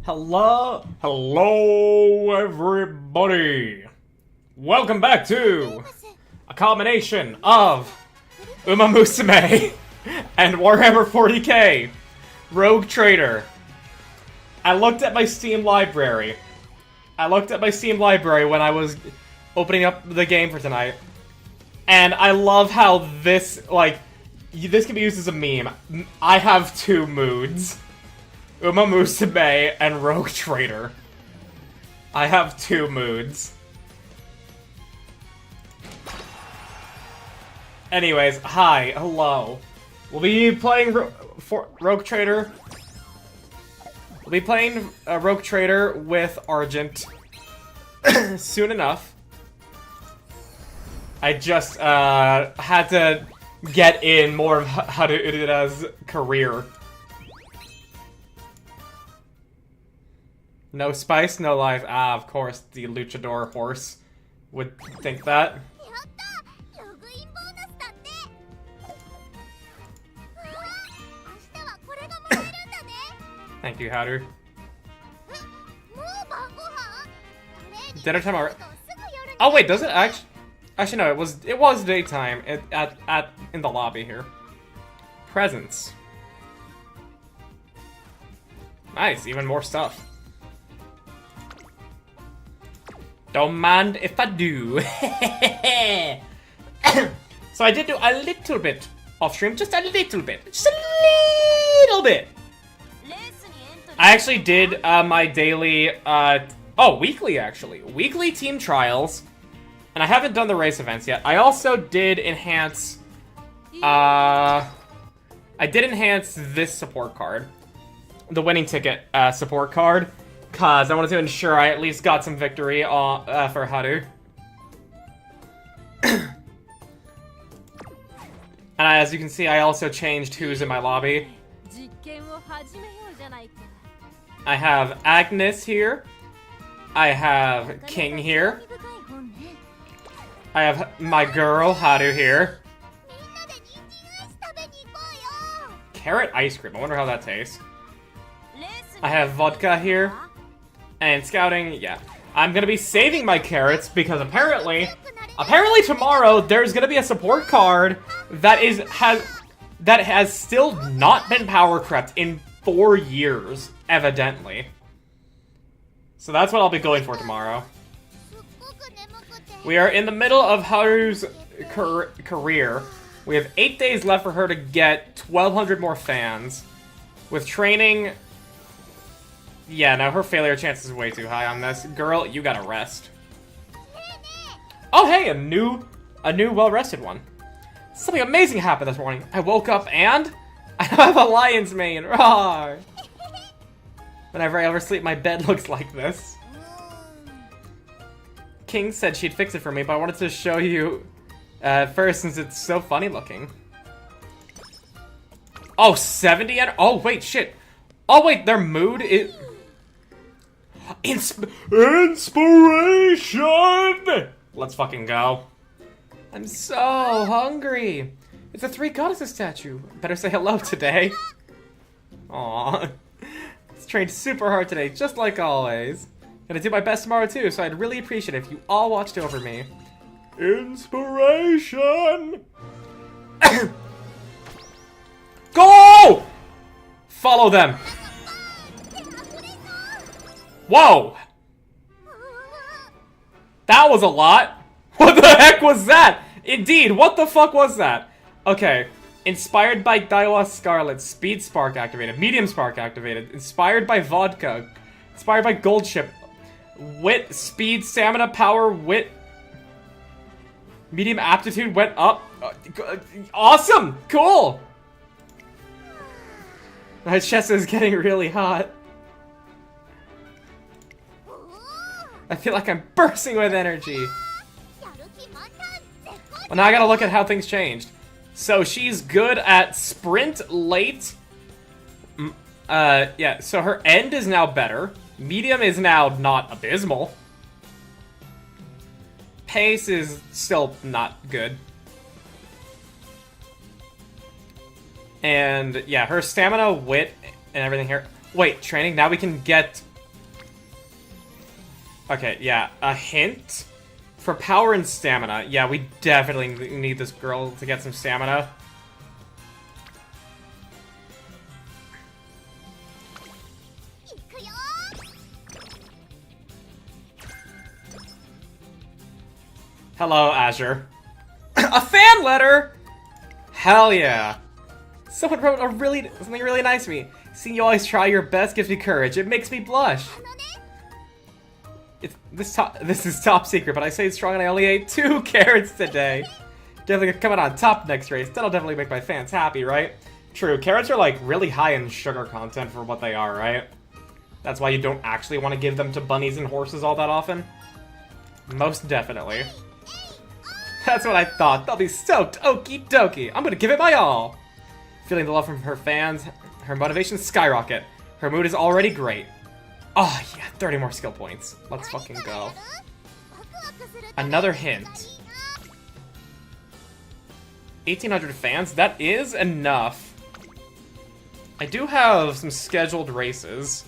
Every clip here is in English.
Hello everybody! Welcome back to a combination of Umamusume and Warhammer 40k Rogue Trader. I looked at my Steam library. When I was opening up the game for tonight. And I love how this, this can be used as a meme. I have two moods. Umamusume and Rogue Trader. I have two moods. Anyways, hi, hello. We'll be playing Rogue Trader. We'll be playing Rogue Trader with Argent soon enough. I just had to get in more of Haru's career. No spice, no life. Ah, of course, the luchador horse would think that. Thank you, Haru. Dinner time already? Oh wait, does it actually? Actually, no. It was daytime in the lobby here. Presents. Nice, even more stuff. Don't mind if I do. So I did do a little bit off stream, just a little bit. Just a little bit. I actually did my daily, weekly actually. Weekly team trials. And I haven't done the race events yet. I also did enhance, I did enhance this support card. The winning ticket support card. Cause I wanted to ensure I at least got some victory for Haru. And as you can see, I also changed who's in my lobby. I have Agnes here. I have King here. I have my girl, Haru, here. Carrot ice cream. I wonder how that tastes. I have vodka here. And scouting, yeah. I'm gonna be saving my carrots because apparently tomorrow there's gonna be a support card that has still not been power crept in 4 years, evidently. So that's what I'll be going for tomorrow. We are in the middle of Haru's career. We have 8 days left for her to get 1,200 more fans. With training... Yeah, no, her failure chance is way too high on this. Girl, you gotta rest. Oh, hey, a new well-rested one. Something amazing happened this morning. I woke up and... I have a lion's mane. Rawr! Whenever I oversleep, my bed looks like this. King said she'd fix it for me, but I wanted to show you first since it's so funny looking. Oh, 70 and... Oh, wait, shit. Oh, wait, their mood is... Inspiration! Let's fucking go. I'm so hungry. It's a 3 goddesses statue. Better say hello today. Aww. It's trained super hard today, just like always. Gonna do my best tomorrow too, so I'd really appreciate it if you all watched over me. Inspiration! Go! Follow them. Whoa! That was a lot! What the heck was that? Indeed, what the fuck was that? Okay. Inspired by Daiwa Scarlet, Speed Spark activated, Medium Spark activated, Inspired by Vodka, Inspired by Gold Ship, Wit, Speed, Stamina, Power, Wit, Medium Aptitude went up. Awesome! Cool! My chest is getting really hot. I feel like I'm bursting with energy. Well, now I gotta look at how things changed. So she's good at sprint late. Yeah, so her end is now better. Medium is now not abysmal. Pace is still not good. And yeah, her stamina, wit, and everything here. Wait, training? Now we can get Okay, yeah, a hint for power and stamina. Yeah, we definitely need this girl to get some stamina. Hello, Azure. A fan letter? Hell yeah. Someone wrote something really nice to me. Seeing you always try your best gives me courage. It makes me blush. This is top secret, but I say it's strong and I only ate 2 carrots today. Definitely coming on top next race. That'll definitely make my fans happy, right? True, carrots are like really high in sugar content for what they are, right? That's why you don't actually want to give them to bunnies and horses all that often. Most definitely. That's what I thought. They'll be stoked. Okie dokie. I'm gonna give it my all. Feeling the love from her fans, her motivations skyrocket. Her mood is already great. Oh, yeah, 30 more skill points. Let's fucking go. Another hint. 1,800 fans? That is enough. I do have some scheduled races.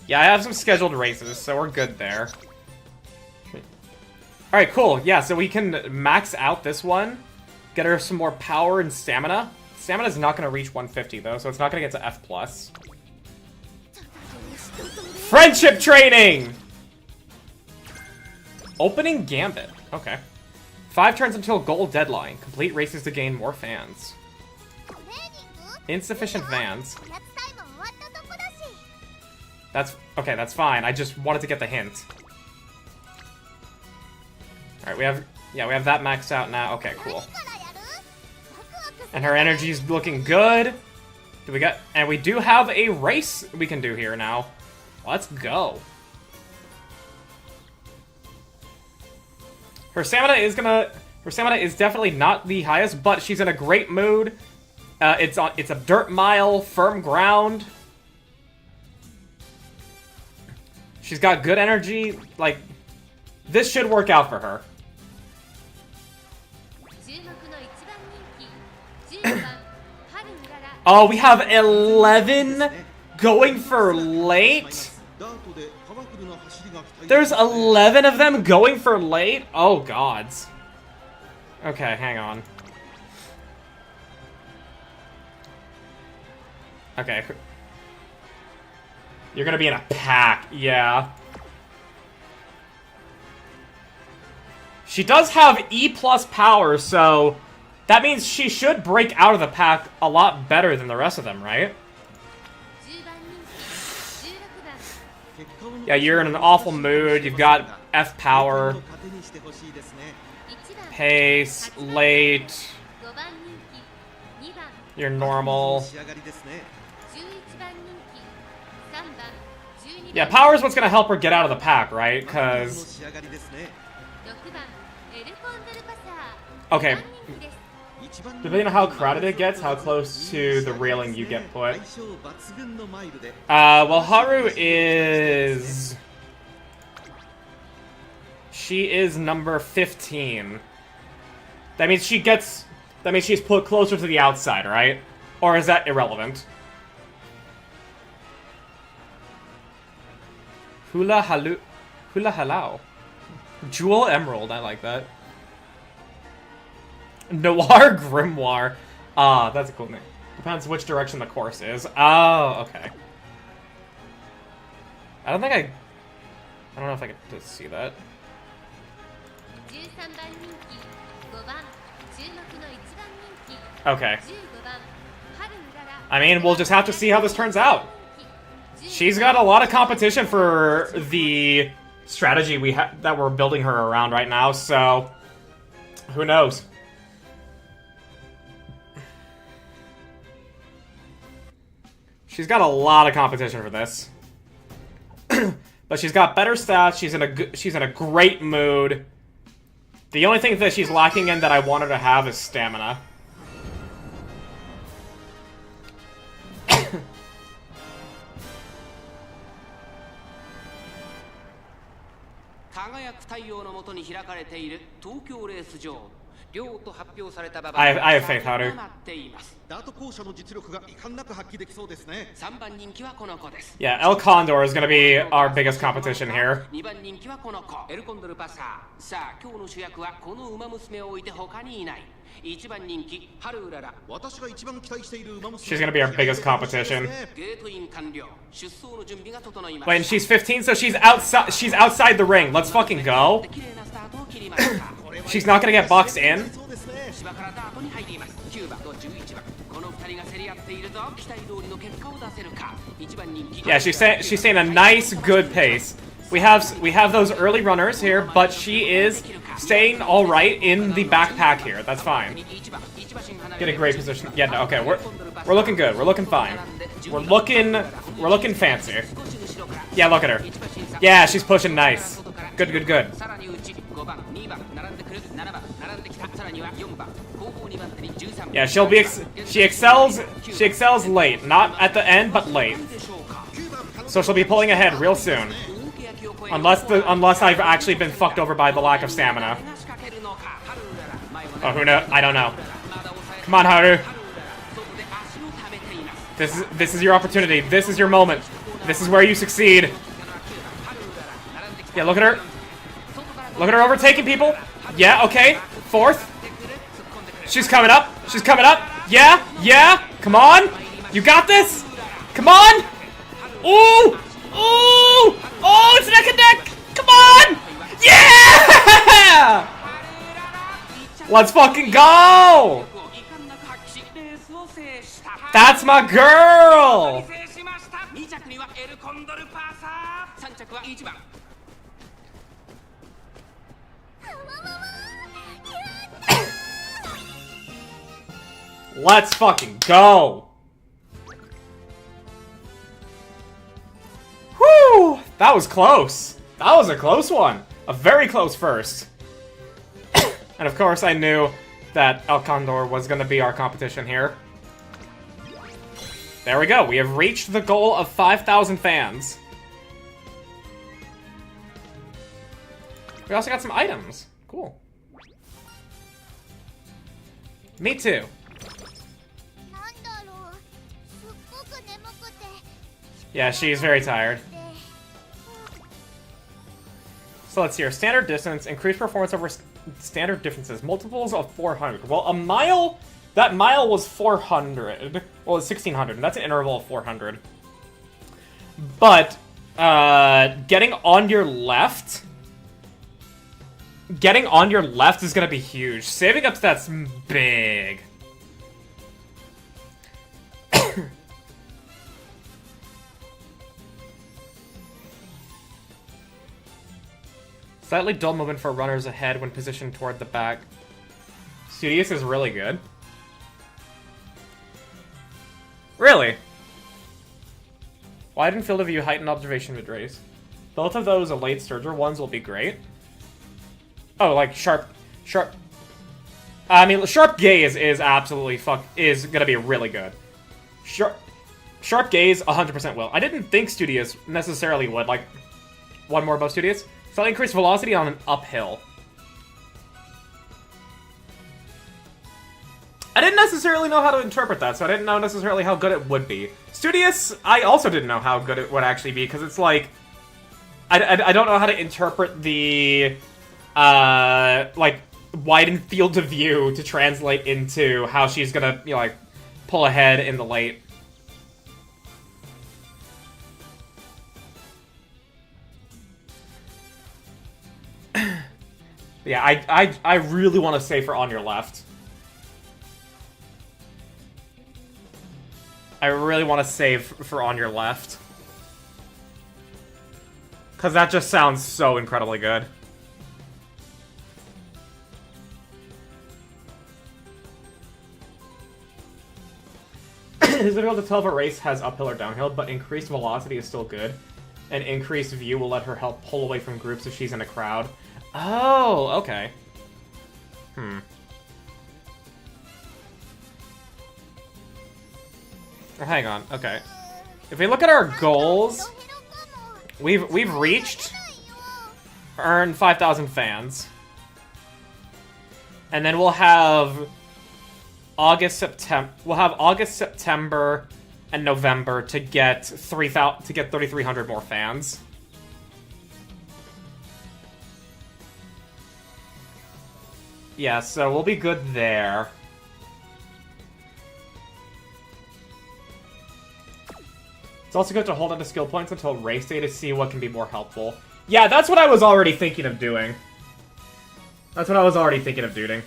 Yeah, I have some scheduled races, so we're good there. Alright, cool. Yeah, so we can max out this one. Get her some more power and stamina. Stamina's not going to reach 150, though, so it's not going to get to F+. Friendship training! Opening Gambit. Okay. 5 turns until goal deadline. Complete races to gain more fans. Insufficient fans. Okay, that's fine. I just wanted to get the hint. Alright, we have that maxed out now. Okay, cool. And her energy's looking good. And we do have a race we can do here now. Let's go. Her stamina is definitely not the highest, but she's in a great mood. It's a dirt mile, firm ground. She's got good energy. Like, this should work out for her. Oh, we have 11 going for late? There's 11 of them going for late? Oh, gods. Okay, hang on. Okay. You're gonna be in a pack, yeah. She does have E+ power, so that means she should break out of the pack a lot better than the rest of them, right? Yeah, you're in an awful mood. You've got F power, pace, late. You're normal. Yeah, power is what's gonna help her get out of the pack, right? Because... Okay. Depending on how crowded it gets, how close to the railing you get put. Well, Haru is... She is number 15. That means she gets... That means she's put closer to the outside, right? Or is that irrelevant? Hula Halau. Jewel Emerald, I like that. Noir Grimoire. Ah, that's a cool name. Depends which direction the course is. Oh, okay. I don't know if I can just see that. Okay. I mean, we'll just have to see how this turns out. She's got a lot of competition for the strategy that we're building her around right now, so who knows? She's got a lot of competition for this. But she's got better stats, she's in a great mood. The only thing that she's lacking in that I want her to have is stamina. I have faith, Haru. ダート校舎の実力が遺憾なく発揮できそうですね。 Yeah, El Condor is gonna be our biggest competition here. 2番人気はこの子エルコンドルパサー。さあ今日の主役はこの馬娘を置いて他にいない。1番人気ハルウララ。私が一番期待している馬娘。 She's gonna be our biggest competition. ゲートイン完了。出走の準備が整います。 Wait, and she's 15, so she's outside the ring. Let's fucking go. 綺麗なスタートを切りました。 She's not gonna get boxed in. そうですね。芝からダートに入っています。9番と11番。この2人が競り合っているぞ。期待通りの結果を出せるか。1番人気。 Yeah, she's saying a nice, good pace. We have those early runners here, but she is staying all right in the backpack here. That's fine. Get a great position. Yeah, no, okay, we're looking good. We're looking fine. We're looking fancy. Yeah, look at her. Yeah, she's pushing nice. Good, good, good. Yeah, she excels late, not at the end, but late. So she'll be pulling ahead real soon. Unless I've actually been fucked over by the lack of stamina. Oh, who knows? I don't know. Come on, Haru. This is your opportunity. This is your moment. This is where you succeed. Yeah, look at her. Look at her overtaking people. Yeah, okay. Fourth. She's coming up. She's coming up. Yeah, yeah. Come on. You got this. Come on. Ooh. Ooh. Oh, it's neck and neck. Come on. Yeah. Let's fucking go. That's my girl. Let's fucking go. Whew, that was close. That was a close one. A very close first. And of course I knew that El Condor was gonna be our competition here. There we go. We have reached the goal of 5,000 fans. We also got some items. Cool. Me too. Yeah, she's very tired. So let's see here. Standard distance, increased performance over standard differences, multiples of 400. Well, a mile, that mile was 400. Well, it's 1,600, and that's an interval of 400. But, getting on your left is gonna be huge. Saving up that's big. Slightly dull movement for runners ahead when positioned toward the back. Studious is really good. Really? Widen field of view, heightened observation mid-race. Both of those late Sturger ones will be great. Oh, like sharp. I mean, sharp gaze is absolutely is gonna be really good. Sharp gaze, 100% will. I didn't think Studious necessarily would. Like, one more above Studious. So increased velocity on an uphill. I didn't necessarily know how to interpret that, so I didn't know necessarily how good it would be. Studious, I also didn't know how good it would actually be, because it's like... I don't know how to interpret the... like, widened field of view to translate into how she's gonna, you know, like, pull ahead in the late. Yeah, I really want to say for on your left. I really want to save for on your left. Because that just sounds so incredibly good. It's difficult to tell if a race has uphill or downhill, but increased velocity is still good. And increased view will let her help pull away from groups if she's in a crowd. Oh, okay. Oh, hang on, okay. If we look at our goals, we've reached earn 5,000 fans. And then we'll have August, September, and November to get 3,300 more fans. Yeah, so we'll be good there. It's also good to hold on to skill points until race day to see what can be more helpful. Yeah, that's what I was already thinking of doing. That's what I was already thinking of doing.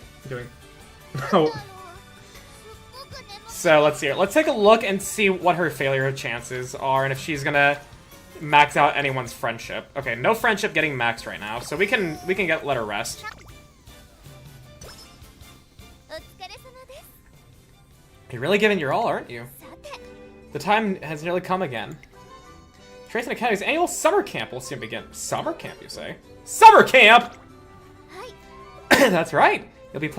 So, let's see. Let's take a look and see what her failure chances are, and if she's gonna max out anyone's friendship. Okay, no friendship getting maxed right now, so we can let her rest. You're really giving your all, aren't you? The time has nearly come again. Tracing Academy's annual summer camp will soon begin. Summer camp, you say? Summer camp! That's right. You'll be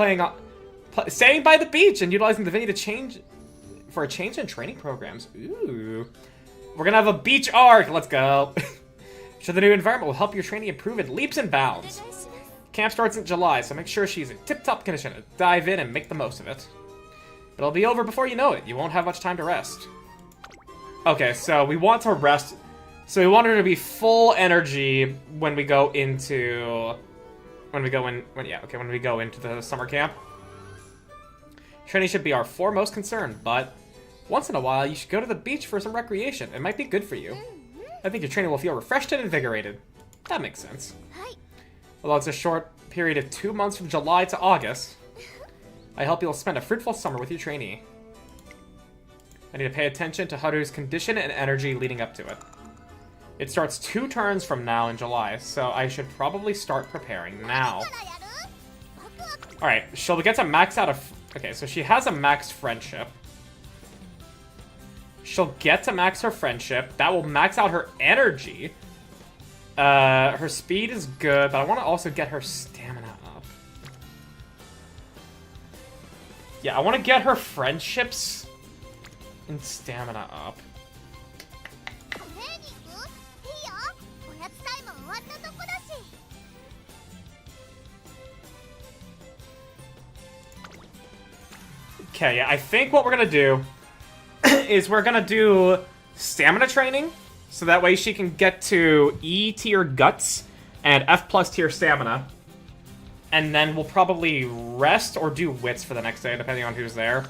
staying by the beach and utilizing the venue to change in training programs. Ooh. We're gonna have a beach arc. Let's go. So the new environment will help your training improve in leaps and bounds. Camp starts in July, so make sure she's in tip-top condition to dive in and make the most of it. But it'll be over before you know it. You won't have much time to rest. Okay, so we want to rest. So we want her to be full energy when we go into the summer camp. Training should be our foremost concern, but once in a while you should go to the beach for some recreation. It might be good for you. I think your training will feel refreshed and invigorated. That makes sense. Although it's a short period of 2 months from July to August, I hope you'll spend a fruitful summer with your trainee. I need to pay attention to Haru's condition and energy leading up to it. It starts 2 turns from now in July, so I should probably start preparing now. Alright, she'll get to max out of... Okay, so she has a maxed friendship. She'll get to max her friendship. That will max out her energy. Her speed is good, but I want to also get her stamina up. Yeah, I want to get her friendships and stamina up. Okay, yeah, I think what we're gonna do is we're gonna do stamina training, so that way she can get to E tier guts and F plus tier stamina. And then we'll probably rest or do wits for the next day, depending on who's there.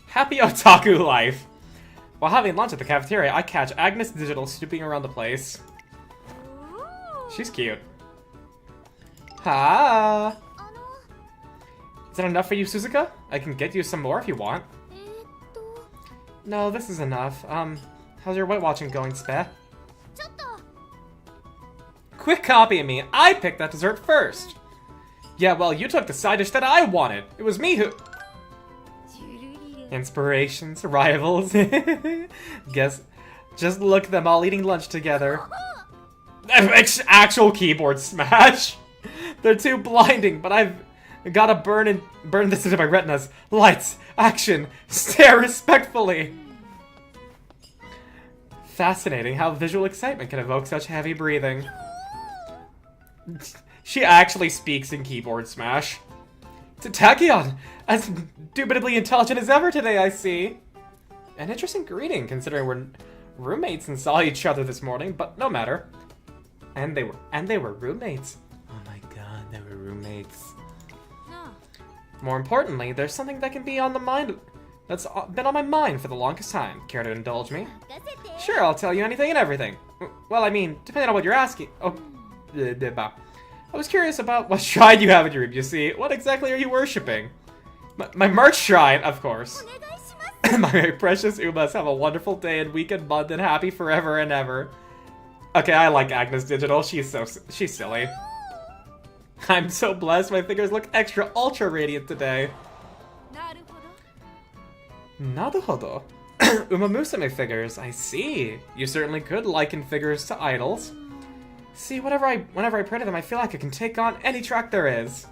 Happy otaku life! While having lunch at the cafeteria, I catch Agnes Digital snooping around the place. She's cute. Ha! Is that enough for you, Suzuka? I can get you some more if you want. No, this is enough. How's your weight watching going, Spe? Quit copying me. I picked that dessert first. Yeah, well, you took the side dish that I wanted. It was me who... Inspirations, rivals. Guess, just look at them all eating lunch together. Actual keyboard smash. They're too blinding, but I've gotta burn this into my retinas. Lights, action, stare respectfully. Fascinating how visual excitement can evoke such heavy breathing. She actually speaks in keyboard smash. Tachyon! As indubitably intelligent as ever today, I see. An interesting greeting, considering we're roommates and saw each other this morning, but no matter. And they were roommates. Oh my god, they were roommates. More importantly, there's something that can be on the mind that's been on my mind for the longest time. Care to indulge me? Sure, I'll tell you anything and everything. Well, I mean, depending on what you're asking. Oh, I was curious about what shrine you have in your room, you see. What exactly are you worshipping? My merch shrine, of course. My precious Umas, have a wonderful day and week and month and happy forever and ever. Okay, I like Agnes Digital. She's silly. I'm so blessed. My fingers look extra ultra radiant today. Naruhodo. Umamusume figures. I see. You certainly could liken figures to idols. See, whenever I pray to them, I feel like I can take on any track there is.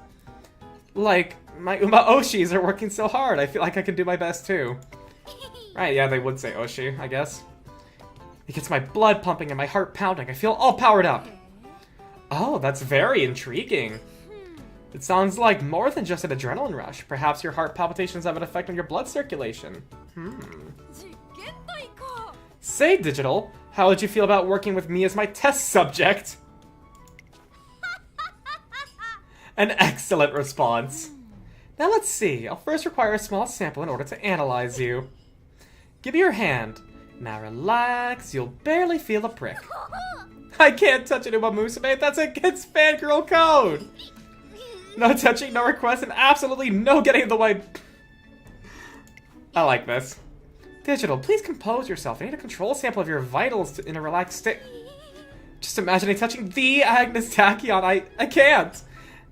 Like, My Umaoshis are working so hard. I feel like I can do my best too. Right, yeah, they would say Oshi, I guess. It gets my blood pumping and my heart pounding. I feel all powered up. Oh, that's very intriguing. It sounds like more than just an adrenaline rush. Perhaps your heart palpitations have an effect on your blood circulation. Say, Digital, how would you feel about working with me as my test subject? An excellent response. Now let's see. I'll first require a small sample in order to analyze you. Give me your hand. Now relax. You'll barely feel a prick. I can't touch an Umamusume. That's against fangirl code. No touching, no request, and absolutely no getting in the way. I like this. Digital, please compose yourself. I need a control sample of your vitals in a relaxed state. Just imagining touching the Agnes Tachyon. I can't.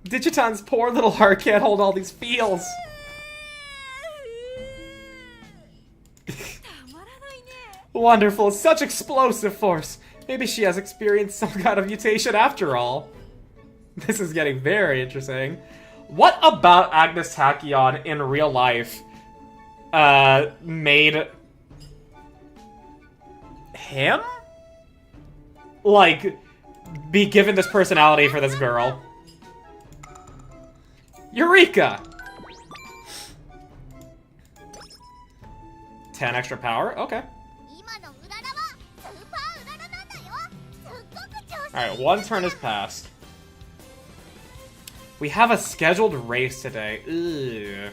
Digiton's poor little heart can't hold all these feels. Wonderful, such explosive force. Maybe she has experienced some kind of mutation after all. This is getting very interesting. What about Agnes Tachyon in real life made him? Like, be given this personality for this girl? Eureka! 10 extra power? Okay. Alright, one turn has passed. We have a scheduled race today. Ugh.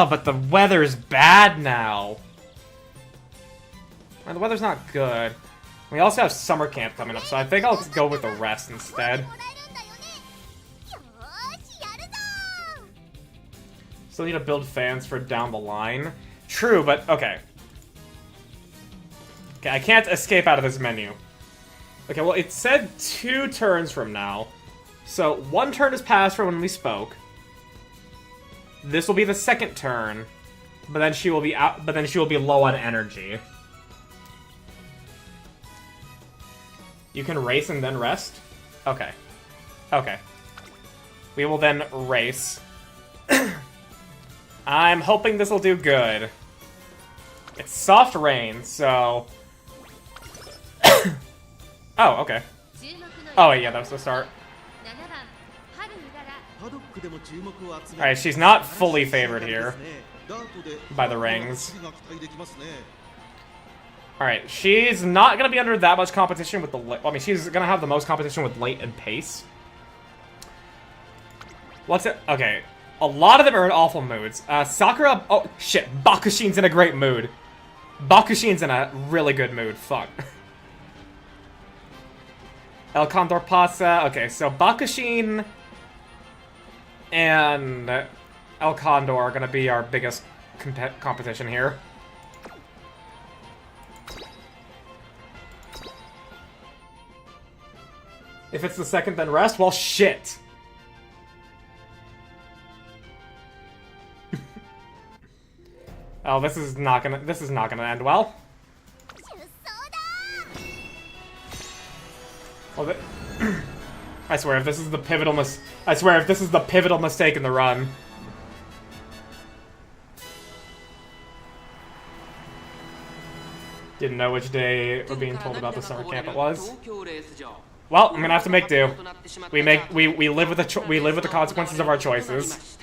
But the weather's bad now. And the weather's not good. We also have summer camp coming up, so I think I'll just go with the rest instead. Still need to build fans for down the line. True, but okay. Okay, I can't escape out of this menu. Okay, well, it said 2 turns from now. So, 1 turn has passed from when we spoke. This will be the 2nd turn. But then she will be out, but then she will be low on energy. You can race and then rest? Okay. Okay. We will then race. I'm hoping this will do good. It's soft rain, so... Oh, okay. Oh, wait, yeah, that was the start. Alright, she's not fully favored here by the rings. Alright, she's not going to be under that much competition with the... I mean, she's going to have the most competition with Late and Pace. What's it? Okay. A lot of them are in awful moods. Sakura... Oh, shit. Bakushin's in a great mood. Bakushin's in a really good mood. Fuck. El Condor Pasa. Okay, so Bakushin and El Condor are going to be our biggest competition here. If it's the 2nd, then rest? Well, shit. Oh, this is not gonna end well. Well, I swear, if this is the pivotal mistake in the run. Didn't know which day we're being told about the summer camp it was. Well, I'm gonna have to make do. We live with the consequences of our choices.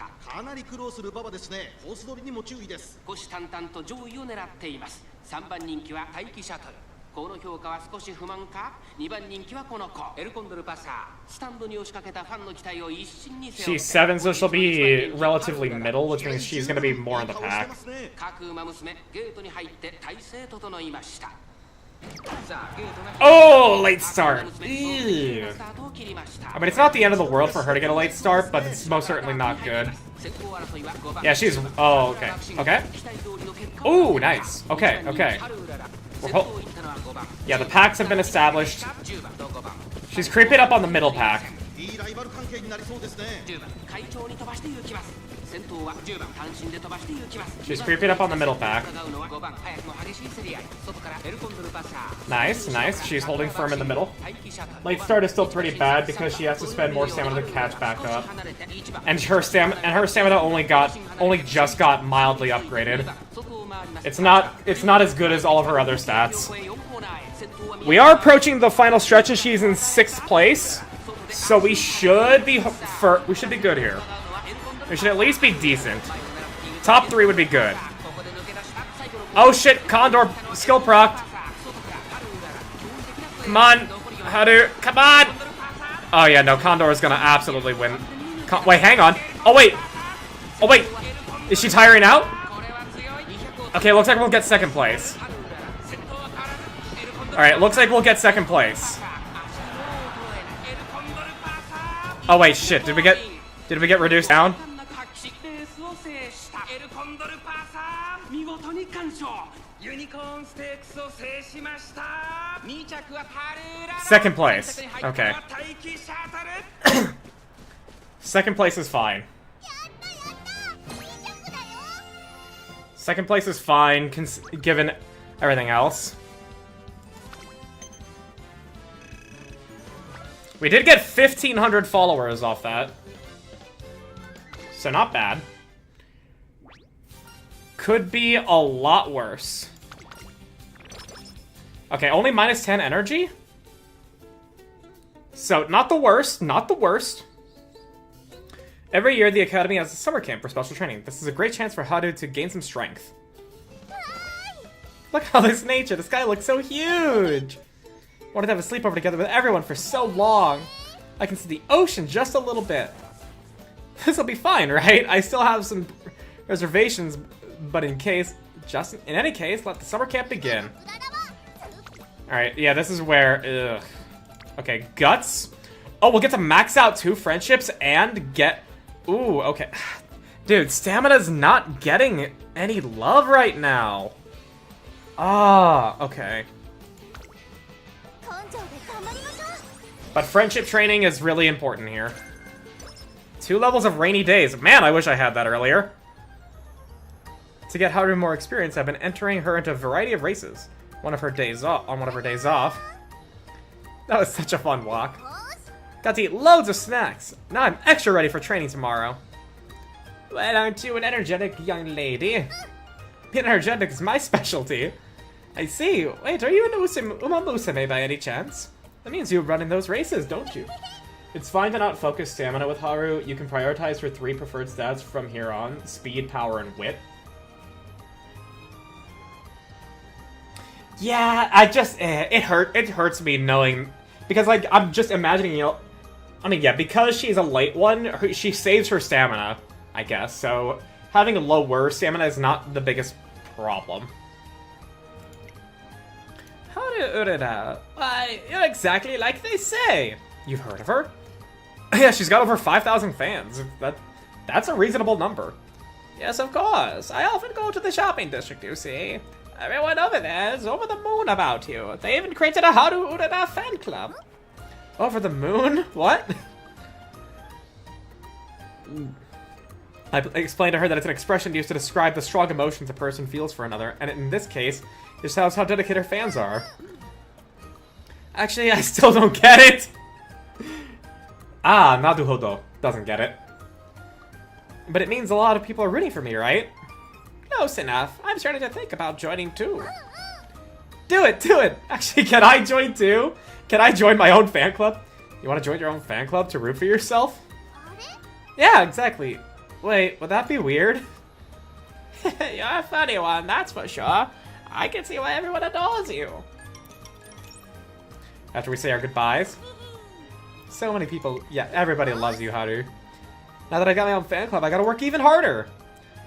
She's 7, so she'll be relatively middle, which means she's gonna be more in the pack. Oh, late start. Ew. I mean, it's not the end of the world for her to get a late start, but it's most certainly not good. Yeah, she's... Oh, okay. Okay. Ooh, nice. Okay, okay. Yeah, the packs have been established. She's creeping up on the middle pack. She's creeping up on the middle pack. Nice, nice. She's holding firm in the middle. Late start is still pretty bad because she has to spend more stamina to catch back up. And her stamina only just got mildly upgraded. It's not as good as all of her other stats. We are approaching the final stretch and she's in 6th place. So we should be good here. We should at least be decent. Top 3 would be good. Oh shit, Condor skill proc. Come on, Haru, come on! Oh yeah, no, Condor is gonna absolutely win. Wait, hang on. Oh wait! Oh wait! Is she tiring out? Okay, looks like we'll get 2nd place. Alright, looks like we'll get 2nd place. Oh wait, shit, did we get reduced down? 2nd place. Okay. 2nd place is fine. 2nd place is fine, given everything else. We did get 1,500 followers off that. So not bad. Could be a lot worse. Okay, only minus 10 energy? So, not the worst, not the worst. Every year, the Academy has a summer camp for special training. This is a great chance for Haru to gain some strength. Look how this nature, this guy looks so huge! Wanted to have a sleepover together with everyone for so long. I can see the ocean just a little bit. This'll be fine, right? I still have some reservations, but in any case, let the summer camp begin. Alright, yeah, this is where, ugh. Okay, Guts. Oh, we'll get to max out 2 friendships and get, ooh, okay. Dude, Stamina's not getting any love right now. Ah, okay. But friendship training is really important here. 2 levels of rainy days. Man, I wish I had that earlier. To get Haru more experience, I've been entering her into a variety of races. On one of her days off. That was such a fun walk. Got to eat loads of snacks. Now I'm extra ready for training tomorrow. Well, aren't you an energetic young lady? Being energetic is my specialty. I see. Wait, are you an Umamusume by any chance? That means you run in those races, don't you? It's fine to not focus stamina with Haru. You can prioritize her 3 preferred stats from here on. Speed, power, and wit. Yeah, it hurts me knowing, because, like, I'm just imagining, you know, I mean, yeah, because she's a late one, she saves her stamina, I guess, so having a lower stamina is not the biggest problem. Haru Ureda, why, you're exactly like they say. You've heard of her? Yeah, she's got over 5,000 fans. That's a reasonable number. Yes, of course. I often go to the shopping district, you see. Everyone over there is over the moon about you. They even created a Haru Ureda fan club. Over the moon? What? I explained to her that it's an expression used to describe the strong emotions a person feels for another, and in this case, it shows how dedicated her fans are. Actually, I still don't get it! Ah, Naruhodo doesn't get it. But it means a lot of people are rooting for me, right? Close enough. I'm starting to think about joining too. Do it, do it! Actually, can I join too? Can I join my own fan club? You want to join your own fan club to root for yourself? Yeah, exactly. Wait, would that be weird? You're a funny one, that's for sure. I can see why everyone adores you. After we say our goodbyes. So many people, yeah, everybody loves you, Haru. Now that I got my own fan club, I gotta work even harder.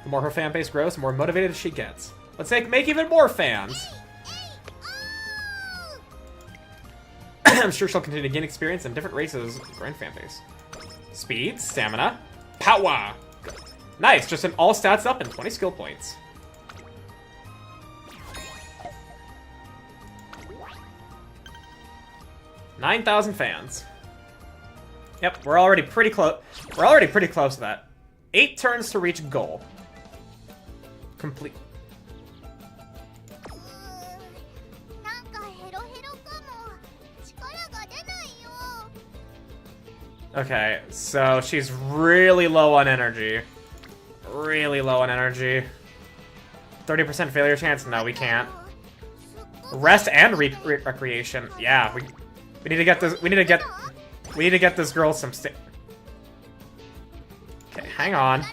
The more her fan base grows, the more motivated she gets. Let's make even more fans. I'm sure she'll continue to gain experience in different races, growing fan base. Speed, stamina, power. Nice, just an all stats up and 20 skill points. $9,000 fans. Yep, we're already pretty close. We're already pretty close to that. 8 turns to reach goal. Complete. Okay, so she's really low on energy. Really low on energy. 30% failure chance? No, we can't. Rest and recreation. Yeah, we need to get this. We need to get this girl some Okay, hang on.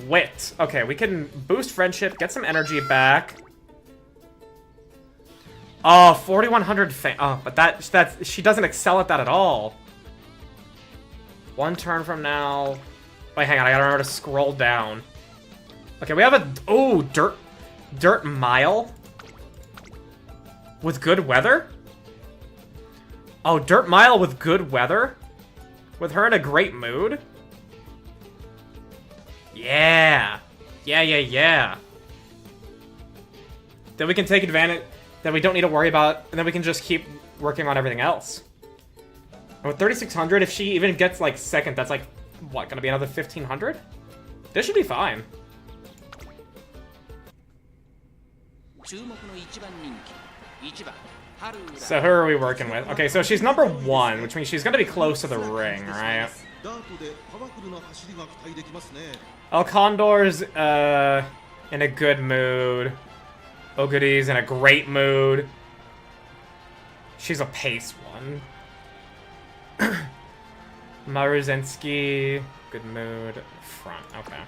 Wit. Okay, we can boost friendship, get some energy back. Oh, 4100 oh, but that's she doesn't excel at that at all. 1 turn from now. Wait, hang on, I gotta remember to scroll down. Okay, we have a dirt mile with good weather? Oh, dirt mile with good weather? With her in a great mood? Yeah. Yeah. Then we can take advantage. Then we don't need to worry about, and then we can just keep working on everything else. And with 3600, if she even gets like second, that's like, what, gonna be another 1500? This should be fine. So who are we working with? Okay, so she's number 1, which means she's gonna be close to the ring, right? El Condor's in a good mood. Oguri's in a great mood. She's a pace one. Maruzensky, good mood. Front, okay.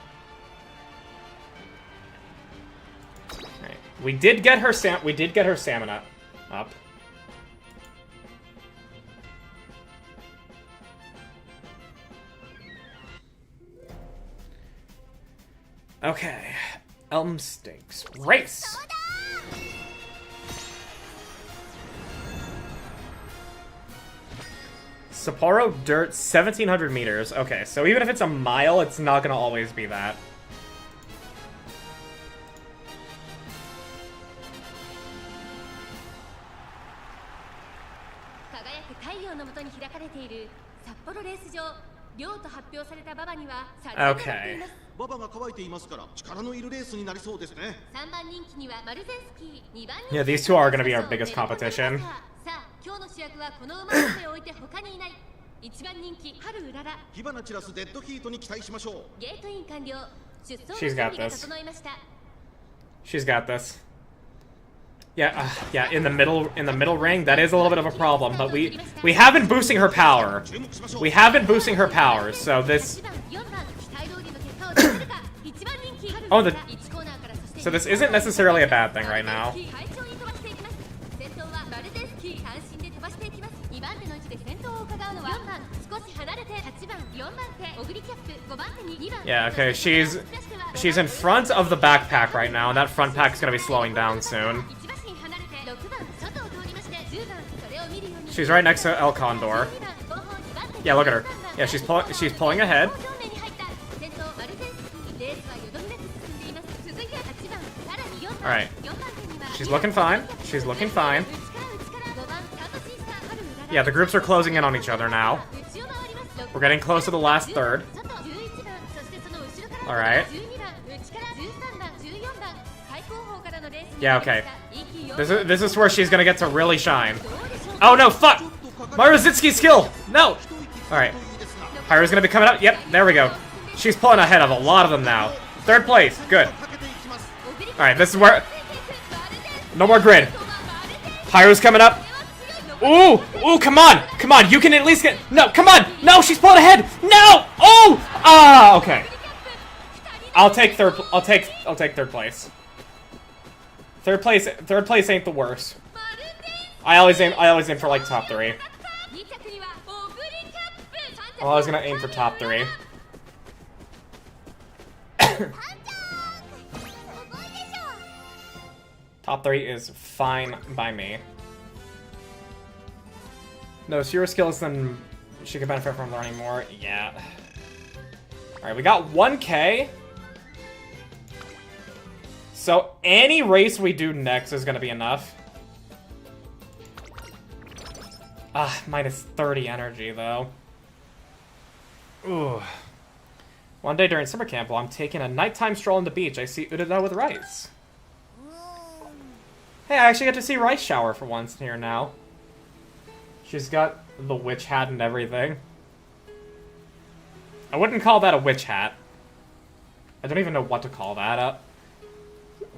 Right. We did get her stamina up. Okay. Elm Stakes. Race! Sapporo Dirt, 1700 meters. Okay, so even if it's a mile, it's not gonna always be that. Okay. Yeah, these two are gonna be our biggest competition. She's got this. She's got this. Yeah, yeah. In the middle ring, that is a little bit of a problem. But we have been boosting her power. We have been boosting her power. So this. So this isn't necessarily a bad thing right now. Yeah, okay, she's in front of the backpack right now, and that front pack's gonna be slowing down soon. She's right next to El Condor. Yeah, look at her. Yeah, she's pulling ahead. Alright. She's looking fine. She's looking fine. Yeah, the groups are closing in on each other now. We're getting close to the last third. Alright. Yeah, okay. This is where she's gonna get to really shine. Oh no, fuck! Maruzitsky's skill! No! Alright. Pyro's gonna be coming up. Yep, there we go. She's pulling ahead of a lot of them now. 3rd place, good. Alright, this is where... No more grid. Pyro's coming up. Ooh! Ooh, come on! Come on, you can at least get... No, come on! No, she's pulling ahead! No! Oh! Ah, okay. I'll take 3rd place. 3rd place ain't the worst. I always aim for like top 3. I'm always gonna aim for top 3. Top 3 is fine by me. No, fewer skills than she could benefit from learning more. Yeah. Alright, we got 1K. So any race we do next is gonna be enough. Ah, minus 30 energy though. Ooh. One day during summer camp, while I'm taking a nighttime stroll on the beach, I see Urara with Rice. Hey, I actually get to see Rice shower for once here now. She's got the witch hat and everything. I wouldn't call that a witch hat. I don't even know what to call that.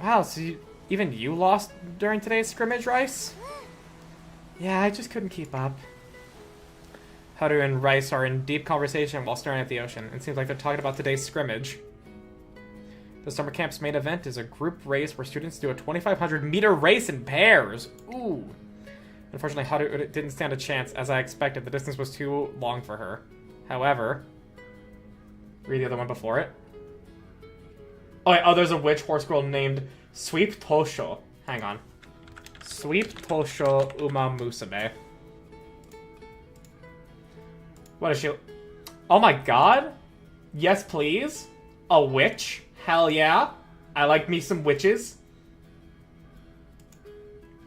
Wow, so even you lost during today's scrimmage, Rice? Yeah, I just couldn't keep up. Haru and Rice are in deep conversation while staring at the ocean. It seems like they're talking about today's scrimmage. The summer camp's main event is a group race where students do a 2,500-meter race in pairs. Ooh. Unfortunately, Haru didn't stand a chance. As I expected, the distance was too long for her. However... Read the other one before it. Oh, wait, oh, there's a witch horse girl named Sweep Tosho. Hang on. Sweep Tosho Umamusume. What is she? Oh my god? Yes, please? A witch? Hell yeah. I like me some witches.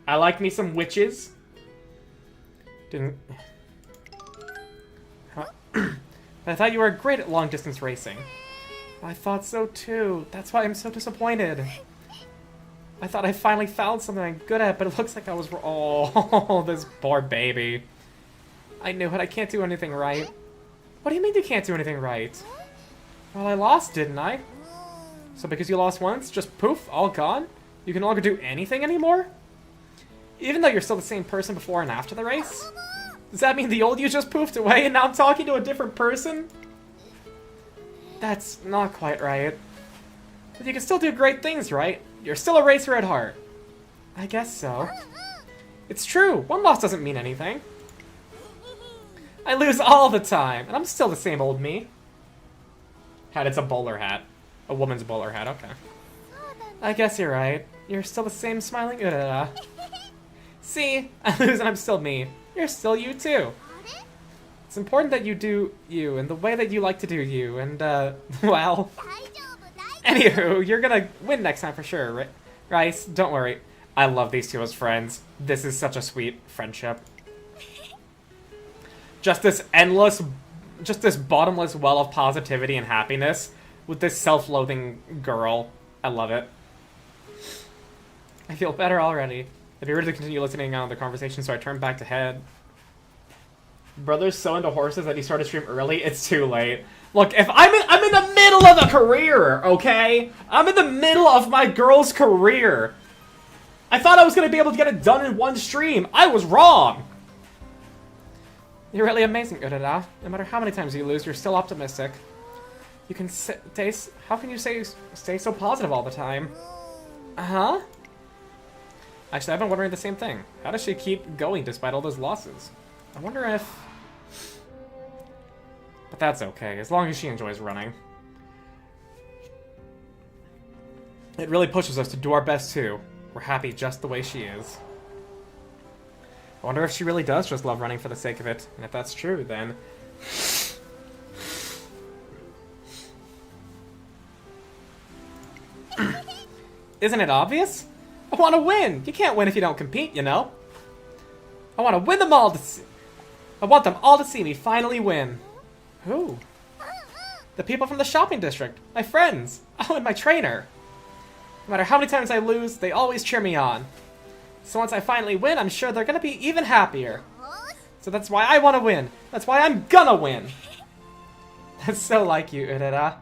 I like me some witches. Didn't... I thought you were great at long-distance racing. I thought so too. That's why I'm so disappointed. I thought I finally found something I'm good at, but it looks like I was... Oh, this poor baby. I knew it. I can't do anything right. What do you mean you can't do anything right? Well, I lost, didn't I? So because you lost once, just poof, all gone? You can no longer do anything anymore? Even though you're still the same person before and after the race? Does that mean the old you just poofed away and now I'm talking to a different person? That's not quite right. But you can still do great things, right? You're still a racer at heart. I guess so. It's true. One loss doesn't mean anything. I lose all the time, and I'm still the same old me. Hat, it's a bowler hat. A woman's bowler hat, okay. I guess you're right. You're still the same smiling Urara. See? I lose and I'm still me. You're still you too. It's important that you do you, and the way that you like to do you, and, well... Anywho, you're gonna win next time for sure, right? Rice, don't worry. I love these two as friends. This is such a sweet friendship. Just this endless, just this bottomless well of positivity and happiness with this self-loathing girl. I love it. I feel better already. I'd be ready to continue listening on the conversation, so I turned back to head. Brother's so into horses that he started to stream early. It's too late. Look, if I'm in the middle of a career, okay? I'm in the middle of my girl's career. I thought I was gonna be able to get it done in one stream. I was wrong. You're really amazing, Urara. No matter how many times you lose, you're still optimistic. You can stay... How can you stay so positive all the time? Uh-huh. Actually, I've been wondering the same thing. How does she keep going despite all those losses? I wonder if... But that's okay, as long as she enjoys running. It really pushes us to do our best, too. We're happy just the way she is. I wonder if she really does just love running for the sake of it. And if that's true, then... Isn't it obvious? I want to win! You can't win if you don't compete, you know? I want to win them all to see... I want them all to see me finally win. Who? The people from the shopping district. My friends. Oh, and my trainer. No matter how many times I lose, they always cheer me on. So once I finally win, I'm sure they're gonna be even happier. So that's why I want to win. That's why I'm gonna win. That's so like you, Urara.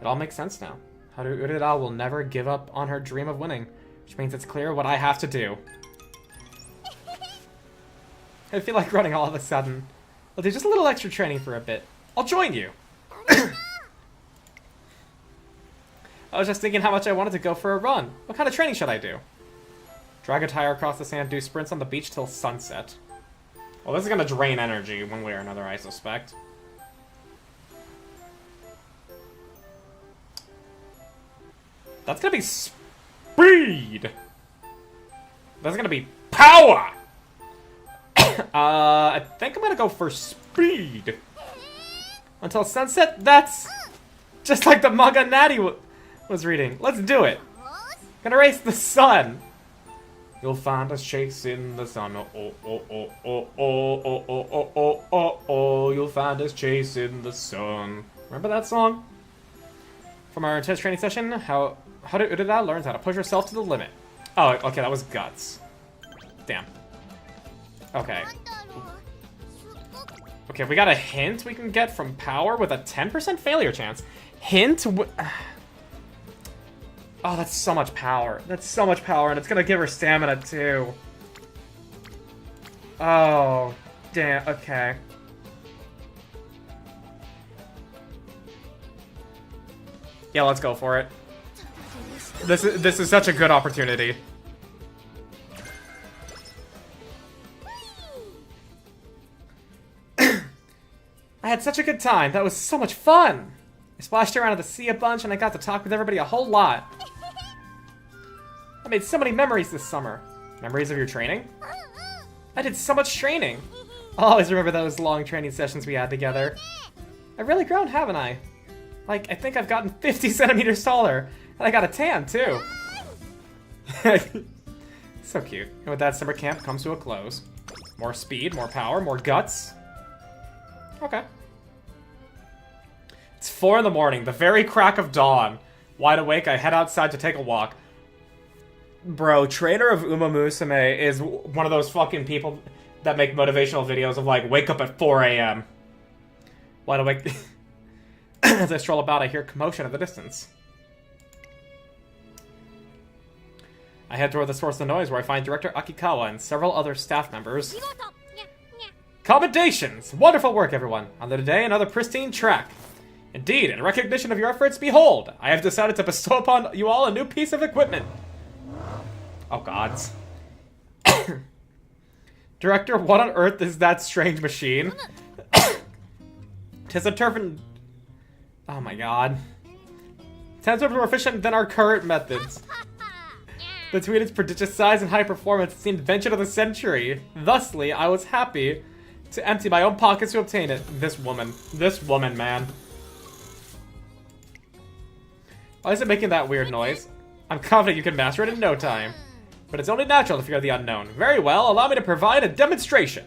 It all makes sense now. Haru Urara will never give up on her dream of winning, which means it's clear what I have to do. I feel like running all of a sudden. I'll do just a little extra training for a bit. I'll join you. I was just thinking how much I wanted to go for a run. What kind of training should I do? Drag a tire across the sand, do sprints on the beach till sunset. Well, this is gonna drain energy one way or another, I suspect. That's gonna be speed! That's gonna be power! I think I'm gonna go for speed. Until sunset? That's just like the manga Natty was reading. Let's do it. Gonna race the sun. You'll find us chasing the sun. Oh, oh, oh, oh, oh, oh, oh, oh, oh, oh, oh. You'll find us chasing the sun. Remember that song? From our intense training session, how did Urida learns how to push herself to the limit. Oh, okay, that was guts. Damn. Okay. Okay, we got a hint we can get from power with a 10% failure chance. Hint? Oh, that's so much power. That's so much power, and it's gonna give her stamina, too. Oh, damn, okay. Yeah, let's go for it. This is such a good opportunity. I had such a good time. That was so much fun. I splashed around at the sea a bunch, and I got to talk with everybody a whole lot. I made so many memories this summer. Memories of your training? I did so much training. I'll always remember those long training sessions we had together. I've really grown, haven't I? Like, I think I've gotten 50 centimeters taller. And I got a tan, too. So cute. And with that, summer camp comes to a close. More speed, more power, more guts. Okay. It's 4 in the morning, the very crack of dawn. Wide awake, I head outside to take a walk. Bro, trainer of Umamusume is one of those fucking people that make motivational videos of like, wake up at 4 a.m. Wide awake. As I stroll about, I hear commotion in the distance. I head toward the source of the noise, where I find Director Akikawa and several other staff members. Commendations! Wonderful work, everyone! On the today, another pristine track. Indeed, in recognition of your efforts, behold, I have decided to bestow upon you all a new piece of equipment. Oh, gods. Director, what on earth is that strange machine? 'Tis a turban... Oh my god. 10 times more efficient than our current methods. Between its prodigious size and high performance, it seemed invention of the century. Thusly, I was happy to empty my own pockets to obtain it. This woman, man. Why is it making that weird noise? I'm confident you can master it in no time. But it's only natural to fear the unknown. Very well, allow me to provide a demonstration.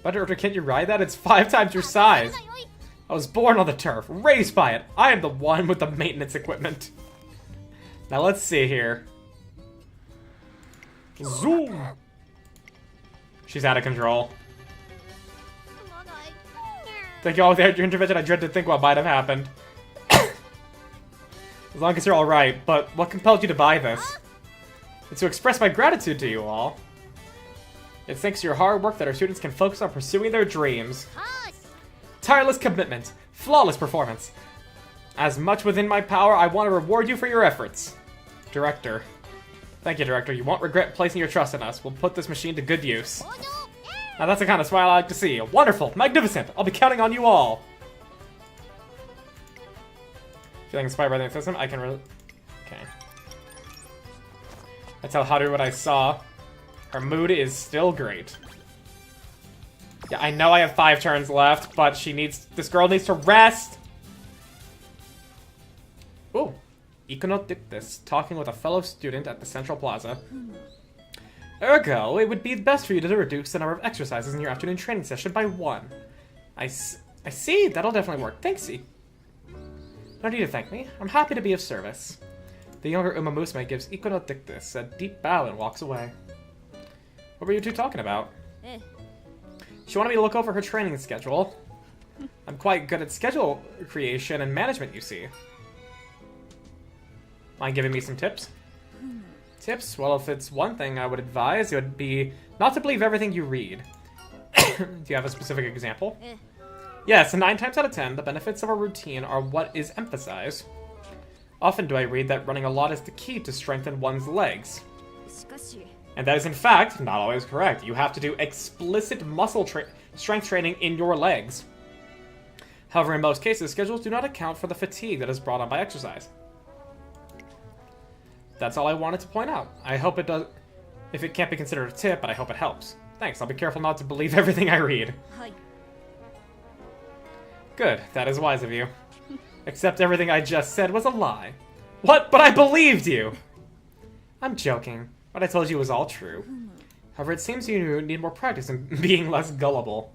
But can't you ride that? It's 5 times your size. I was born on the turf, raised by it. I am the one with the maintenance equipment. Now let's see here. Zoom! She's out of control. Thank you all for your intervention. I dread to think what might have happened. As long as you're alright, but what compelled you to buy this? It's to express my gratitude to you all. It's thanks to your hard work that our students can focus on pursuing their dreams. Tireless commitment, flawless performance. As much within my power, I want to reward you for your efforts. Director. Thank you, Director. You won't regret placing your trust in us. We'll put this machine to good use. Now that's the kind of smile I like to see. Wonderful, magnificent. I'll be counting on you all. Feeling inspired by the system, I can okay. I tell Haru what I saw. Her mood is still great. Yeah, I know I have 5 turns left, but this girl needs to rest. Ooh. Iconodictus, talking with a fellow student at the Central Plaza. Ergo, it would be best for you to reduce the number of exercises in your afternoon training session by 1. I see, that'll definitely work. Thanks, No need to thank me. I'm happy to be of service. The younger Umamusume gives Iconodictus a deep bow and walks away. What were you two talking about? She wanted me to look over her training schedule. I'm quite good at schedule creation and management, you see. Mind giving me some tips? Tips? Well, if it's one thing I would advise, it would be not to believe everything you read. Do you have a specific example? Yes, 9 times out of 10, the benefits of a routine are what is emphasized. Often do I read that running a lot is the key to strengthen one's legs. And that is in fact not always correct. You have to do explicit muscle strength training in your legs. However, in most cases, schedules do not account for the fatigue that is brought on by exercise. That's all I wanted to point out. I hope it does... If it can't be considered a tip, but I hope it helps. Thanks, I'll be careful not to believe everything I read. Good, that is wise of you. Except everything I just said was a lie. What? But I believed you! I'm joking. What I told you was all true. However, it seems you need more practice in being less gullible.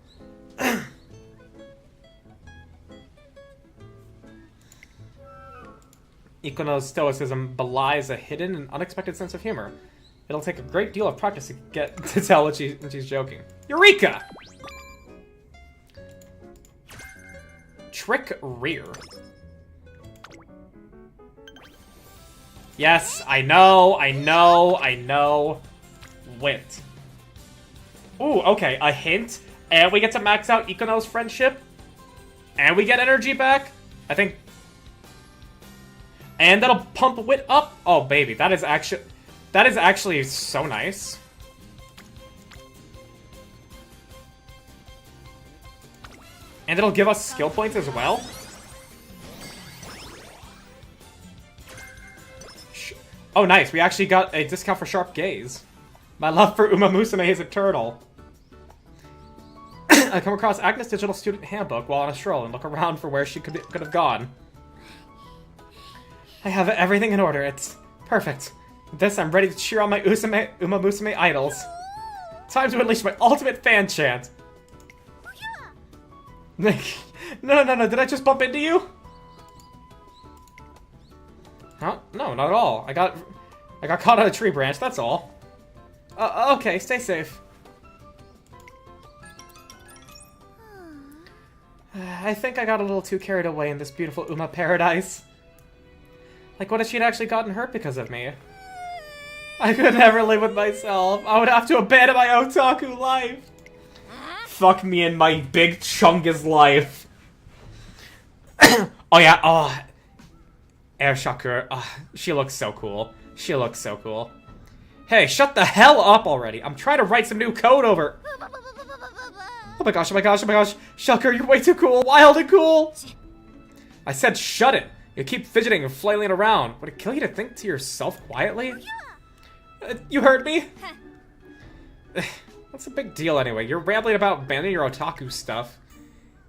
Ikono's stoicism belies a hidden and unexpected sense of humor. It'll take a great deal of practice to get to tell when she's joking. Eureka! Trick rear. Yes, I know. Wit. Ooh, okay, a hint. And we get to max out Ikono's friendship. And we get energy back. I think. And that'll pump Wit up. Oh, baby, that is actually so nice. And it'll give us skill points as well. Oh, nice. We actually got a discount for Sharp Gaze. My love for Umamusume is eternal. I come across Agnes' digital student handbook while on a stroll and look around for where she could have gone. I have everything in order. It's perfect. With this, I'm ready to cheer on my Umamusume idols. Time to unleash my ultimate fan chant. No, did I just bump into you? Huh? No, not at all. I got caught on a tree branch, that's all. Okay, stay safe. I think I got a little too carried away in this beautiful Uma paradise. Like, what if she'd actually gotten hurt because of me? I could never live with myself. I would have to abandon my otaku life. Fuck me and my big chungus life. Oh yeah, oh. Air Shakur, she looks so cool. She looks so cool. Hey, shut the hell up already. I'm trying to write some new code over. Oh my gosh, Shakur, you're way too cool, wild and cool. I said shut it. You keep fidgeting and flailing around. Would it kill you to think to yourself quietly? You heard me? What's the big deal anyway? You're rambling about abandoning your otaku stuff.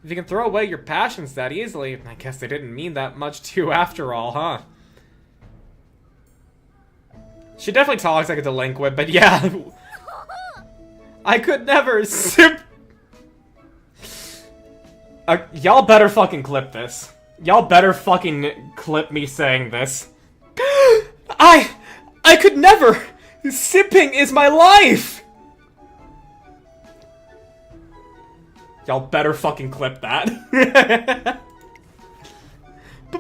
If you can throw away your passions that easily, I guess they didn't mean that much to you after all, huh? She definitely talks like a delinquent, but yeah. I could never sip. Y'all better fucking clip this. Y'all better fucking clip me saying this. I could never. Sipping is my life. Y'all better fucking clip that.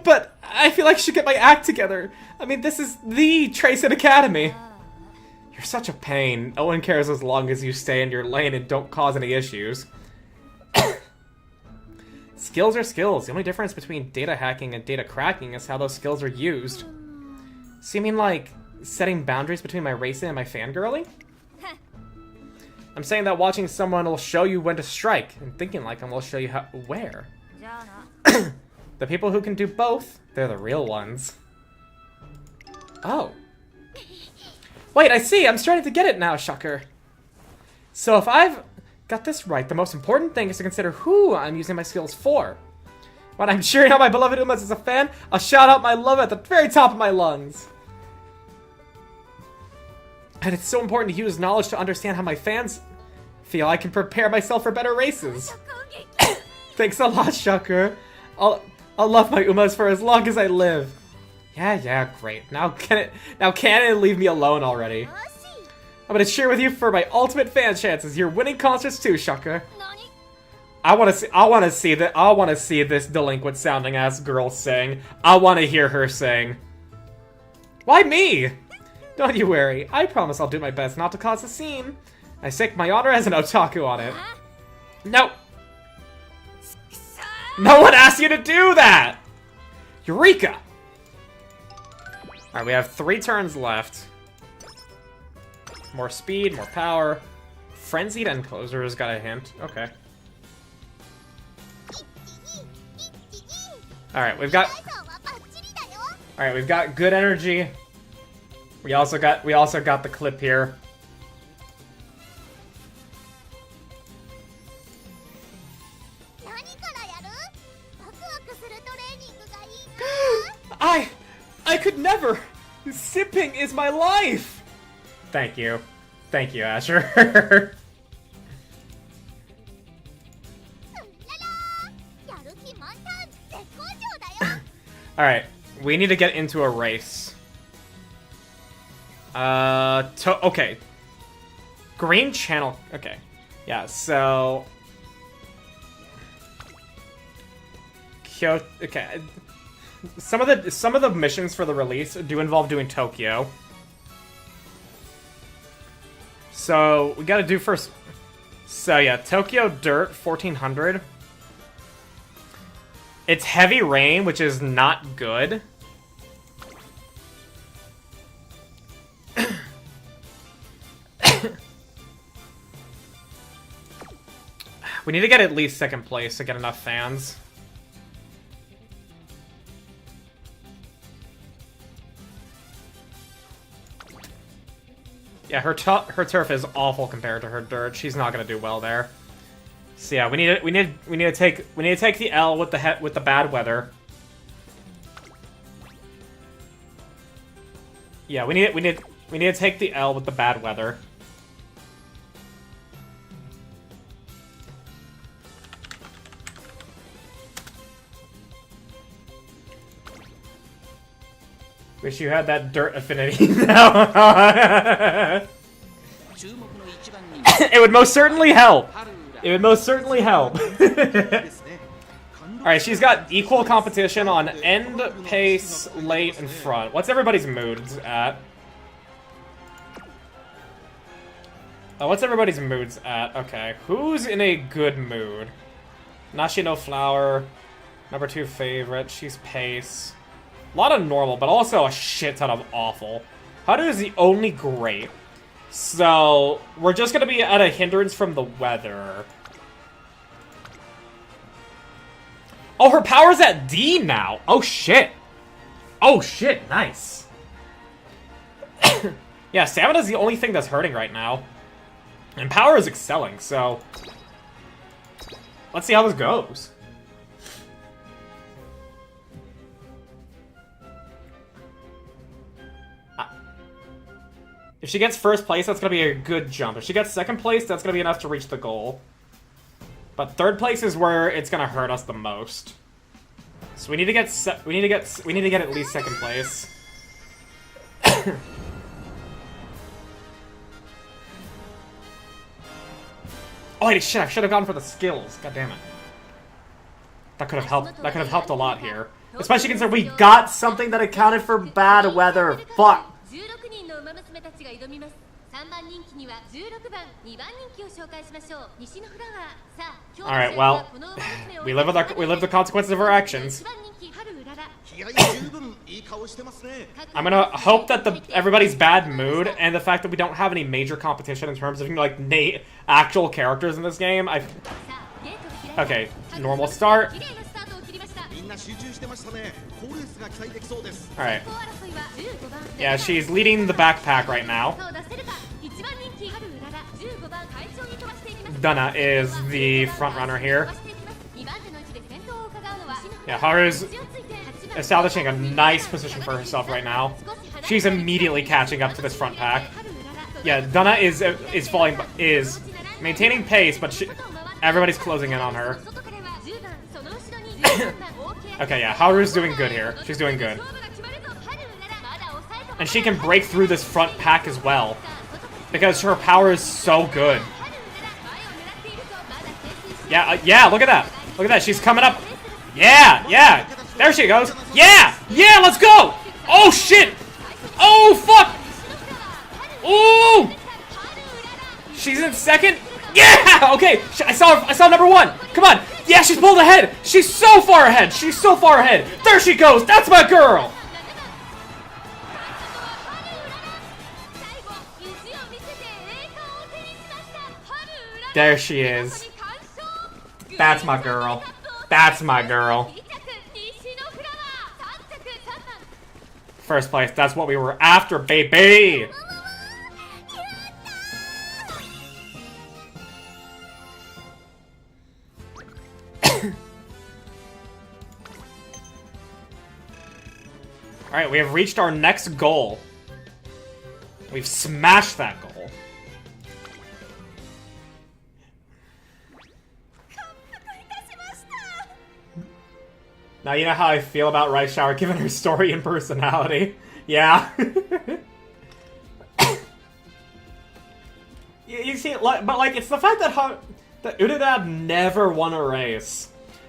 but I feel like I should get my act together. I mean, this is the Tracing Academy. You're such a pain. No one cares as long as you stay in your lane and don't cause any issues. Skills are skills. The only difference between data hacking and data cracking is how those skills are used. So you mean like setting boundaries between my racing and my fangirling? I'm saying that watching someone will show you when to strike, and thinking like them will show you where. The people who can do both, they're the real ones. Oh. Wait, I see! I'm starting to get it now, Shakur. So if I've got this right, the most important thing is to consider who I'm using my skills for. When I'm cheering on my beloved Umas as a fan, I'll shout out my love at the very top of my lungs. And it's so important to use knowledge to understand how my fans feel. I can prepare myself for better races. Thanks a lot, Shakur. I'll love my Umas for as long as I live. Yeah, great. Now can it leave me alone already? I'm gonna cheer with you for my ultimate fan chances. You're winning concerts too, Shakur. I wanna see this delinquent sounding ass girl sing. I wanna hear her sing. Why me? Don't you worry. I promise I'll do my best not to cause a scene. I stake my honor as an otaku on it. No. No one asked you to do that! Eureka! Alright, we have 3 turns left. More speed, more power. Frenzied End Closer's got a hint. Okay. Alright, we've got good energy. We also got the clip here. I could never! Sipping is my life! Thank you. Thank you, Asher. Alright, we need to get into a race. Okay. Green channel, okay. Yeah, so... Kyoto, okay. Some of the missions for the release do involve doing Tokyo. So, we gotta do first... So, yeah, Tokyo Dirt 1400. It's heavy rain, which is not good. We need to get at least second place to get enough fans. Yeah, her turf is awful compared to her dirt. She's not gonna do well there. So yeah, we need to take the L with the bad weather. Yeah, we need to take the L with the bad weather. Wish you had that dirt affinity now. It would most certainly help. It would most certainly help. Alright, she's got equal competition on end, pace, late, and front. What's everybody's moods at? Oh, what's everybody's moods at? Okay, who's in a good mood? Nashi no Flower. Number 2 favorite. She's pace. A lot of normal, but also a shit ton of awful. Haru is the only great. So, we're just gonna be at a hindrance from the weather. Oh, her power's at D now! Oh, shit! Oh, shit, nice. Yeah, stamina's the only thing that's hurting right now. And power is excelling, so... Let's see how this goes. If she gets first place, that's gonna be a good jump. If she gets second place, that's gonna be enough to reach the goal. But third place is where it's gonna hurt us the most. So we need to get at least second place. Oh wait, shit! I should have gone for the skills. God damn it. That could have helped. That could have helped a lot here, especially considering we got something that accounted for bad weather. Fuck. Alright, well, we live the consequences of our actions. I'm gonna hope that everybody's bad mood and the fact that we don't have any major competition in terms of, like, actual characters in this game. Okay, normal start. Alright. Yeah, she's leading the backpack right now. Donna is the front runner here. Yeah, Haru's establishing a nice position for herself right now. She's immediately catching up to this front pack. Yeah, Donna is maintaining pace, but everybody's closing in on her. Okay, yeah, Haru's doing good here. She's doing good. And she can break through this front pack as well, because her power is so good. Yeah, yeah, look at that. Look at that, she's coming up. Yeah, yeah. There she goes. Yeah, yeah, let's go. Oh, shit. Oh, fuck. Ooh. She's in second. Yeah, okay. I saw number 1. Come on. Yeah, she's pulled ahead. She's so far ahead. She's so far ahead. There she goes. That's my girl. There she is. That's my girl. That's my girl. First place. That's what we were after, baby. Alright, we have reached our next goal. We've smashed that goal. Now you know how I feel about Rice Shower given her story and personality. Yeah. you see, but like, it's the fact that Udadab never won a race.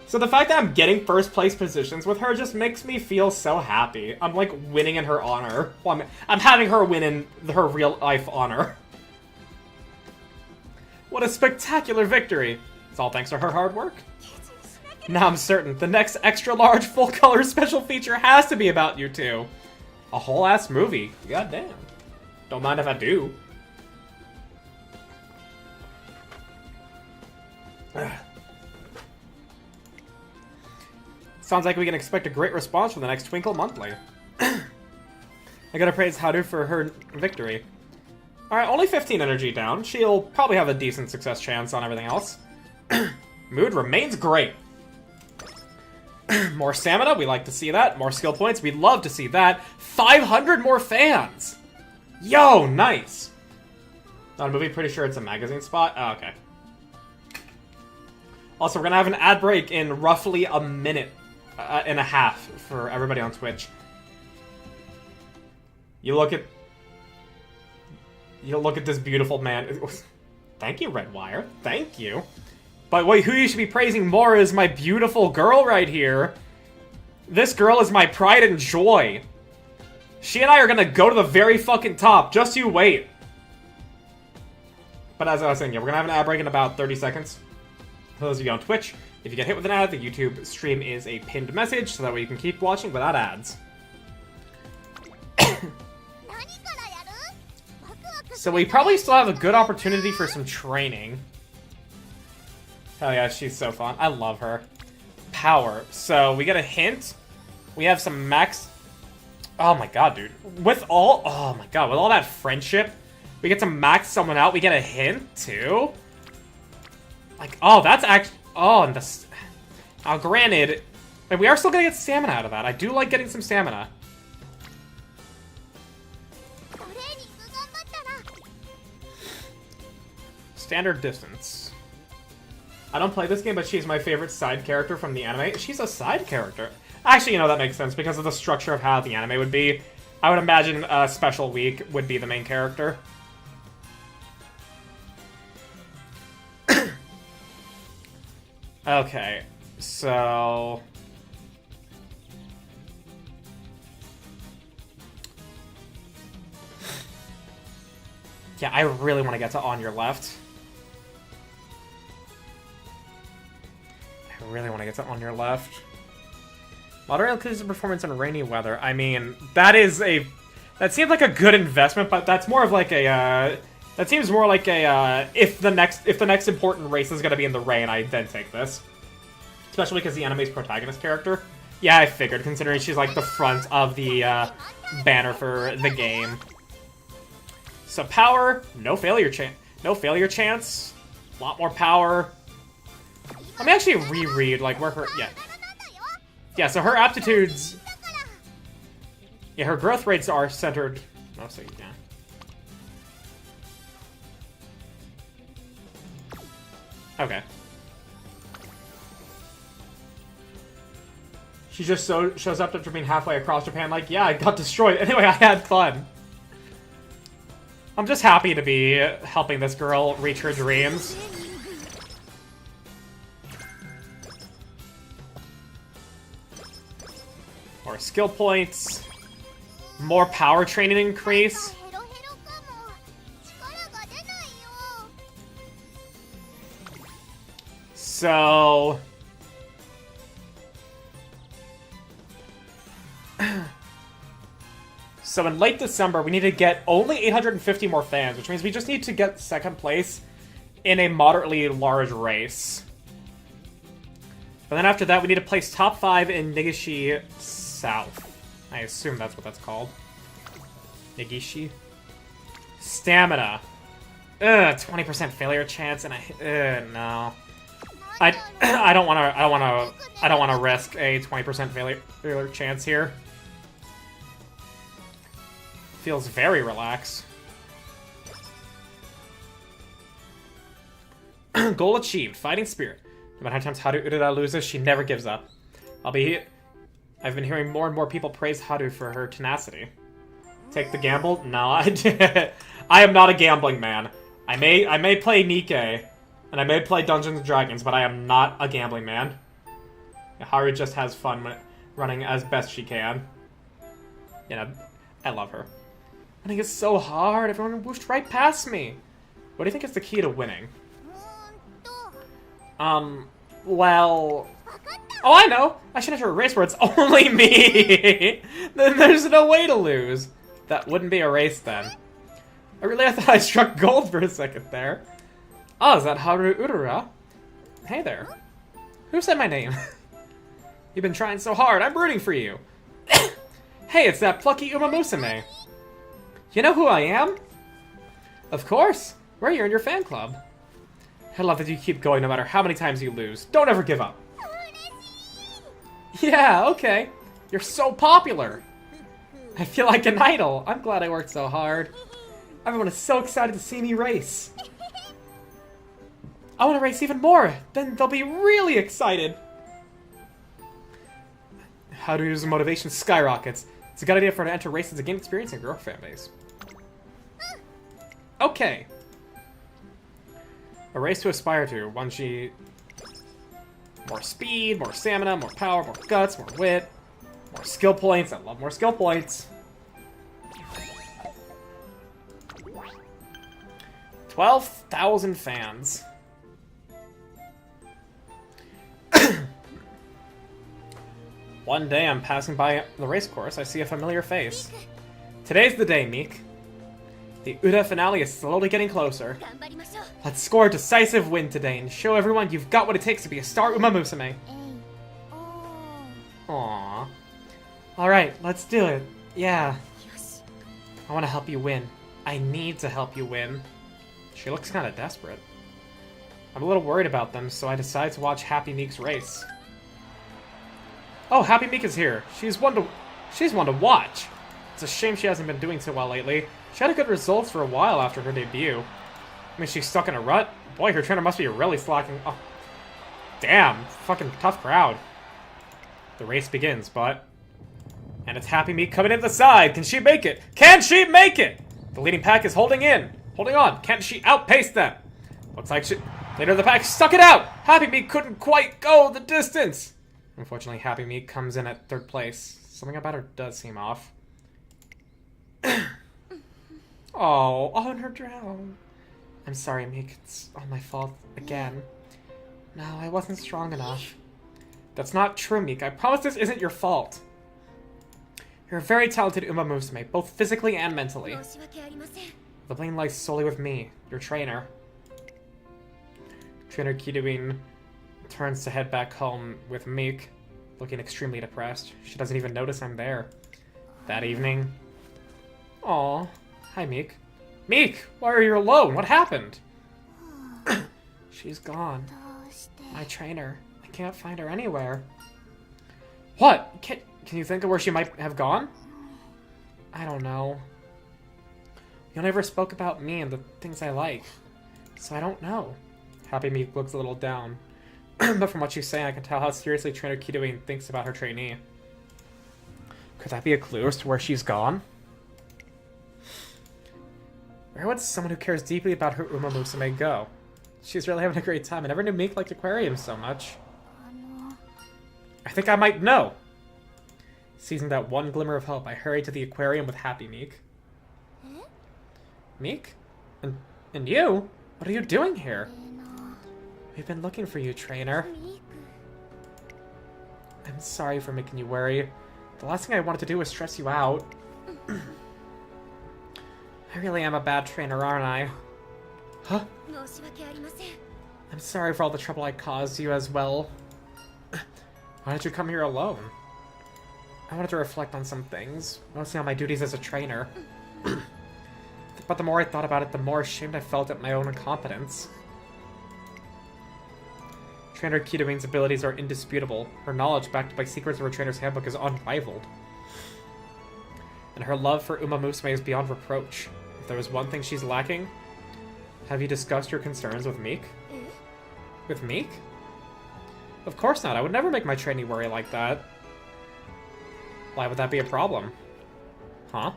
So the fact that I'm getting first place positions with her just makes me feel so happy. I'm like winning in her honor. Well, I'm having her win in her real life honor. What a spectacular victory. It's all thanks to her hard work. Now I'm certain the next extra large full color special feature has to be about you two. A whole ass movie. Goddamn. Don't mind if I do. Sounds like we can expect a great response from the next Twinkle Monthly. I gotta praise Haru for her victory. Alright, only 15 energy down. She'll probably have a decent success chance on everything else. Mood remains great. More stamina, we like to see that. More skill points, we'd love to see that. 500 more fans! Yo, nice! Not a movie, pretty sure it's a magazine spot. Oh, okay. Also, we're gonna have an ad break in roughly a minute and a half for everybody on Twitch. You look at this beautiful man. Thank you, Redwire. Thank you. But wait, who you should be praising more is my beautiful girl right here. This girl is my pride and joy. She and I are gonna go to the very fucking top. Just you wait. But as I was saying, yeah, we're gonna have an ad break in about 30 seconds. For those of you on Twitch, if you get hit with an ad, the YouTube stream is a pinned message, so that way you can keep watching without ads. So we probably still have a good opportunity for some training. Hell yeah, she's so fun. I love her. Power. So we get a hint. We have some max... Oh my god, dude. Oh my god, with all that friendship, we get to max someone out. We get a hint, too. Like, oh, that's actually... Oh, and the... Now, granted, we are still gonna get stamina out of that. I do like getting some stamina. Standard distance. I don't play this game, but she's my favorite side character from the anime. She's a side character. Actually, you know, that makes sense because of the structure of how the anime would be. I would imagine Special Week would be the main character. Okay, so... Yeah, I really want to get to On Your Left. I really want to get to On Your Left. Moderate increases performance in rainy weather. I mean, that seems like a good investment, but that's more of like a, that seems more like a, if the next important race is gonna be in the rain, I then take this. Especially because the anime's protagonist character. Yeah, I figured, considering she's like the front of the, banner for the game. So power, no failure chance. A lot more power. Let me actually reread, like, where her... Yeah. Yeah, so her aptitudes... Yeah, her growth rates are centered... Oh, so, yeah. Okay. She just shows up after being halfway across Japan like, yeah, I got destroyed. Anyway, I had fun. I'm just happy to be helping this girl reach her dreams. More skill points. More power training increase. So... So in late December, we need to get only 850 more fans, which means we just need to get second place in a moderately large race. But then after that, we need to place top 5 in Negishi South. I assume that's what that's called. Negishi. Stamina. 20% failure chance, and no. I don't want to risk a 20% failure chance here. Feels very relaxed. Goal achieved. Fighting spirit. No matter how many times Haru Urara loses, she never gives up. I've been hearing more and more people praise Haru for her tenacity. Take the gamble? No, I am not a gambling man. I may play Nikkei, and I may play Dungeons & Dragons, but I am not a gambling man. Haru just has fun when running as best she can. You know, I love her. Running is so hard. Everyone whooshed right past me. What do you think is the key to winning? Well... Oh, I know! I should enter a race where it's only me! Then there's no way to lose. That wouldn't be a race, then. I thought I struck gold for a second there. Oh, is that Haru Urara? Hey there. Who said my name? You've been trying so hard. I'm rooting for you. Hey, it's that plucky Umamusume. You know who I am? Of course. We're here in your fan club. I love that you keep going no matter how many times you lose. Don't ever give up. Yeah, okay. You're so popular. I feel like an idol. I'm glad I worked so hard. Everyone is so excited to see me race. I want to race even more. Then they'll be really excited. Haru's motivation skyrockets. It's a good idea for her to enter races to gain experience and grow her fan base. Okay. A race to aspire to. One she... More speed, more stamina, more power, more guts, more wit, more skill points. I love more skill points. 12,000 fans. One day I'm passing by the race course. I see a familiar face. Today's the day, Meek. The Uda finale is slowly getting closer. Let's score a decisive win today and show everyone you've got what it takes to be a star Umamusume. Aww. Alright, let's do it. Yeah. I want to help you win. I need to help you win. She looks kind of desperate. I'm a little worried about them, so I decided to watch Happy Meek's race. Oh, Happy Meek is here. She's one to watch. It's a shame she hasn't been doing so well lately. She had a good results for a while after her debut. I mean, she's stuck in a rut. Boy, her trainer must be really slacking. Oh, damn, fucking tough crowd. The race begins, but... And it's Happy Meek coming in the side. Can she make it? Can she make it? The leading pack is holding on. Can she outpace them? Looks like she... Leader of the pack stuck it out. Happy Meek couldn't quite go the distance. Unfortunately, Happy Meek comes in at 3rd place. Something about her does seem off. Oh, and her drown. I'm sorry, Meek. It's all my fault again. No, I wasn't strong enough. That's not true, Meek. I promise this isn't your fault. You're a very talented Umamusume, both physically and mentally. The blame lies solely with me, your trainer. Trainer Kidoin turns to head back home with Meek, looking extremely depressed. She doesn't even notice I'm there. That evening... Aw. Hi, Meek. Meek! Why are you alone? What happened? She's gone. My trainer. I can't find her anywhere. What? Can you think of where she might have gone? I don't know. You never spoke about me and the things I like, so I don't know. Happy Meek looks a little down. But from what she's saying, I can tell how seriously Trainer Kidoin thinks about her trainee. Could that be a clue as to where she's gone? Where would someone who cares deeply about her Umamusume go? She's really having a great time. I never knew Meek liked aquariums so much. I think I might know. Seizing that one glimmer of hope, I hurried to the aquarium with Happy Meek. Meek? And you? What are you doing here? We've been looking for you, trainer. I'm sorry for making you worry. The last thing I wanted to do was stress you out. I really am a bad trainer, aren't I? Huh? I'm sorry for all the trouble I caused you as well. Why did you come here alone? I wanted to reflect on some things, mostly on my duties as a trainer. But the more I thought about it, the more ashamed I felt at my own incompetence. Trainer Kidoin's abilities are indisputable. Her knowledge, backed by secrets of her trainer's handbook, is unrivaled. And her love for Umamusume is beyond reproach. If there was one thing she's lacking... Have you discussed your concerns with Meek? With Meek? Of course not. I would never make my trainee worry like that. Why would that be a problem? Huh?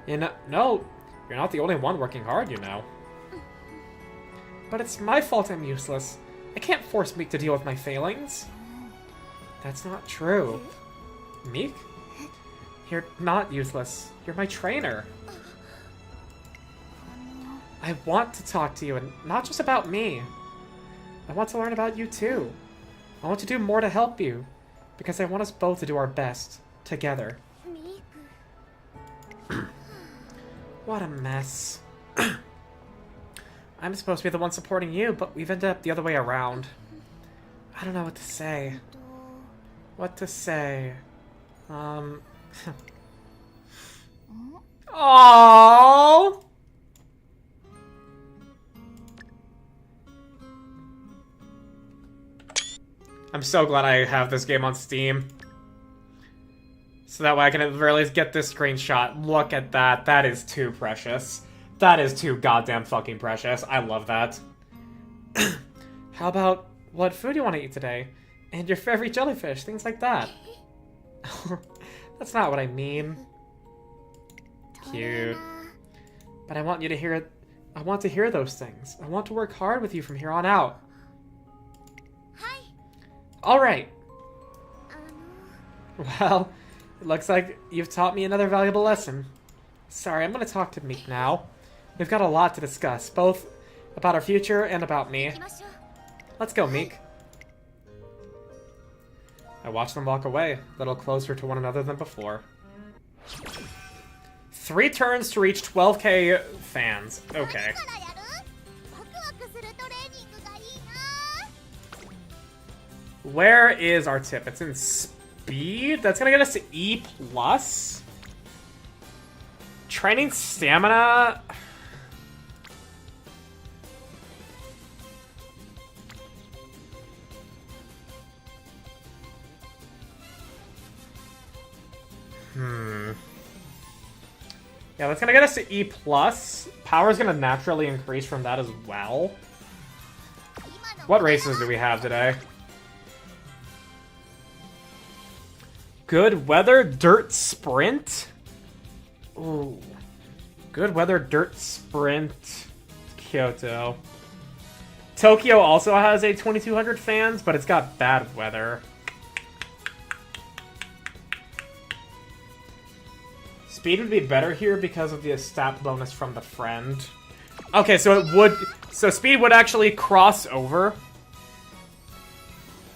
You know, no, you're not the only one working hard, you know. But it's my fault I'm useless. I can't force Meek to deal with my failings. That's not true. Meek? You're not useless. You're my trainer. I want to talk to you, and not just about me. I want to learn about you too. I want to do more to help you, because I want us both to do our best, together. What a mess. I'm supposed to be the one supporting you, but we've ended up the other way around. I don't know what to say. What to say? Aww. I'm so glad I have this game on Steam. So that way I can at the very least get this screenshot. Look at that. That is too precious. That is too goddamn fucking precious. I love that. How about what food you want to eat today? And your favorite jellyfish, things like that. That's not what I mean. Cute. But I want you to hear it. I want to hear those things. I want to work hard with you from here on out. Alright. Well, it looks like you've taught me another valuable lesson. Sorry, I'm gonna talk to Meek now. We've got a lot to discuss, both about our future and about me. Let's go, Meek. I watched them walk away, a little closer to one another than before. 3 turns to reach 12k fans. Okay. Where is our tip? It's in speed? That's gonna get us to E+. Training stamina? Yeah, that's gonna get us to E+. Power's gonna naturally increase from that as well. What races do we have today? Good weather, dirt sprint? Ooh. Good weather, dirt sprint. Kyoto. Tokyo also has a 2200 fans, but it's got bad weather. Speed would be better here because of the stat bonus from the friend. Okay, so it would... So speed would actually cross over.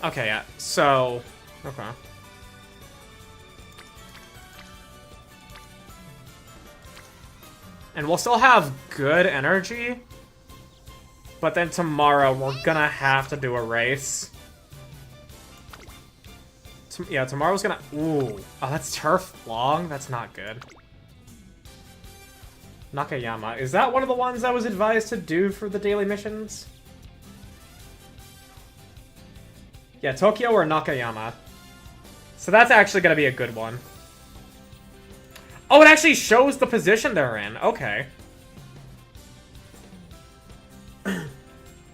Okay, yeah. So... Okay. And we'll still have good energy. But then tomorrow, we're gonna have to do a race. Yeah, tomorrow's gonna... Ooh. Oh, that's turf long? That's not good. Nakayama. Is that one of the ones I was advised to do for the daily missions? Yeah, Tokyo or Nakayama. So that's actually gonna be a good one. Oh, it actually shows the position they're in. Okay. It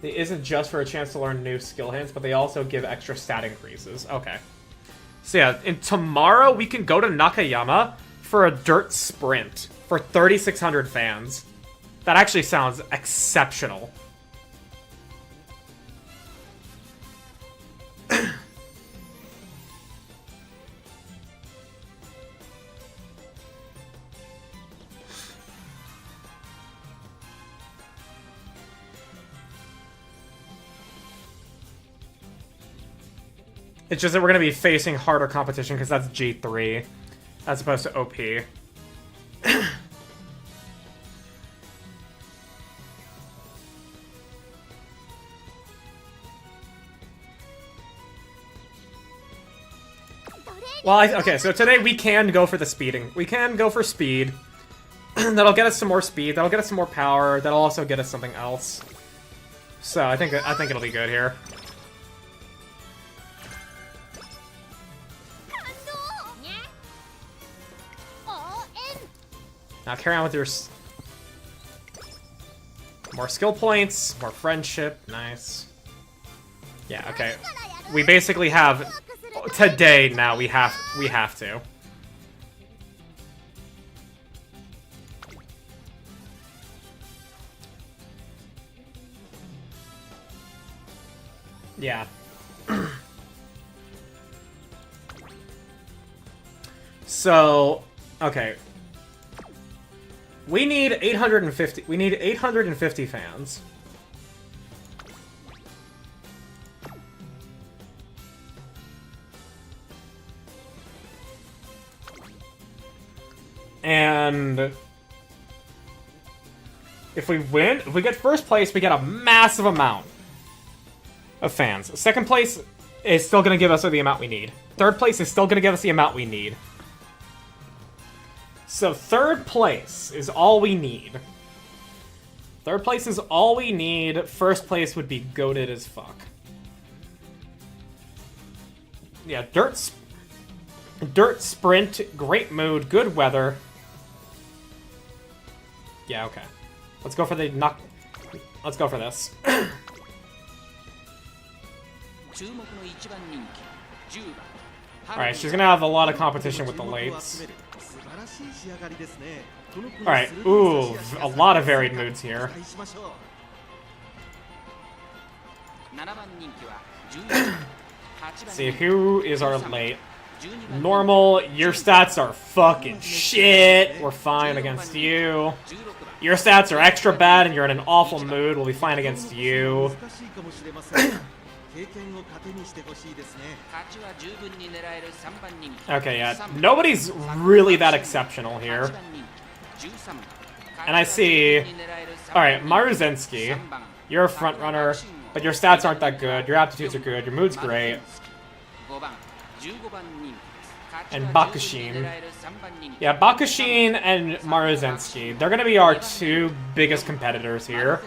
isn't just for a chance to learn new skill hints, but they also give extra stat increases. Okay. So yeah, and tomorrow we can go to Nakayama for a dirt sprint for 3,600 fans. That actually sounds exceptional. It's just that we're going to be facing harder competition because that's G3 as opposed to OP. Well, okay, so today we can go for the speeding. We can go for speed. That'll get us some more speed. That'll get us some more power. That'll also get us something else. So I think it'll be good here. Now carry on with your... More skill points, more friendship, nice. Yeah, okay. We basically have today now. We have to. Yeah. So, okay. We need 850. We need 850 fans. And if we win, if we get first place, we get a massive amount of fans. Second place is still going to give us the amount we need. Third place is still going to give us the amount we need. So third place is all we need. Third place is all we need. First place would be goated as fuck. Yeah, dirt sprint, great mood, good weather. Yeah, okay. Let's go for the knock. Let's go for this. Alright, she's gonna have a lot of competition with the lates. Alright, ooh, a lot of varied moods here. See, who is our late? Normal, your stats are fucking shit. We're fine against you. Your stats are extra bad and you're in an awful mood. We'll be fine against you. Okay, yeah. Nobody's really that exceptional here. And I see... Alright, Maruzensky. You're a front runner, but your stats aren't that good. Your aptitudes are good. Your mood's great. And Bakushin. Yeah, Bakushin and Maruzensky. They're gonna be our two biggest competitors here.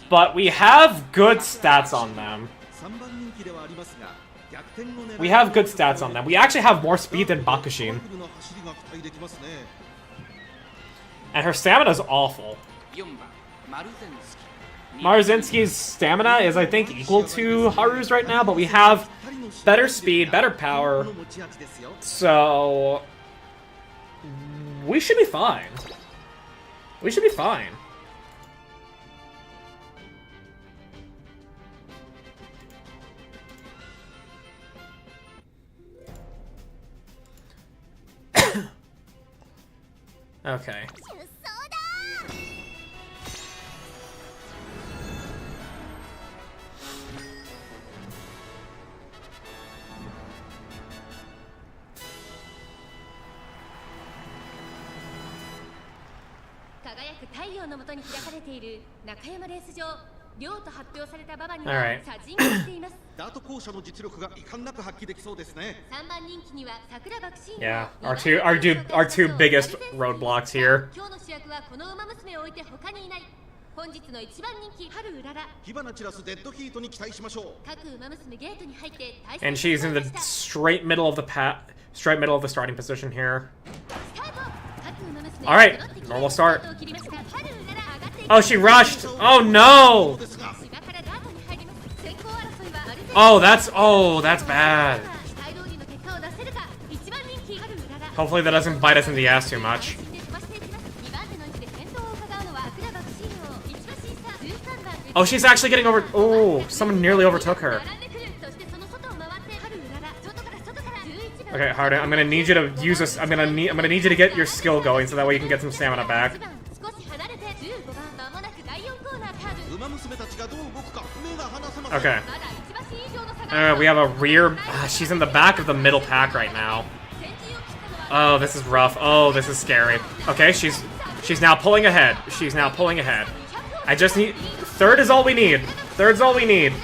But we have good stats on them. We have good stats on them. We actually have more speed than Bakushin. And her stamina is awful. Maruzensky's stamina is, I think, equal to Haru's right now, but we have better speed, better power. So... we should be fine. We should be fine. Okay. Alright. Yeah, our two biggest roadblocks here. And she's in the straight middle of the starting position here. Alright, normal start. Oh, she rushed! Oh no! Oh, that's bad. Hopefully that doesn't bite us in the ass too much. Oh, she's actually getting over. Oh, someone nearly overtook her. Okay, Harden, I'm gonna need you to use this. I'm gonna need you to get your skill going so that way you can get some stamina back. Okay. We have a rear. She's in the back of the middle pack right now. Oh, this is rough. Oh, this is scary. Okay, she's now pulling ahead. She's now pulling ahead. I just need. Third is all we need. Third's all we need.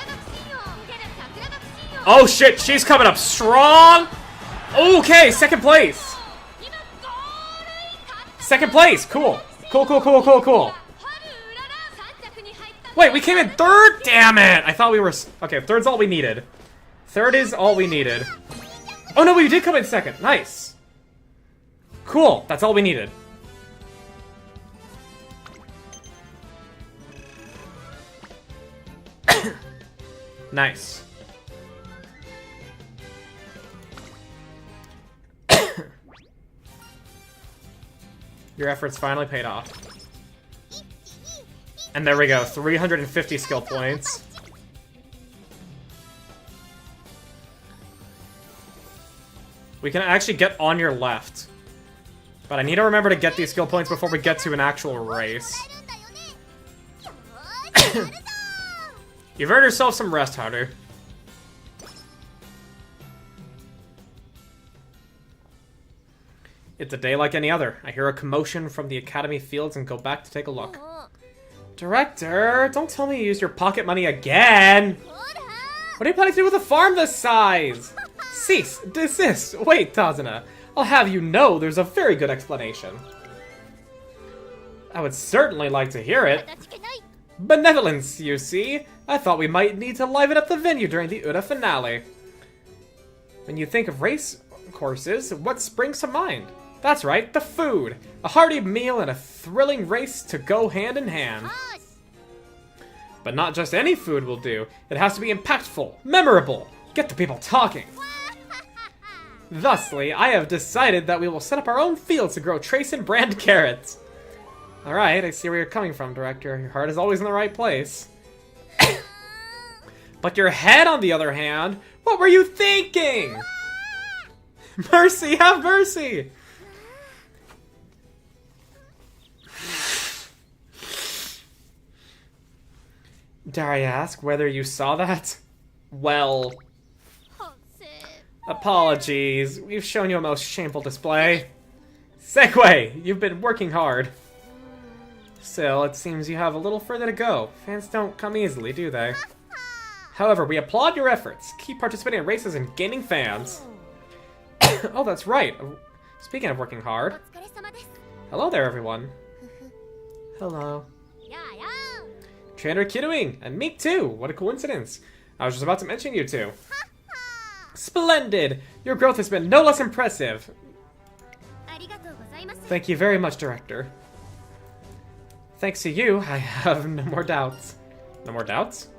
Oh shit, she's coming up strong. Okay, second place. Second place. Cool. Cool. Wait, we came in third? Damn it! I thought we were... Okay, third's all we needed. Third is all we needed. Oh no, we did come in second. Nice. Cool, that's all we needed. Nice. Your efforts finally paid off. And there we go, 350 skill points. We can actually get on your left. But I need to remember to get these skill points before we get to an actual race. You've earned yourself some rest, Haru. It's a day like any other. I hear a commotion from the academy fields and go back to take a look. Director, don't tell me you used your pocket money again! What are you planning to do with a farm this size? Cease! Desist! Wait, Tazuna. I'll have you know there's a very good explanation. I would certainly like to hear it. Benevolence, you see. I thought we might need to liven up the venue during the Uda finale. When you think of race courses, what springs to mind? That's right, the food. A hearty meal and a thrilling race to go hand in hand. But not just any food will do. It has to be impactful, memorable, get the people talking. Thusly, I have decided that we will set up our own fields to grow trace and brand carrots. Alright, I see where you're coming from, Director. Your heart is always in the right place. But your head, on the other hand, what were you thinking? Mercy, have mercy! Dare I ask whether you saw that? Well... Apologies, we've shown you a most shameful display. Segway, you've been working hard. Still, it seems you have a little further to go. Fans don't come easily, do they? However, we applaud your efforts. Keep participating in races and gaining fans. Oh, that's right. Speaking of working hard. Hello there, everyone. Hello. Trainer Kidoing, and me too. What a coincidence. I was just about to mention you two. Splendid! Your growth has been no less impressive. Thank you very much, Director. Thanks to you, I have no more doubts. No more doubts?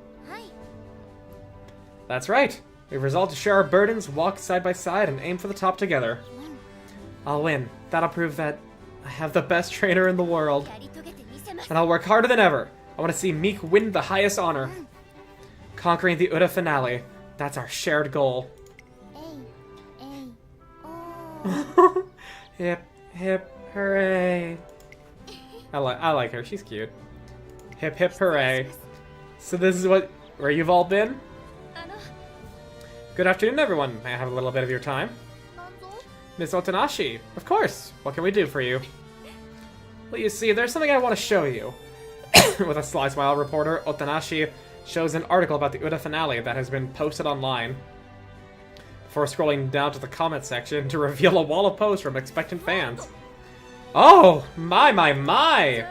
That's right. We've resolved to share our burdens, walk side by side, and aim for the top together. I'll win. That'll prove that I have the best trainer in the world. And I'll work harder than ever. I want to see Meek win the highest honor. Conquering the Uda finale. That's our shared goal. Hip, hip, hooray. I like her. She's cute. Hip, hip, hooray. So this is where you've all been? Good afternoon, everyone. May I have a little bit of your time? Miss Otanashi, of course. What can we do for you? Well, you see, there's something I want to show you. With a sly smile, reporter Otanashi shows an article about the Uda finale that has been posted online. Before scrolling down to the comment section to reveal a wall of posts from expectant fans. Oh, my!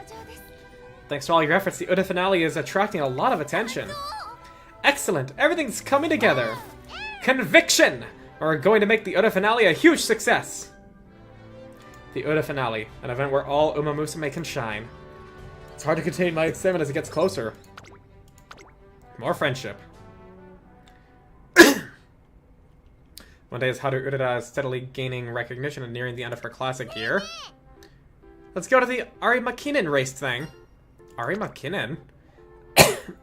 Thanks to all your efforts, the Uda finale is attracting a lot of attention. Excellent, everything's coming together. Conviction! We're going to make the Uda finale a huge success. The Uda finale, an event where all Umamusume can shine. It's hard to contain my excitement as it gets closer. More friendship. One day as Haru Urara is steadily gaining recognition and nearing the end of her classic year. Let's go to the Ari Makinen race thing. Ari Makinen?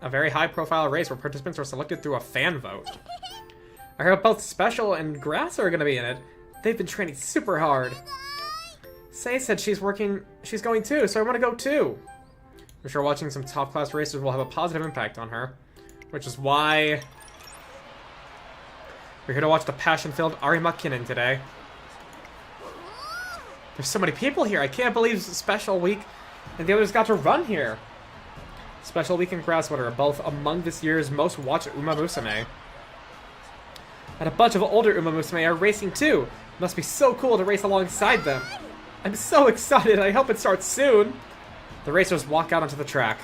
A very high-profile race where participants are selected through a fan vote. I heard both Special and Grass are going to be in it. They've been training super hard. Sei said she's going too, so I want to go too. I'm sure watching some top-class races will have a positive impact on her. Which is why we're here to watch the passion-filled Ari Makinen today. There's so many people here. I can't believe Special Week and the others got to run here. Special Week and Grasswater are both among this year's most watched Umamusume. And a bunch of older Umamusume are racing too. It must be so cool to race alongside them. I'm so excited. I hope it starts soon. The racers walk out onto the track.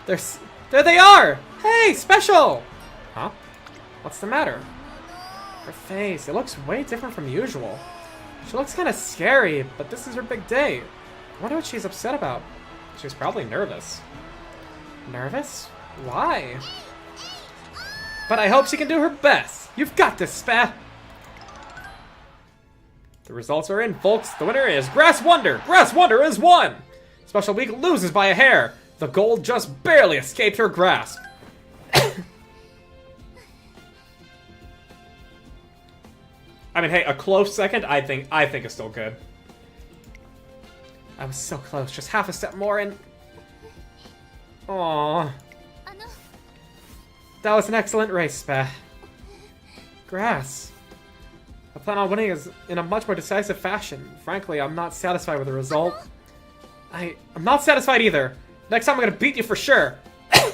There they are! Hey, Special! Huh? What's the matter? Her face, it looks way different from usual. She looks kind of scary, but this is her big day. I wonder what she's upset about. She's probably nervous. Nervous? Why? But I hope she can do her best. You've got this, Spa. The results are in, folks. The winner is Grass Wonder. Grass Wonder is won. Special Week loses by a hair. The gold just barely escaped her grasp. I mean, hey, a close second, I think is still good. I was so close, just half a step more and... Aww. That was an excellent race, Spa. Grass. I plan on winning in a much more decisive fashion. Frankly, I'm not satisfied with the result. I'm not satisfied either. Next time I'm gonna beat you for sure. I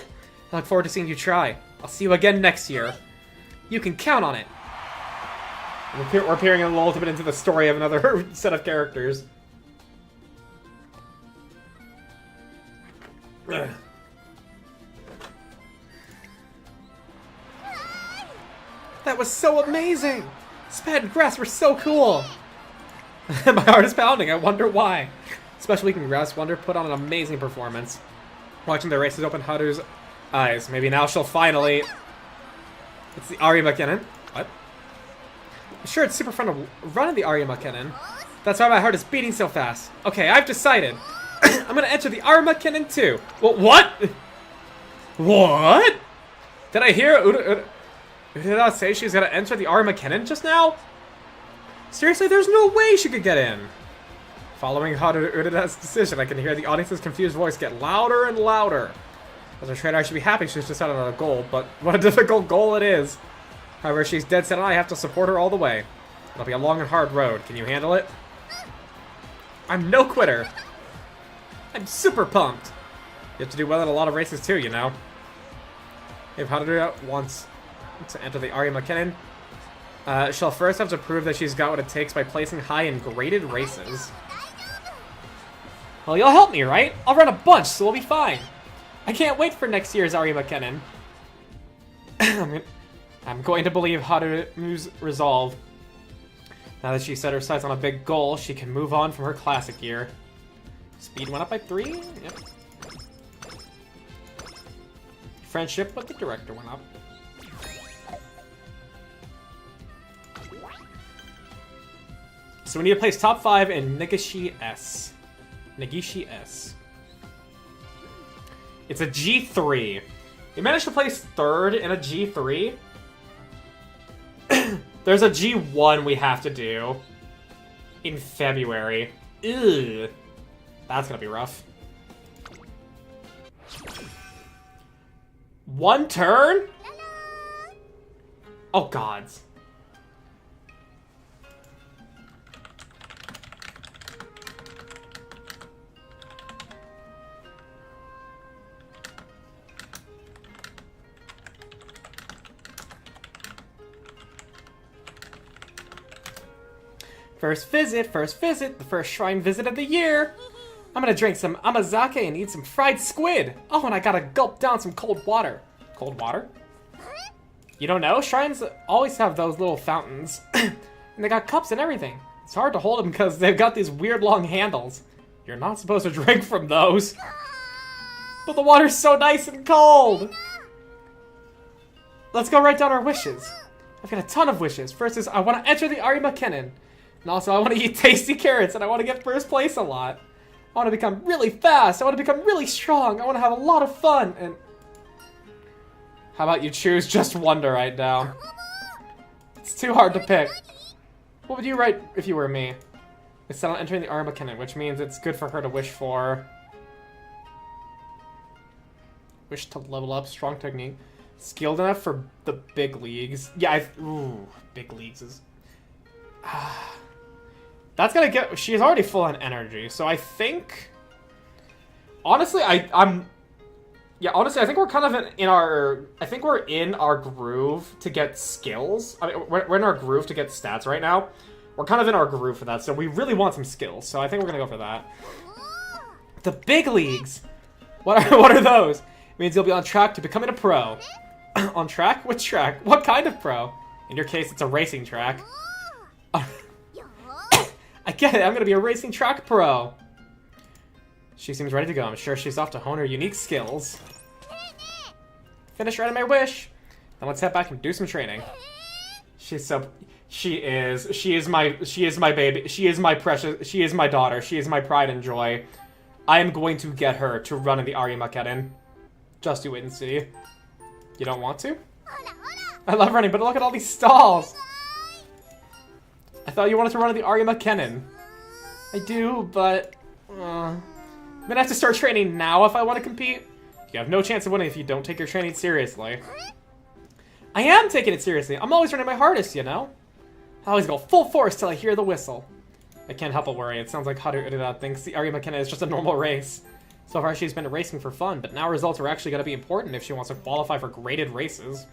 look forward to seeing you try. I'll see you again next year. You can count on it. We're peering a little bit into the story of another set of characters. That was so amazing! Spad and Grass were so cool! My heart is pounding, I wonder why. Especially when Grass Wonder put on an amazing performance. Watching the races open Haru's eyes. Maybe now she'll finally... It's the Ari McKinnon. What? I'm sure it's super fun to run in the Ari McKinnon. That's why my heart is beating so fast. Okay, I've decided. I'm gonna enter the Ari McKinnon too. Well, what? What? Did I hear Ureda say she's gonna enter the Ari McKinnon just now? Seriously, there's no way she could get in. Following Ureda's decision, I can hear the audience's confused voice get louder and louder. As a trainer, I should be happy she's decided on a goal, but what a difficult goal it is. However, she's dead set on I have to support her all the way. It'll be a long and hard road. Can you handle it? I'm no quitter. I'm super pumped. You have to do well in a lot of races too, you know. If Haruya wants to enter the Ari McKinnon, she'll first have to prove that she's got what it takes by placing high in graded races. Well, you'll help me, right? I'll run a bunch, so we'll be fine. I can't wait for next year's Ari McKinnon. I'm going to believe Haru's resolve. Now that she set her sights on a big goal, she can move on from her classic year. Speed went up by 3? Yep. Friendship with the director went up. So we need to place top 5 in Negishi S. Negishi S. It's a G3. You managed to place 3rd in a G3? There's a G1 we have to do in February. Ugh. That's gonna be rough. 1 turn? Oh, gods. First visit, the first shrine visit of the year. I'm gonna drink some amazake and eat some fried squid. Oh, and I gotta gulp down some cold water. Cold water? You don't know? Shrines always have those little fountains. And they got cups and everything. It's hard to hold them because they've got these weird long handles. You're not supposed to drink from those. But the water's so nice and cold. Let's go write down our wishes. I've got a ton of wishes. First is I want to enter the Ari McKinnon. And also I want to eat tasty carrots and I want to get first place a lot. I want to become really fast. I want to become really strong. I want to have a lot of fun. And how about you choose just Wonder right now? It's too hard to pick. What would you write if you were me? It's set on entering the Ari McKinnon, which means it's good for her to wish for. Wish to level up, strong technique. Skilled enough for the big leagues. Yeah, ooh, big leagues is... That's gonna get... She's already full on energy, so I think... Honestly, Yeah, honestly, I think we're kind of in our... I think we're in our groove to get skills. I mean, we're in our groove to get stats right now. We're kind of in our groove for that, so we really want some skills. So I think we're gonna go for that. The big leagues! What are those? It means you'll be on track to becoming a pro. On track? Which track? What kind of pro? In your case, it's a racing track. I get it, I'm gonna be a racing track pro. She seems ready to go. I'm sure she's off to hone her unique skills. Finish writing my wish. Then let's head back and do some training. She is my baby. She is my precious. She is my daughter. She is my pride and joy. I am going to get her to run in the Arimakennen. Just you wait and see. You don't want to? I love running, but look at all these stalls. I thought you wanted to run in the Arimakennen. I do, but I'm gonna have to start training now if I want to compete. You have no chance of winning if you don't take your training seriously. I am taking it seriously. I'm always running my hardest, you know? I always go full force till I hear the whistle. I can't help but worry. It sounds like Haru thinks the Arimakennen is just a normal race. So far, she's been racing for fun, but now results are actually going to be important if she wants to qualify for graded races.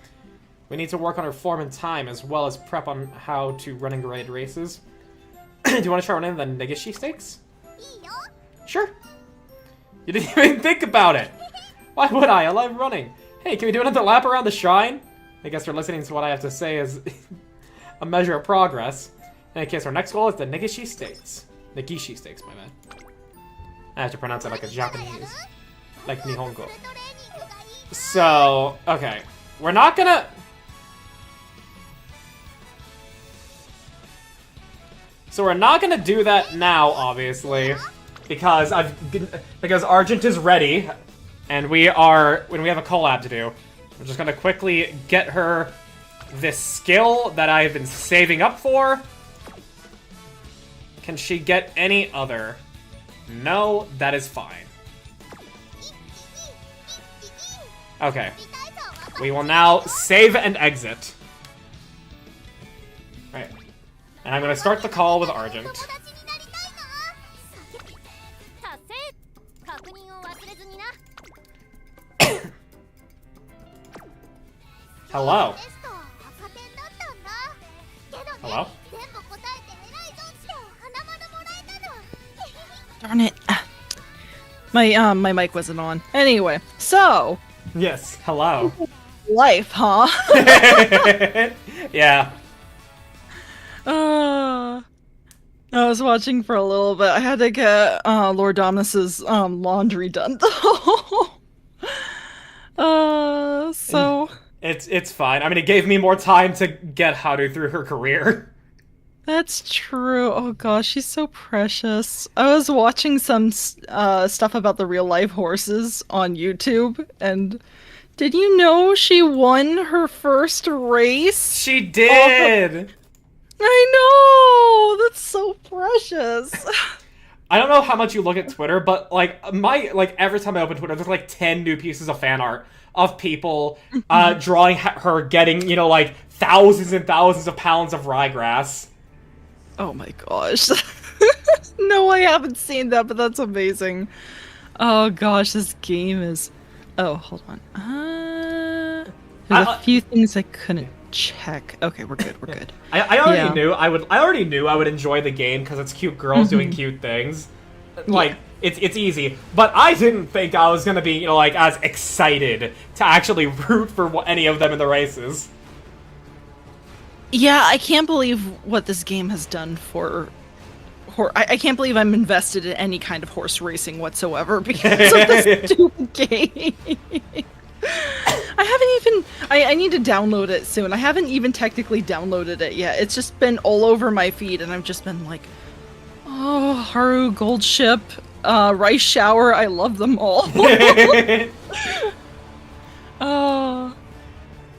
We need to work on her form and time, as well as prep on how to run in graded races. Do you want to try running the Negishi Stakes? Sure. You didn't even think about it. Why would I? I love running. Hey, can we do another lap around the shrine? I guess you're listening to what I have to say as a measure of progress. In any case, our next goal is the Negishi Stakes. Negishi Stakes, my bad. I have to pronounce it like a Japanese. Like Nihongo. So, okay. We're not gonna... So we're not gonna do that now, obviously. Because Argent is ready. And we have a collab to do. We're just gonna quickly get her this skill that I've been saving up for. Can she get any other? No, that is fine. Okay. We will now save and exit. Right. And I'm gonna start the call with Argent. Hello. Hello? Darn it. My mic wasn't on. Anyway, so Yes, hello. life, huh? Yeah. I was watching for a little bit. I had to get Lord Dominus's laundry done though. So It's fine. I mean, it gave me more time to get Haru through her career. that's true. Oh gosh, she's so precious. I was watching some stuff about the real life horses on YouTube, and did you know she won her first race? She did! I know! That's so precious. I don't know how much you look at Twitter, but every time I open Twitter, there's like 10 new pieces of fan art of people drawing her getting, thousands and thousands of pounds of ryegrass. Oh my gosh. No, I haven't seen that, but that's amazing. Oh gosh, this game is... Oh, hold on. There's a few things I couldn't check. Okay, we're good, we're good. I already knew I would enjoy the game because it's cute girls doing cute things. It's easy, but I didn't think I was gonna be, as excited to actually root for any of them in the races. Yeah, I can't believe what this game has done for... I can't believe I'm invested in any kind of horse racing whatsoever because of this stupid game. I need to download it soon. I haven't even technically downloaded it yet. It's just been all over my feed, and I've just been like, oh, Haru, Gold Ship, Rice Shower, I love them all.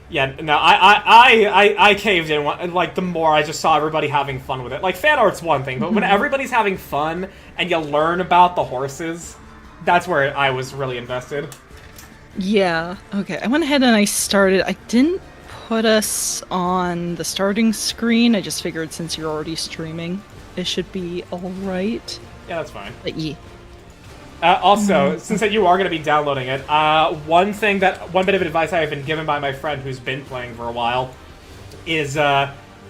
Yeah, no, I caved in, the more I just saw everybody having fun with it. Fan art's one thing, but when everybody's having fun and you learn about the horses, that's where I was really invested. Yeah, okay, I went ahead and I started. I didn't put us on the starting screen. I just figured since you're already streaming, it should be alright. Yeah, that's fine. But yeah. Also, since that you are going to be downloading it, one bit of advice I have been given by my friend who's been playing for a while is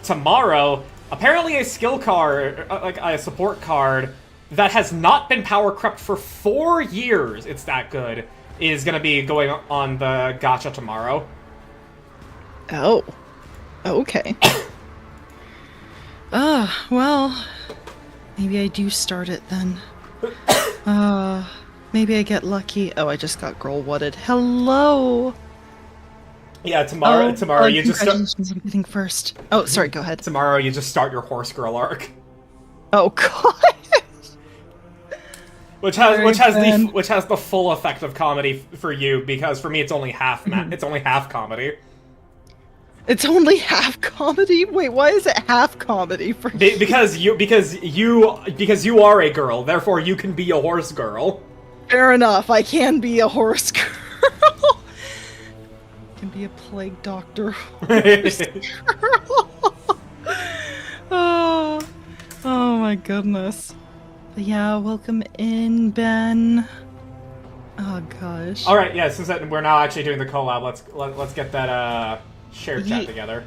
tomorrow, apparently a skill card, a support card that has not been power crept for 4 years, it's that good, is going to be going on the gacha tomorrow. Oh. Okay. Well, maybe I do start it then. Maybe I get lucky. Oh, I just got girl-wooded. Hello! Yeah, tomorrow you just start. Congratulations on getting first. Oh, sorry, go ahead. Tomorrow you just start your horse girl arc. Oh god. Which has Ben. the full effect of comedy for you, because for me it's only half it's only half comedy. It's only half comedy? Wait, why is it half comedy for you? Because you are a girl, therefore you can be a horse girl. Fair enough, I can be a horse girl. I can be a plague doctor horse girl. Oh my goodness. But yeah, welcome in, Ben. Oh gosh. All right, yeah. Since we're now actually doing the collab, let's get that shared chat together.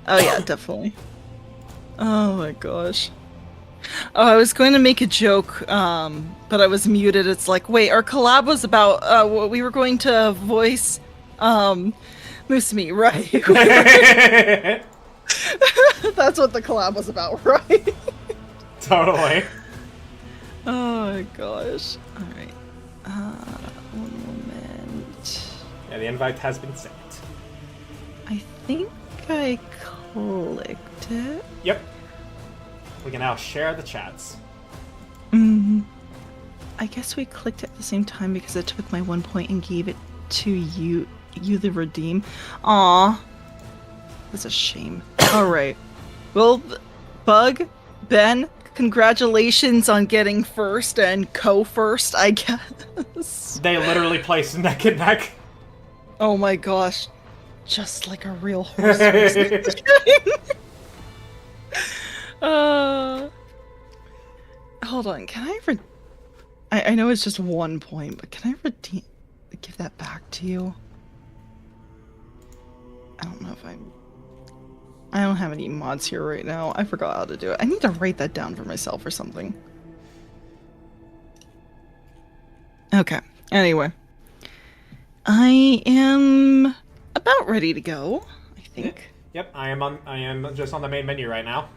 Oh yeah, definitely. Oh my gosh. Oh, I was going to make a joke, but I was muted. It's like, wait, our collab was about we were going to voice Musume, right? That's what the collab was about, right? Totally. Oh my gosh. Alright. One moment. Yeah, the invite has been sent. I think I clicked it. Yep. We can now share the chats. I guess we clicked it at the same time because it took my 1 point and gave it to you the redeem. Aw. That's a shame. Alright. Well, Bug, Ben, congratulations on getting first and co-first, I guess. They literally placed neck and neck. Oh my gosh. Just like a real horse racing. Hold on, can I I know it's just 1 point, but can I give that back to you? I don't know if I don't have any mods here right now. I forgot how to do it. I need to write that down for myself or something. Okay, anyway. I am about ready to go, I think. Yep, I am just on the main menu right now.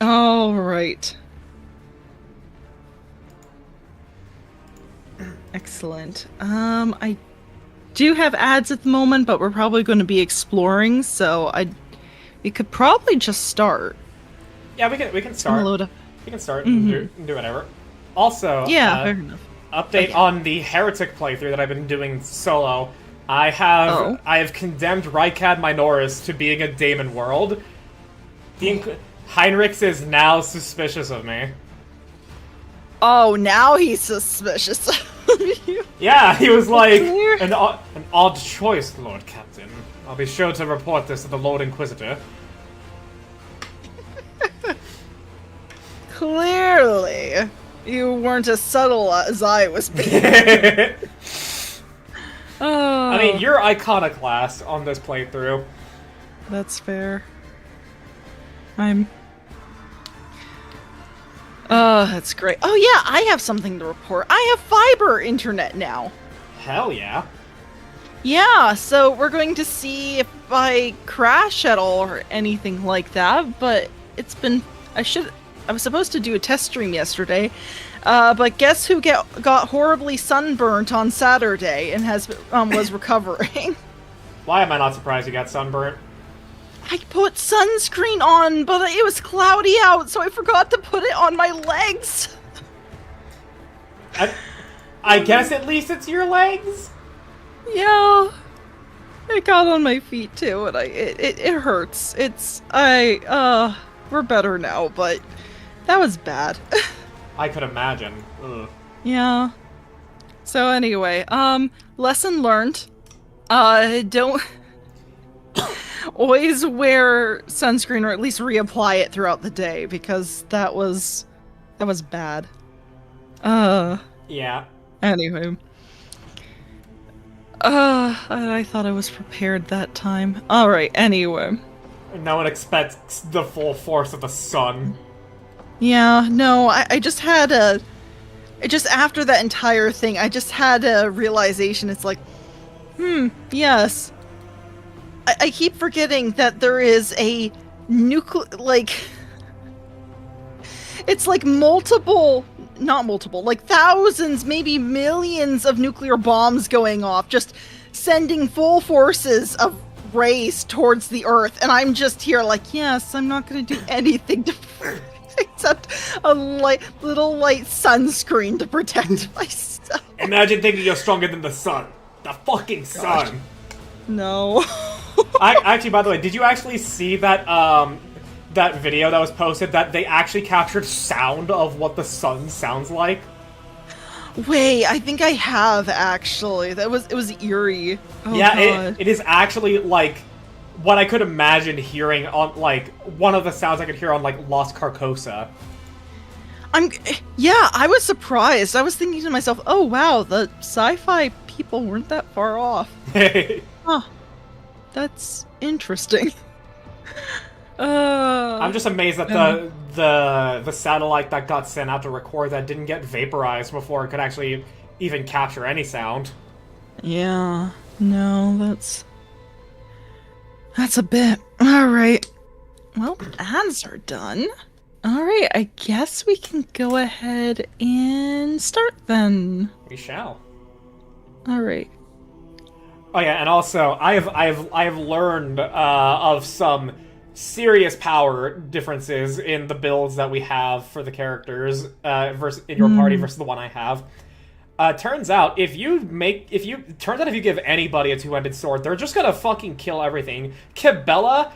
All right. Excellent. I do have ads at the moment, but we're probably going to be exploring, so we could probably just start. Yeah, we can start. Load up. We can start and do whatever. Also, Yeah, fair enough. Update on the Heretic playthrough that I've been doing solo. I have condemned Rykad Minoris to being a Daemon World. Heinrichs is now suspicious of me. Oh, now he's suspicious of you. Yeah, he was like, Clear. an odd choice, Lord Captain. I'll be sure to report this to the Lord Inquisitor. Clearly, you weren't as subtle as I was being. I mean, you're iconoclast on this playthrough. That's fair. That's great. Oh yeah, I have something to report. I have fiber internet now. Hell yeah. Yeah, so we're going to see if I crash at all or anything like that, but it's been... I was supposed to do a test stream yesterday, but guess who got horribly sunburnt on Saturday and was recovering? Why am I not surprised you got sunburnt? I put sunscreen on, but it was cloudy out, so I forgot to put it on my legs. I guess at least it's your legs? Yeah. It got on my feet too, and it hurts. We're better now, but that was bad. I could imagine. Ugh. Yeah. So anyway, lesson learned. Don't always wear sunscreen, or at least reapply it throughout the day, because that was bad. Yeah. Anyway. I thought I was prepared that time. Alright, anyway. No one expects the full force of the sun. Yeah, no, I just had just after that entire thing, I just had a realization. It's like, yes. I keep forgetting that there is a it's like multiple not multiple, like thousands, maybe millions of nuclear bombs going off, just sending full forces of rays towards the Earth, and I'm just here like, yes, I'm not going to do anything to except a little light sunscreen to protect myself. Imagine thinking you're stronger than the sun. The fucking sun. No. Actually, by the way, did you actually see that that video that was posted that they actually captured sound of what the sun sounds like? Wait, I think I have actually. It was eerie. Oh, yeah, God. it is actually like what I could imagine hearing on like one of the sounds I could hear on like Lost Carcosa. I was surprised. I was thinking to myself, oh wow, the sci-fi people weren't that far off. Huh. That's interesting. I'm just amazed that the satellite that got sent out to record that didn't get vaporized before it could actually even capture any sound. Yeah. No, that's a bit. All right. Well, ads are done. All right, I guess we can go ahead and start then. We shall. All right. Oh yeah, and also I have learned of some serious power differences in the builds that we have for the characters versus in your party versus the one I have. Turns out if you give anybody a two-handed sword, they're just gonna fucking kill everything. Kibella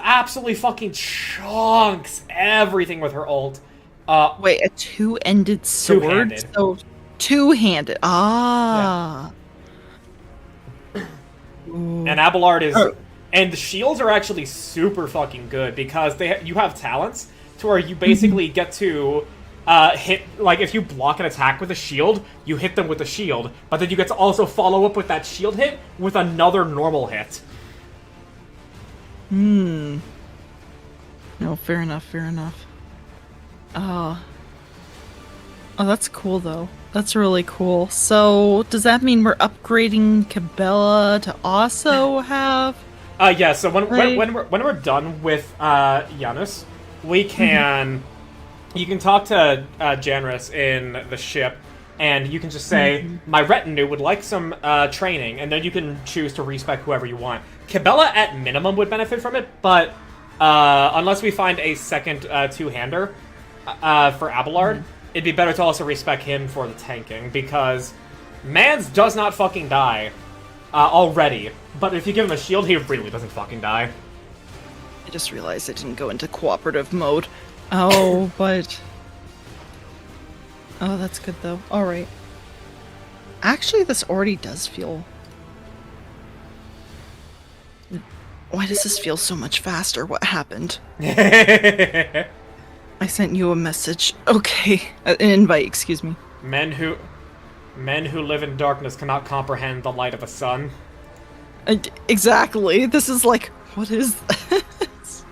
absolutely fucking chunks everything with her ult. Wait, a two-ended sword? Two-handed. So two-handed. Ah. Yeah. And Abelard is... And the shields are actually super fucking good because you have talents to where you basically get to hit... Like, if you block an attack with a shield, you hit them with a shield. But then you get to also follow up with that shield hit with another normal hit. No, fair enough. Oh, that's cool, though. That's really cool. So, does that mean we're upgrading Kibella to also have... Yeah, so when we're done with Janus, we can... You can talk to Janus in the ship, and you can just say, my retinue would like some training, and then you can choose to respec whoever you want. Kibella, at minimum, would benefit from it, but unless we find a second two-hander for Abelard, it'd be better to also respec him for the tanking, because Mans does not fucking die already, but if you give him a shield, he really doesn't fucking die. I just realized I didn't go into cooperative mode. Oh, but... Oh, that's good, though. Alright. Actually, this already does feel... Why does this feel so much faster? What happened? I sent you a message. Okay. An invite, excuse me. Men who live in darkness cannot comprehend the light of the sun. Exactly. This is like, what is this?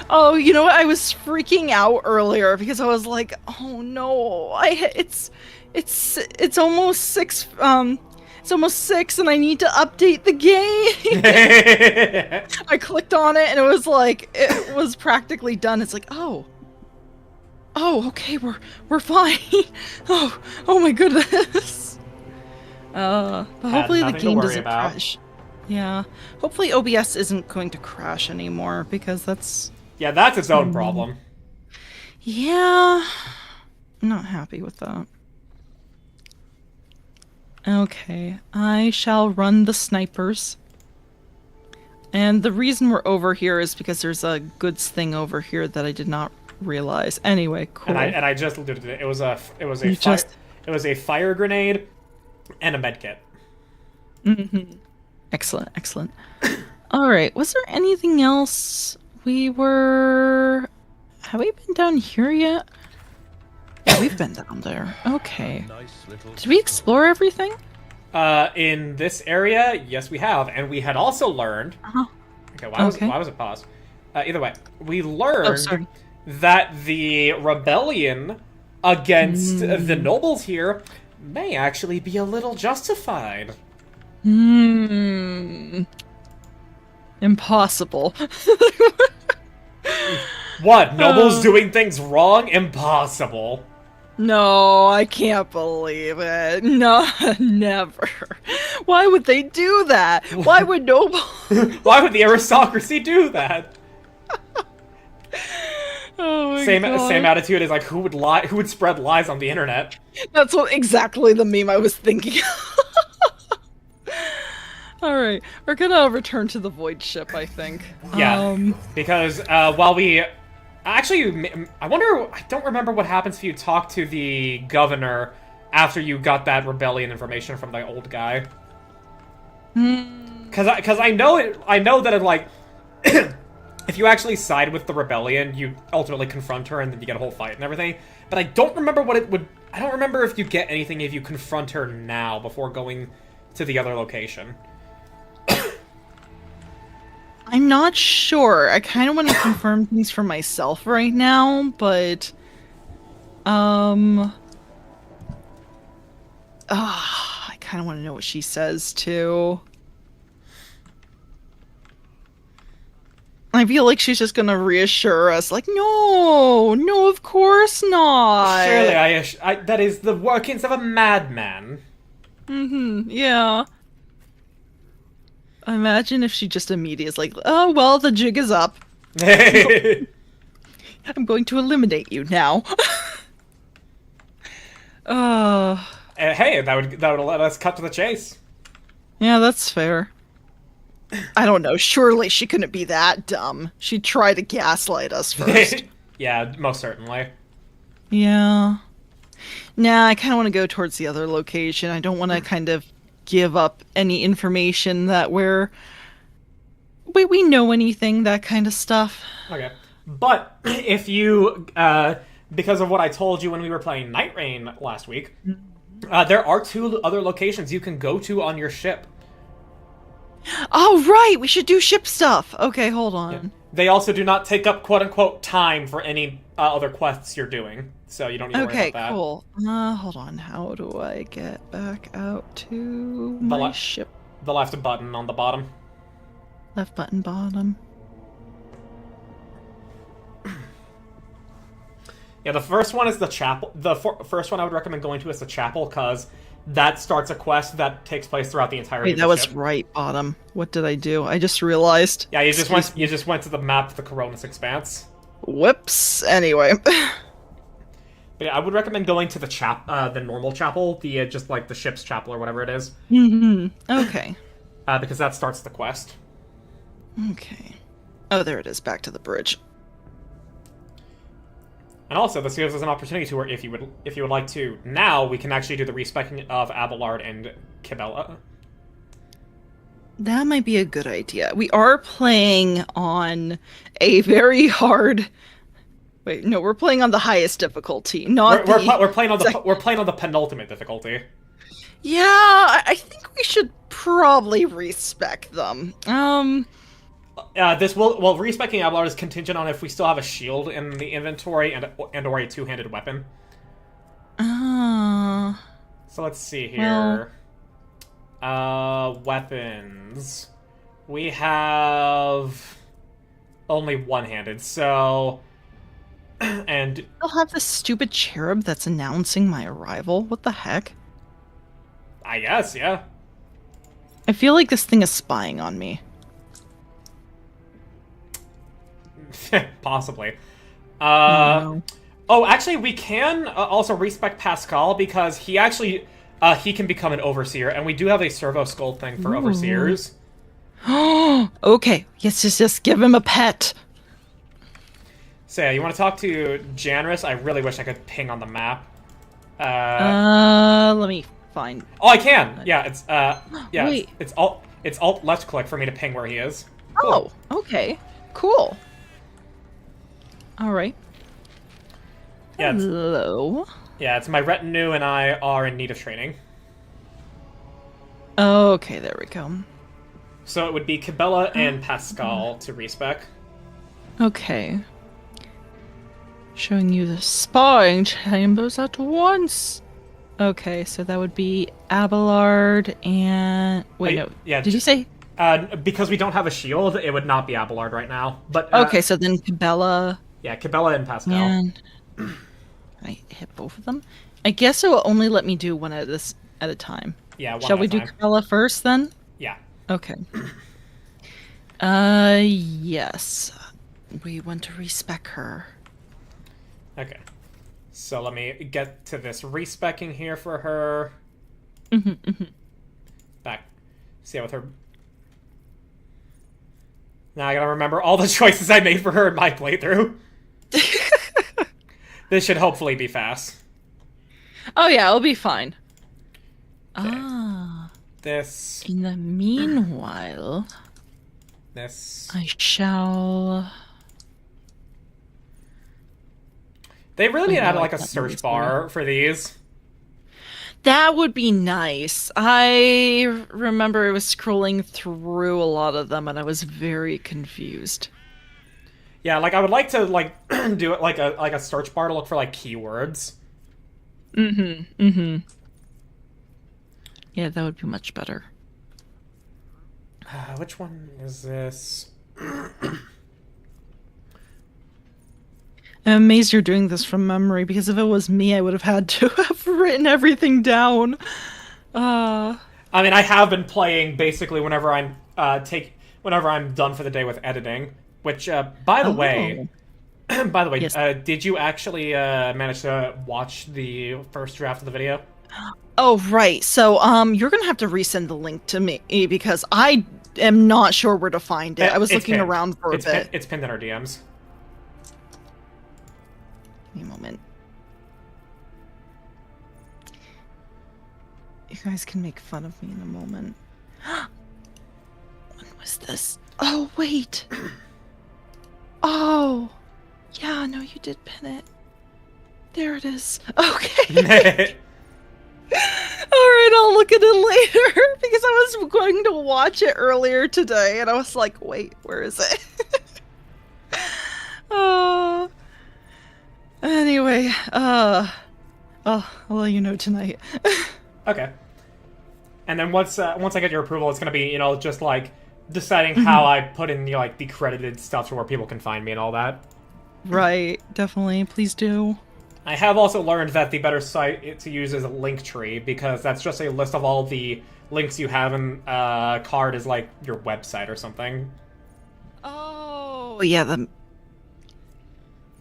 Oh, you know what? I was freaking out earlier because I was like, oh no, it's almost 6. It's almost 6 and I need to update the game. I clicked on it and it was like, it was practically done. It's like, oh, okay, we're fine. Oh my goodness. But hopefully the game doesn't crash. Yeah, hopefully OBS isn't going to crash anymore because that's... Yeah, that's its own problem. Yeah, I'm not happy with that. Okay, I shall run the snipers. And the reason we're over here is because there's a goods thing over here that I did not realize. Anyway, cool. And I just looked at it. It was a fire grenade and a med kit. Excellent. All right, was there anything else have we been down here yet? Yeah, we've been down there. Okay. Did we explore everything? In this area, yes, we have, and we had also learned. Okay, why was it paused? Either way, we learned that the rebellion against the nobles here may actually be a little justified. Impossible. What? Noble's doing things wrong? Impossible. No, I can't believe it. No, never. Why would they do that? Why would Noble? Why would the aristocracy do that? Oh my Same God. same attitude as like who would lie? Who would spread lies on the internet? That's what exactly the meme I was thinking. All right, we're gonna return to the void ship, I think. Yeah, because while we actually, I wonder. I don't remember what happens if you talk to the governor after you got that rebellion information from the old guy. Because I know it. I know that it like. If you actually side with the rebellion, you ultimately confront her, and then you get a whole fight and everything. But I don't remember what it would. I don't remember if you get anything if you confront her now before going to the other location. I'm not sure. I kind of want to confirm things for myself right now, but I kind of want to know what she says too. I feel like she's just gonna reassure us, like, no, no, of course not. Surely, that is the workings of a madman. Yeah. Imagine if she just immediately is like, oh, well, the jig is up. Hey, I'm going to eliminate you now. hey, that would let us cut to the chase. Yeah, that's fair. I don't know. Surely she couldn't be that dumb. She'd try to gaslight us first. Yeah, most certainly. Yeah. Nah, I kind of want to go towards the other location. I don't want to kind of give up any information that we know anything, that kind of stuff. Okay. But if you, because of what I told you when we were playing Night Rain last week, there are 2 other locations you can go to on your ship. Oh, right! We should do ship stuff! Okay, hold on. Yeah. They also do not take up quote-unquote time for any other quests you're doing, so you don't need to worry about that. Okay, cool. Hold on. How do I get back out to my ship? The left button on the bottom. Left button bottom. Yeah, the first one is the chapel. The first one I would recommend going to is the chapel, because that starts a quest that takes place throughout the entirety of the that was ship. right bottom. What did I do? I just realized. Yeah, you just went to the map of the Coronis Expanse. Whoops. Anyway. But yeah, I would recommend going to the normal chapel, the just like the ship's chapel or whatever it is. Okay. Because that starts the quest. Okay. Oh, there it is. Back to the bridge. And also, this gives us an opportunity to where if you would like to, now we can actually do the respecking of Abelard and Kibella. That might be a good idea. We are playing on a very hard. Wait, no, we're playing on the highest difficulty, not we're playing on the penultimate difficulty. Yeah, I think we should probably respec them. Respecking Abelard is contingent on if we still have a shield in the inventory and or a 2-handed weapon. So let's see here. Weapons. We have only 1-handed, so and I'll have this stupid cherub that's announcing my arrival. What the heck? I guess, yeah. I feel like this thing is spying on me. Possibly. No. Oh, actually, we can also respect Pascal because he actually he can become an overseer, and we do have a servo skull thing for overseers. Oh, okay. Yes, give him a pet. So yeah, you want to talk to Janris? I really wish I could ping on the map. Let me find. Oh, I can. Yeah, it's yeah, Wait. it's alt left click for me to ping where he is. Cool. Oh, okay. Cool. All right. Yeah, Hello. it's my retinue and I are in need of training. Okay, there we go. So it would be Kibella and Pascal to respec. Okay. Showing you the sparring chambers at once. Okay, so that would be Abelard and... Wait, no. Yeah. Did you say? Because we don't have a shield, it would not be Abelard right now. But Okay, so then Kibella Yeah, Cabela and Pascal. And I hit both of them. I guess it will only let me do one at a time. Yeah, one Shall at we a do time. Cabela first then? Yeah. Okay. Yes. We want to respec her. Okay. So let me get to this respecking here for her. Back. See with her. Now I gotta remember all the choices I made for her in my playthrough. This should hopefully be fast. Oh yeah, it'll be fine. Okay. Ah. This. In the meanwhile, This. I shall. They really need to add I like a can't search use bar for these. That would be nice. I remember I was scrolling through a lot of them and I was very confused. Yeah, like I would like to like do it like a search bar to look for like keywords. Yeah, that would be much better. Which one is this? I'm amazed you're doing this from memory, because if it was me, I would have had to have written everything down. I mean, I have been playing basically whenever I'm whenever I'm done for the day with editing. Which, by the way, Yes. did you actually manage to watch the first draft of the video? Oh, right. So, you're gonna have to resend the link to me, because I am not sure where to find it. I was It's looking pinned. around for a bit. It's pinned in our DMs. Give me a moment. You guys can make fun of me in a moment. When was this? Oh, wait. Oh. Yeah, no, you did pin it. There it is. Okay. Alright, I'll look at it later. Because I was going to watch it earlier today, and I was like, wait, where is it? Oh. Anyway, I'll let you know tonight. Okay. And then once I get your approval, it's gonna be, you know, just like deciding how I put in the like the credited stuff to where people can find me and all that. Right, definitely. Please do. I have also learned that the better site to use is a Linktree, because that's just a list of all the links you have in card is like your website or something. Oh, yeah,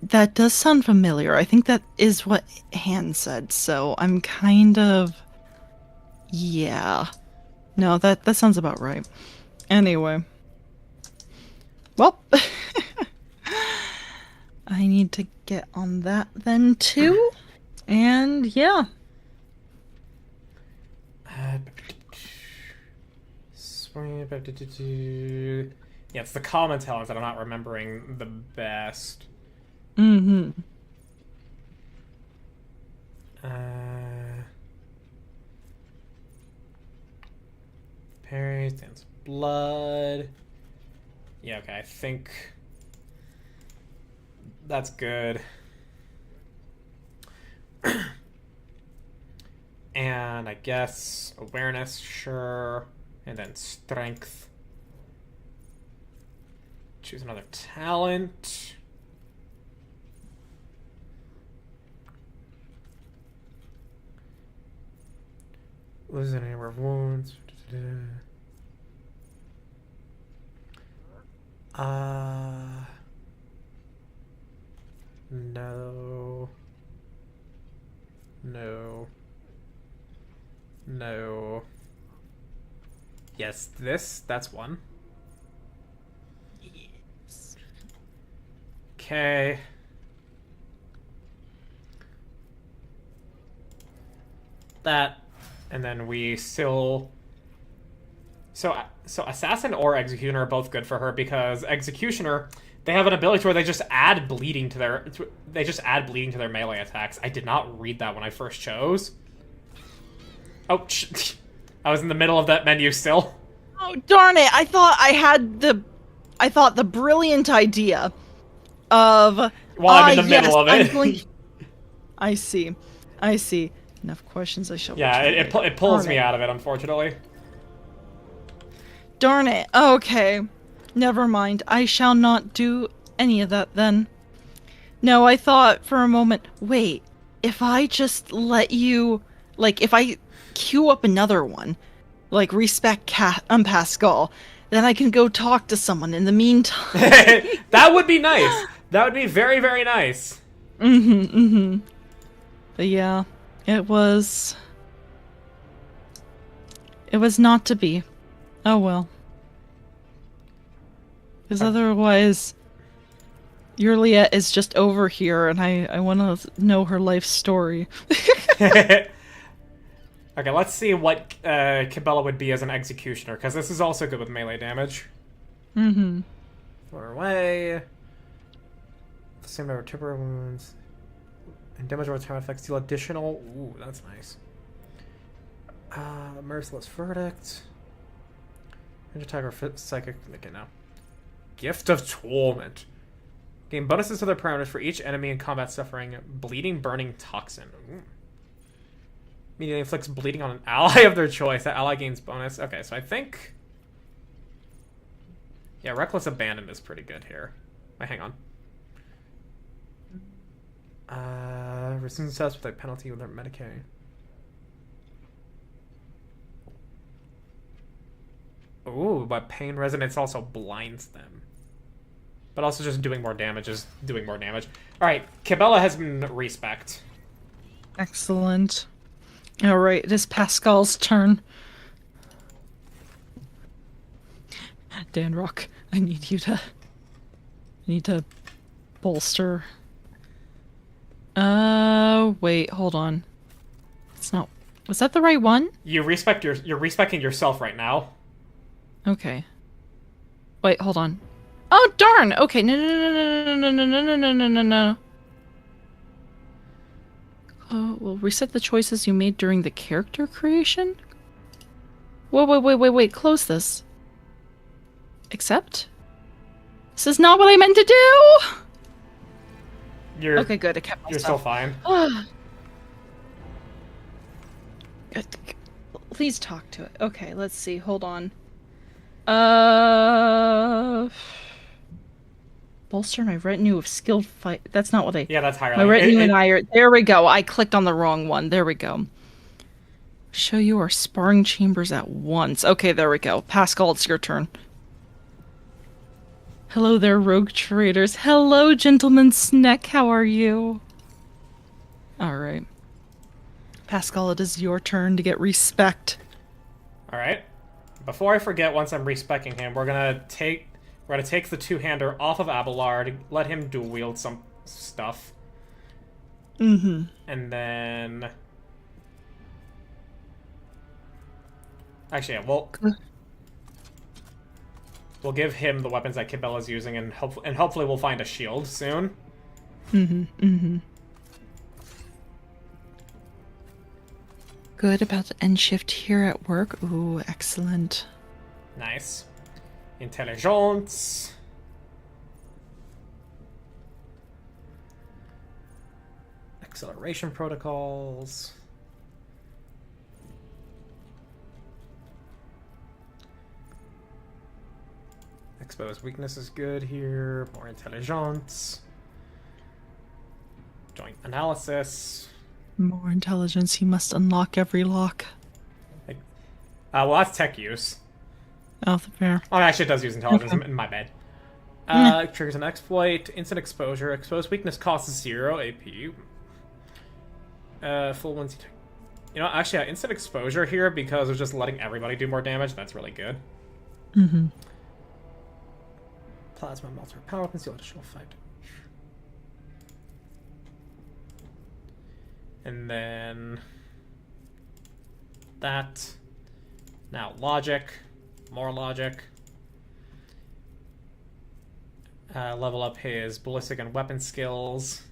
that does sound familiar. I think that is what Han said, so I'm kind of... Yeah. No, that sounds about right. Anyway. Well, I need to get on that then too. And yeah. Yeah, it's the common talents that I'm not remembering the best. Parry, Dance Blood. Yeah, okay, I think that's good. And I guess awareness, sure. And then strength. Choose another talent. Lose any number of wounds. No. No. No. Yes, that's one. Yes. Okay. That, and then we still... So Assassin or Executioner are both good for her, because Executioner, they have an ability where they just add bleeding to their melee attacks. I did not read that when I first chose. Oh, I was in the middle of that menu still. Oh, darn it. I thought the brilliant idea of... While I'm in the middle of it. I see. Enough questions, I shall... Yeah, it pulls me out of it, unfortunately. Darn it. Okay. Never mind. I shall not do any of that then. No, I thought for a moment, wait, if I just let you, like, if I queue up another one, like respect Pascal, then I can go talk to someone in the meantime. That would be nice. That would be very, very nice. But yeah, it was, it was not to be. Oh well. Because otherwise, Yurliet is just over here, and I want to know her life story. Okay, let's see what Cabela would be as an executioner, because this is also good with melee damage. Mm-hmm. Throw her away. The same number of temporary wounds. And damage over time effects deal additional. Ooh, that's nice. Merciless Verdict. Ninja Tiger Psychic. Okay, now. Gift of Torment. Gain bonuses to their parameters for each enemy in combat suffering bleeding burning toxin. Ooh. Immediately inflicts bleeding on an ally of their choice. That ally gains bonus. Okay, so I think... Yeah, Reckless Abandon is pretty good here. Wait, hang on. Resistance test with a penalty with their Medicaid. Ooh, but Pain Resonance also blinds them. But also just doing more damage is doing more damage. Alright, Cabela has been respect. Excellent. Alright, it is Pascal's turn. Danrock, I need you to... I need to bolster. Wait, hold on. It's not... Was that the right one? You're respecting yourself right now. Okay. Wait, hold on. Oh, darn! Okay, no, no, no, no, no, no, no, no, no, no, no. Oh, well, reset the choices you made during the character creation? Wait, close this. Accept? This is not what I meant to do! Okay, good, I kept my You're stuff. still fine. Good. Please talk to it. Okay, let's see, hold on. Bolster my retinue of skilled fight. That's not what I... Yeah, that's higher. My retinue and I are... There we go. I clicked on the wrong one. There we go. Show you our sparring chambers at once. Okay, there we go. Pascal, it's your turn. Hello there, rogue traders. Hello, gentleman Sneck. How are you? Alright. Pascal, it is your turn to get respect. Alright. Before I forget, once I'm respecking him, we're gonna take the two-hander off of Abelard to let him dual wield some stuff. Mm-hmm. And then... Actually, yeah, we'll give him the weapons that Cabela's using, and hopefully we'll find a shield soon. Mm-hmm. Good, about to end shift here at work. Ooh, excellent. Nice. Intelligence. Acceleration protocols. Exposed weakness is good here. More intelligence. Joint analysis. More intelligence. He must unlock every lock. Well, that's tech use. Oh, fair. Oh, actually, it does use intelligence. Okay. My bad. Triggers an exploit. Instant exposure. Exposed weakness costs 0 AP. Full ones. You know, actually, instant exposure here because of just letting everybody do more damage. That's really good. Mm-hmm. Plasma melter power. Conceal additional 5 damage. And then... that. Now, logic. More logic. Level up his ballistic and weapon skills.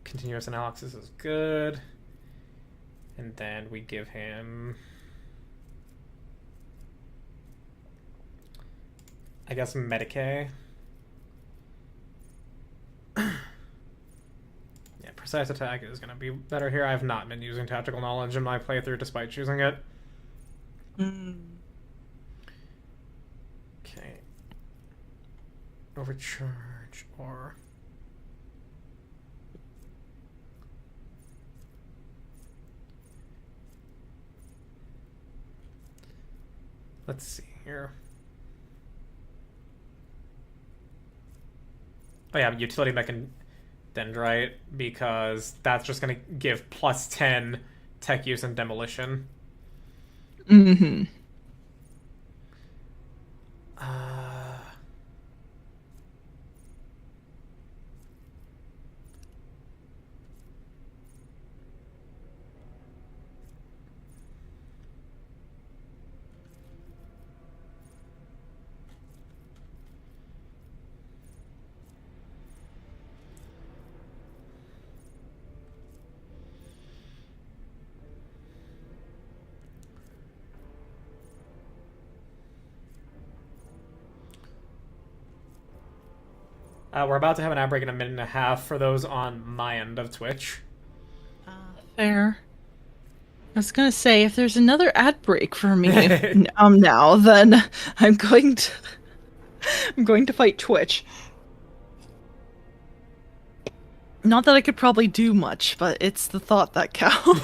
Continuous analysis is good. And then we give him... I guess Medicaid. Precise attack is going to be better here. I've not been using tactical knowledge in my playthrough despite choosing it. Okay. Overcharge or... Let's see here. Oh yeah, utility mechan dendrite, because that's just gonna give plus 10 tech use and demolition. Mm-hmm. We're about to have an ad break in a minute and a half for those on my end of Twitch. Fair. I was gonna say, if there's another ad break for me now, then I'm going to fight Twitch. Not that I could probably do much, but it's the thought that counts.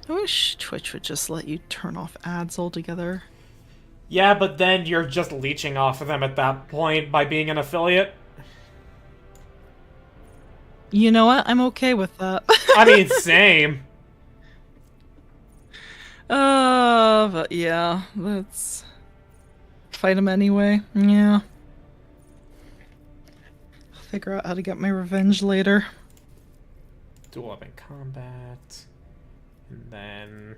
I wish Twitch would just let you turn off ads altogether. Yeah, but then you're just leeching off of them at that point by being an affiliate. You know what? I'm okay with that. I mean, same. But yeah, let's fight him anyway. Yeah. I'll figure out how to get my revenge later. Duel up in combat. And then...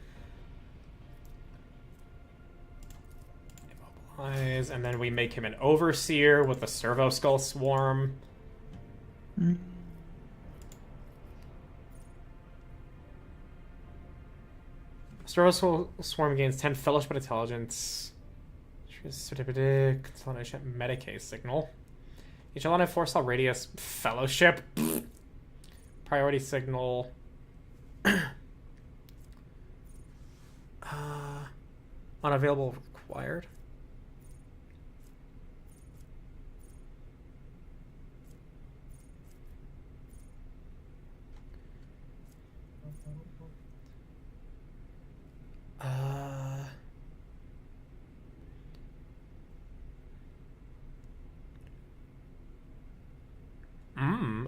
immobilize. And then we make him an overseer with the servo skull swarm. Servo swarm gains 10 fellowship and intelligence. Consolidation Medicaid signal. Each element 4-star radius fellowship. Priority signal. Unavailable required.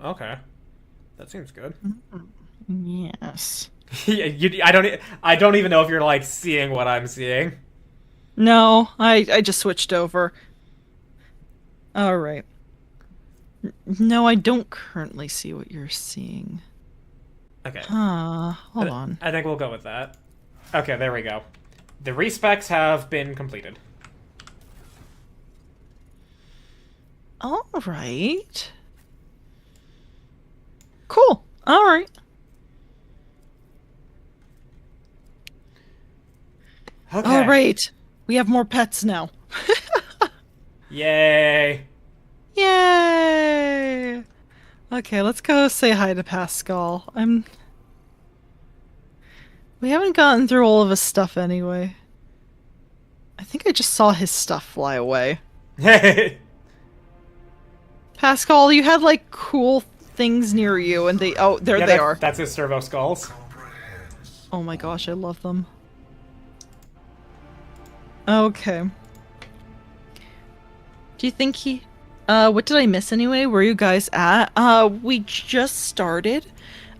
Okay. That seems good. Yes. Yeah, I don't even know if you're like seeing what I'm seeing. No, I just switched over. Alright. No, I don't currently see what you're seeing. Okay. Hold on. I think we'll go with that. Okay, there we go. The respecs have been completed. Alright. Cool. Alright. Okay. Alright. We have more pets now. Yay. Yay! Okay, let's go say hi to Pascal. We haven't gotten through all of his stuff anyway. I think I just saw his stuff fly away. Pascal, you had like cool things near you and they there they are. That's his servo skulls. Oh my gosh, I love them. Okay. Do you think he... what did I miss anyway? Where are you guys at? We just started.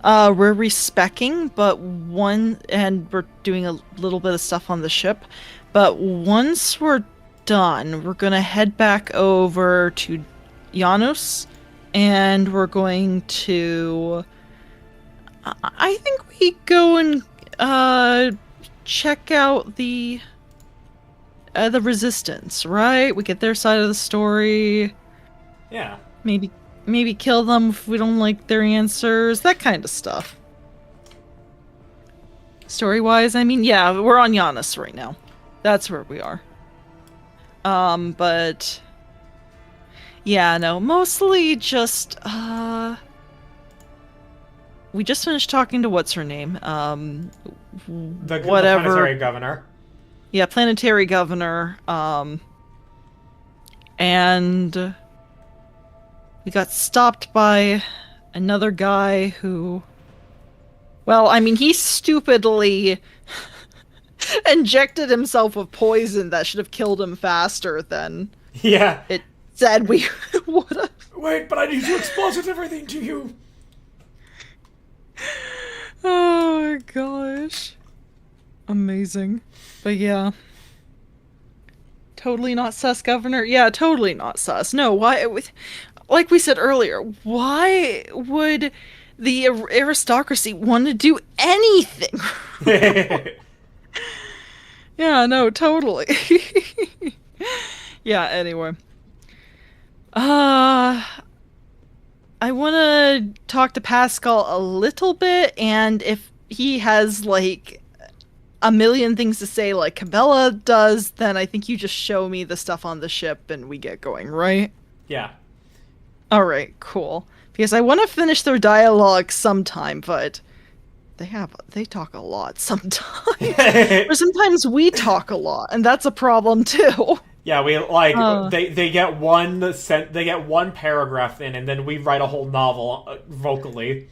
We're respecking, but and we're doing a little bit of stuff on the ship. But once we're done, we're gonna head back over to Janus, and we're going to... I think we go and, check out the Resistance, right? We get their side of the story. Yeah. Maybe kill them if we don't like their answers. That kind of stuff. Story-wise, I mean, yeah, we're on Janus right now. That's where we are. But... yeah, no, mostly just, we just finished talking to what's her name? The Whatever. planetary governor. Yeah, planetary governor. And we got stopped by another guy who, well, I mean, he stupidly injected himself with poison that should have killed him faster than Yeah. it said we would have. Wait, but I need to exposit everything to you. Oh my gosh. Amazing. But yeah. Totally not sus, Governor. Yeah, totally not sus. No, why? Like we said earlier, why would the aristocracy want to do anything? Yeah, no, totally. Yeah, anyway. I want to talk to Pascal a little bit, and if he has, like, a million things to say like Cabela does, then I think you just show me the stuff on the ship and we get going, right? Yeah. Alright, cool. Because I want to finish their dialogue sometime, but they talk a lot sometimes. Or sometimes we talk a lot, and that's a problem too. Yeah, we they get one paragraph in, and then we write a whole novel vocally.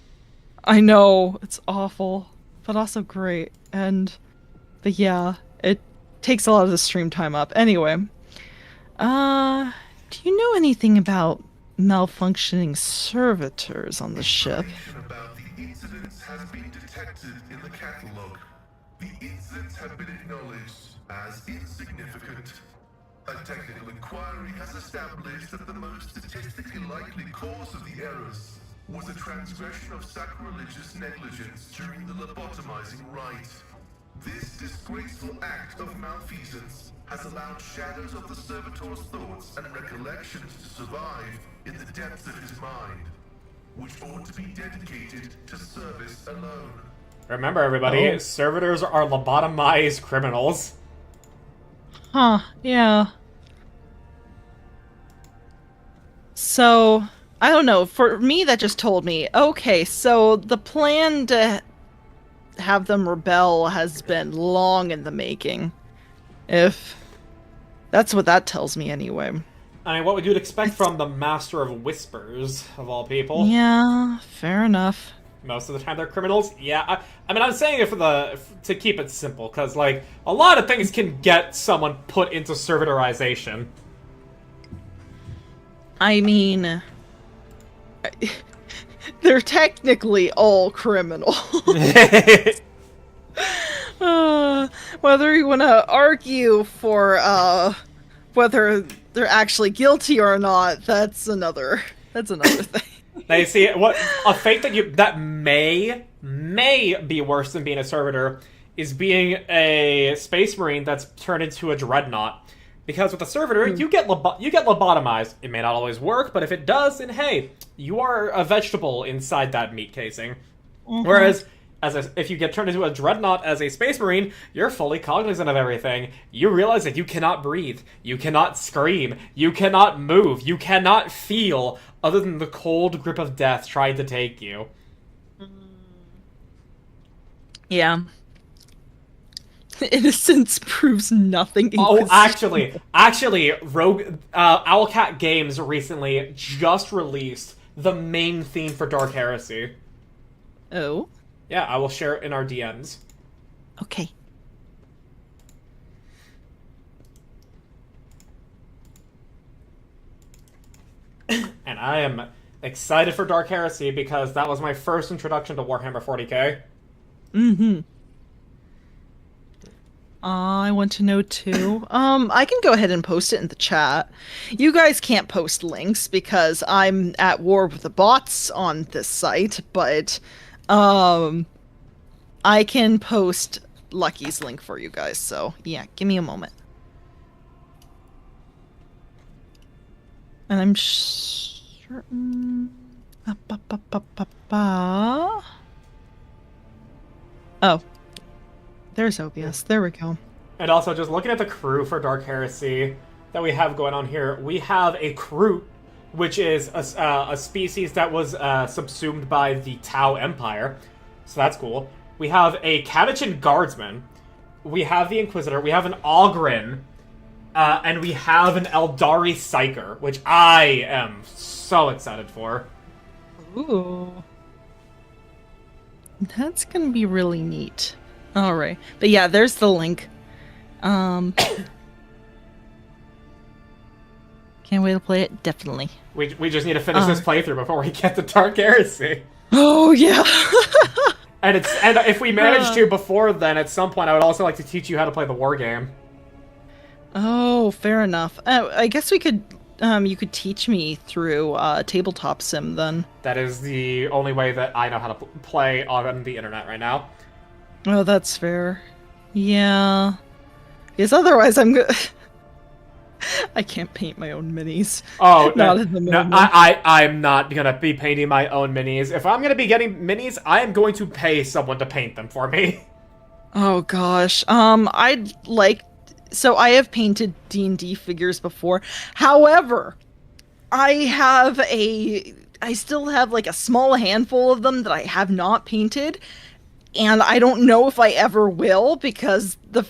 I know, it's awful, but also great. But yeah, it takes a lot of the stream time up. Anyway, do you know anything about malfunctioning servitors on the ship? Information about the incidents has been detected in the catalog. The incidents have been acknowledged as insignificant. A technical inquiry has established that the most statistically likely cause of the errors was a transgression of sacrilegious negligence during the lobotomizing rite. This disgraceful act of malfeasance has allowed shadows of the servitor's thoughts and recollections to survive in the depths of his mind, which ought to be dedicated to service alone. Remember, everybody, Oh. servitors are lobotomized criminals. Huh, yeah. So, I don't know, for me that just told me, okay, so the plan to have them rebel has been long in the making. If that's what that tells me anyway. I mean, what would you expect from the Master of Whispers, of all people? Yeah, fair enough. Most of the time they're criminals. Yeah, I mean, I'm saying it to keep it simple, because, like, a lot of things can get someone put into servitorization. I mean, they're technically all criminal. Whether you want to argue for whether they're actually guilty or not, that's another thing. Now you see, what a fate that may be worse than being a servitor is being a space marine that's turned into a dreadnought. Because with a servitor, you get lobotomized. It may not always work, but if it does, then hey, you are a vegetable inside that meat casing. Whereas, if you get turned into a dreadnought as a space marine, you're fully cognizant of everything. You realize that you cannot breathe, you cannot scream, you cannot move, you cannot feel, other than the cold grip of death trying to take you. Yeah. Innocence proves nothing. Oh, actually, Rogue Owlcat Games recently just released the main theme for Dark Heresy. Oh, Yeah, I will share it in our DMs. okay. And I am excited for Dark Heresy because that was my first introduction to Warhammer 40k. Mm-hmm. I want to know too. I can go ahead and post it in the chat. You guys can't post links because I'm at war with the bots on this site, but I can post Lucky's link for you guys. So yeah, give me a moment. And I'm certain. Oh. There's OBS. There we go. And also, just looking at the crew for Dark Heresy that we have going on here, we have a crew which is a species that was subsumed by the Tau Empire. So that's cool. We have a Catachan Guardsman. We have the Inquisitor. We have an Ogren. And we have an Eldari Psyker, which I am so excited for. Ooh. That's gonna be really neat. Alright. But yeah, there's the link. Can't wait to play it, definitely. We just need to finish this playthrough before we get to Dark Heresy. Oh yeah. And if we manage to before then, at some point, I would also like to teach you how to play the war game. Oh, fair enough. I guess we could. You could teach me through tabletop sim then. That is the only way that I know how to play on the internet right now. Oh, that's fair. Yeah. Because otherwise, I'm good. I can't paint my own minis. Oh, not at the moment. I'm not gonna be painting my own minis. If I'm gonna be getting minis, I am going to pay someone to paint them for me. Oh gosh. I'd like. So I have painted D&D figures before. However, I still have like a small handful of them that I have not painted, and I don't know if I ever will, because the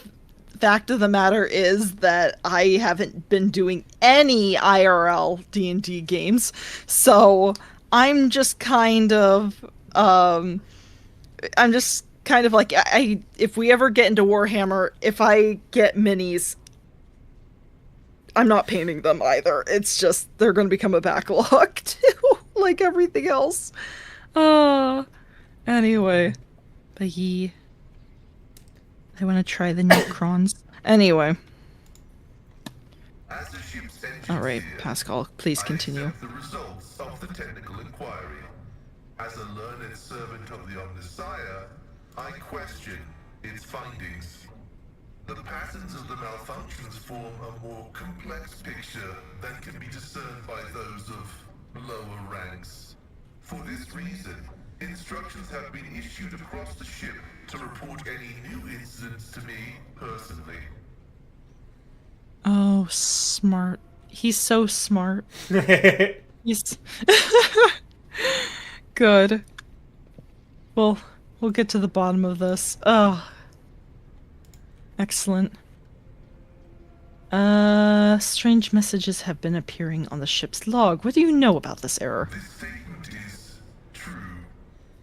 fact of the matter is that I haven't been doing any IRL D&D games. So I'm just kind of like, if we ever get into Warhammer, if I get minis, I'm not painting them either. It's just, they're going to become a backlog too, like everything else. Anyway. But I want to try the Necrons. Anyway. Alright, Pascal, please continue. The results of the technical inquiry. As a learned servant of the Omnissiah, I question its findings. The patterns of the malfunctions form a more complex picture than can be discerned by those of lower ranks. For this reason, instructions have been issued across the ship to report any new incidents to me personally. Oh, smart. He's so smart. He's... Good. Well, we'll get to the bottom of this. Oh. Excellent. Strange messages have been appearing on the ship's log. What do you know about this error? This statement is true.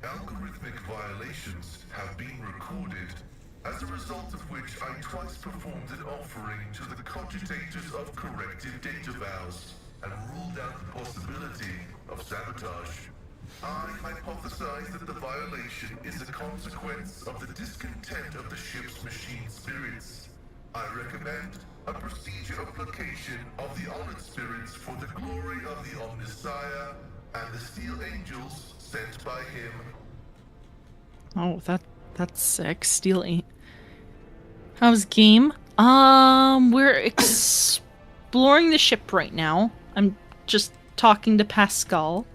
Algorithmic violations have been recorded, as a result of which I twice performed an offering to the cogitators of corrective data vows and ruled out the possibility of sabotage. I hypothesize that the violation is a consequence of the discontent of the ship's machine spirits. I recommend a procedure of placation of the honored spirits for the glory of the Omnissiah and the steel angels sent by him. Oh, that's sick. Steel ain't. How's game? We're exploring the ship right now. I'm just talking to Pascal.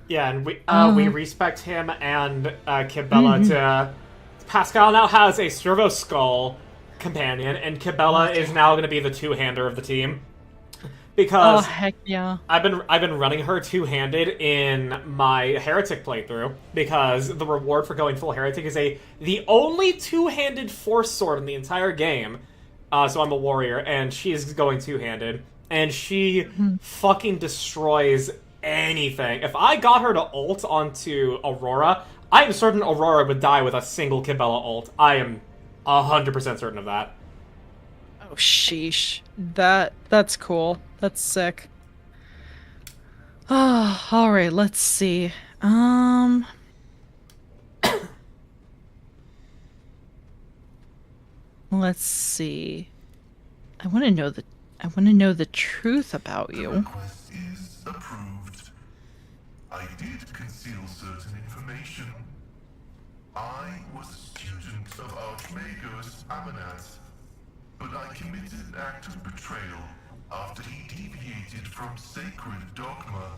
Yeah, and we respect him and Kibella to... Pascal now has a servo skull companion, and Kibella is now going to be the two-hander of the team. Because heck yeah. I've been running her two-handed in my Heretic playthrough, because the reward for going full Heretic is the only two-handed force sword in the entire game. So I'm a warrior, and she's going two-handed, and she fucking destroys anything. If I got her to ult onto Aurora, I am certain Aurora would die with a single Kibella ult. I am 100% certain of that. Oh, sheesh. That's cool. That's sick. Alright, let's see. Let's see. I want to know the truth about you. The request is approved. I did conceal certain information. I was a student of Archmagos Amanat, but I committed an act of betrayal after he deviated from sacred dogma.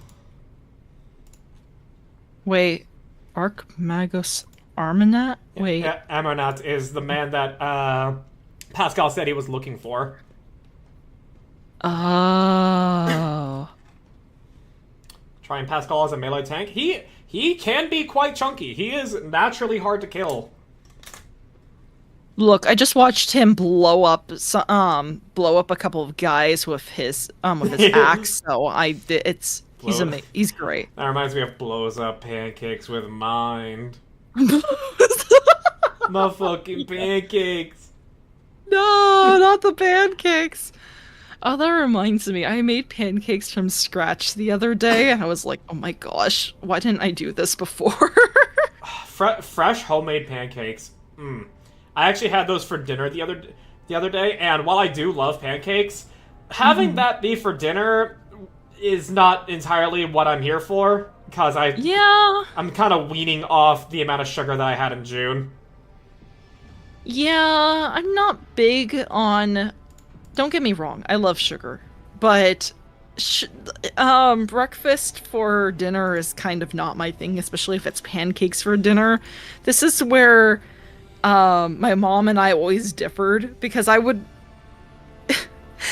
Wait, Archmagos Armanat? Wait. Yeah, Amonat is the man that Pascal said he was looking for. Oh. Trying Pascal as a melee tank. He can be quite chunky. He is naturally hard to kill. Look, I just watched him blow up a couple of guys with his axe. So he's great. That reminds me of blows up pancakes with mind. My fucking pancakes. No, not the pancakes. Oh, that reminds me. I made pancakes from scratch the other day, and I was like, oh my gosh, why didn't I do this before? Fresh homemade pancakes. I actually had those for dinner the other day, and while I do love pancakes, having that be for dinner is not entirely what I'm here for, because I'm kind of weaning off the amount of sugar that I had in June. Yeah, I'm not big on... Don't get me wrong, I love sugar, but breakfast for dinner is kind of not my thing, especially if it's pancakes for dinner. This is where my mom and I always differed, because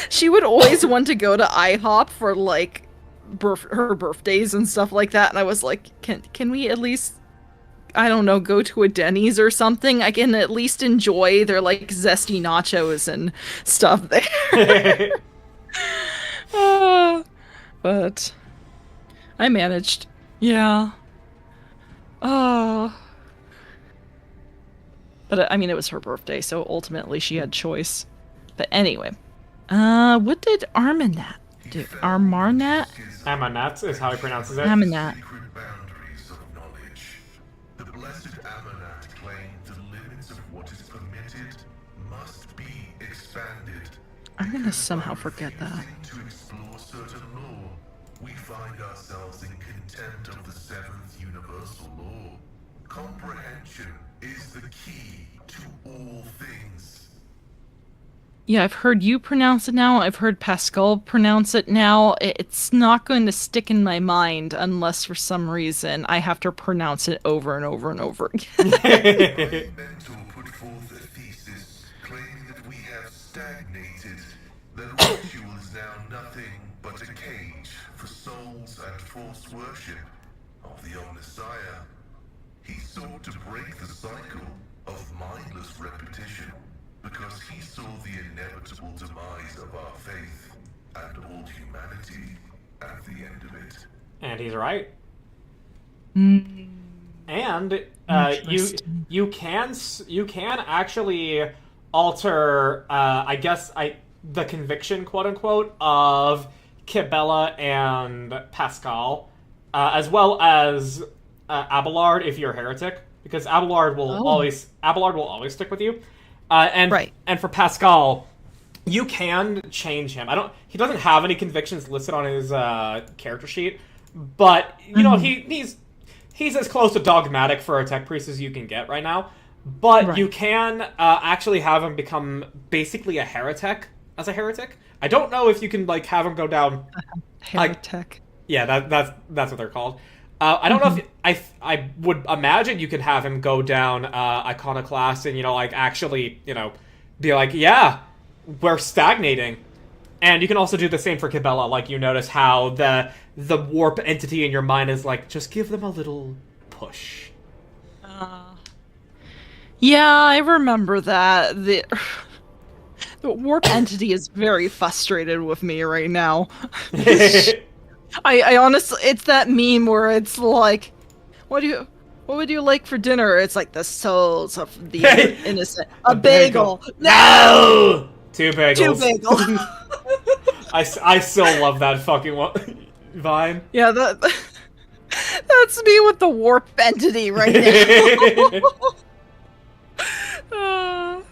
she would always want to go to IHOP for like her birthdays and stuff like that, and I was like, can we at least, I don't know, go to a Denny's or something? I can at least enjoy their like zesty nachos and stuff there. But I managed. Yeah. But I mean, it was her birthday, so ultimately she had choice. But anyway, what did Armanat do? Armarnat? Amanat is how he pronounces it. Amanat. Secret boundaries of knowledge. The blessed Amanat claimed the limits of what is permitted must be expanded. I'm gonna somehow forget that. To explore certain law, we find ourselves in contempt of the seventh universal law. Comprehension is the key to all things. Yeah, I've heard you pronounce it now. I've heard Pascal pronounce it now. It's not going to stick in my mind unless for some reason I have to pronounce it over and over and over again. My mentor put forth a thesis claiming that we have stagnated, that ritual is now nothing but a cage for souls and false worship of the Omnissiah. He sought to break the cycle of mindless repetition because he saw the inevitable demise of our faith and all humanity at the end of it. And he's right. Mm. And you can actually alter the conviction, quote unquote, of Kibella and Pascal, as well as Abelard if you're a heretic, because Abelard will always stick with you. And for Pascal, you can change him. He doesn't have any convictions listed on his character sheet, but you know he's as close to dogmatic for a tech priest as you can get right now. But you can actually have him become basically a heretic as a heretic. I don't know if you can like have him go down Heretic. Yeah, that's what they're called. I don't know if I would imagine you could have him go down iconoclast and actually be like, yeah, we're stagnating. And you can also do the same for Kibella. Like, you notice how the warp entity in your mind is like, just give them a little push. Yeah, I remember that. The warp entity is very frustrated with me right now. I honestly, it's that meme where it's like, what would you like for dinner? It's like the souls of the innocent. A bagel. No! Two bagels. Two bagels. I still love that fucking vine. Yeah, that's me with the warp entity right now.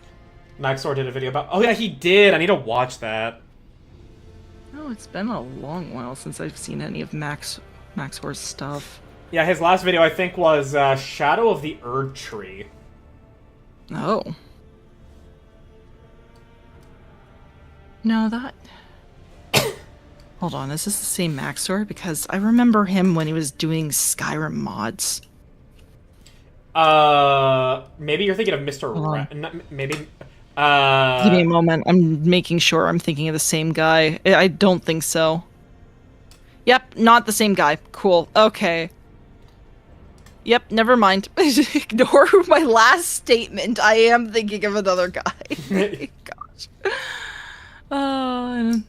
Maxor did a video about... Oh yeah, he did! I need to watch that. Oh, it's been a long while since I've seen any of Maxor's stuff. Yeah, his last video, I think, was Shadow of the Erd Tree. Oh. No, that... Hold on, is this the same Maxor? Because I remember him when he was doing Skyrim mods. Maybe you're thinking of Mr. Maybe... Give me a moment. I'm making sure I'm thinking of the same guy. I don't think so. Yep, not the same guy. Cool. Okay. Yep, never mind. Ignore my last statement. I am thinking of another guy. Gosh. I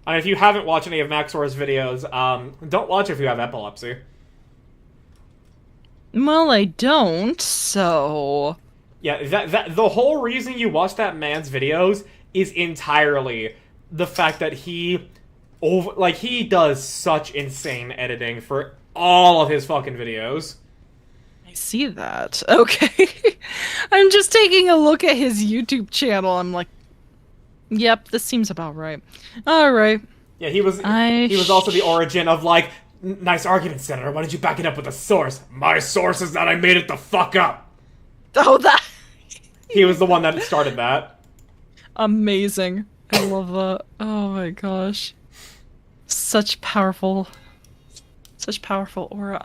mean, if you haven't watched any of Maxor's videos, don't watch if you have epilepsy. Well, I don't, so... Yeah, that the whole reason you watch that man's videos is entirely the fact that he does such insane editing for all of his fucking videos. I see that. Okay. I'm just taking a look at his YouTube channel. I'm like, yep, this seems about right. Alright. Yeah, he was also the origin of, like, nice argument, Senator. Why didn't you back it up with a source? My source is that I made it the fuck up. Oh, that... He was the one that started that. Amazing. I love that. Oh my gosh. Such powerful aura.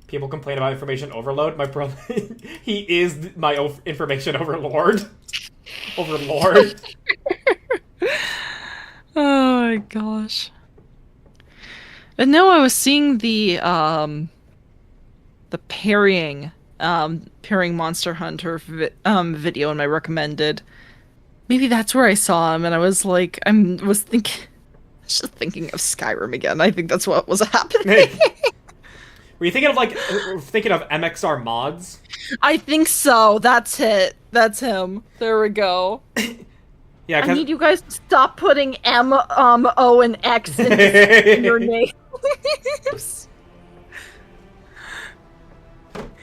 People complain about information overload. My brother, he is my information overlord. Overlord. Oh my gosh. And no, I was seeing the parrying Monster Hunter video in my recommended. Maybe that's where I saw him, and I was like, just thinking of Skyrim again. I think that's what was happening. Were you thinking of MXR mods? I think so. That's it. That's him. There we go. Yeah, I need you guys to stop putting M, O, and X in your names.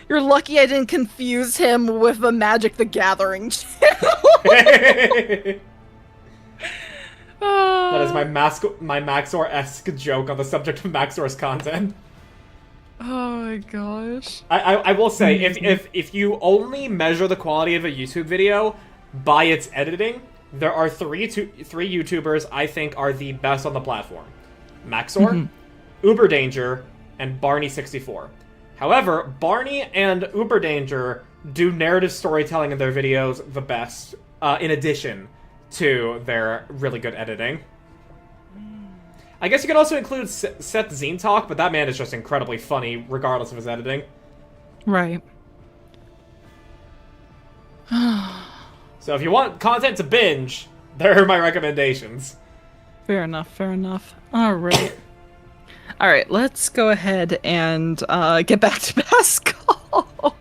You're lucky I didn't confuse him with the Magic the Gathering channel. That is my Maxor-esque joke on the subject of Maxor's content. Oh my gosh. I will say, if you only measure the quality of a YouTube video by its editing, there are three YouTubers I think are the best on the platform. Maxor, Uberdanger, and Barney64. However, Barney and Uberdanger do narrative storytelling in their videos the best, in addition to their really good editing. I guess you could also include Seth Zine Talk, but that man is just incredibly funny, regardless of his editing. Right. So if you want content to binge, there are my recommendations. Fair enough, fair enough. Alright. Alright, let's go ahead and get back to Pascal.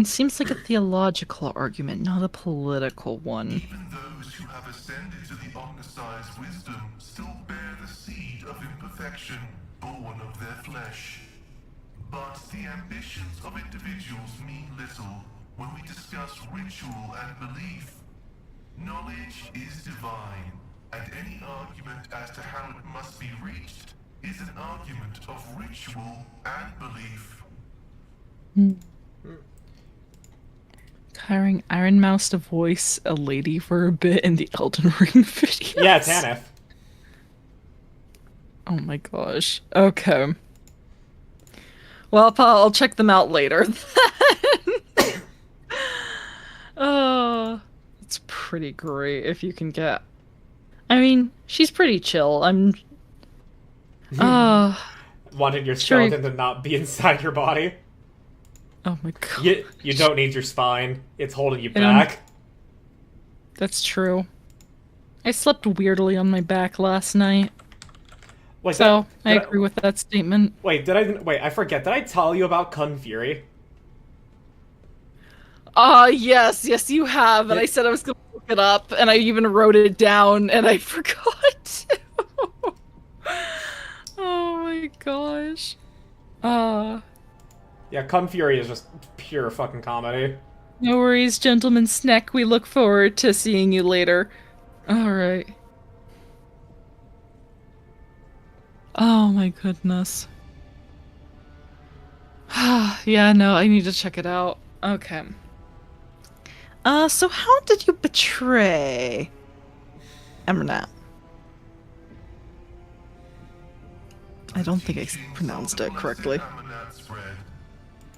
Seems like a theological argument, not a political one. Even those who have ascended to the omnisci's wisdom still bear the seed of imperfection, born of their flesh. But the ambitions of individuals mean little when we discuss ritual and belief. Knowledge is divine, and any argument as to how it must be reached is an argument of ritual and belief. Hiring Iron Mouse to voice a lady for a bit in the Elden Ring video. Yeah, Tanith. Oh my gosh. Okay. Well, I'll check them out later. It's pretty great if you can get... I mean, she's pretty chill. Wanted your skeleton to not be inside your body. Oh my god. You don't need your spine. It's holding you back. That's true. I slept weirdly on my back last night. Wait, so, I agree with that statement. Wait, I forget. Did I tell you about Kun Fury? Yes, you have. And I said I was gonna look it up, and I even wrote it down, and I forgot to. Oh my gosh. Yeah, Kun Fury is just pure fucking comedy. No worries, Gentleman Snack. We look forward to seeing you later. Alright. Oh my goodness. Yeah, no, I need to check it out. Okay. So how did you betray Emranat? I don't think I pronounced it correctly. Amanat spread,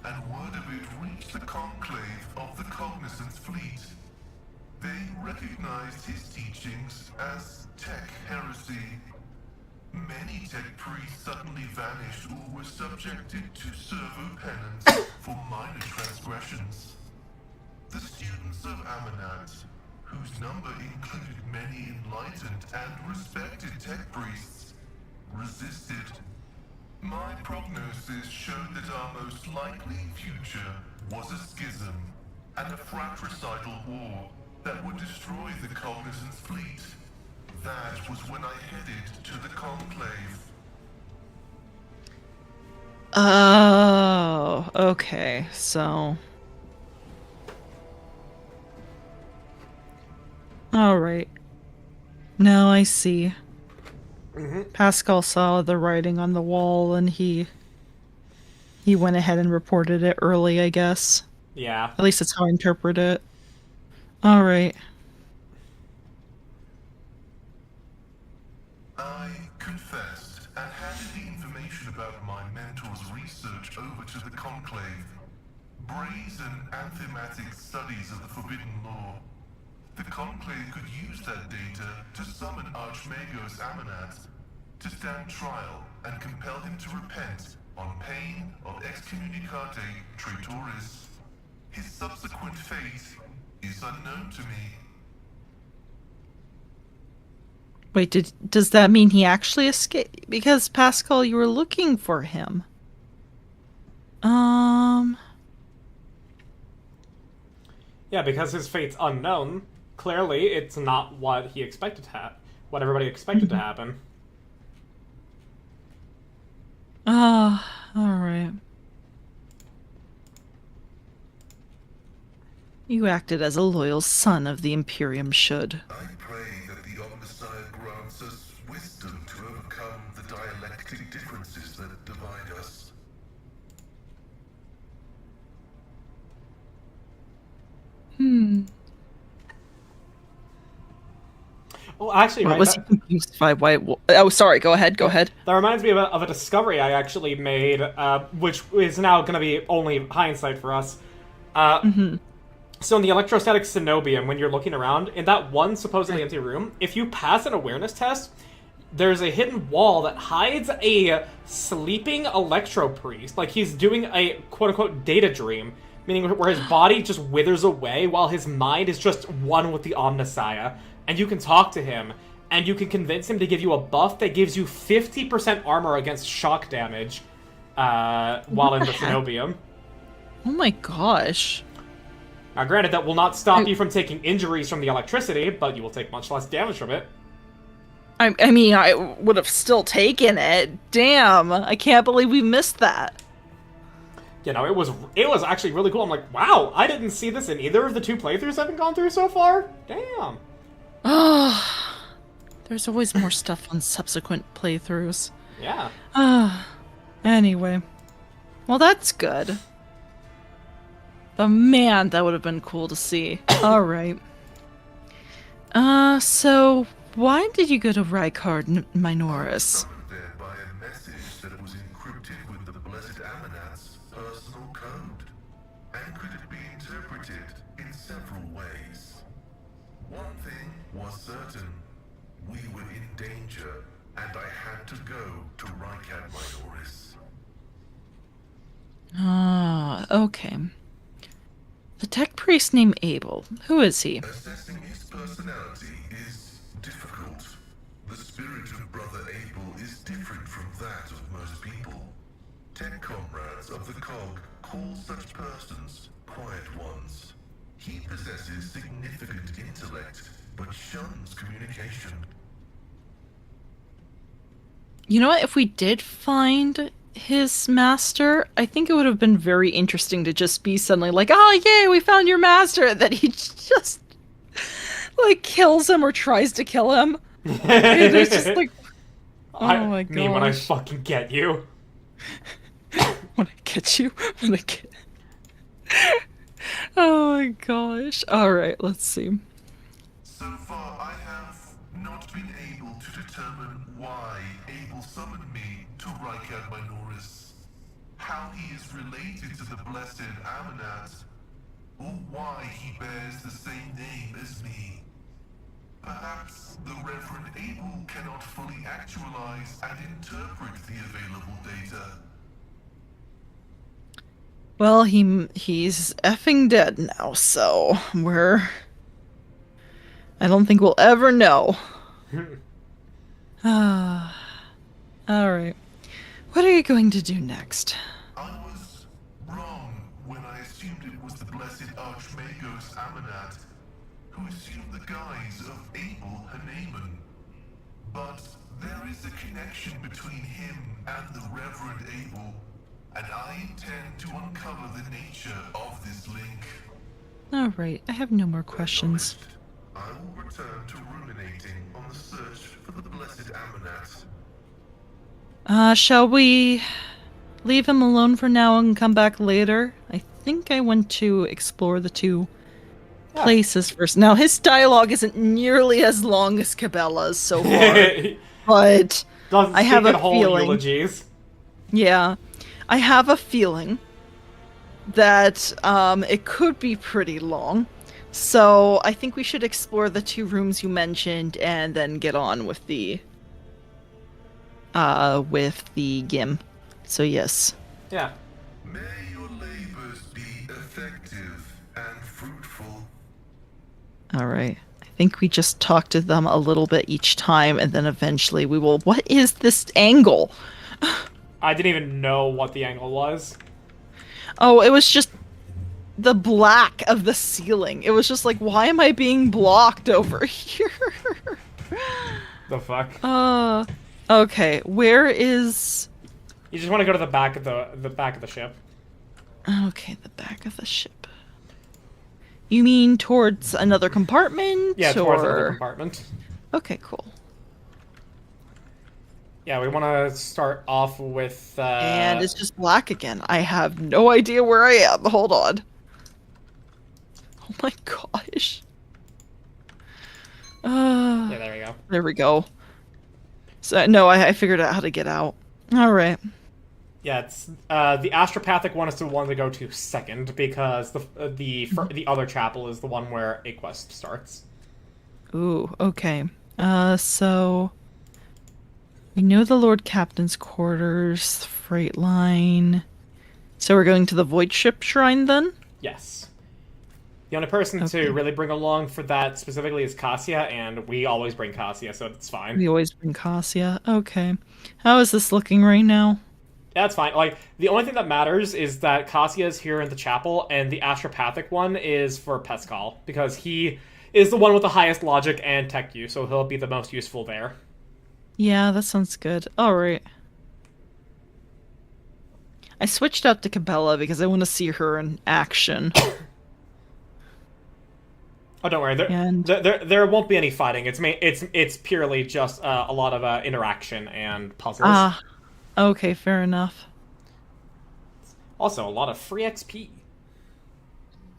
and word of it reached the conclave of the Cognizance fleet. They recognized his teachings as tech heresy. Many tech priests suddenly vanished or were subjected to servo penance for minor transgressions. The students of Amanat, whose number included many enlightened and respected tech priests, resisted. My prognosis showed that our most likely future was a schism and a fratricidal war that would destroy the Cognizance fleet. That was when I headed to the Conclave. Oh, okay, so... Alright. Now I see. Pascal saw the writing on the wall and he went ahead and reported it early, I guess. Yeah. At least that's how I interpret it. Alright. I confessed and handed the information about my mentor's research over to the Conclave. Brazen anthematic studies of the Forbidden Law. The Conclave could use that data to summon Archmagos Amanat to stand trial and compel him to repent on pain of excommunicate traitoris. His subsequent fate is unknown to me. Wait, does that mean he actually escaped? Because, Pascal, you were looking for him. Yeah, because his fate's unknown. Clearly, it's not what he expected to happen. What everybody expected to happen. Alright. You acted as a loyal son of the Imperium should. I pray that the Omnissiah grants us wisdom to overcome the dialectic differences that divide us. Well, actually, What right, was he confused by? Why? Oh, sorry. Go ahead. that reminds me of a discovery I actually made, which is now going to be only hindsight for us. So in the electrostatic cenobium, when you're looking around, in that one supposedly empty room, if you pass an awareness test, there's a hidden wall that hides a sleeping electro priest. Like, he's doing a quote-unquote data dream, meaning where his body just withers away while his mind is just one with the Omnissiah. And you can talk to him, and you can convince him to give you a buff that gives you 50% armor against shock damage while in the cenobium. Oh my gosh. Now, granted, that will not stop you from taking injuries from the electricity, but you will take much less damage from it. I mean, I would have still taken it. Damn, I can't believe we missed that. You know, it was actually really cool. I'm like, wow, I didn't see this in either of the 2 playthroughs I've gone through so far. Damn. There's always more stuff on subsequent playthroughs. Yeah. Anyway. Well, that's good. But man, that would have been cool to see. Alright. So, why did you go to Rykard Minoris? Summoned there by a message that was encrypted with the Blessed Amanat's personal code. And could it be interpreted in several ways? One thing was certain. We were in danger, and I had to go to Rykard Minoris. Okay. The tech priest named Abel. Who is he? Assessing his personality is difficult. The spirit of Brother Abel is different from that of most people. Tech comrades of the Cog call such persons quiet ones. He possesses significant intellect, but shuns communication. You know what? If we did find his master, I think it would have been very interesting to just be suddenly like, oh, yay, we found your master, and then he just, like, kills him or tries to kill him. And it's just like, oh my god. Me when I fucking get you. When I get you. When I get... Oh my gosh. Alright, let's see. So far, I have not been able to to determine why Abel summoned me to Rykad Minoris. How he is related to the blessed Amanat, or why he bears the same name as me. Perhaps the Reverend Abel cannot fully actualize and interpret the available data. Well, he's effing dead now, so I don't think we'll ever know. Alright. What are you going to do next? I was wrong when I assumed it was the blessed Archmagos Amanat who assumed the guise of Abel Haneman. But there is a connection between him and the Reverend Abel, and I intend to uncover the nature of this link. Alright, I have no more questions. I will return to ruminating on the search for the blessed Amanat. Shall we leave him alone for now and come back later? I think I want to explore the two places first. Now, his dialogue isn't nearly as long as Cabela's so far, but Doesn't I have speak a in whole feeling. eulogies. Yeah, I have a feeling that it could be pretty long. So I think we should explore the two rooms you mentioned and then get on with the GIM. So yes. Yeah. May your labors be effective and fruitful. All right. I think we just talk to them a little bit each time, and then eventually we will. What is this angle? I didn't even know what the angle was. Oh, it was just the black of the ceiling. It was just like, why am I being blocked over here? The fuck? Okay. Where is? You just want to go to the back of the back of the ship. Okay, the back of the ship. You mean towards another compartment? Yeah, towards another or... compartment. Okay, cool. Yeah, we want to start off with. And it's just black again. I have no idea where I am. Hold on. Oh my gosh. Yeah, there we go. There we go. So no, I figured out how to get out. All right. Yeah, it's the astropathic one is the one to go to second because the other chapel is the one where a quest starts. Ooh, okay. So we know the Lord Captain's quarters, freight line. So we're going to the Void Ship Shrine then? Yes. The only person to really bring along for that specifically is Cassia, and we always bring Cassia, so it's fine. We always bring Cassia. Okay. How is this looking right now? That's fine. Like, the only thing that matters is that Cassia is here in the chapel, and the astropathic one is for Pascal, because he is the one with the highest logic and tech use, so he'll be the most useful there. Yeah, that sounds good. Alright. I switched out to Cabela because I want to see her in action. Oh, don't worry. There won't be any fighting. It's purely just a lot of interaction and puzzles. Ah, okay, fair enough. Also, a lot of free XP.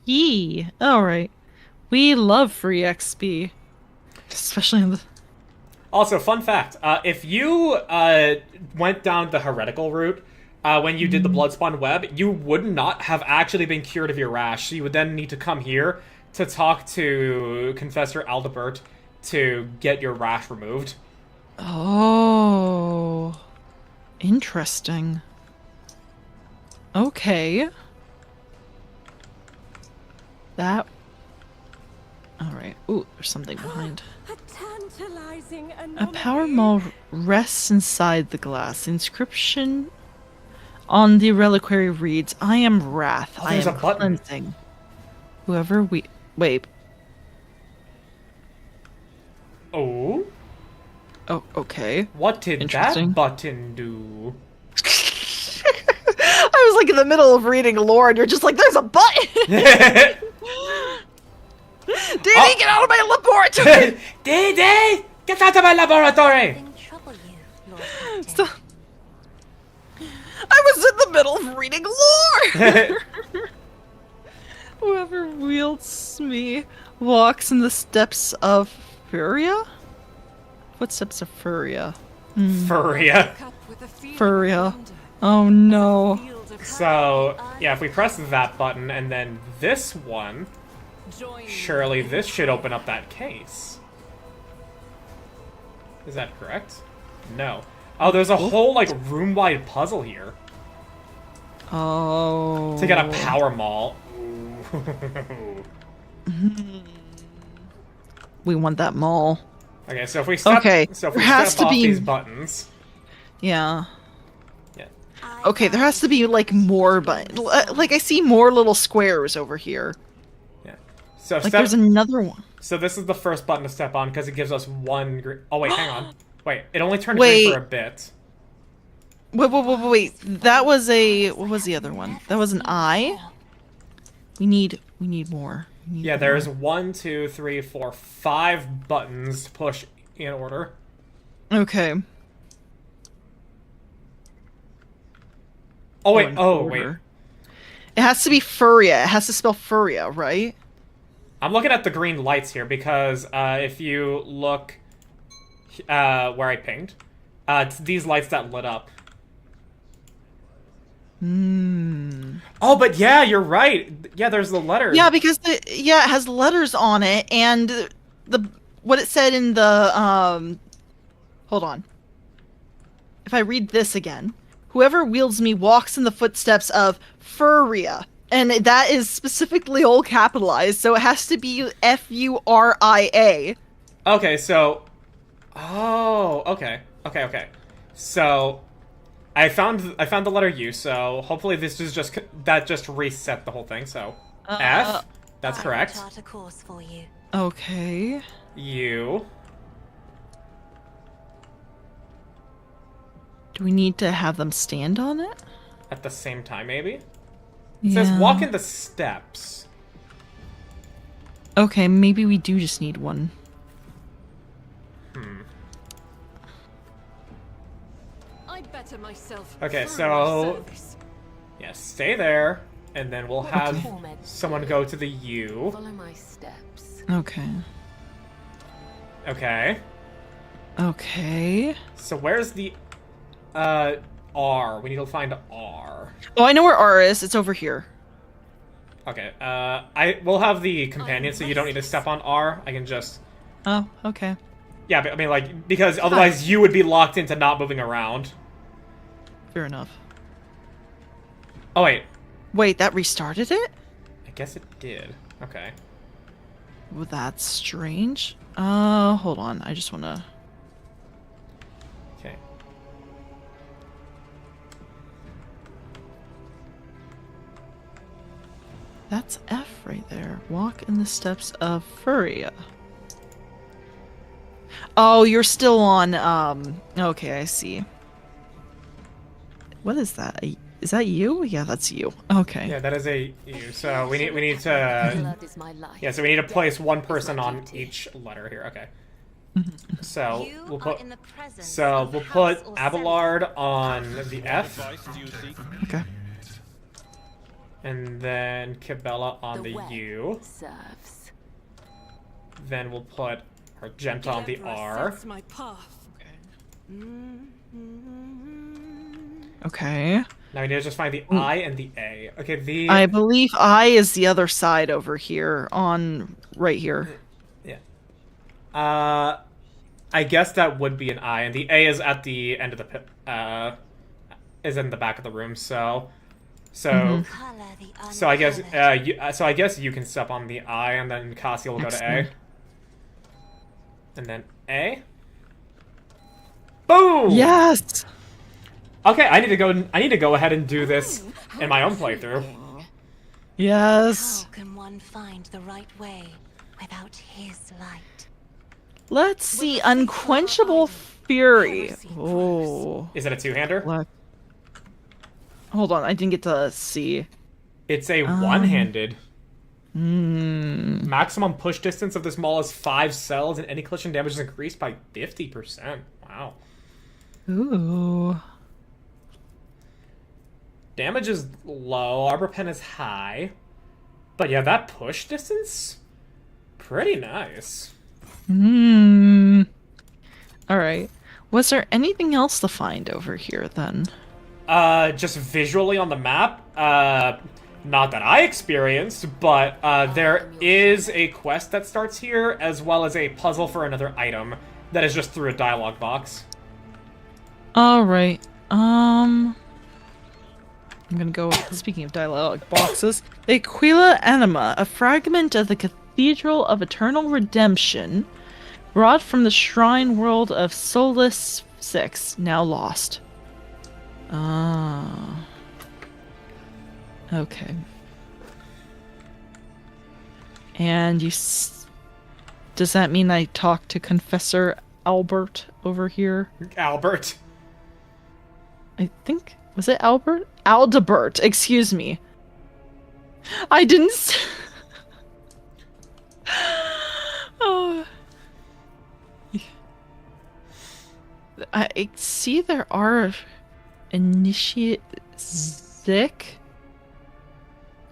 Yee. Alright. We love free XP. Especially in the... Also, fun fact. If you went down the heretical route when you did the Bloodspawn web, you would not have actually been cured of your rash. So you would then need to come here to talk to Confessor Aldebert to get your rash removed. Oh. Interesting. Okay. That... Alright. Ooh, there's something behind. A power maul rests inside the glass. Inscription on the reliquary reads, I am wrath. I there's am a button. cleansing. Whoever we... Wait. Oh? Oh, okay. What did Interesting. that button do? I was like in the middle of reading lore and you're just like, there's a button! Didi, get out of my laboratory! Didi! Get out of my laboratory! Stop. I was in the middle of reading lore! Whoever wields me walks in the steps of Furia? Footsteps of Furia. Furia. Furia. Oh no. So, yeah, if we press that button and then this one, surely this should open up that case. Is that correct? No. Oh, there's a whole, like, room-wide puzzle here. Oh. To get a power mall. We want that mall. Okay, so if we step, Okay, so if we there has step to off be- these buttons, Yeah. yeah. Okay, there has to be like more buttons. Like I see more little squares over here. Yeah. So Like there's another one. So this is the first button to step on because it gives us one green. Oh wait, hang on. Wait, it only turned green for a bit. Wait. That was a. What was the other one? That was an eye. We need more. We need Yeah, more. there's 1, 2, 3, 4, 5 buttons to push in order. Okay. Oh wait, in oh wait. order. It has to be Furia. It has to spell Furia, right? I'm looking at the green lights here because if you look where I pinged, it's these lights that lit up. Oh, but yeah, you're right. Yeah, there's the letters. Yeah, because it has letters on it, and what it said in the Hold on. If I read this again, whoever wields me walks in the footsteps of Furia, and that is specifically all capitalized, so it has to be Furia. Okay, so. Oh, okay. So. I found the letter U, so hopefully this is just reset the whole thing. So F, that's correct. Chart a course for you. Okay. U. Do we need to have them stand on it? At the same time, maybe. It says walk in the steps. Okay, maybe we do just need one. Okay, so yeah, stay there, and then we'll have someone go to the U. Follow my steps. Okay. Okay. Okay. So where's the R? We need to find R. Oh, I know where R is. It's over here. Okay. We'll have the companion, so you don't need to step on R. I can just. Oh, okay. Yeah, but I mean, like, because otherwise you would be locked into not moving around. Fair enough. Oh wait. Wait, that restarted it? I guess it did. Okay. Well, that's strange. Hold on. I just wanna. Okay. That's F right there. Walk in the steps of Furia. Oh, you're still on, okay, I see. What is that? Is that you? Yeah, that's you. Okay. Yeah, that is a U. So we need to. Blood is my life. Yeah, so we need to place one Death is person my on duty. each letter here. Okay. So You we'll are put. in the presence So of the we'll put house or Abelard on the F, Okay. and then Cabela on the way U. serves. Then we'll put Argenta on the R. My path. Okay. Now we need to just find the I and the A. Okay, the. I believe I is the other side over here on right here. Yeah. I guess that would be an I, and the A is at the end of the is in the back of the room. So Color the so I guess uncolored. I guess you can step on the I, and then Cassia will go to A, Excellent. and then A. Boom. Yes. Okay, I need to go ahead and do this in my own playthrough. Yes. How can one find the right way without his light? Let's see. Unquenchable Fury. Oh. Is it a two-hander? Look. Hold on. I didn't get to see. It's a one-handed. Maximum push distance of this mall is 5 cells, and any collision damage is increased by 50%. Wow. Ooh. Damage is low, Arbor Pen is high. But yeah, that push distance? Pretty nice. Alright. Was there anything else to find over here then? Just visually on the map, not that I experienced, but there is a quest that starts here, as well as a puzzle for another item that is just through a dialogue box. Alright. I'm gonna go with, speaking of dialogue boxes, the Aquila Anima, a fragment of the Cathedral of Eternal Redemption, brought from the shrine world of Solus 6, now lost. Ah. Okay. And does that mean I talk to Confessor Albert over here? Albert. I think, was it Albert? Aldebert, excuse me. I didn't Oh. I see there are Initiate Zik.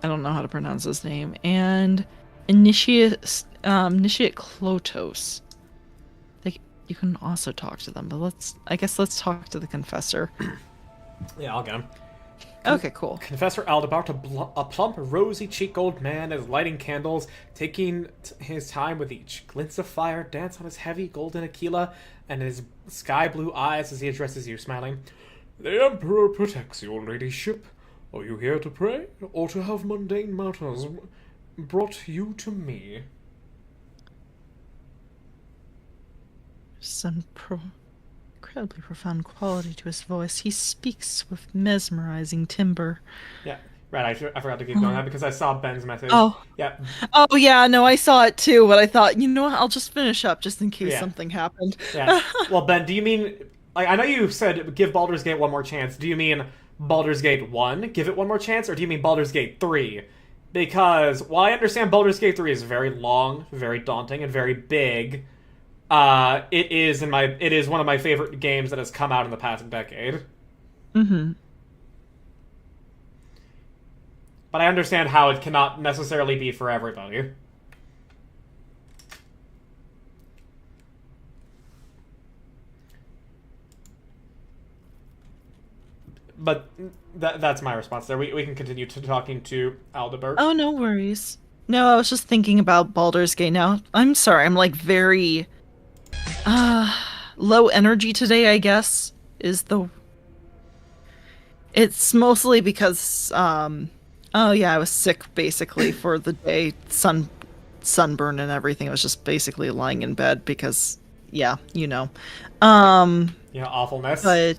I don't know how to pronounce his name. And Initiate Klotos. You can also talk to them, but I guess let's talk to the Confessor. Yeah, I'll get him. Okay, cool. Confessor Aldebart, a plump, rosy-cheeked old man, is lighting candles, taking his time with each. Glints of fire dance on his heavy golden aquila and his sky-blue eyes as he addresses you, smiling. The Emperor protects your ladyship. Are you here to pray, or to have mundane matters brought you to me? Some incredibly profound quality to his voice. He speaks with mesmerizing timbre. Yeah, right, I forgot to keep going that because I saw Ben's message. Oh. Yeah. Oh, yeah, no, I saw it too, but I thought, you know what, I'll just finish up just in case something happened. Yeah. Well, Ben, do you mean... I know you said give Baldur's Gate one more chance. Do you mean Baldur's Gate 1, give it one more chance, or do you mean Baldur's Gate 3? Because while I understand Baldur's Gate 3 is very long, very daunting, and very big... it is one of my favorite games that has come out in the past decade. Mm-hmm. But I understand how it cannot necessarily be for everybody. But that's my response there. We can continue to talking to Aldebert. Oh, no worries. No, I was just thinking about Baldur's Gate now. I'm sorry, I'm like very... low energy today, I guess, is the... It's mostly because, oh yeah, I was sick basically for the day, sunburn and everything. I was just basically lying in bed because, yeah, you know. Yeah, awfulness. But,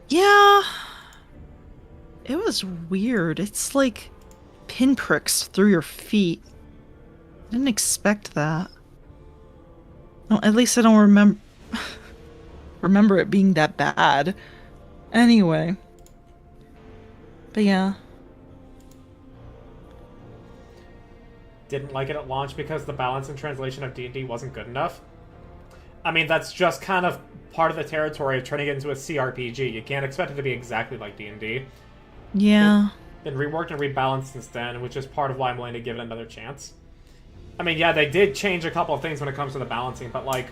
yeah, it was weird. It's like pinpricks through your feet. I didn't expect that. No, at least I don't remember it being that bad. Anyway. But yeah. Didn't like it at launch because the balance and translation of D&D wasn't good enough. I mean, that's just kind of part of the territory of turning it into a CRPG. You can't expect it to be exactly like D&D. Yeah. Been reworked and rebalanced since then, which is part of why I'm willing to give it another chance. I mean, yeah, they did change a couple of things when it comes to the balancing, but, like,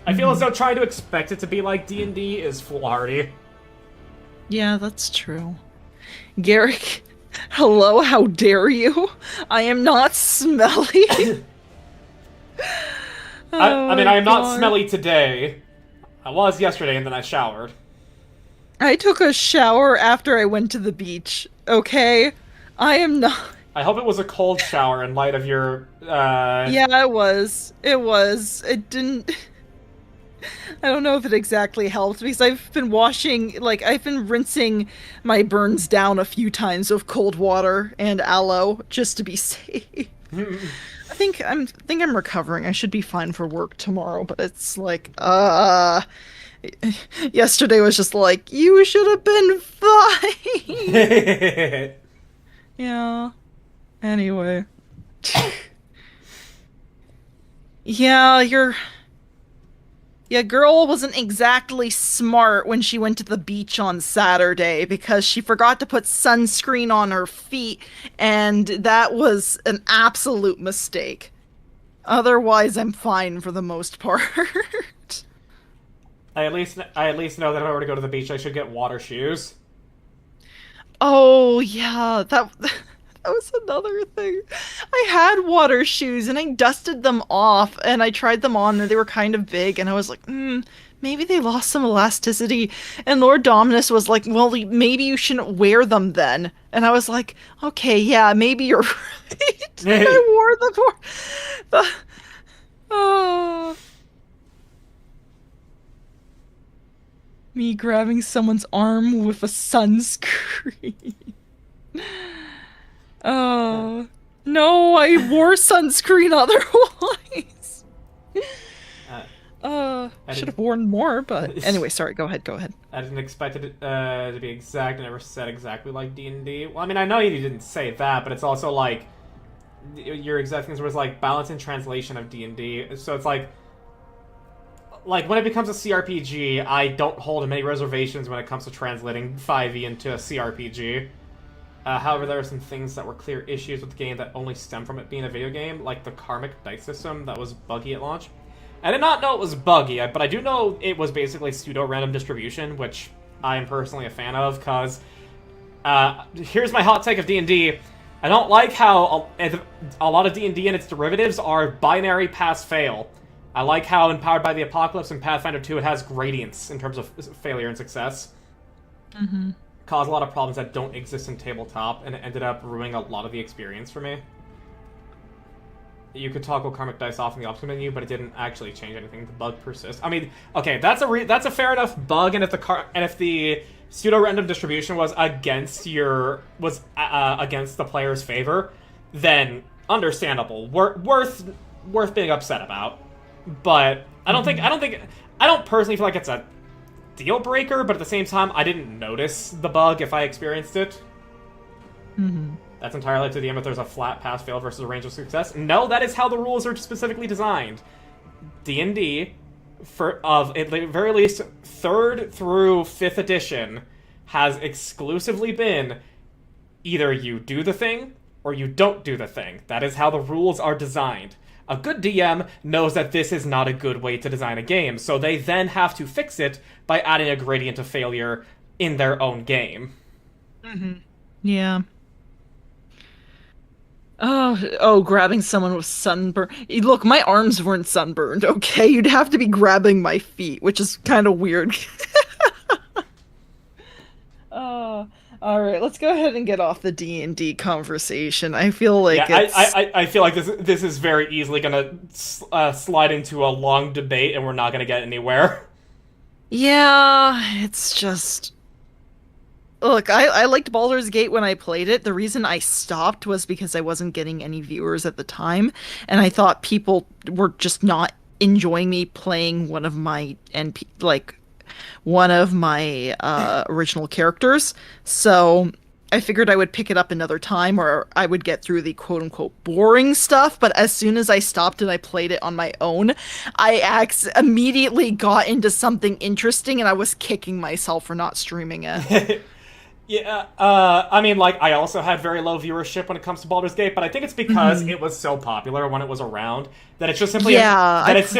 I feel as though trying to expect it to be like D&D is foolhardy. Yeah, that's true. Garrick, hello, how dare you? I am not smelly. I mean, I am not smelly today. I was yesterday, and then I showered. I took a shower after I went to the beach, okay? I am not... I hope it was a cold shower in light of your, Yeah, it was. It was. It didn't... I don't know if it exactly helped, because I've been I've been rinsing my burns down a few times with cold water and aloe, just to be safe. I think I'm recovering. I should be fine for work tomorrow, but it's like, yesterday was just like, you should have been fine! Yeah. Anyway. Yeah, girl wasn't exactly smart when she went to the beach on Saturday because she forgot to put sunscreen on her feet, and that was an absolute mistake. Otherwise, I'm fine for the most part. I at least know that if I were to go to the beach, I should get water shoes. Oh yeah, that was another thing. I had water shoes and I dusted them off and I tried them on and they were kind of big and I was like, maybe they lost some elasticity. And Lord Dominus was like, well, maybe you shouldn't wear them then. And I was like, okay, yeah, maybe you're right. And I wore them for the. Oh. Me grabbing someone's arm with a sunscreen. Oh. No, I wore sunscreen otherwise. I should have worn more, but anyway, sorry, go ahead. I didn't expect it to be exact. I never said exactly like D&D. Well, I mean, I know you didn't say that, but it's also like your exact things was like balance and translation of D&D. So it's like when it becomes a CRPG, I don't hold many reservations when it comes to translating 5e into a CRPG. However, there are some things that were clear issues with the game that only stem from it being a video game, like the karmic dice system that was buggy at launch. I did not know it was buggy, but I do know it was basically pseudo-random distribution, which I am personally a fan of, because here's my hot take of D&D. I don't like how a lot of D&D and its derivatives are binary pass-fail. I like how in Powered by the Apocalypse and Pathfinder 2 it has gradients in terms of failure and success. Mm-hmm. Caused a lot of problems that don't exist in tabletop, and it ended up ruining a lot of the experience for me. You could toggle karmic dice off in the option menu, but it didn't actually change anything. The bug persists. I mean, okay, that's a fair enough bug, and if the pseudo-random distribution was against against the player's favor, then understandable, worth being upset about. But I don't personally feel like it's a deal breaker, but at the same time, I didn't notice the bug if I experienced it. Mm-hmm. That's entirely up to the end if there's a flat pass-fail versus a range of success. No, that is how the rules are specifically designed. D&D, at the very least 3rd through 5th edition, has exclusively been either you do the thing or you don't do the thing. That is how the rules are designed. A good DM knows that this is not a good way to design a game, so they then have to fix it by adding a gradient of failure in their own game. Mm-hmm. Yeah. Oh, grabbing someone with sunburn. Look, my arms weren't sunburned, okay? You'd have to be grabbing my feet, which is kind of weird. Alright, let's go ahead and get off the D&D conversation. I feel like I feel like this is very easily gonna slide into a long debate, and we're not gonna get anywhere. Yeah, it's just... Look, I liked Baldur's Gate when I played it. The reason I stopped was because I wasn't getting any viewers at the time, and I thought people were just not enjoying me playing one of my original characters. So I figured I would pick it up another time, or I would get through the quote-unquote boring stuff. But as soon as I stopped and I played it on my own, I immediately got into something interesting, and I was kicking myself for not streaming it. Yeah, I mean, I also had very low viewership when it comes to Baldur's Gate, but I think it's because it was so popular when it was around that it's just simply it's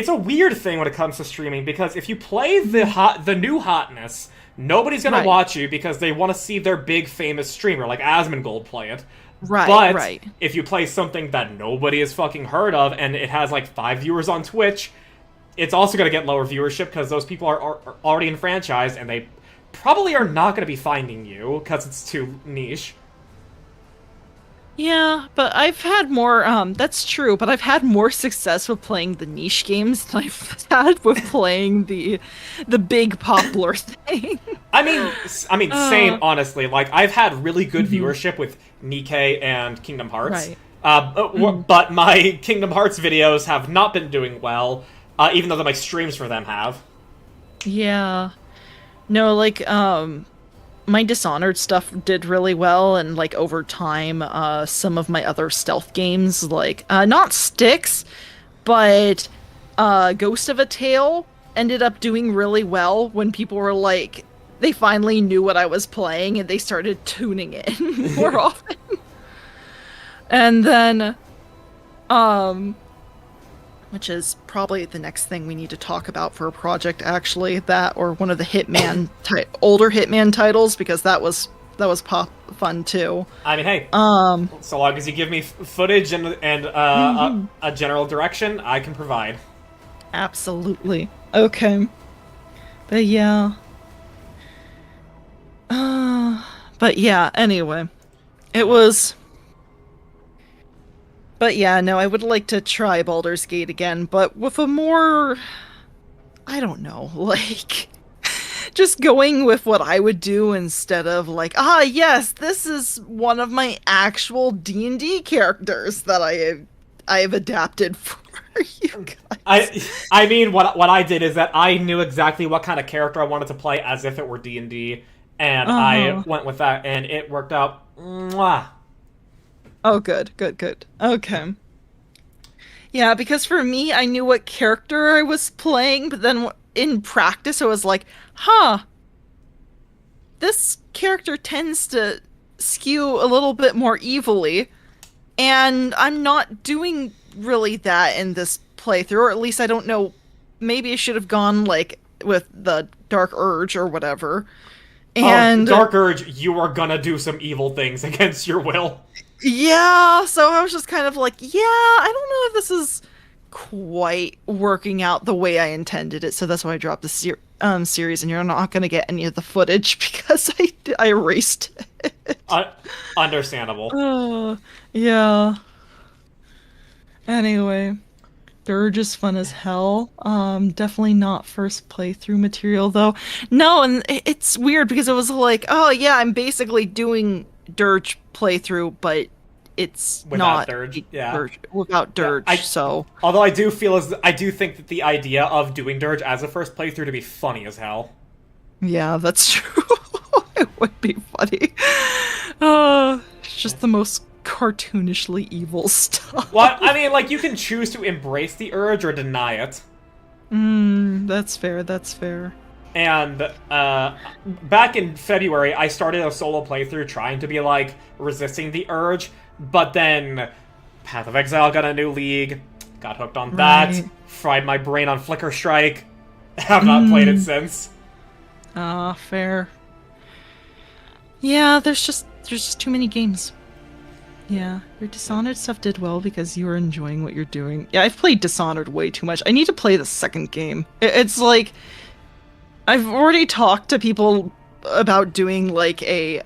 a weird thing when it comes to streaming, because if you play the new hotness, nobody's gonna watch you because they want to see their big famous streamer like Asmongold play it. But if you play something that nobody has fucking heard of and it has 5 viewers on Twitch, it's also gonna get lower viewership because those people are already enfranchised and they probably are not going to be finding you because it's too niche. Yeah, but I've had more, that's true, but I've had more success with playing the niche games than I've had with playing the big popular thing. I mean, same, honestly. I've had really good viewership with Nikkei and Kingdom Hearts. Right. But my Kingdom Hearts videos have not been doing well, even though my streams for them have. Yeah. No, my Dishonored stuff did really well, and, over time, some of my other stealth games, not Styx, but, Ghost of a Tale ended up doing really well when people were, they finally knew what I was playing, and they started tuning in more often. And then, which is probably the next thing we need to talk about for a project, actually. That or one of the older Hitman titles, because that was fun too. I mean, hey, so long as you give me footage and a general direction, I can provide. Absolutely. Okay. But yeah. But yeah, anyway. It was... But yeah, no, I would like to try Baldur's Gate again, but with a more... I don't know, like... just going with what I would do instead of like, yes, this is one of my actual D&D characters that I have adapted for you guys. I mean, what I did is that I knew exactly what kind of character I wanted to play as if it were D&D, and I went with that, and it worked out. Mwah. Oh, good. Okay. Yeah, because for me, I knew what character I was playing, but then in practice, I was like, this character tends to skew a little bit more evilly, and I'm not doing really that in this playthrough, or at least I don't know, maybe I should have gone, like, with the Dark Urge or whatever. And Dark Urge, you are gonna do some evil things against your will. Yeah, so I was just kind of like, yeah, I don't know if this is quite working out the way I intended it, so that's why I dropped the series, and you're not going to get any of the footage because I erased it. Understandable. Yeah. Anyway, Dirge is fun as hell. Definitely not first playthrough material, though. No, and it's weird because it was like, oh yeah, I'm basically doing Dirge playthrough, but it's without not Dirge. without Dirge. Yeah, so although I do think that the idea of doing Dirge as a first playthrough to be funny as hell. Yeah, that's true. It would be funny. It's just the most cartoonishly evil stuff. Well, I mean, like, you can choose to embrace the urge or deny it. That's fair. And back in February, I started a solo playthrough trying to be, like, resisting the urge, but then Path of Exile got a new league, got hooked on that, fried my brain on Flicker Strike, have not played it since. Fair. Yeah, there's just too many games. Yeah, your Dishonored stuff did well because you were enjoying what you're doing. Yeah, I've played Dishonored way too much. I need to play the second game. It's like... I've already talked to people about doing, like, a,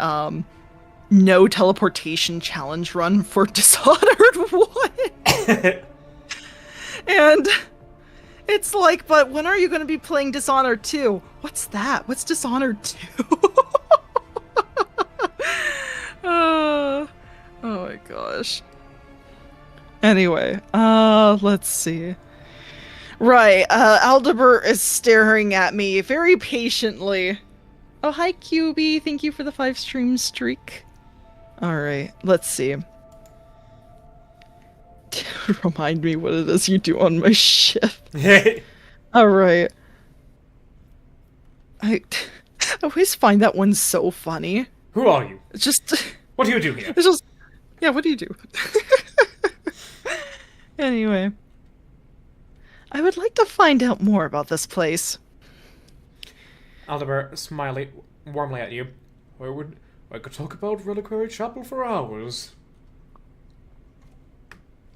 no teleportation challenge run for Dishonored 1. And it's like, but when are you going to be playing Dishonored 2? What's that? What's Dishonored 2? Oh my gosh. Anyway, let's see. Right, Aldebert is staring at me very patiently. Oh, hi, QB. Thank you for the 5-stream streak. Alright, let's see. Remind me what it is you do on my shift. Alright. I always find that one so funny. Who are you? It's just... What do you do here? It's just... Yeah, what do you do? Anyway. I would like to find out more about this place. Aldebert smiled warmly at you. I could talk about Reliquary Chapel for hours.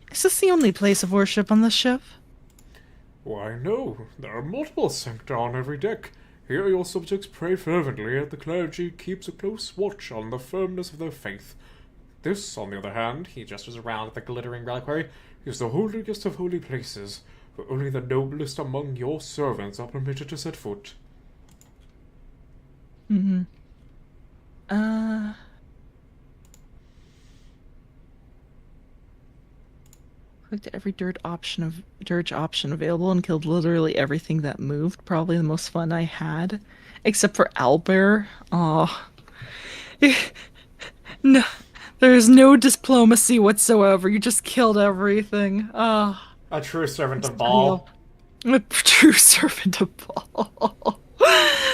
Is this the only place of worship on the ship? Why, no. There are multiple sancta on every deck. Here your subjects pray fervently, and the clergy keeps a close watch on the firmness of their faith. This, on the other hand, he gestures around at the glittering reliquary, is the holiest of holy places, where only the noblest among your servants are permitted to set foot. Clicked every dirge option available and killed literally everything that moved. Probably the most fun I had. Except for Owlbear. Aw. No, there's no diplomacy whatsoever. You just killed everything. A true servant of Baal. A true servant of Baal.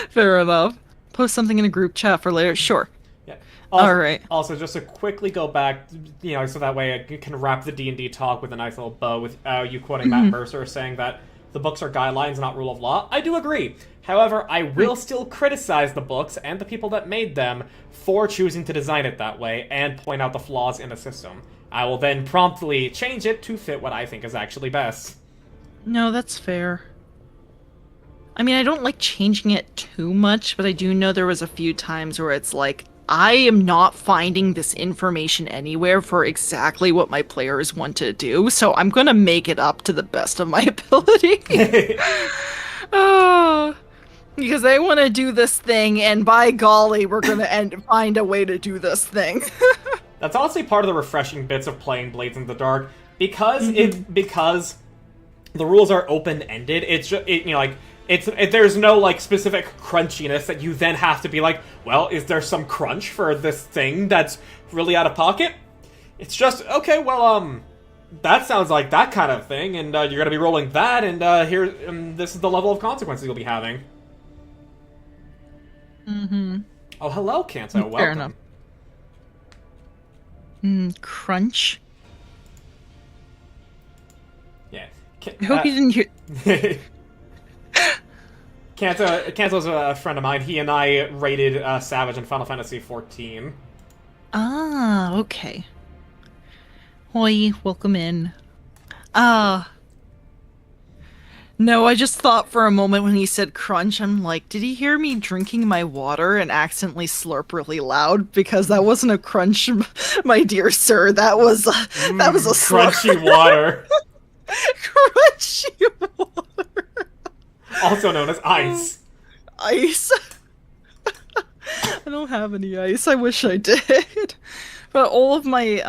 Fair enough. Post something in a group chat for later. Sure. Yeah. Also, Alright. also, just to quickly go back, so that way I can wrap the D&D talk with a nice little bow with you quoting Matt Mercer saying that the books are guidelines, not rule of law. I do agree. However, I will still criticize the books and the people that made them for choosing to design it that way and point out the flaws in the system. I will then promptly change it to fit what I think is actually best. No, that's fair. I mean, I don't like changing it too much, but I do know there was a few times where it's like, I am not finding this information anywhere for exactly what my players want to do, so I'm gonna make it up to the best of my ability. Because they want to do this thing, and by golly, we're gonna find a way to do this thing. That's honestly part of the refreshing bits of playing Blades in the Dark, because because the rules are open-ended. It's just, there's no like specific crunchiness that you then have to be like, well, is there some crunch for this thing that's really out of pocket? It's just, okay, well, that sounds like that kind of thing, and you're gonna be rolling that, and this is the level of consequences you'll be having. Oh, hello, Kanto. Welcome. Fair enough. Crunch. Yeah. I hope you didn't hear. Kanto's a friend of mine. He and I rated Savage in Final Fantasy XIV. Ah, okay. Hoi, welcome in. No, I just thought for a moment when he said crunch, I'm like, did he hear me drinking my water and accidentally slurp really loud? Because that wasn't a crunch, my dear sir. That was a slurp. Crunchy water. Crunchy water. Also known as ice. Ice. I don't have any ice. I wish I did. But all of my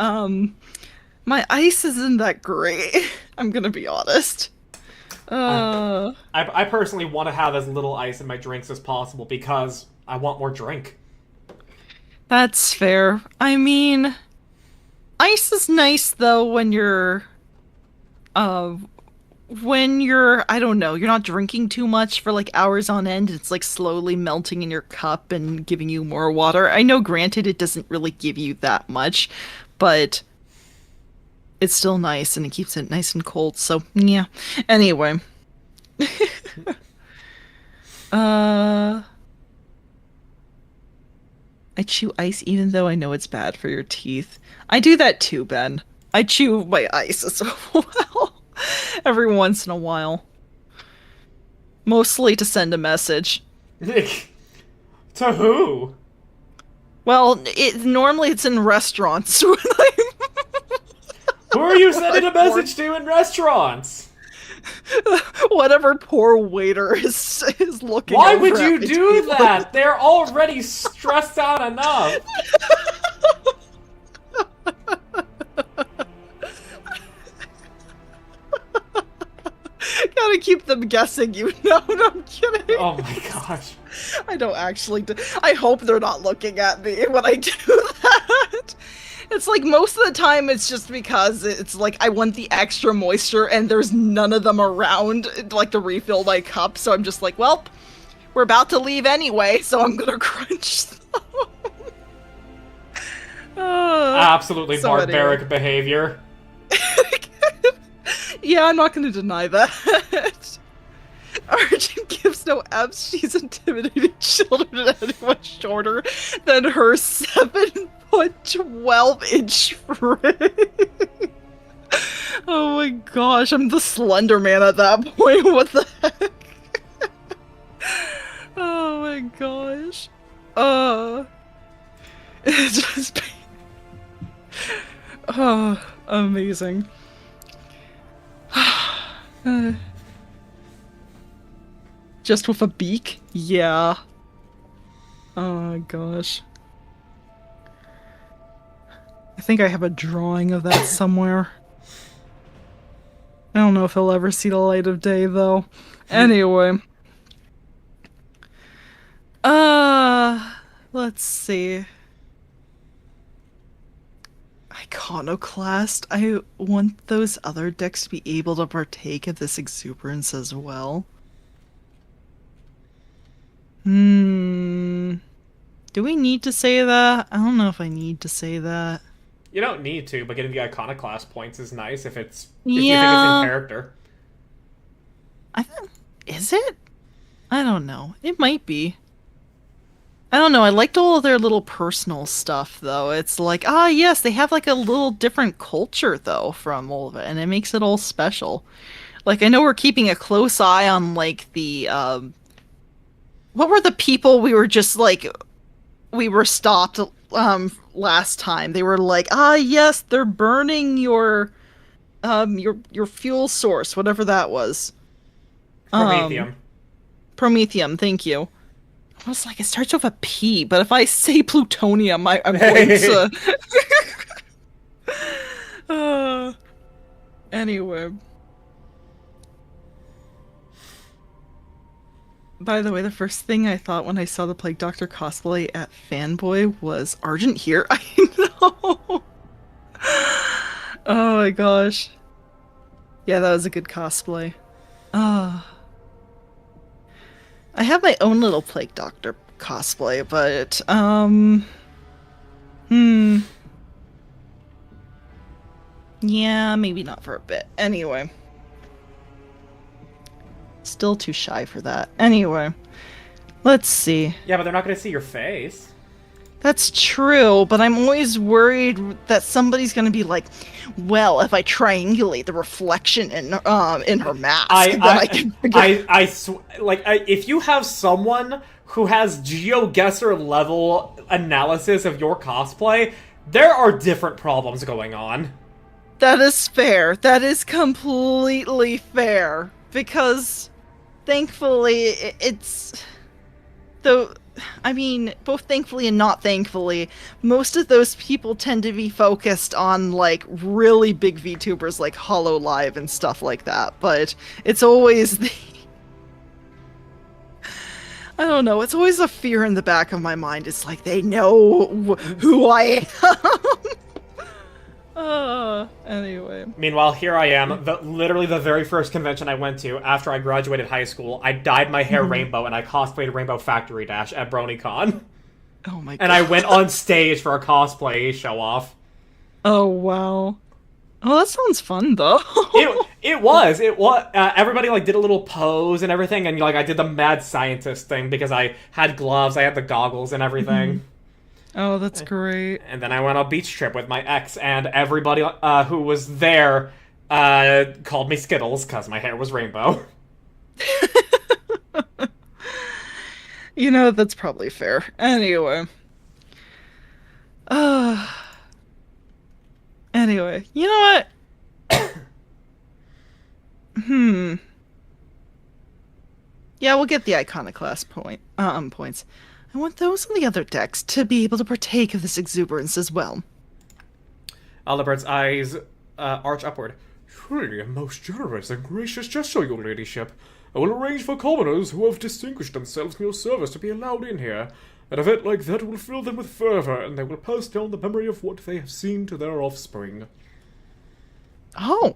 my ice isn't that great. I'm gonna be honest. I personally want to have as little ice in my drinks as possible because I want more drink. That's fair. I mean, ice is nice though when you're I don't know, you're not drinking too much for like hours on end. It's like slowly melting in your cup and giving you more water. I know, granted, it doesn't really give you that much, but it's still nice and it keeps it nice and cold. So yeah. Anyway. I chew ice even though I know it's bad for your teeth. I do that too, Ben. I chew my ice as well. Every once in a while. Mostly to send a message. To who? Well, normally it's in restaurants when Who are you sending a message to in restaurants? whatever poor waiter is looking. Why over would at you me. do that? They're already stressed out enough. Gotta keep them guessing, you know. No, I'm kidding. Oh my gosh. I don't actually I hope they're not looking at me when I do that. It's like most of the time it's just because it's like I want the extra moisture and there's none of them around like to refill my cup, so I'm just like, well, we're about to leave anyway, so I'm gonna crunch some. Absolutely so barbaric anyway. behavior. Yeah, I'm not gonna deny that. Arjun gives no F's. She's intimidating children at anyone shorter than her 7'12" frig. Oh my gosh, I'm the Slender Man at that point. What the heck? Oh my gosh. It's just. Oh, amazing. Just with a beak? Yeah. Oh my gosh. I think I have a drawing of that somewhere. I don't know if he'll ever see the light of day, though. Anyway. Let's see. Iconoclast. I want those other decks to be able to partake of this exuberance as well. Do Do we need to say that? I don't know if I need to say that. You don't need to, but getting the Iconoclast points is nice if you think it's in Yeah. character. Is it? I don't know. It might be. I don't know. I liked all of their little personal stuff, though. It's like, yes, they have like a little different culture, though, from all of it, and it makes it all special. Like, I know we're keeping a close eye on, like, the, what were the people we were just, like, we were stopped, last time? They were like, yes, they're burning your fuel source, whatever that was. Promethium. Promethium, thank you. I was like, it starts with a P, but if I say plutonium, I'm going to... Anyway. By the way, the first thing I thought when I saw the Plague Doctor cosplay at Fanboy was Argent here. I know. Oh my gosh. Yeah, that was a good cosplay. I have my own little Plague Doctor cosplay, but yeah, maybe not for a bit. Anyway. Still too shy for that. Anyway. Let's see. Yeah, but they're not going to see your face. That's true, but I'm always worried that somebody's gonna be like, well, if I triangulate the reflection in her mask, I can figure if you have someone who has GeoGuessr level analysis of your cosplay, there are different problems going on. That is fair. That is completely fair. Because, thankfully, it's... Though... I mean, both thankfully and not thankfully, most of those people tend to be focused on, like, really big VTubers like HoloLive and stuff like that, but it's always the... I don't know, it's always a fear in the back of my mind. It's like, they know who I am! Anyway. Meanwhile, here I am, literally the very first convention I went to after I graduated high school. I dyed my hair rainbow and I cosplayed Rainbow Factory Dash at BronyCon. Oh my god. And I went on stage for a cosplay show-off. Oh, wow. Oh, that sounds fun, though. It was. Everybody, like, did a little pose and everything, and, like, I did the mad scientist thing because I had gloves, I had the goggles and everything. Oh, that's great. And then I went on a beach trip with my ex, and everybody who was there called me Skittles because my hair was rainbow. You know, that's probably fair. Anyway. Anyway, you know what? Yeah, we'll get the Iconoclast points. I want those on the other decks to be able to partake of this exuberance as well. Alderbert's eyes arch upward. Truly a most generous and gracious gesture, your ladyship. I will arrange for commoners who have distinguished themselves in your service to be allowed in here. An event like that will fill them with fervor, and they will pass down the memory of what they have seen to their offspring. Oh.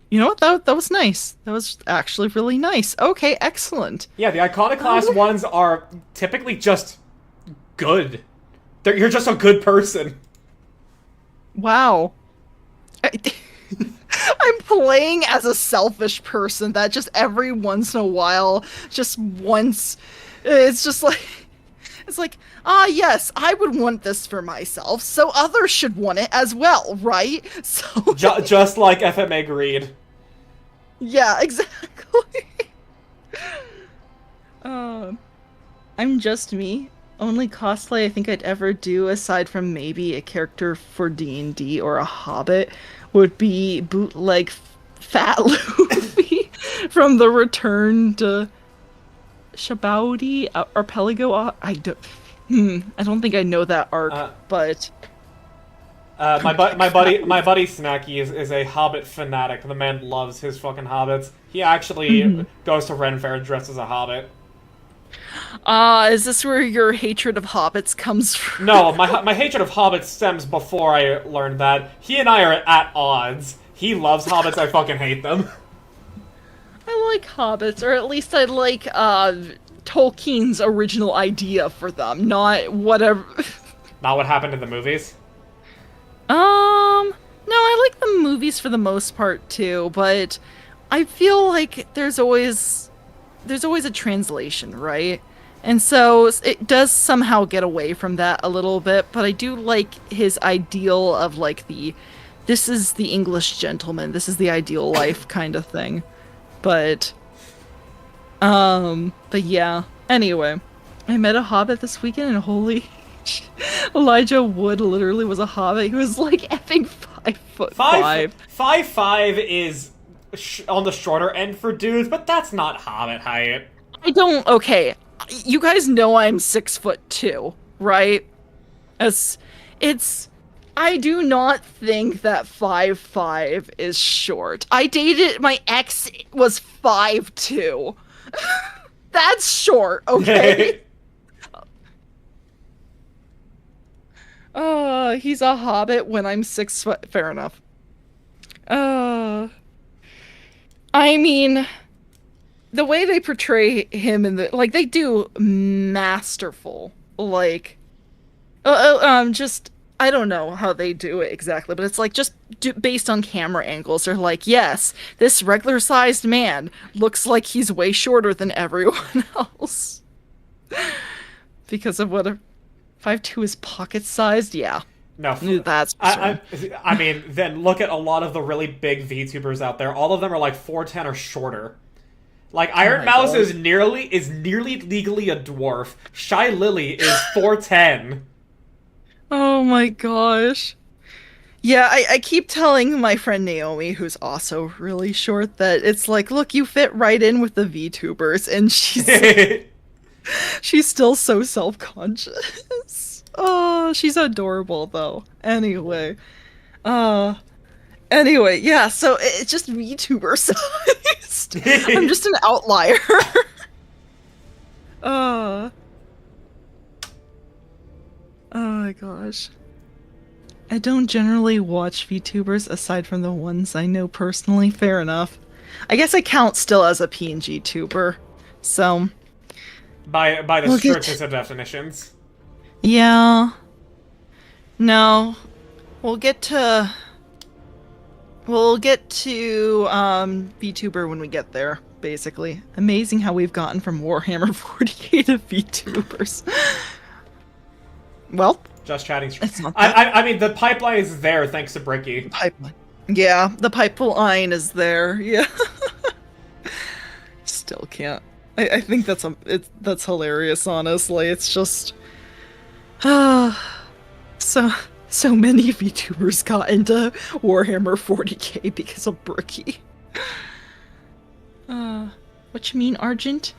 You know what? That was nice. That was actually really nice. Okay, excellent. Yeah, the Iconoclast ones are typically just good. You're just a good person. Wow. I'm playing as a selfish person that just every once in a while, just once, it's just like, it's like, yes, I would want this for myself, so others should want it as well, right? So just like FMA Greed. Yeah, exactly. I'm just me. Only cosplay I think I'd ever do, aside from maybe a character for D&D or a Hobbit, would be bootleg Fat Luffy from the Return to Shabaudi Arpelago. I don't think I know that arc, but my buddy Snacky is a Hobbit fanatic. The man loves his fucking hobbits. He actually goes to Ren Fair dressed as a hobbit. Is this where your hatred of hobbits comes from? No, my hatred of hobbits stems before I learned that. He and I are at odds. He loves hobbits, I fucking hate them. I like hobbits, or at least I like, Tolkien's original idea for them, not whatever. Not what happened in the movies? No, I like the movies for the most part too, but I feel like there's always a translation, right? And so it does somehow get away from that a little bit, but I do like his ideal of like this is the English gentleman, this is the ideal life kind of thing. But yeah. Anyway, I met a hobbit this weekend and holy Elijah Wood literally was a hobbit. He was like effing 5'5". 5'5" is on the shorter end for dudes, but that's not hobbit height. Okay, you guys know I'm 6'2", right? I do not think that 5'5" is short. My ex was 5'2". That's short, okay? He's a hobbit when I'm 6 foot. Fair enough. I mean, the way they portray him in they do masterful. I don't know how they do it exactly, but it's like just based on camera angles. They're like, yes, this regular-sized man looks like he's way shorter than everyone else. Because of what 5'2" is pocket-sized? Yeah. No, that's I mean, then look at a lot of the really big VTubers out there. All of them are like 4'10" or shorter. Like Iron Mouse is nearly legally a dwarf. Shy Lily is 4'10". Oh my gosh. Yeah, I keep telling my friend Naomi, who's also really short, that it's like, look, you fit right in with the VTubers, and she's still so self-conscious. Oh, she's adorable though. Anyway, yeah, so it's just VTuber sized. I'm just an outlier. Oh my gosh. I don't generally watch VTubers aside from the ones I know personally. Fair enough. I guess I count still as a PNG tuber. So by the strictest of definitions. Yeah. No. We'll get to VTuber when we get there, basically. Amazing how we've gotten from Warhammer 40k to VTubers. Well, just chatting. It's not I mean, the pipeline is there thanks to Bricky. Pipeline. Yeah, the pipeline is there. Yeah. Still can't. I think that's hilarious. Honestly, it's just so many VTubers got into Warhammer 40k because of Bricky. What you mean, Argent?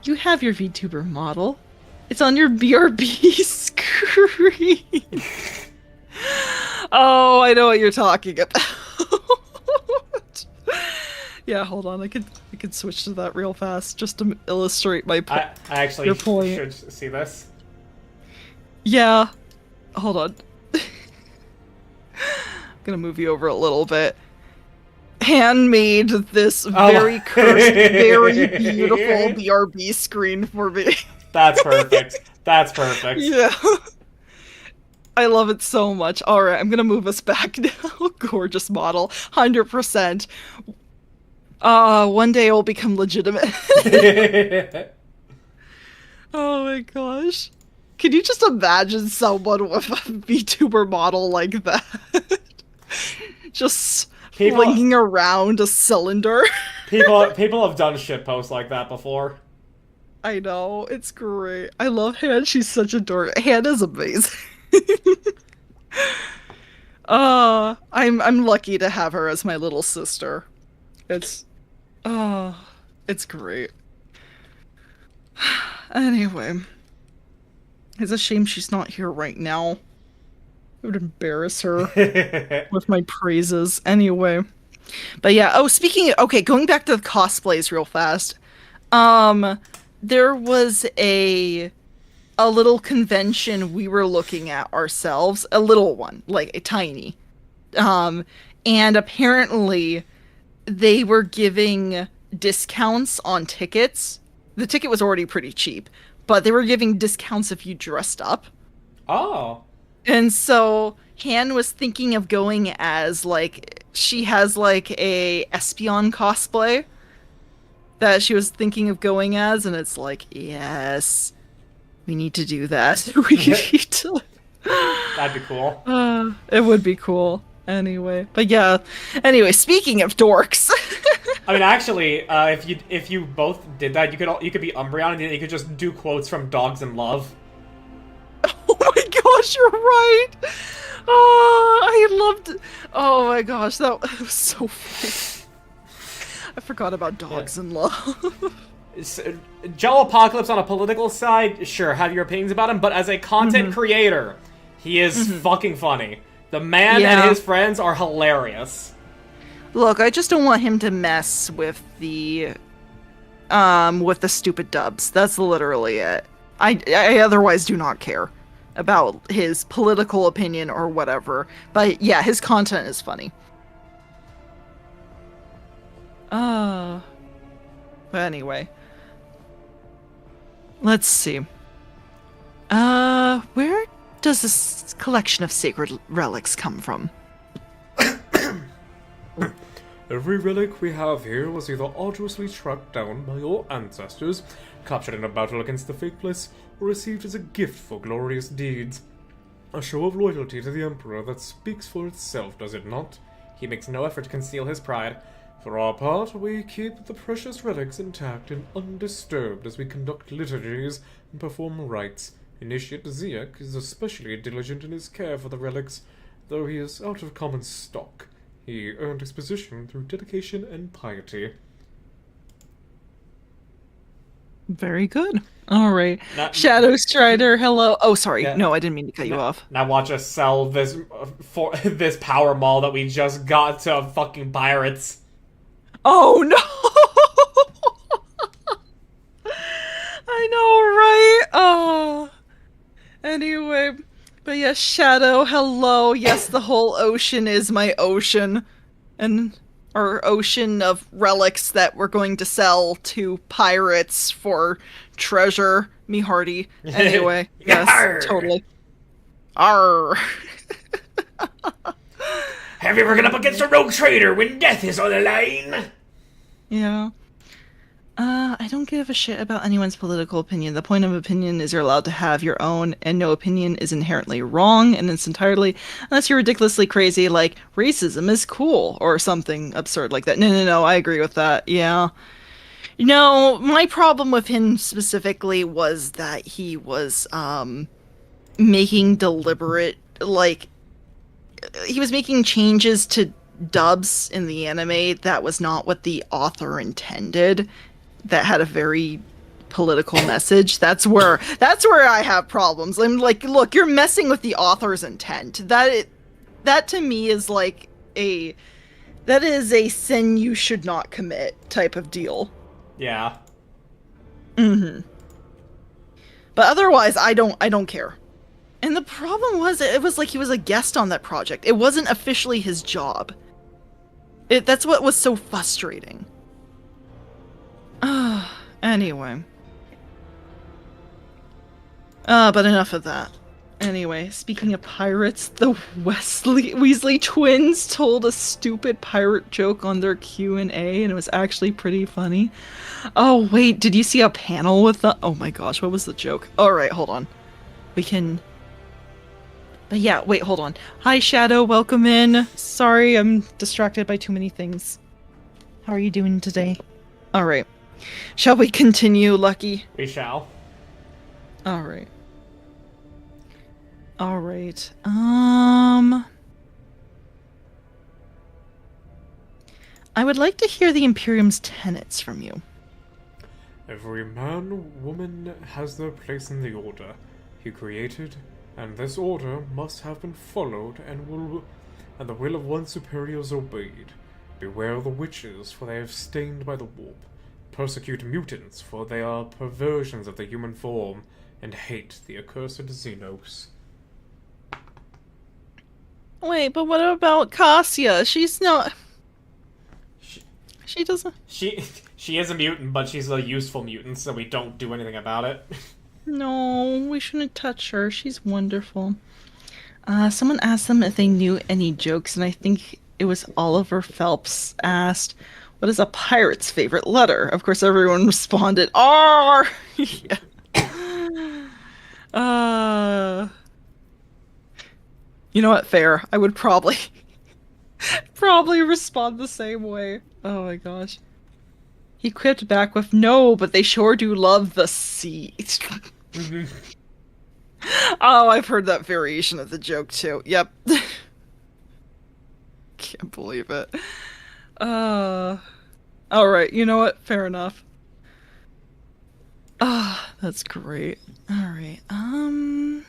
You have your VTuber model. It's on your BRB screen. Oh, I know what you're talking about. Yeah, hold on. I could switch to that real fast just to illustrate my point. I actually your point. Should see this. Yeah. Hold on. I'm gonna move you over a little bit. Handmade this very cursed, very beautiful BRB screen for me. That's perfect. That's perfect. Yeah. I love it so much. Alright, I'm gonna move us back now. Gorgeous model. 100%. One day it will become legitimate. Oh my gosh. Can you just imagine someone with a VTuber model like that? Just flinging around a cylinder. People have done shitposts like that before. I know, it's great. I love Han. She's such a dork. Han is amazing. I'm lucky to have her as my little sister. It's great. Anyway, it's a shame she's not here right now. It would embarrass her with my praises. Anyway, but yeah. Oh, going back to the cosplays real fast. There was a little convention we were looking at ourselves, a little one, like a tiny. And apparently they were giving discounts on tickets The ticket was already pretty cheap, but they were giving discounts if you dressed up. Oh. And so Han was thinking of going as she has a Espion cosplay that she was thinking of going as, and it's like, yes, we need to do that. We need to. That'd be cool. It would be cool. Anyway, but yeah. Anyway, speaking of dorks. I mean, actually, if you both did that, you could be Umbreon and you could just do quotes from Dogs in Love. Oh my gosh, you're right. Oh, I loved. Oh my gosh, that was so funny. I forgot about Dogs in Love. Joe Apocalypse on a political side, sure, have your opinions about him, but as a content creator, he is fucking funny. The man and his friends are hilarious. Look, I just don't want him to mess with the stupid dubs. That's literally it. I otherwise do not care about his political opinion or whatever. But yeah, his content is funny. But anyway. Let's see. Where does this collection of sacred relics come from? Every relic we have here was either arduously tracked down by your ancestors, captured in a battle against the Faithless, or received as a gift for glorious deeds. A show of loyalty to the Emperor that speaks for itself, does it not? He makes no effort to conceal his pride. For our part, we keep the precious relics intact and undisturbed as we conduct liturgies and perform rites. Initiate Ziak is especially diligent in his care for the relics, though he is out of common stock. He earned his position through dedication and piety. Very good. All right. Shadow Strider, hello. Oh, sorry. Yeah. No, I didn't mean to cut you off. Now watch us sell this for this power mall that we just got to fucking pirates. Oh no! I know, right? Oh. Anyway, but yes, Shadow, hello. Yes, the whole ocean is my ocean. And our ocean of relics that we're going to sell to pirates for treasure. Me hearty. Anyway, yes, totally. Arr. Have you ever gone up against a rogue trader when death is on the line? Yeah. I don't give a shit about anyone's political opinion. The point of opinion is you're allowed to have your own, and no opinion is inherently wrong, and it's entirely, unless you're ridiculously crazy, like, racism is cool, or something absurd like that. No, I agree with that, yeah. No, my problem with him specifically was that he was, making deliberate, he was making changes to dubs in the anime that was not what the author intended, that had a very political message. That's where I have problems. I'm like, look, you're messing with the author's intent. That to me is that is a sin you should not commit type of deal. Yeah. But otherwise, I don't care. And the problem was, it was like he was a guest on that project. It wasn't officially his job. That's what was so frustrating. Anyway. But enough of that. Anyway, speaking of pirates, the Weasley twins told a stupid pirate joke on their Q&A, and it was actually pretty funny. Oh, wait, did you see a panel with the... Oh my gosh, what was the joke? Alright, hold on. We can... But yeah, wait, hold on. Hi, Shadow, welcome in. Sorry, I'm distracted by too many things. How are you doing today? Alright. Shall we continue, Lucky? We shall. Alright. Alright. I would like to hear the Imperium's tenets from you. Every man, woman has their place in the order he created, and this order must have been followed and the will of one's superiors obeyed. Beware the witches, for they have stained by the warp. Persecute mutants, for they are perversions of the human form, and hate the accursed Xenos. Wait, but what about Cassia? She's She doesn't. She is a mutant, but she's a useful mutant, so we don't do anything about it. No, we shouldn't touch her. She's wonderful. Someone asked them if they knew any jokes, and I think it was Oliver Phelps asked, "What is a pirate's favorite letter?" Of course, everyone responded, "R." Yeah. You know what? Fair. I would probably respond the same way. Oh my gosh. He quipped back with, "No, but they sure do love the sea." Oh, I've heard that variation of the joke too. Yep. Can't believe it. Alright, you know what? Fair enough. That's great. Alright, oh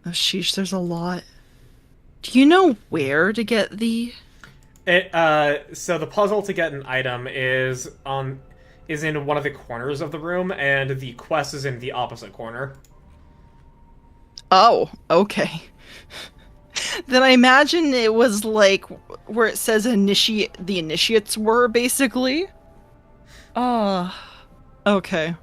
sheesh, there's a lot. Do you know where to get the... So the puzzle to get an item is in one of the corners of the room, and the quest is in the opposite corner. Oh, okay. Then I imagine it was like where it says the initiates were, basically. Oh, okay.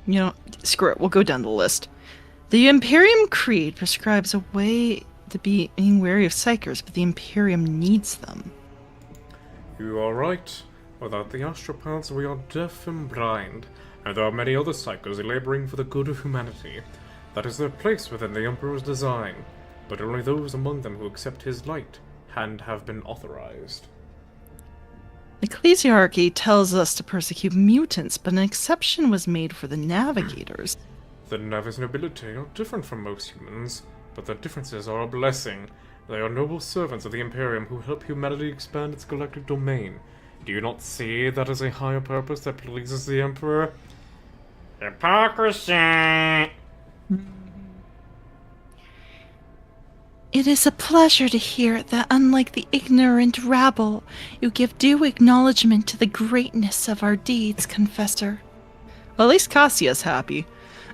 You know, screw it, we'll go down the list. The Imperium Creed prescribes a way to be being wary of psychers, but the Imperium needs them. You are right. Without the astropaths, we are deaf and blind, and there are many other psychers laboring for the good of humanity. That is their place within the Emperor's design, but only those among them who accept his light and have been authorized. Ecclesiarchy tells us to persecute mutants, but an exception was made for the navigators. The Navis nobility are different from most humans, but their differences are a blessing. They are noble servants of the Imperium who help humanity expand its galactic domain. Do you not see that as a higher purpose that pleases the Emperor? Hypocrisy! It is a pleasure to hear that, unlike the ignorant rabble, you give due acknowledgement to the greatness of our deeds, Confessor. Well, at least Cassia's happy.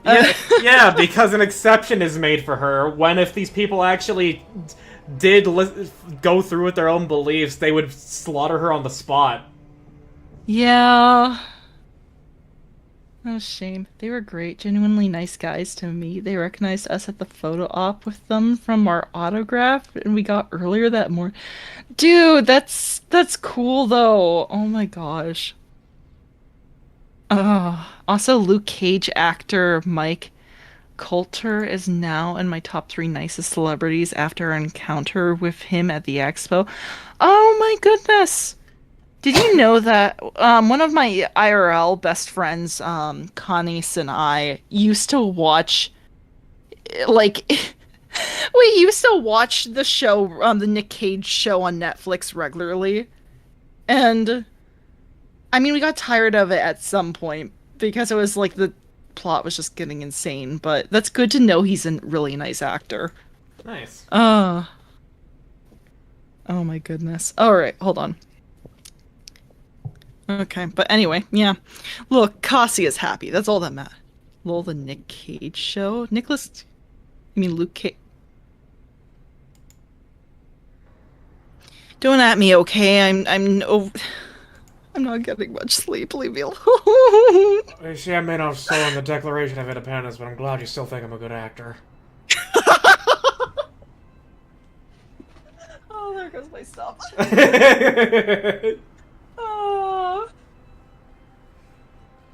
Yeah, because an exception is made for her, when if these people actually did go through with their own beliefs, they would slaughter her on the spot. Yeah. Oh, shame. They were great, genuinely nice guys to meet. They recognized us at the photo op with them from our autograph, and we got earlier that morning. Dude, that's cool, though. Oh my gosh. Also, Luke Cage actor Mike Coulter is now in my top 3 nicest celebrities after our encounter with him at the expo. Oh my goodness! Did you know that one of my IRL best friends, Connie and I, used to watch, like, we used to watch the show, the Nick Cage show on Netflix regularly, and I mean, we got tired of it at some point because it was like the plot was just getting insane, but that's good to know he's a really nice actor. Nice. Oh my goodness. Alright, hold on. Okay, but anyway, yeah. Look, Cassie is happy. That's all that matters. Lol, the Nick Cage show? Luke Cage. Don't at me, okay? I'm not getting much sleep. Leave me alone. You see, I may not have stolen the Declaration of Independence, but I'm glad you still think I'm a good actor. Oh, there goes my stuff.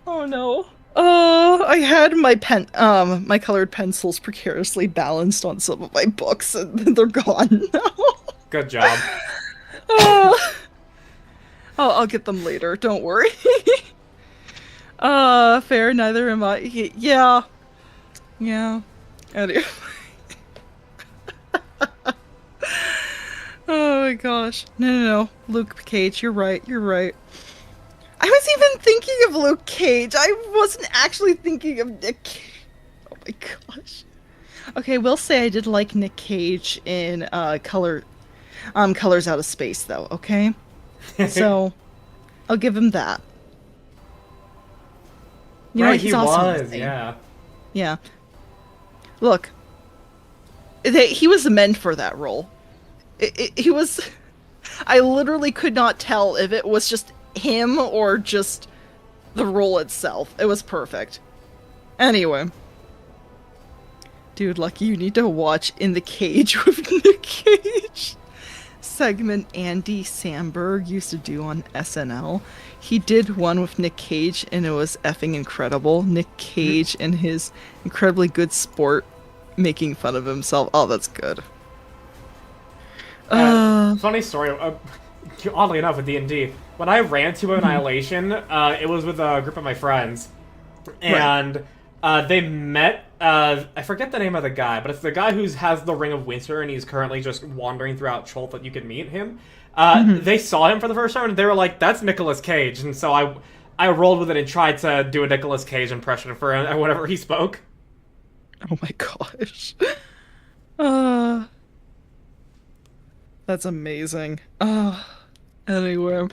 Oh no. I had my my colored pencils precariously balanced on some of my books, and they're gone now. Good job. I'll get them later. Don't worry. Fair. Neither am I. Yeah. Anyway. Oh my gosh. No. Luke Cage, you're right. I was even thinking of Luke Cage. I wasn't actually thinking of Nick Cage. Oh my gosh. Okay, we'll say I did like Nick Cage in Colors Out of Space, though, okay? So, I'll give him that. You know, Right, he's he awesome was, yeah. Yeah. Look, he was meant for that role. He was. I literally could not tell if it was just him or just the role itself. It was perfect. Anyway. Dude, Lucky, you need to watch In the Cage with Nick Cage. Segment Andy Samberg used to do on SNL. He did one with Nick Cage and it was effing incredible. Nick Cage and his incredibly good sport making fun of himself. Oh, that's good. Funny story. Oddly enough, with D&D, when I ran to Annihilation, it was with a group of my friends, and they met. I forget the name of the guy, but it's the guy who has the Ring of Winter, and he's currently just wandering throughout Chult that you can meet him. They saw him for the first time, and they were like, "That's Nicolas Cage," and so I rolled with it and tried to do a Nicolas Cage impression for him whenever he spoke. Oh my gosh. That's amazing. Anyway.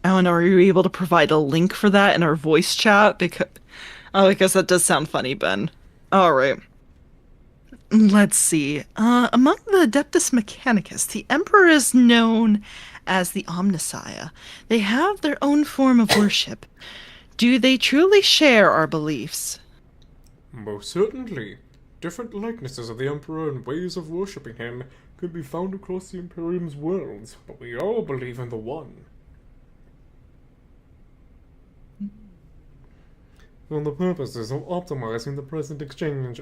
Eleanor, are you able to provide a link for that in our voice chat? Because I guess that does sound funny, Ben. Alright. Let's see. Among the Adeptus Mechanicus, the Emperor is known as the Omnissiah. They have their own form of worship. Do they truly share our beliefs? Most certainly. Different likenesses of the Emperor and ways of worshipping him could be found across the Imperium's worlds, but we all believe in the one. For the purposes of optimizing the present exchange,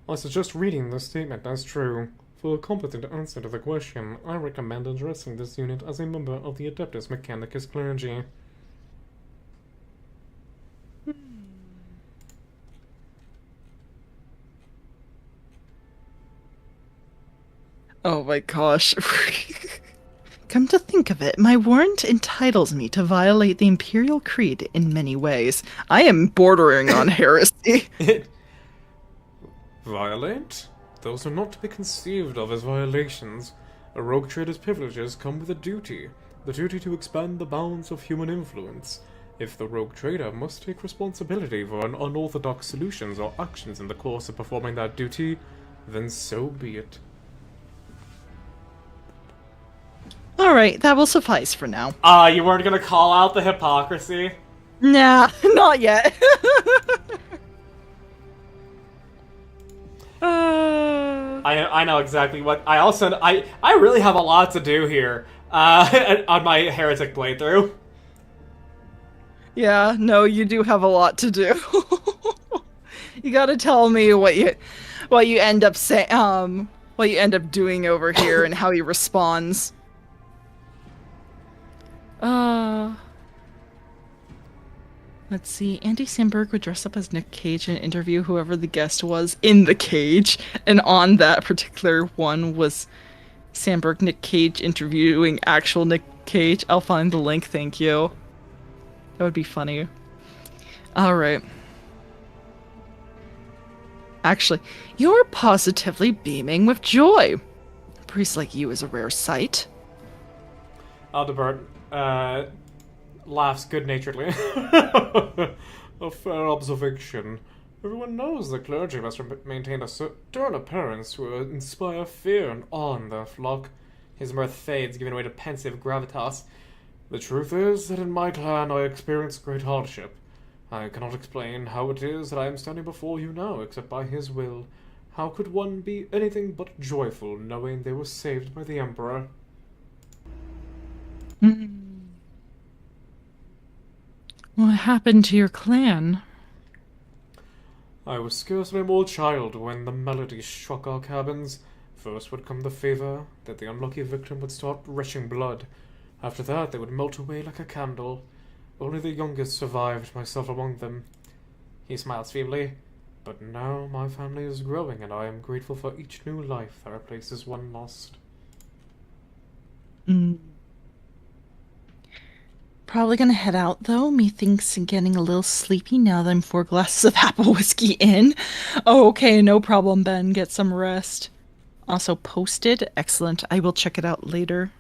I suggest reading this statement as true. For a competent answer to the question, I recommend addressing this unit as a member of the Adeptus Mechanicus clergy. Oh my gosh. Come to think of it, my warrant entitles me to violate the Imperial Creed in many ways. I am bordering on heresy. Violate? Those are not to be conceived of as violations. A rogue trader's privileges come with a duty. The duty to expand the bounds of human influence. If the rogue trader must take responsibility for unorthodox solutions or actions in the course of performing that duty, then so be it. Alright, that will suffice for now. You weren't gonna call out the hypocrisy? Nah, not yet. I know exactly what. I really have a lot to do here on my heretic playthrough. Yeah, no, you do have a lot to do. You gotta tell me what you end up what you end up doing over here and how he responds. Let's see. Andy Samberg would dress up as Nick Cage and interview whoever the guest was in the cage. And on that particular one was Samberg Nick Cage interviewing actual Nick Cage. I'll find the link, thank you. That would be funny. Alright. Actually, you're positively beaming with joy. A priest like you is a rare sight. Aldebert laughs good-naturedly. A fair observation. Everyone knows the clergy must maintain a stern appearance to inspire fear and awe in their flock. His mirth fades, giving way to pensive gravitas. The truth is that in my clan I experience great hardship. I cannot explain how it is that I am standing before you now, except by his will. How could one be anything but joyful, knowing they were saved by the Emperor? What happened to your clan? I was scarcely more child when the melody struck our cabins. First would come the fever, that the unlucky victim would start retching blood. After that, they would melt away like a candle. Only the youngest survived, myself among them. He smiles feebly. But now my family is growing, and I am grateful for each new life that replaces one lost. Probably gonna head out though. Methinks getting a little sleepy now that I'm 4 glasses of apple whiskey in. Oh, okay, no problem, Ben. Get some rest. Also posted. Excellent. I will check it out later.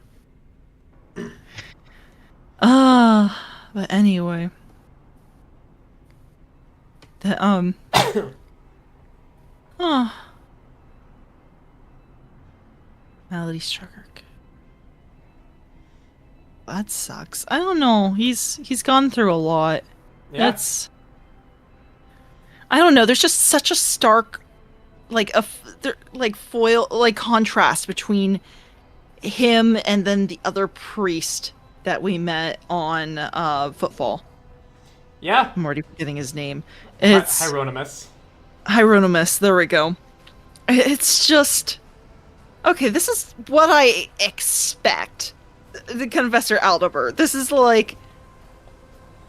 But anyway. The, oh. Malady Strucker. That sucks. I don't know. He's gone through a lot. Yeah. That's. I don't know. There's just such a stark, foil, like contrast between him and then the other priest that we met on Footfall. Yeah. I'm already forgetting his name. It's Hieronymus. Hieronymus. There we go. It's just okay. This is what I expect. The Confessor Aldebert. This is like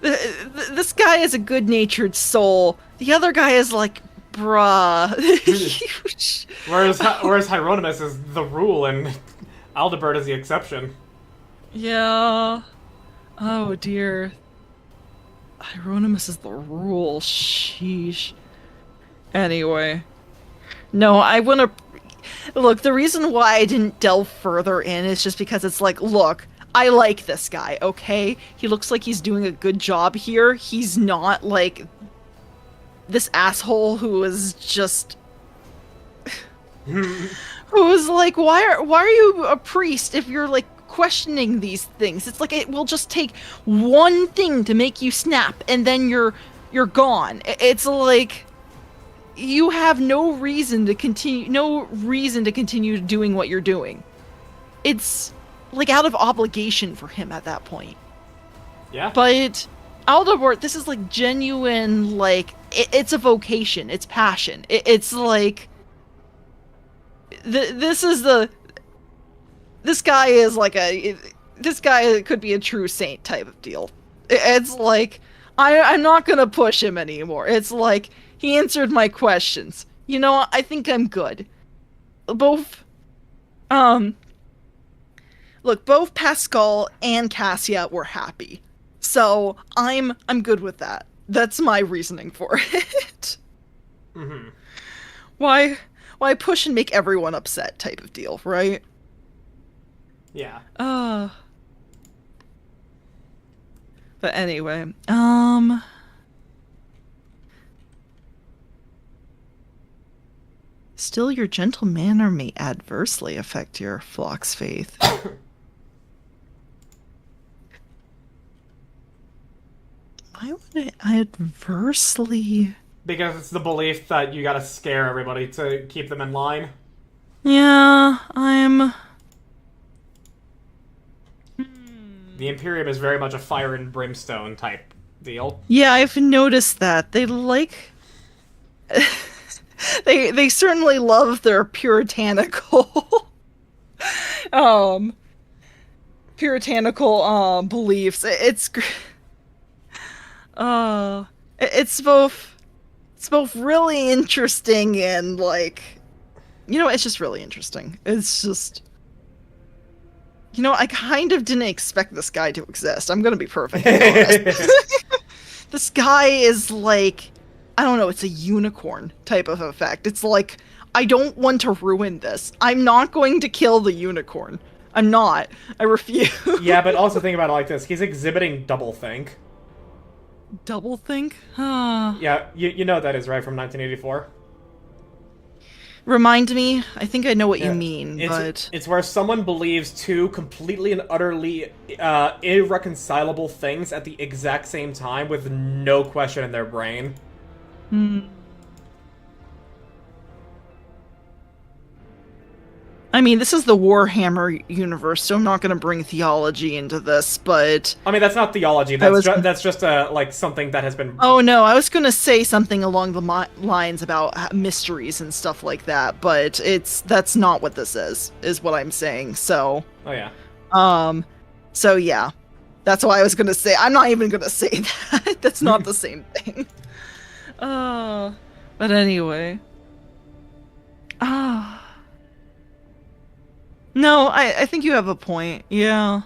this guy is a good-natured soul. The other guy is like, bruh. Whereas Hieronymus is the rule and Aldebert is the exception. Yeah. Oh dear. Hieronymus is the rule. Sheesh. Anyway. No, I want to... Look, the reason why I didn't delve further in is just because it's like, look, I like this guy, okay? He looks like he's doing a good job here. He's not like this asshole who is just... who is like, why are you a priest if you're like questioning these things? It's like it will just take one thing to make you snap and then you're gone. It's like you have no reason to continue doing what you're doing. It's like out of obligation for him at that point. Yeah. But Aldebert, this is like genuine, like it's a vocation, it's passion. It's like this guy is like this guy could be a true saint type of deal. It's like I'm not gonna push him anymore. It's like he answered my questions. You know, I think I'm good. Both Pascal and Cassia were happy. So I'm good with that. That's my reasoning for it. Mm-hmm. Why push and make everyone upset type of deal, right? Yeah. But anyway, still your gentle manner may adversely affect your flock's faith. Why would it adversely? Because it's the belief that you gotta scare everybody to keep them in line. Yeah, I'm... The Imperium is very much a fire and brimstone type deal. Yeah, I've noticed that. They like... they certainly love their puritanical... beliefs. It's both really interesting and like, you know, it's just really interesting. It's just, you know, I kind of didn't expect this guy to exist. I'm gonna be perfectly honest. This guy is like, I don't know, it's a unicorn type of effect. It's like, I don't want to ruin this. I'm not going to kill the unicorn. I'm not. I refuse. Yeah, but also think about it like this. He's exhibiting doublethink. Doublethink? Huh. Yeah, you know what that is, right, from 1984? Remind me. I think I know what you mean, It's where someone believes two completely and utterly irreconcilable things at the exact same time with no question in their brain. I mean, this is the Warhammer universe, so I'm not going to bring theology into this, but... I mean, that's not theology. That's just like something that has been... Oh, no, I was going to say something along the lines about mysteries and stuff like that, but that's not what this is what I'm saying, so... Oh, yeah. So, yeah. That's why I was going to say... I'm not even going to say that. That's not the same thing. But anyway... No, I think you have a point. Yeah.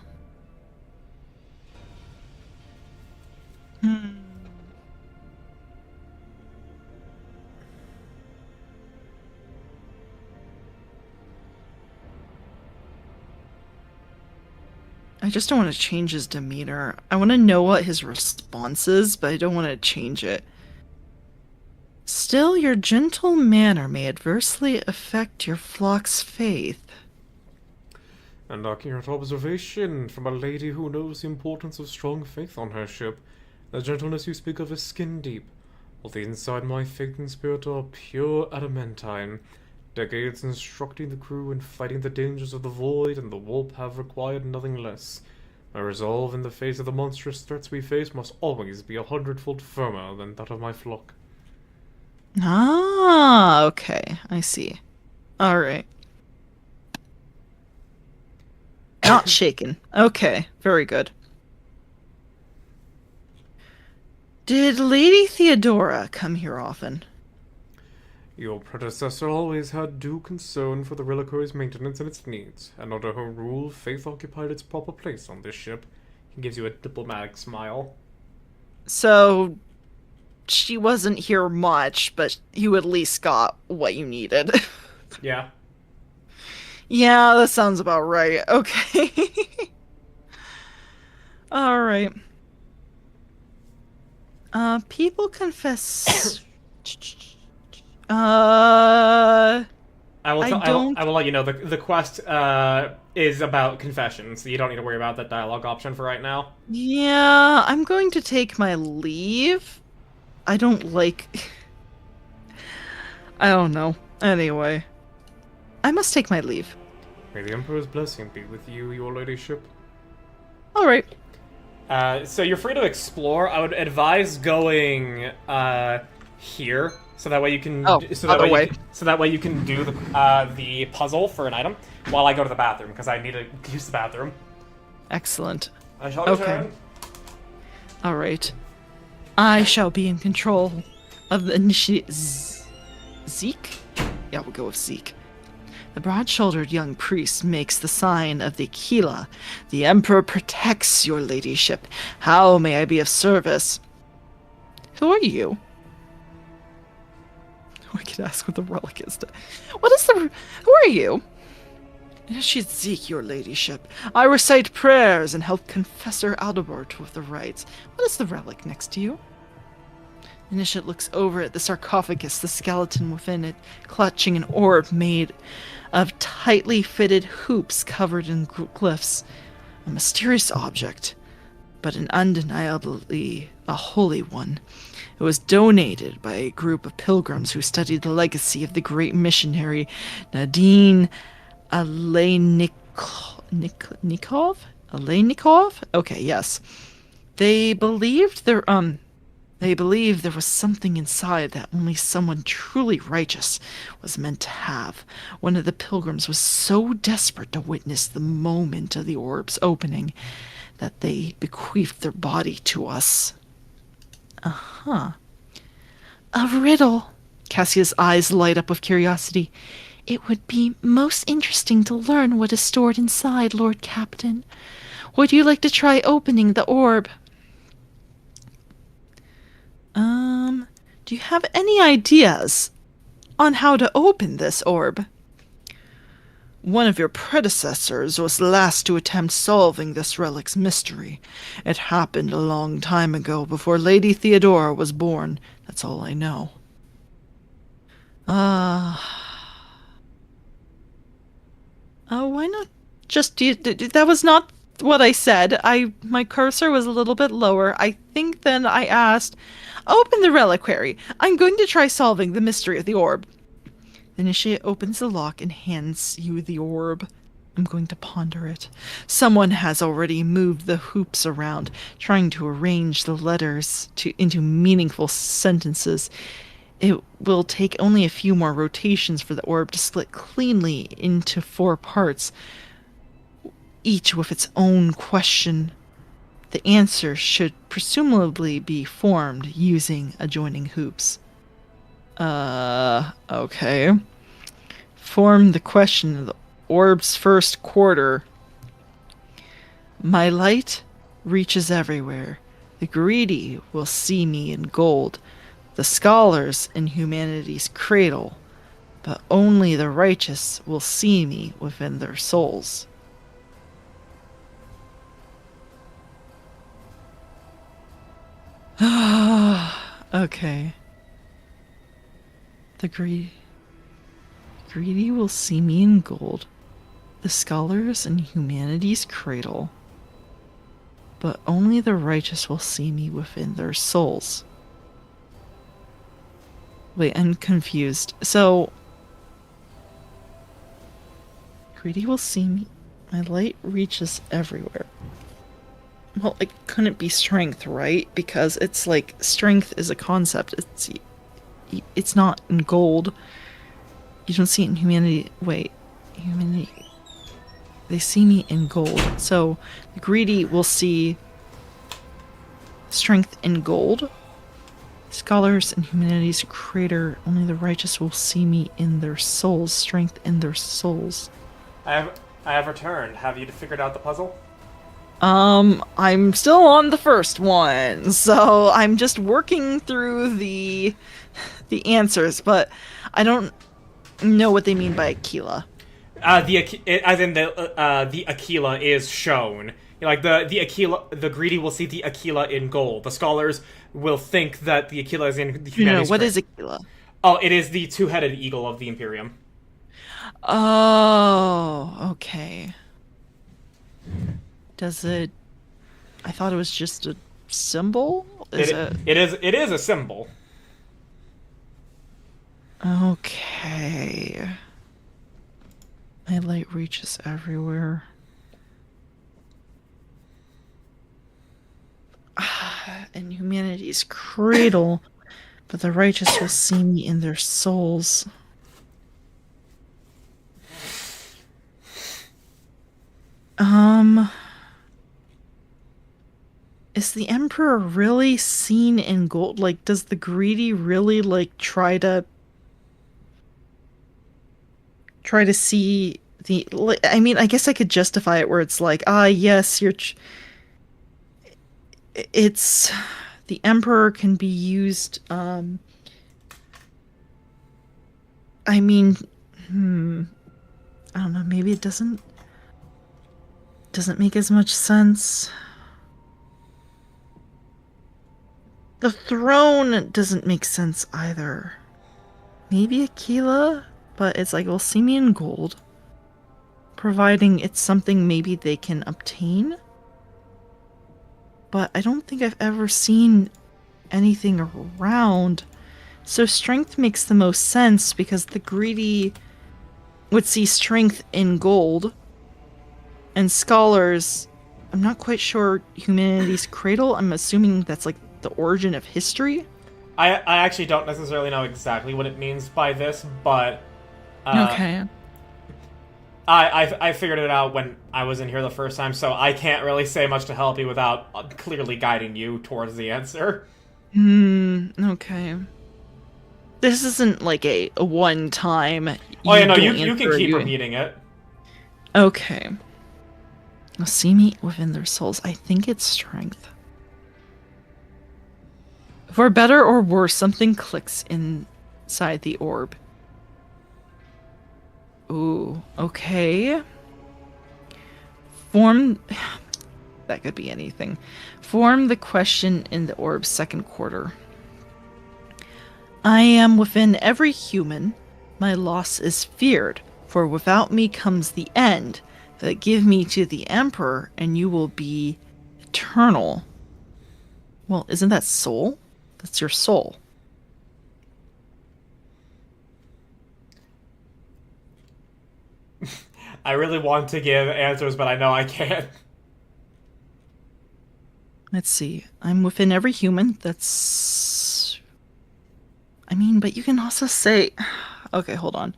I just don't want to change his demeanor. I want to know what his response is, but I don't want to change it. Still, your gentle manner may adversely affect your flock's faith. An accurate observation from a lady who knows the importance of strong faith on her ship. The gentleness you speak of is skin deep, while the inside my faith and spirit are pure adamantine. Decades instructing the crew and fighting the dangers of the void and the warp have required nothing less. My resolve in the face of the monstrous threats we face must always be 100-fold firmer than that of my flock. Ah, okay. I see. Alright. Not shaken. Okay, very good. Did Lady Theodora come here often? Your predecessor always had due concern for the reliquary's maintenance and its needs, and under her rule, faith occupied its proper place on this ship. He gives you a diplomatic smile. So, she wasn't here much, but you at least got what you needed. Yeah. Yeah, that sounds about right. Okay. Alright. People confess... I will. I I will, don't- I will let you know the quest is about confession, so you don't need to worry about that dialogue option for right now. Yeah, I'm going to take my leave. I don't like... I don't know. Anyway. I must take my leave. May the Emperor's blessing be with you, your ladyship. Alright. So you're free to explore. I would advise going here, so that way you can. Oh, so that other way. way. So that way you can do the puzzle for an item while I go to the bathroom because I need to use the bathroom. Excellent. I shall Okay. return. Alright. I shall be in control of the initiate... Zeke? Yeah, we'll go with Zeke. The broad-shouldered young priest makes the sign of the Aquila. The Emperor protects your ladyship. How may I be of service? Who are you? I could ask what the relic is. What is the... Who are you? Initiate Zeke, your ladyship. I recite prayers and help Confessor Aldebert with the rites. What is the relic next to you? Initiate looks over at the sarcophagus, the skeleton within it, clutching an orb made of tightly fitted hoops covered in glyphs. A mysterious object, but an undeniably a holy one. It was donated by a group of pilgrims who studied the legacy of the great missionary Nadine Aleinikov? Okay, yes. They believed there was something inside that only someone truly righteous was meant to have. One of the pilgrims was so desperate to witness the moment of the orb's opening that they bequeathed their body to us. Uh-huh. A riddle. Cassia's eyes light up with curiosity. It would be most interesting to learn what is stored inside, Lord Captain. Would you like to try opening the orb? Do you have any ideas on how to open this orb? One of your predecessors was last to attempt solving this relic's mystery. It happened a long time ago, before Lady Theodora was born. That's all I know. Why not just... That was not what I said. My cursor was a little bit lower. I think then I asked, open the reliquary. I'm going to try solving the mystery of the orb. The initiate opens the lock and hands you the orb. I'm going to ponder it. Someone has already moved the hoops around, trying to arrange the letters into meaningful sentences. It will take only a few more rotations for the orb to split cleanly into 4 parts, each with its own question. The answer should presumably be formed using adjoining hoops. Okay. Form the question of the orb's first quarter. My light reaches everywhere. The greedy will see me in gold, the scholars in humanity's cradle, but only the righteous will see me within their souls. Okay. The greedy will see me in gold. The scholars in humanity's cradle. But only the righteous will see me within their souls. Wait, I'm confused. So, greedy will see me. My light reaches everywhere. Well, it couldn't be strength, right? Because it's like strength is a concept. It's not in gold. You don't see it in humanity. Wait, humanity. They see me in gold. So the greedy will see strength in gold. Scholars in humanity's crater, only the righteous will see me in their souls. Strength in their souls. I have returned. Have you figured out the puzzle? I'm still on the first one, so I'm just working through the answers, but I don't know what they mean by Aquila. As in the Aquila is shown. Like the Aquila, the greedy will see the Aquila in gold. The scholars will think that the Aquila is in the humanities. No, what is Aquila? Oh, it is the two-headed eagle of the Imperium. Oh, okay. Does it? I thought it was just a symbol. It is a symbol. Okay. My light reaches everywhere. In humanity's cradle, but the righteous will see me in their souls. Is the Emperor really seen in gold? Like, does the greedy really, like, try to see the... I mean, I guess I could justify it where it's like, yes, it's... The Emperor can be used, I mean, I don't know, maybe it doesn't make as much sense. The throne doesn't make sense either. Maybe Aquila, but it's like, well, see me in gold. Providing it's something maybe they can obtain. But I don't think I've ever seen anything around. So strength makes the most sense because the greedy would see strength in gold. And scholars, I'm not quite sure humanity's cradle. I'm assuming that's like the origin of history. I actually don't necessarily know exactly what it means by this, but okay. I figured it out when I was in here the first time, so I can't really say much to help you without clearly guiding you towards the answer. Okay. This isn't like a one time. Oh yeah, no, you can keep repeating it. Okay. Now see me within their souls. I think it's strength. For better or worse, something clicks inside the orb. Ooh, okay. That could be anything. Form the question in the orb's second quarter. I am within every human. My loss is feared, for without me comes the end. That give me to the Emperor, and you will be eternal. Well, isn't that soul? That's your soul. I really want to give answers, but I know I can't. Let's see. I'm within every human. That's... I mean, but you can also say... Okay, hold on.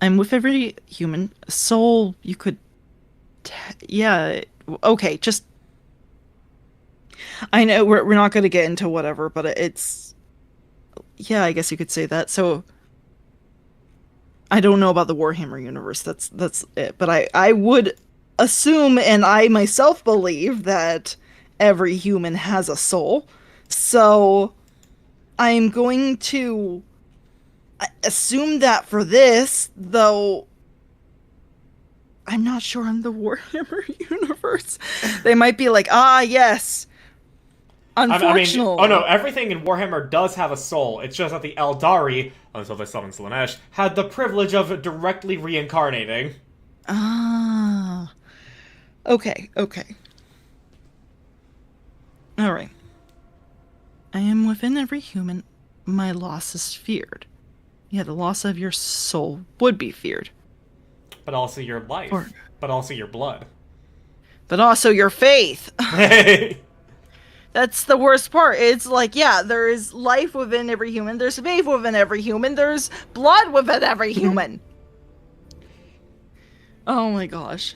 I'm with every human. Soul, you could... Yeah, okay, just... I know we're not going to get into whatever, but it's... Yeah, I guess you could say that. So... I don't know about the Warhammer universe. That's it. But I would assume, and I myself believe, that every human has a soul. So I'm going to assume that for this, though I'm not sure in the Warhammer universe. They might be like, yes. Unfortunately. oh no, everything in Warhammer does have a soul. It's just that the Eldari, until they summon Slaanesh, had the privilege of directly reincarnating. Ah. Okay, okay. Alright. I am within every human. My loss is feared. Yeah, the loss of your soul would be feared. But also your life. Or- But also your blood. But also your faith. Hey! That's the worst part. It's like, yeah, there is life within every human. There's faith within every human. There's blood within every human. Oh my gosh.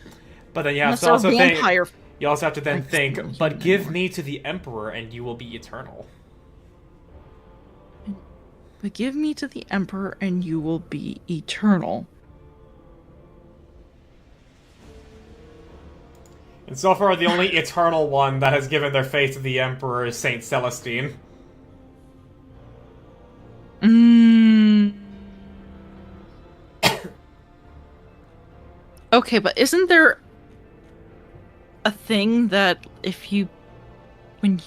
But then you have Unless to they're also think... vampire. You also have to then Like, think, but give me to the Emperor and you will be eternal. But give me to the Emperor and you will be eternal. And so far, the only eternal one that has given their faith to the Emperor is Saint Celestine. Okay, but isn't there a thing that if you... When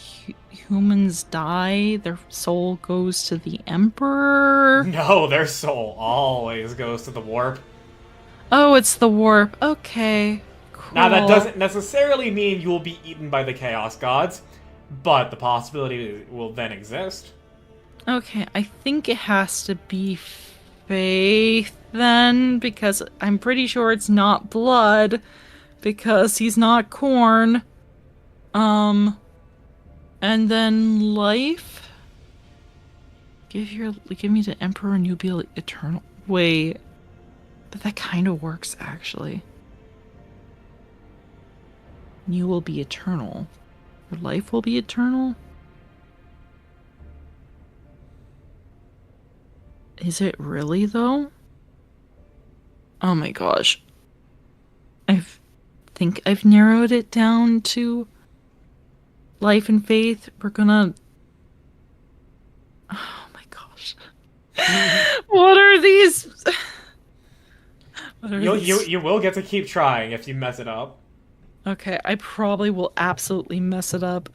humans die, their soul goes to the Emperor? No, their soul always goes to the warp. Oh, it's the warp. Okay. Cool. Now, that doesn't necessarily mean you will be eaten by the Chaos Gods, but the possibility will then exist. Okay, I think it has to be faith then, because I'm pretty sure it's not blood, because he's not corn. And then life? Give me the Emperor and you'll be eternal. Wait. But that kind of works, actually. You will be eternal. Your life will be eternal? Is it really, though? Oh my gosh. I think I've narrowed it down to life and faith. We're gonna... Oh my gosh. What are these? What are these? You will get to keep trying if you mess it up. Okay, I probably will absolutely mess it up.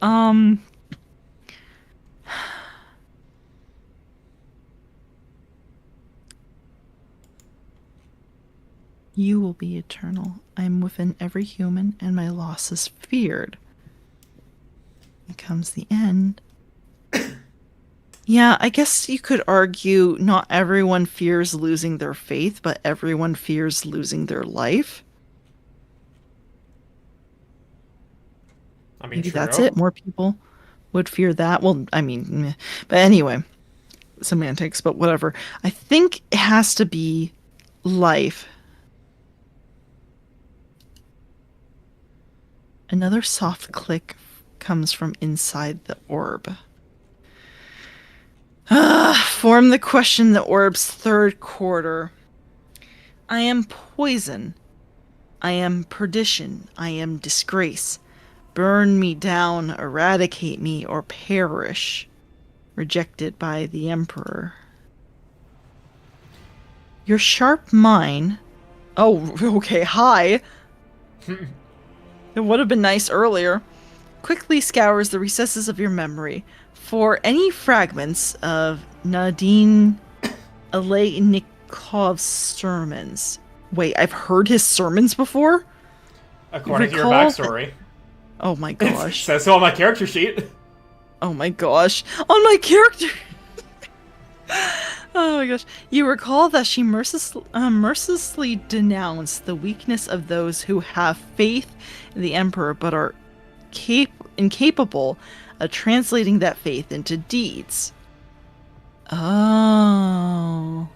You will be eternal. I am within every human, and my loss is feared. Here comes the end. Yeah, I guess you could argue not everyone fears losing their faith, but everyone fears losing their life. I mean, Maybe true. that's it. More people would fear that. Well, I mean, meh. But anyway, semantics, but whatever. I think it has to be life. Another soft click comes from inside the orb. Form the question the orb's third quarter. I am poison. I am perdition. I am disgrace. Burn me down, eradicate me, or perish. Rejected by the Emperor. Your sharp mind... Oh, okay, hi. It would have been nice earlier. Quickly scours the recesses of your memory for any fragments of Nadine Aleynikov's sermons. Wait, I've heard his sermons before? According to your Recall backstory. Oh my It gosh. says so on my character sheet. Oh my gosh. On my character! Oh my gosh. You recall that she mercilessly denounced the weakness of those who have faith in the Emperor but are incapable of translating that faith into deeds. Oh.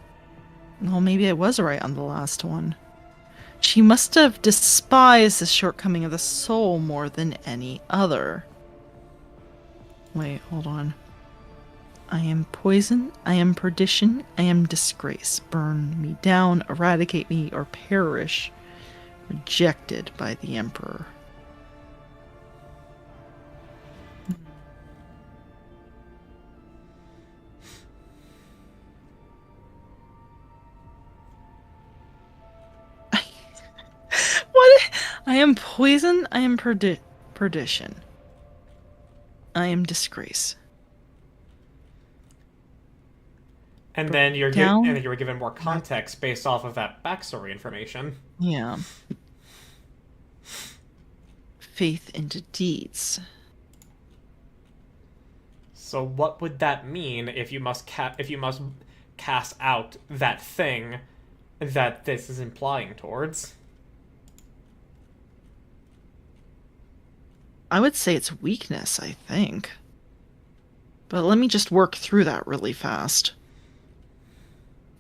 Well, maybe I was right on the last one. She must have despised the shortcoming of the soul more than any other. Wait, hold on. I am poison, I am perdition, I am disgrace. Burn me down, eradicate me, or perish. Rejected by the Emperor. What? I am poison, I am perdition. I am disgrace. And then you're Down. and then you were given more context based off of that backstory information. Yeah. Faith into deeds. So what would that mean if you must cast out that thing that this is implying towards? I would say it's weakness, I think. But let me just work through that really fast.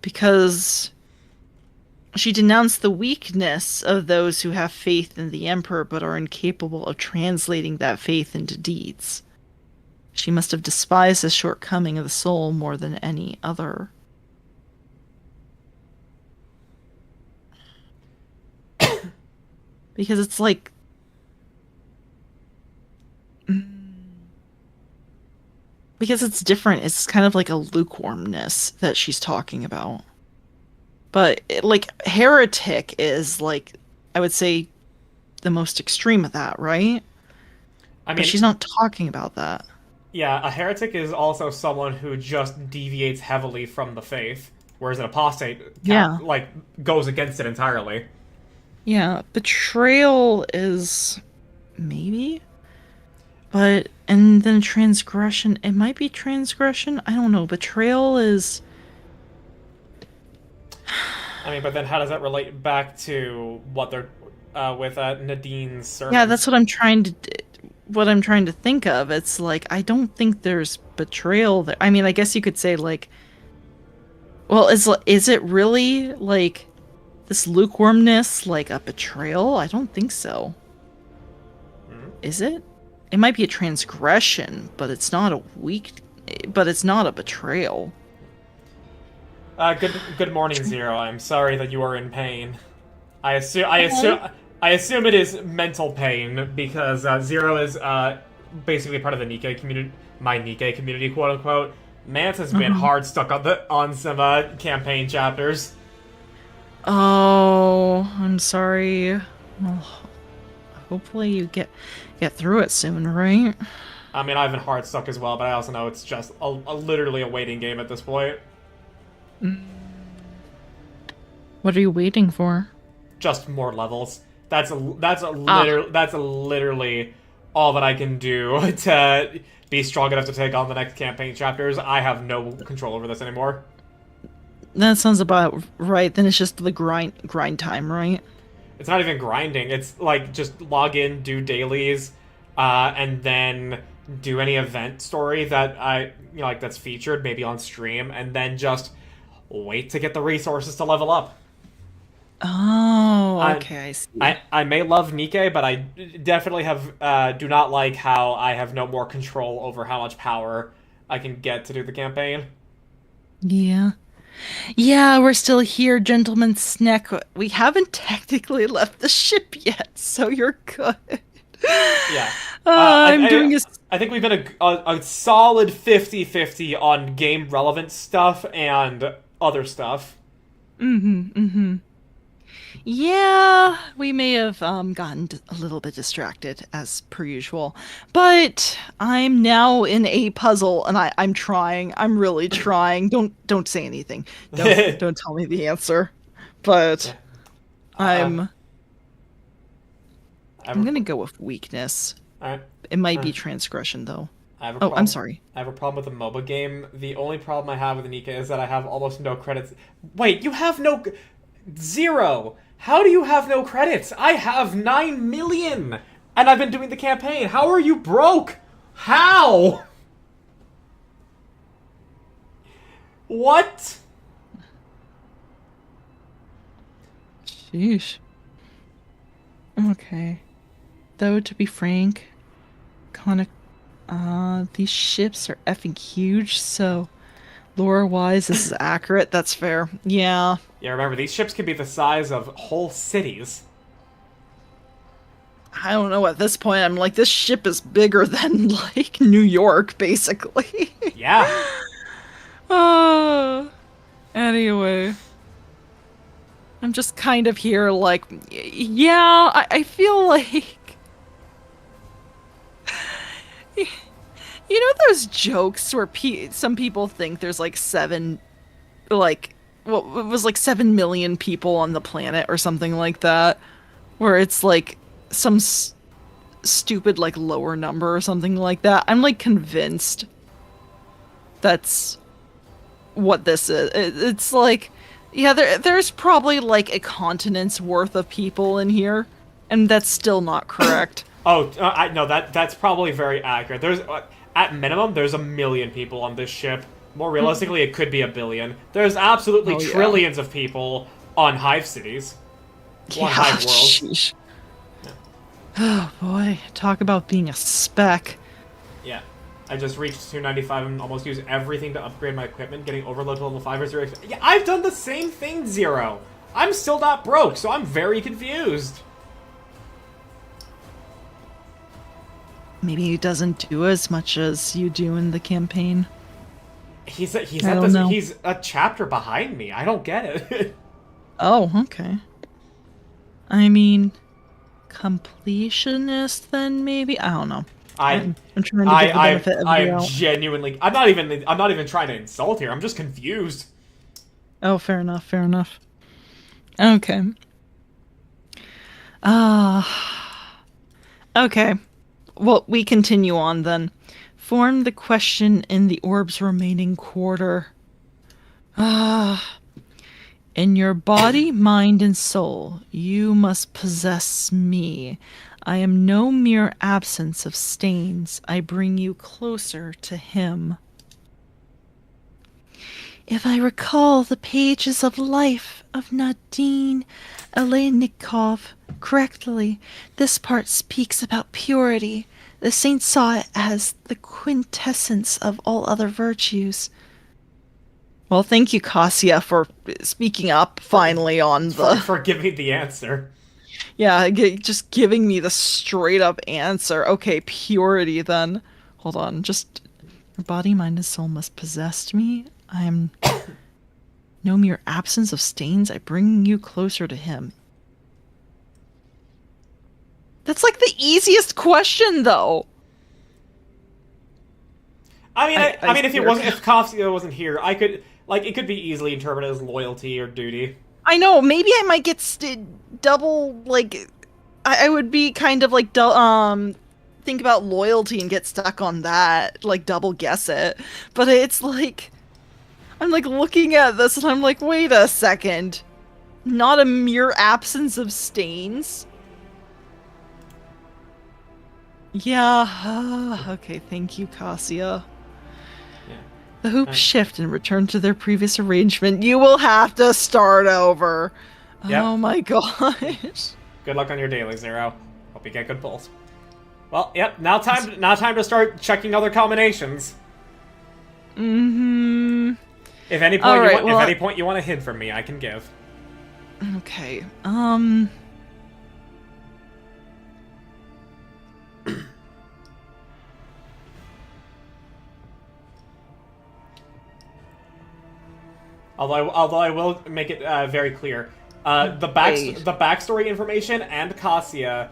Because she denounced the weakness of those who have faith in the Emperor but are incapable of translating that faith into deeds. She must have despised the shortcoming of the soul more than any other. Because it's like... Because it's different. It's kind of like a lukewarmness that she's talking about. But, like, heretic is, like, I would say the most extreme of that, right? I mean, but she's not talking about that. Yeah, a heretic is also someone who just deviates heavily from the faith, whereas an apostate goes against it entirely. Yeah, betrayal is maybe, but and then transgression. It might be transgression. I don't know. Betrayal is. I mean, but then how does that relate back to what they're with Nadine's sermon? Yeah, that's what I'm trying to think of. It's like I don't think there's betrayal there. I mean, I guess you could say like, well, is it really like this lukewarmness like a betrayal? I don't think so. Is it? It might be a transgression, but it's not a it's not a betrayal. Good morning, Zero. I'm sorry that you are in pain. I assume it is mental pain because Zero is basically part of the Nikkei community, my Nikkei community, quote unquote. Mance has been hard stuck on some campaign chapters. Oh, I'm sorry. Well, hopefully you get through it soon, right? I mean, I've been hard stuck as well, but I also know it's just literally a waiting game at this point. What are you waiting for? Just more levels. That's literally all that I can do to be strong enough to take on the next campaign chapters. I have no control over this anymore. That sounds about right. Then it's just the grind time, right? It's not even grinding. It's like just log in, do dailies, and then do any event story that that's featured maybe on stream, and then just wait to get the resources to level up. Oh, okay, I see. I may love Nikkei, but I definitely do not like how I have no more control over how much power I can get to do the campaign. Yeah. Yeah, we're still here, Gentleman Snack. We haven't technically left the ship yet, so you're good. Yeah. I think we've been a solid 50-50 on game-relevant stuff and other stuff. Yeah, we may have gotten a little bit distracted, as per usual. But I'm now in a puzzle, and I'm trying. I'm really trying. Don't say anything. Don't tell me the answer. But I'm gonna go with weakness. It might be transgression, though. I'm sorry. I have a problem with the MOBA game. The only problem I have with Nikkei is that I have almost no credits. Wait, you have no... Zero! How do you have no credits? I have 9 million! And I've been doing the campaign. How are you broke? How? What? Sheesh. Okay. Though, to be frank, these ships are effing huge, so lore-wise, this is accurate. That's fair. Yeah. Yeah, remember, these ships can be the size of whole cities. I don't know, at this point, I'm like, this ship is bigger than, like, New York, basically. Yeah. Anyway. I'm just kind of here, like, yeah, I feel like... You know those jokes where some people think there's like it was like 7 million people on the planet or something like that, where it's like some stupid like lower number or something like that. I'm like convinced that's what this is. It's like, yeah, there's probably like a continent's worth of people in here, and that's still not correct. Oh, I no, that's probably very accurate. There's at minimum there's 1 million people on this ship. More realistically, it could be 1 billion. There's absolutely trillions of people on Hive cities. On Hive worlds. Sheesh. Oh boy, talk about being a spec. Yeah. I just reached 295 and almost used everything to upgrade my equipment, getting overload to level 5 or 0. Yeah, I've done the same thing, Zero. I'm still not broke, so I'm very confused. Maybe he doesn't do as much as you do in the campaign. He's He's a chapter behind me. I don't get it. Oh, okay. I mean, completionist then maybe? I don't know. I'm trying to get the benefit of the doubt. Genuinely, I'm not even trying to insult here. I'm just confused. Oh, fair enough. Okay. Okay. Well, we continue on then. Form the question in the orb's remaining quarter. In your body, mind, and soul, you must possess me. I am no mere absence of stains. I bring you closer to him. If I recall the pages of life of Nadine Alenikov correctly, this part speaks about purity. The saint saw it as the quintessence of all other virtues. Well, thank you, Cassia, for speaking up finally on the... For giving the answer. Yeah, just giving me the straight up answer. Okay, purity then. Hold on, just... Your body, mind, and soul must possess me. I am no mere absence of stains. I bring you closer to him. That's like the easiest question, though. I mean, if Kafka wasn't here, I could, like, it could be easily interpreted as loyalty or duty. I know, maybe I might get double, like, I would be kind of like, think about loyalty and get stuck on that, like, double guess it. But it's like, I'm like looking at this and I'm like, wait a second. Not a mere absence of stains? Yeah, okay, thank you, Cassia. Yeah. The hoops shift and return to their previous arrangement. You will have to start over. Yep. Oh my gosh. Good luck on your daily, Zero. Hope you get good pulls. Well, yep, now time to start checking other combinations. Mm-hmm. If any point you want a hint from me, I can give. Okay. Although I will make it very clear, the backstory information and Cassia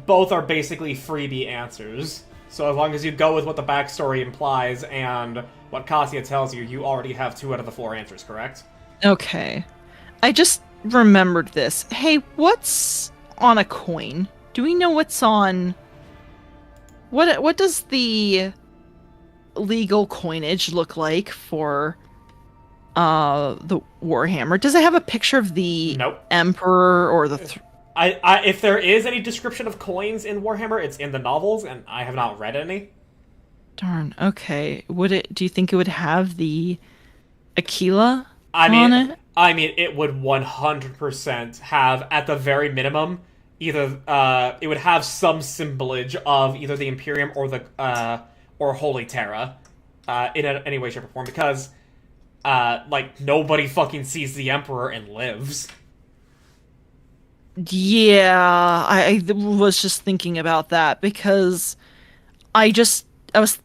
both are basically freebie answers. So as long as you go with what the backstory implies and what Cassia tells you, you already have 2 out of the 4 answers, correct? Okay. I just remembered this. Hey, what's on a coin? Do we know what's on... What does the legal coinage look like for the Warhammer? Does it have a picture of the Emperor or the... if there is any description of coins in Warhammer, it's in the novels, and I have not read any. Darn. Okay. Do you think it would have the Aquila on it? I mean, it would 100% have, at the very minimum, either it would have some symbolage of either the Imperium or the or Holy Terra, in any way, shape, or form, because like nobody fucking sees the Emperor and lives. Yeah, I was just thinking about that because it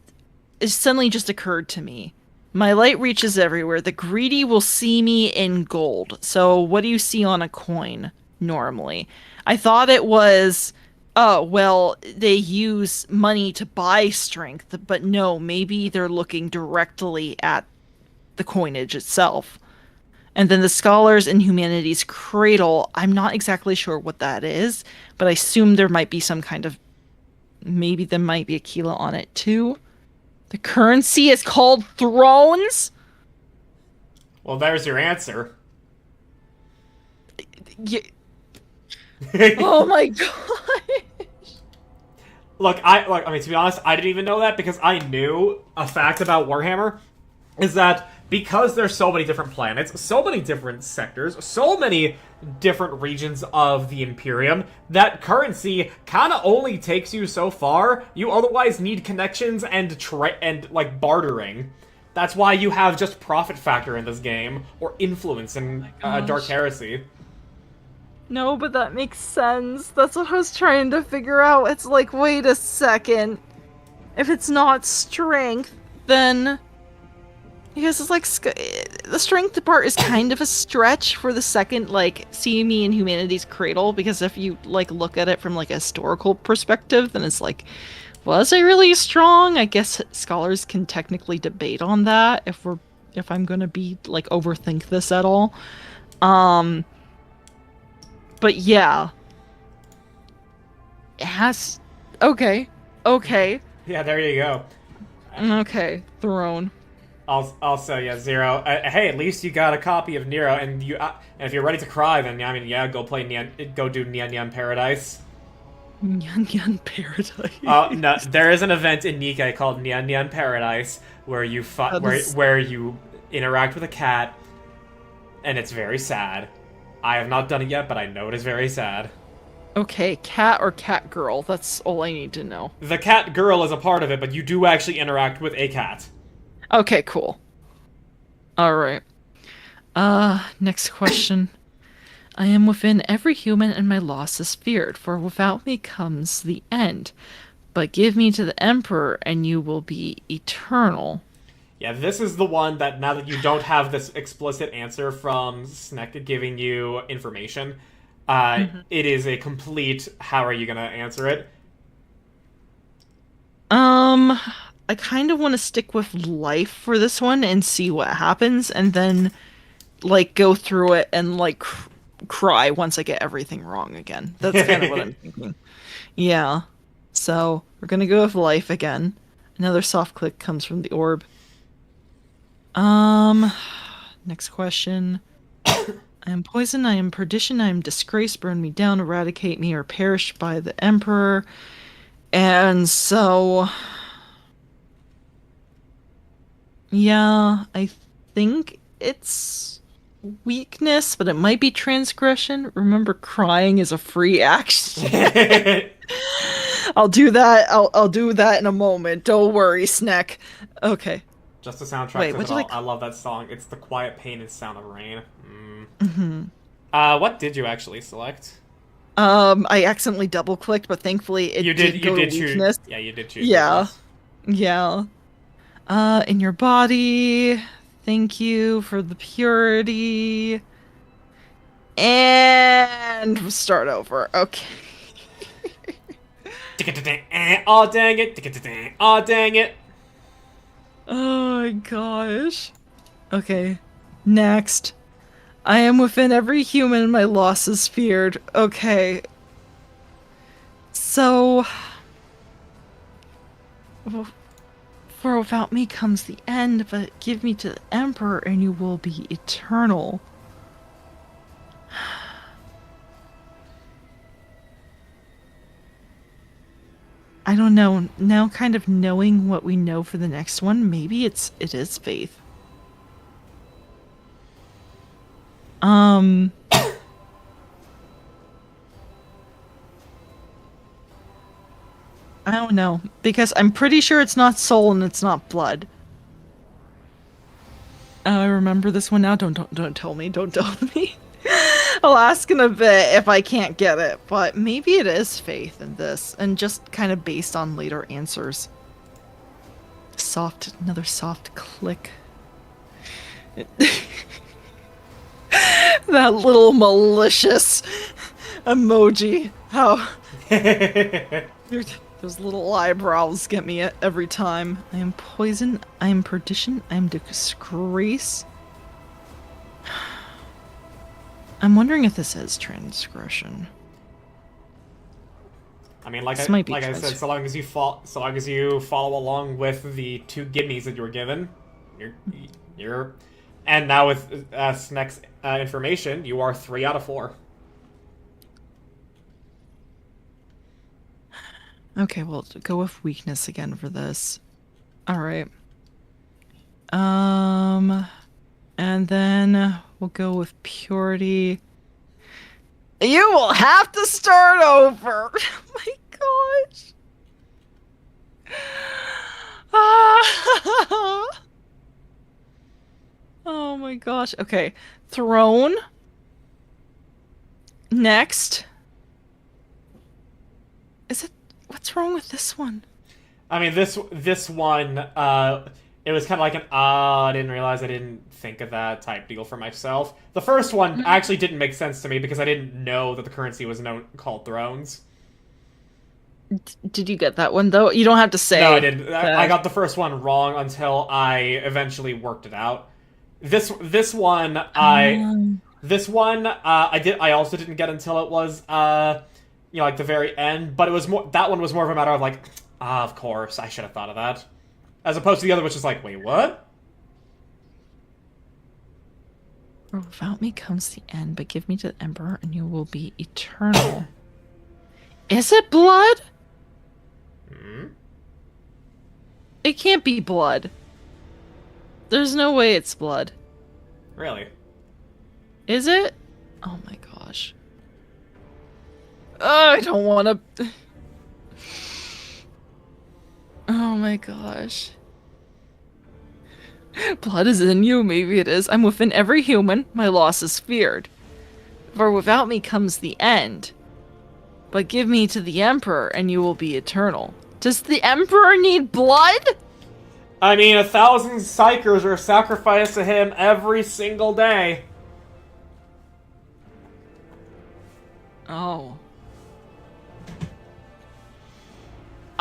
suddenly just occurred to me. My light reaches everywhere. The greedy will see me in gold. So what do you see on a coin normally? I thought it was Oh, well, they use money to buy strength, but no, maybe they're looking directly at the coinage itself. And then the Scholars in Humanity's Cradle, I'm not exactly sure what that is, but I assume there might be some kind of, maybe there might be a kilo on it too. The currency is called thrones? Well, there's your answer. Yeah. Oh my god. Look, I mean, to be honest, I didn't even know that because I knew a fact about Warhammer is that because there's so many different planets, so many different sectors, so many different regions of the Imperium, that currency kind of only takes you so far. You otherwise need connections and like bartering. That's why you have just profit factor in this game or influence in Dark Heresy. No, but that makes sense. That's what I was trying to figure out. It's like, wait a second. If it's not strength, then... Because it's like, the strength part is kind of a stretch for the second, like, see me in Humanity's Cradle, because if you, like, look at it from, like, a historical perspective, then it's like, was I really strong? I guess scholars can technically debate on that if I'm gonna be, like, overthink this at all. But yeah. It has... Okay. Yeah, there you go. Okay, throne. Also, yeah, Zero. Hey, at least you got a copy of Nero, and and if you're ready to cry, then I mean, yeah, go do Nyan Nyan Paradise. Nyan Nyan Paradise. No, there is an event in Nikkei called Nyan Nyan Paradise where you where you interact with a cat, and it's very sad. I have not done it yet, but I know it is very sad. Okay, cat or cat girl? That's all I need to know. The cat girl is a part of it, but you do actually interact with a cat. Okay, cool. Alright. Next question. I am within every human and my loss is feared, for without me comes the end. But give me to the Emperor and you will be eternal. Yeah, this is the one that now that you don't have this explicit answer from Snek giving you information, it is a complete how are you gonna answer it? I kind of want to stick with life for this one and see what happens, and then, like, go through it and, like, cry once I get everything wrong again. That's kind of what I'm thinking. Yeah. So, we're gonna go with life again. Another soft click comes from the orb. Next question. I am poison, I am perdition, I am disgrace, burn me down, eradicate me, or perish by the Emperor. And so... Yeah, I think it's weakness, but it might be transgression. Remember, crying is a free action. I'll do that. I'll do that in a moment. Don't worry, Snek. Okay. Just the soundtrack. Wait, Wait, I love that song. It's the quiet pain and sound of rain. What did you actually select? I accidentally double clicked, but thankfully it did go to weakness. Choose. Yeah, you did choose. Yeah. Yeah. In your body. Thank you for the purity. And start over. Okay. Oh, dang it. Oh, dang it. Oh my gosh. Okay. Next. I am within every human, my loss is feared. Okay. So... For without me comes the end, but give me to the Emperor and you will be eternal. I don't know. Now kind of knowing what we know for the next one, maybe it is faith. I don't know, because I'm pretty sure it's not soul and it's not blood. I remember this one now. Don't tell me. Don't tell me. I'll ask in a bit if I can't get it, but maybe it is faith in this, and just kind of based on later answers. Another soft click. That little malicious emoji. Oh. Those little eyebrows get me every time. I am poison, I am perdition, I am disgrace. I'm wondering if this is transgression. I mean, like This I might be said, so long as you follow along with the 2 gimmies that you were given, you're, and now with this next information, you are 3 out of 4. Okay, well, go with weakness again for this. Alright. And then we'll go with purity. You will have to start over! Oh my gosh! Oh my gosh. Okay. Throne. Next. Is it... What's wrong with this one? I mean, this one, it was kind of like an, I didn't realize I didn't think of that type deal for myself. The first one actually didn't make sense to me because I didn't know that the currency was called thrones. Did you get that one, though? You don't have to say. No, I didn't. I got the first one wrong until I eventually worked it out. This one, I also didn't get until it was, like the very end, but it was more, that one was more of a matter of like, of course, I should have thought of that. As opposed to the other, which is like, wait, what? For without me comes the end, but give me to the Emperor and you will be eternal. Is it blood? It can't be blood. There's no way it's blood. Really? Is it? Oh my gosh. I don't want to... Oh my gosh. Blood is in you, maybe it is. I'm within every human, my loss is feared. For without me comes the end. But give me to the Emperor, and you will be eternal. Does the Emperor need blood? I mean, 1,000 psychers are sacrificed to him every single day. Oh.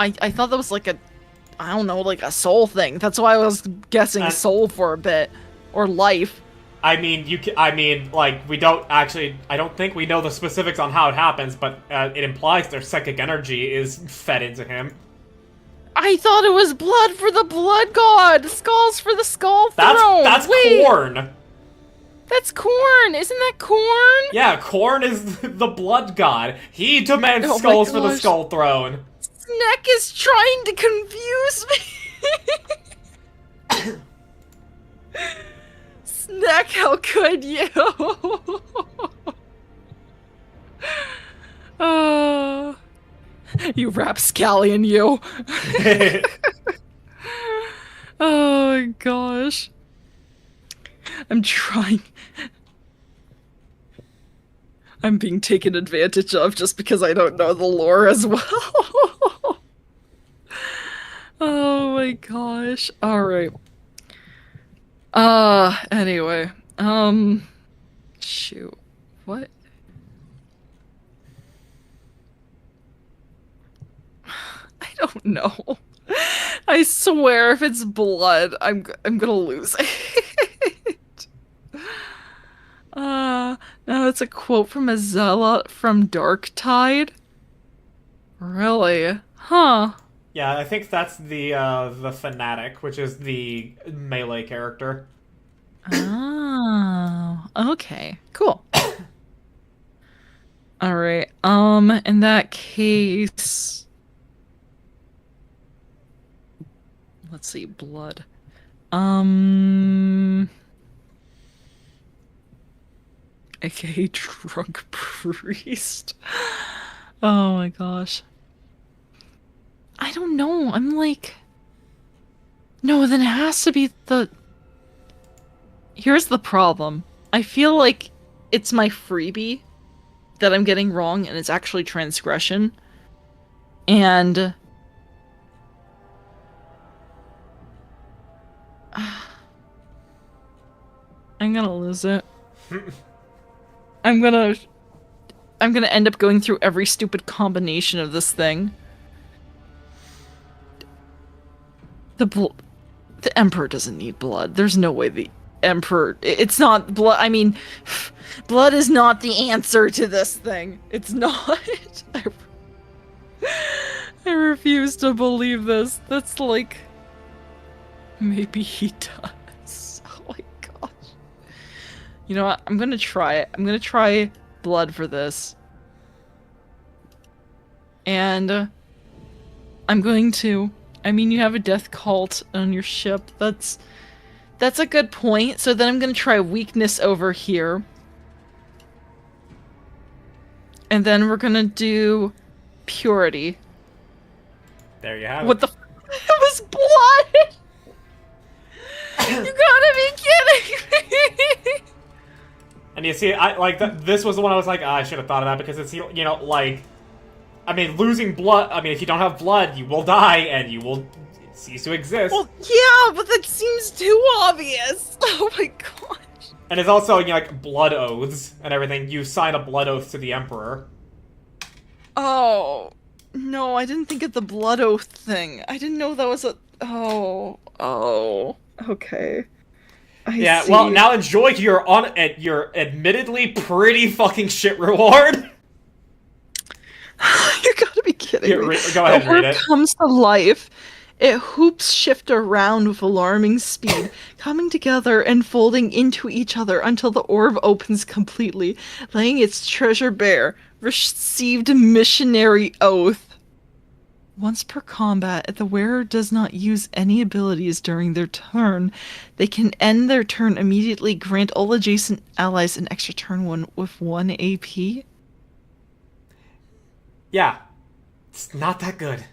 I thought that was like a... I don't know, like a soul thing. That's why I was guessing soul for a bit. Or life. I mean, we don't actually... I don't think we know the specifics on how it happens, but it implies their psychic energy is fed into him. I thought it was blood for the blood god! Skulls for the skull throne! That's Wait, corn! that's corn! Isn't that corn? Yeah, corn is the blood god. He demands Oh my skulls for the gosh. skull throne. Snack is trying to confuse me! Snack, how could you? You rapscallion, you. Oh my gosh. I'm trying. I'm being taken advantage of just because I don't know the lore as well. Oh my gosh. Alright. Anyway. Shoot. What? I don't know. I swear if it's blood, I'm gonna lose it. No, it's a quote from a zealot from Dark Tide. Really? Huh. Yeah, I think that's the fanatic, which is the melee character. Oh, okay. Cool. Alright, in that case... Let's see, blood. AKA drunk priest. Oh my gosh. I don't know, I'm like... No, then it has to be the... Here's the problem. I feel like it's my freebie that I'm getting wrong, and it's actually transgression. And... I'm gonna lose it. I'm gonna... I'm gonna end up going through every stupid combination of this thing. The Emperor doesn't need blood. There's no way the Emperor... It's not blood... I mean, blood is not the answer to this thing. It's not. I refuse to believe this. That's like... Maybe he does. Oh my gosh. You know what? I'm gonna try it. I'm gonna try blood for this. And I'm going to... I mean, you have a death cult on your ship. That's a good point. So then I'm gonna try weakness over here. And then we're gonna do purity. There you have it. What the it was blood! You gotta be kidding me! And you see, this was the one I was like, I should have thought of that, because it's, you know, like, I mean, losing blood, I mean, if you don't have blood, you will die, and you will cease to exist. Well, yeah, but that seems too obvious. Oh my gosh. And it's also, you know, like, blood oaths and everything. You sign a blood oath to the Emperor. Oh. No, I didn't think of the blood oath thing. I didn't know that was a... Oh. Okay. I see. Well, now enjoy your admittedly pretty fucking shit reward. You gotta be kidding me. Go ahead and read it. Comes to life. It hoops shift around with alarming speed, coming together and folding into each other until the orb opens completely, laying its treasure bare. Received missionary oath. Once per combat, if the wearer does not use any abilities during their turn, they can end their turn immediately, grant all adjacent allies an extra turn with 1 AP. Yeah. It's not that good.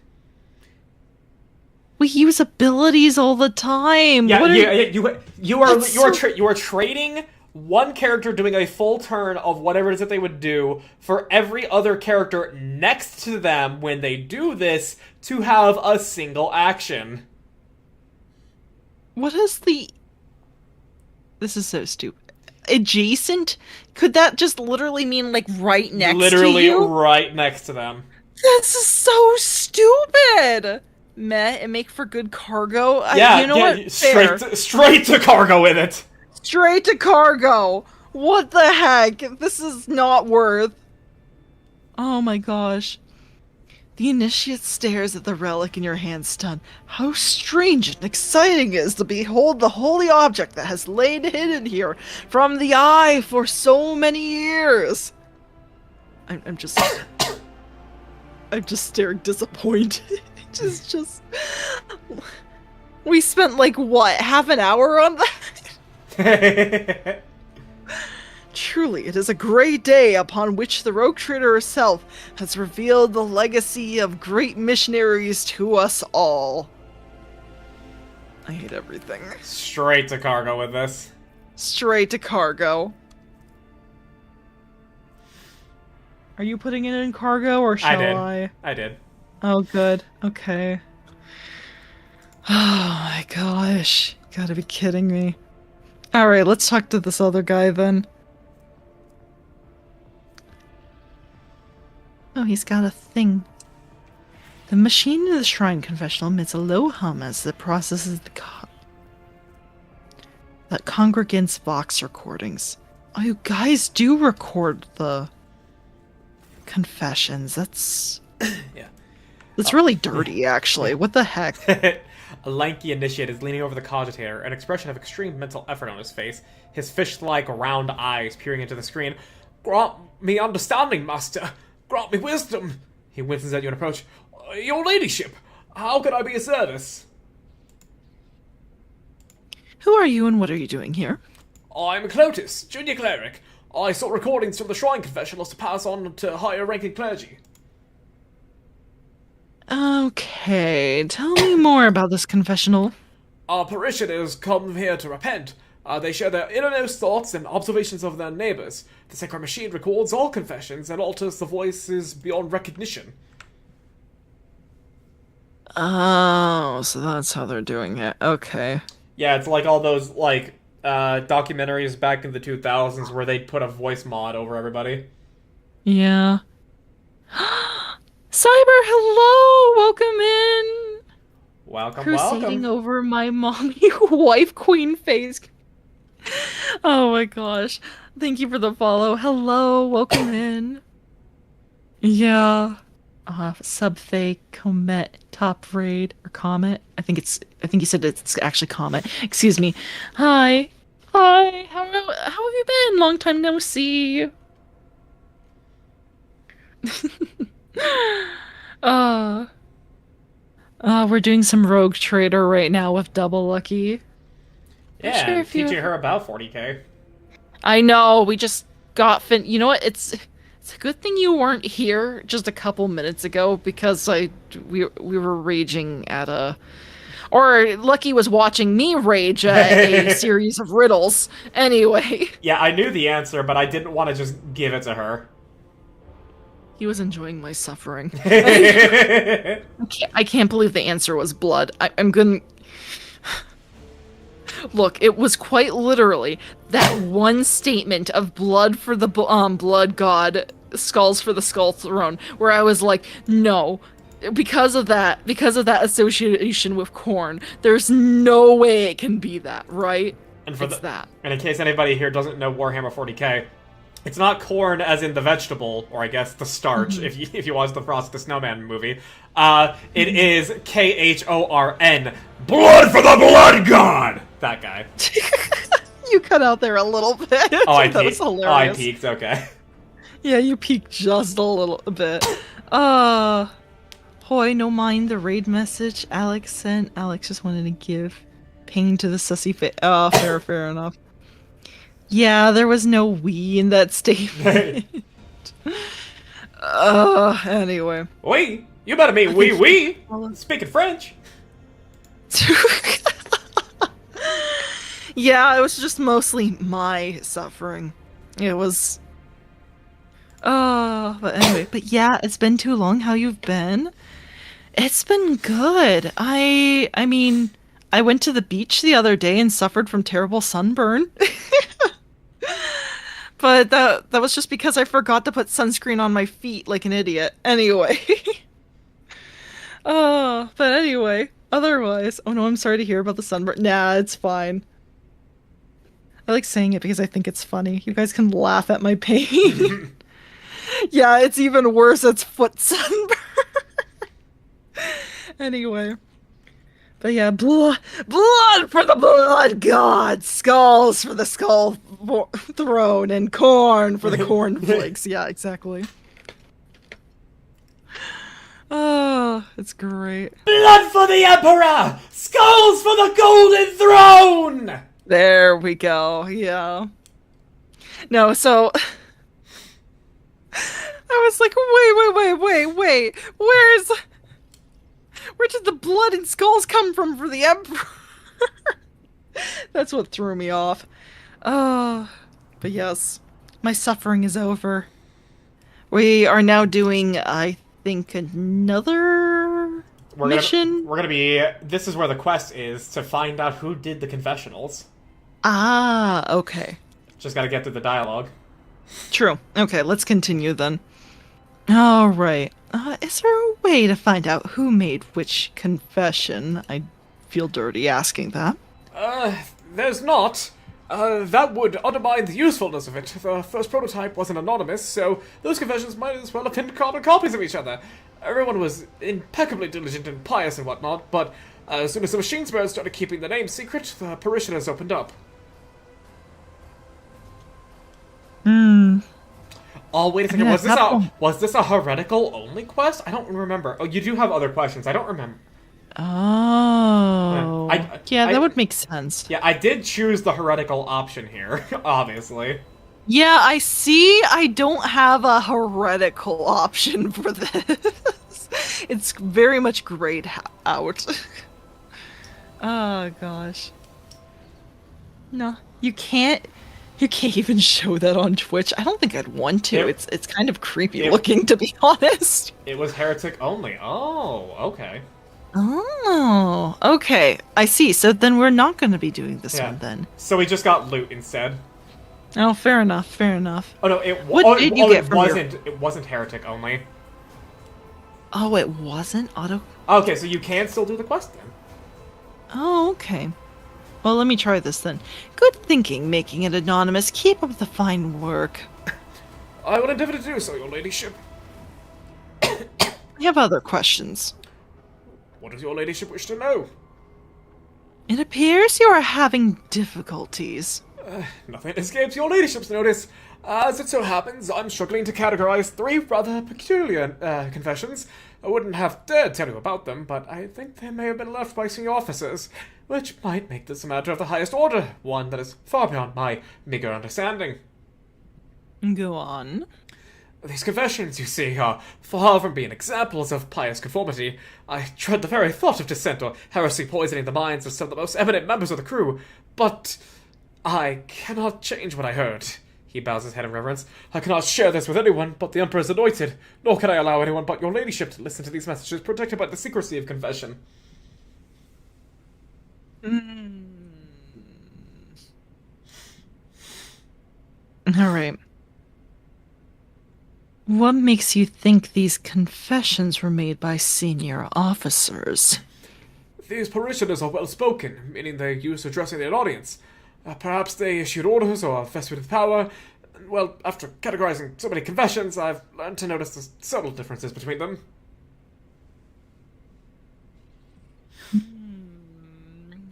We use abilities all the time. Yeah, you are trading one character doing a full turn of whatever it is that they would do for every other character next to them when they do this to have a single action. What is the... This is so stupid. Adjacent? Could that just literally mean, like, right next to you? Literally right next to them. That's so stupid! Meh, and make for good cargo? Yeah, you know what? Straight to cargo with it! Straight to cargo! What the heck? This is not worth... Oh my gosh. The initiate stares at the relic in your hand, stunned. How strange and exciting it is to behold the holy object that has lain hidden here from the eye for so many years. I'm just staring disappointed. just... We spent, like, what, half an hour on that? Truly, it is a great day upon which the rogue trader herself has revealed the legacy of great missionaries to us all. I hate everything. Straight to cargo with this. Straight to cargo. Are you putting it in cargo, or shall I? I did. Oh, good. Okay. Oh my gosh. You gotta be kidding me. Alright, let's talk to this other guy then. Oh, he's got a thing. The machine in the shrine confessional emits a low hum as it processes the congregants' Vox recordings. Oh, you guys do record the confessions. That's... Yeah. That's really dirty, actually. What the heck? A lanky initiate is leaning over the cogitator, an expression of extreme mental effort on his face, his fish-like round eyes peering into the screen. Grant me understanding, master. Grant me wisdom. He winces at you and approach. Your ladyship, how can I be of service? Who are you and what are you doing here? I'm Clotis, junior cleric. I sought recordings from the shrine confessionals to pass on to higher-ranking clergy. Okay, tell me more about this confessional. Our parishioners come here to repent. They share their innermost thoughts and observations of their neighbors. The sacred machine records all confessions and alters the voices beyond recognition. Oh, so that's how they're doing it. Okay. Yeah, it's like all those, like, documentaries back in the 2000s where they'd put a voice mod over everybody. Yeah. Cyber, hello! Welcome in! Welcome, Crusading welcome. over my mommy wife queen face. Oh my gosh. Thank you for the follow. Hello, welcome in. Yeah. Subfake, Comet, Top Raid, or Comet. I think you said it's actually Comet. Excuse me. Hi. Hi. How have you been? Long time no see. uh we're doing some Rogue Trader right now with Double Lucky. Not Yeah, sure and if you teaching ever... her about 40k. I know, we just got you know what? It's a good thing you weren't here just a couple minutes ago because we were raging at a or Lucky was watching me rage at a series of riddles. Anyway, Yeah, I knew the answer, but I didn't want to just give it to her. he was enjoying my suffering. Yeah, I can't believe the answer was blood. I'm gonna look. It was quite literally that one statement of blood for the blood god, skulls for the skull throne, where I was like, no. Because of that association with corn, there's no way it can be that, right? and It's that. and in case anybody here doesn't know Warhammer 40k, it's not corn as in the vegetable, or I guess the starch, if you watch the Frosty the Snowman movie. It is KHORN, blood for the blood god! That guy. You cut out there a little bit. Oh, I That peeked. was hilarious. Oh, I peeked, okay. Yeah, you peeked just a little bit. Hoy, no mind the raid message Alex sent. Alex just wanted to give pain to the sussy face. Oh, fair enough. Yeah, there was no we in that statement. Anyway. Oui, you better mean oui. Speaking French. Yeah, it was just mostly my suffering. It was... but anyway, but yeah, it's been too long. How you've been? It's been good. I mean, I went to the beach the other day and suffered from terrible sunburn. But that was just because I forgot to put sunscreen on my feet like an idiot. Anyway. But anyway, otherwise, oh no, I'm sorry to hear about the sunburn. Nah, it's fine. I like saying it because I think it's funny. You guys can laugh at my pain. Yeah, it's even worse. It's foot sunburn. Anyway. But yeah, blood for the blood god, skulls for the skull throne, and corn for the corn flakes. Yeah, exactly. Oh, it's great. Blood for the Emperor! Skulls for the Golden Throne! There we go. Yeah. No, so I was like, wait. Where did the blood and skulls come from for the Emperor? That's what threw me off. But yes, my suffering is over. We are now doing, I think, another mission. We're gonna be. This is where the quest is to find out who did the confessionals. Ah, okay. Just gotta get through the dialogue. True. Okay, let's continue then. All right. Is there a way to find out who made which confession? I feel dirty asking that. There's not. That would undermine the usefulness of it. The first prototype wasn't anonymous, so those confessions might as well have been carbon copies of each other. Everyone was impeccably diligent and pious and whatnot, but as soon as the machine spirits started keeping the name secret, the parishioners opened up. Oh, wait a second. Was this a heretical only quest? I don't remember. Oh, you do have other questions. I don't remember. Oh. That would make sense. Yeah, I did choose the heretical option here, obviously. Yeah, I see. I don't have a heretical option for this. It's very much grayed out. Oh gosh. No, you can't. You can't even show that on Twitch. I don't think I'd want to. It's kind of creepy looking, to be honest. It was heretic only. Oh, okay. Oh, okay. I see. So then we're not going to be doing this one then. So we just got loot instead. Oh, fair enough, fair enough. Oh no, What did you get from your- it wasn't heretic only. Oh, it wasn't auto. Okay, so you can still do the quest then. Oh, okay. Well, let me try this then. Good thinking, making it anonymous. Keep up the fine work. I will endeavor to do so, your ladyship. I have other questions. What does your ladyship wish to know? It appears you are having difficulties. Nothing escapes your ladyship's notice. As it so happens, I'm struggling to categorize 3 rather peculiar confessions. I wouldn't have dared tell you about them, but I think they may have been left by senior officers, which might make this a matter of the highest order, one that is far beyond my meager understanding. Go on. These confessions, you see, are far from being examples of pious conformity. I dread the very thought of dissent or heresy poisoning the minds of some of the most eminent members of the crew, but I cannot change what I heard. He bows his head in reverence. I cannot share this with anyone but the Emperor's anointed, nor can I allow anyone but your ladyship to listen to these messages protected by the secrecy of confession. Alright. What makes you think these confessions were made by senior officers? These parishioners are well spoken, meaning they're used to addressing their audience. Perhaps they issued orders or are vested with power. Well, after categorizing so many confessions, I've learned to notice the subtle differences between them.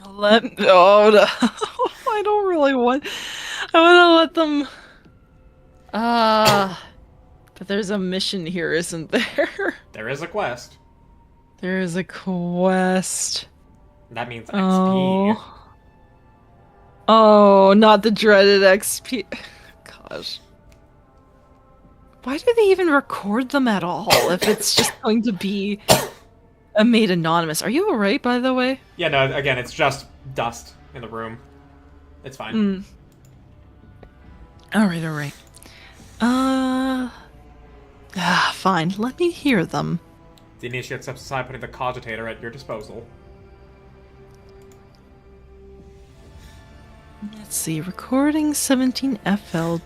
Oh, no. I don't really want. I want to let them. But there's a mission here, isn't there? There is a quest. There is a quest. That means XP. Oh. Oh, not the dreaded XP. Gosh. Why do they even record them at all if it's just going to be made anonymous? Are you alright, by the way? Yeah, no, again, it's just dust in the room. It's fine. Alright, alright. Fine. Let me hear them. The initiate steps aside, putting the cogitator at your disposal. Let's see. Recording 17FL2.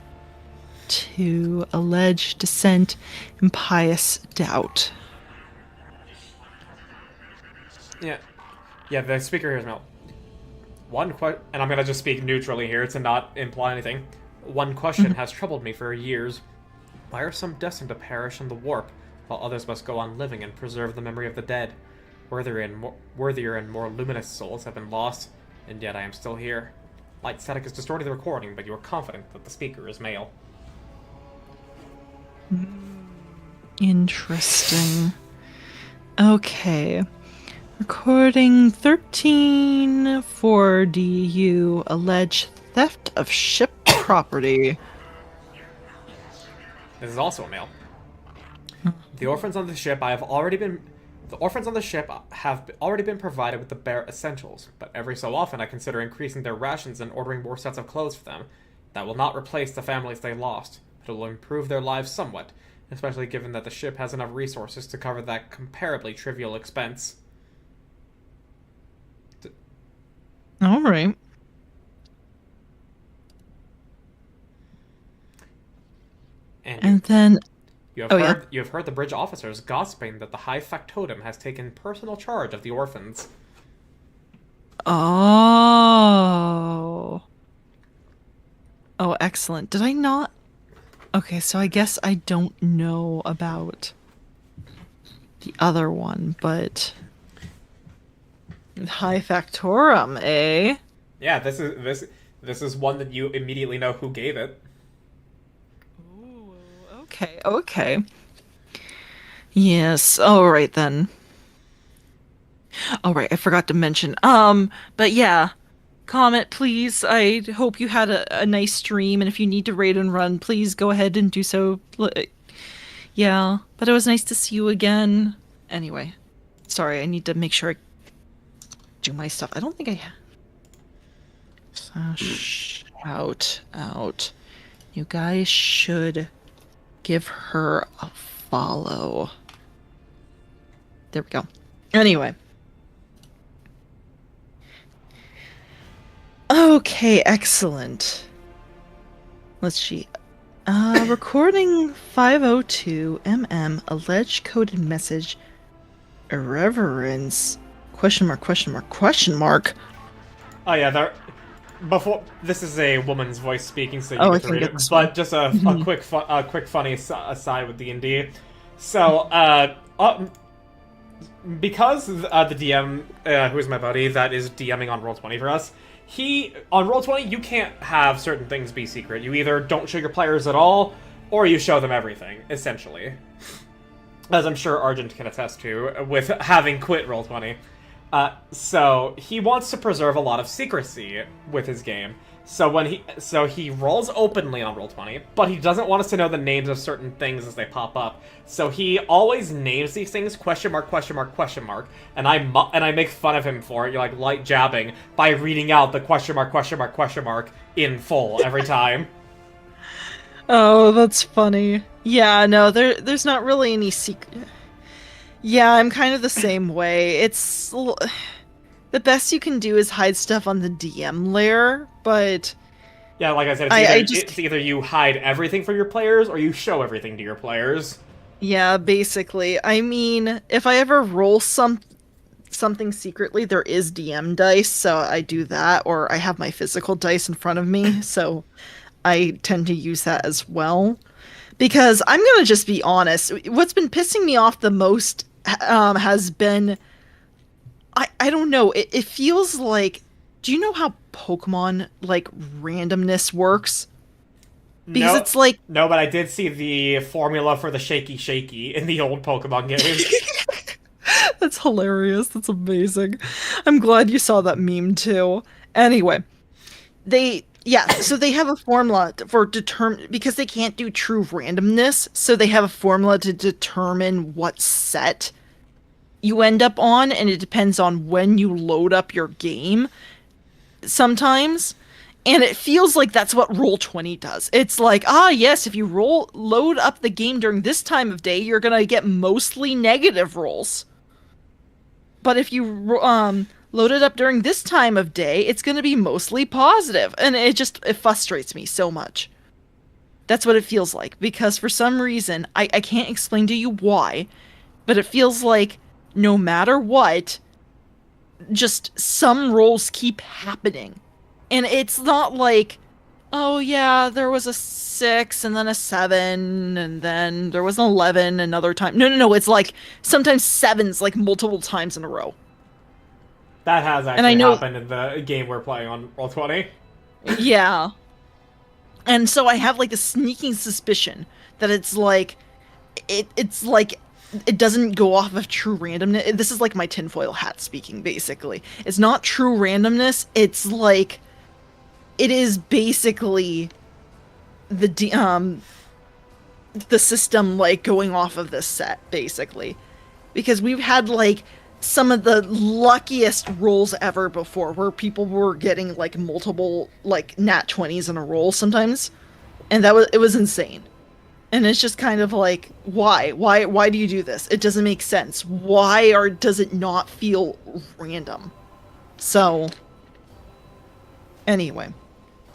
Alleged dissent. Impious doubt. Yeah, the speaker here is Mel. And I'm gonna just speak neutrally here to not imply anything. One question has troubled me for years. Why are some destined to perish in the warp, while others must go on living and preserve the memory of the dead? Worthier and more luminous souls have been lost, and yet I am still here. Light static is distorting the recording, but you are confident that the speaker is male. Interesting. Okay. Recording 13-4DU. Alleged theft of ship property. This is also a male. The orphans on the ship have already been provided with the bare essentials, but every so often I consider increasing their rations and ordering more sets of clothes for them. That will not replace the families they lost, but it will improve their lives somewhat, especially given that the ship has enough resources to cover that comparably trivial expense. Alright. And then... You have heard the bridge officers gossiping that the High Factotum has taken personal charge of the orphans. Oh. Oh, excellent. Did I not? Okay, so I guess I don't know about the other one, but High Factorum, eh? Yeah, this is one that you immediately know who gave it. Okay. Yes, alright then. Alright, I forgot to mention. But yeah. Comment, please. I hope you had a nice stream, and if you need to raid and run, please go ahead and do so. Yeah, but it was nice to see you again. Anyway. Sorry, I need to make sure I do my stuff. I don't think I... Out. You guys should... give her a follow. There we go. Anyway. Okay, excellent. Let's see. Recording 502 alleged coded message irreverence question mark question mark question mark. Oh yeah, there. Before this is a woman's voice speaking, so you Oh, I get to can read get it. this But one. just a quick funny aside with D&D. So because the DM, who is my buddy that is DMing on Roll20 for us, on Roll20 you can't have certain things be secret. You either don't show your players at all, or you show them everything, essentially. As I'm sure Argent can attest to, with having quit Roll20. So he wants to preserve a lot of secrecy with his game. So he rolls openly on Roll20, but he doesn't want us to know the names of certain things as they pop up. So he always names these things question mark question mark question mark, and I make fun of him for it. You're like light jabbing by reading out the question mark question mark question mark in full every time. Oh, that's funny. Yeah, no, there's not really any secret. Yeah, I'm kind of the same way. The best you can do is hide stuff on the DM layer, but Yeah, like I said, it's either you hide everything from your players or you show everything to your players. yeah, basically. I mean, if I ever roll something secretly, there is DM dice, so I do that, or I have my physical dice in front of me, so I tend to use that as well. Because I'm gonna just be honest, what's been pissing me off the most has been I don't know, it feels like, do you know how Pokemon like randomness works? Because No, it's like no, but I did see the formula for the shaky shaky in the old Pokemon games. that's hilarious. That's amazing. I'm glad you saw that meme too. Anyway, so they have a formula for determine because they can't do true randomness, so they have a formula to determine what set you end up on, and it depends on when you load up your game sometimes. And it feels like that's what Roll20 does. It's like, yes, if you load up the game during this time of day, you're gonna get mostly negative rolls. But if you load it up during this time of day, it's gonna be mostly positive. And it frustrates me so much. That's what it feels like. Because for some reason, I can't explain to you why, but it feels like no matter what, just some rolls keep happening. And it's not like, oh yeah, there was a 6 and then a 7 and then there was an 11 another time. No. It's like sometimes 7's like multiple times in a row. That has And I actually know, happened in the game we're playing on Roll20. yeah. And so I have like a sneaking suspicion that it's like, it's like it doesn't go off of true randomness. This is like my tinfoil hat speaking, basically. It's not true randomness. It's like it is basically the system like going off of this set, basically, because we've had like some of the luckiest rolls ever before, where people were getting like multiple like nat 20s in a roll sometimes, and it was insane. And it's just kind of like, why do you do this? It doesn't make sense. Does it not feel random? So anyway,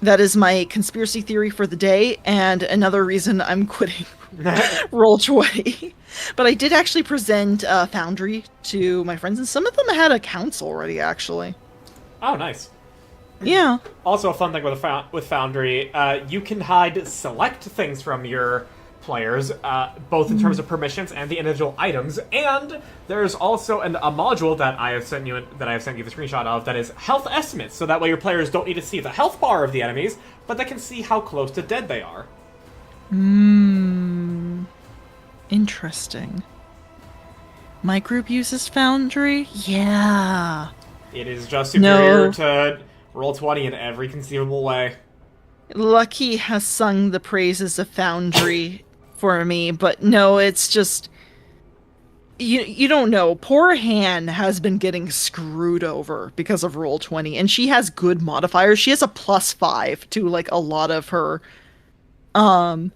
that is my conspiracy theory for the day, and another reason I'm quitting Roll20. But I did actually present Foundry to my friends, and some of them had accounts already, actually. Oh, nice. Yeah. Also, a fun thing with Foundry, you can hide select things from your players, both in terms of permissions and the individual items. And there's also a module that I have sent you the screenshot of that is health estimates, so that way your players don't need to see the health bar of the enemies, but they can see how close to dead they are. Interesting. My group uses Foundry? Yeah. It is just superior to Roll20 in every conceivable way. Lucky has sung the praises of Foundry for me, but no, it's just you don't know. Poor Han has been getting screwed over because of Roll20, and she has good modifiers. She has a +5 to like a lot of her.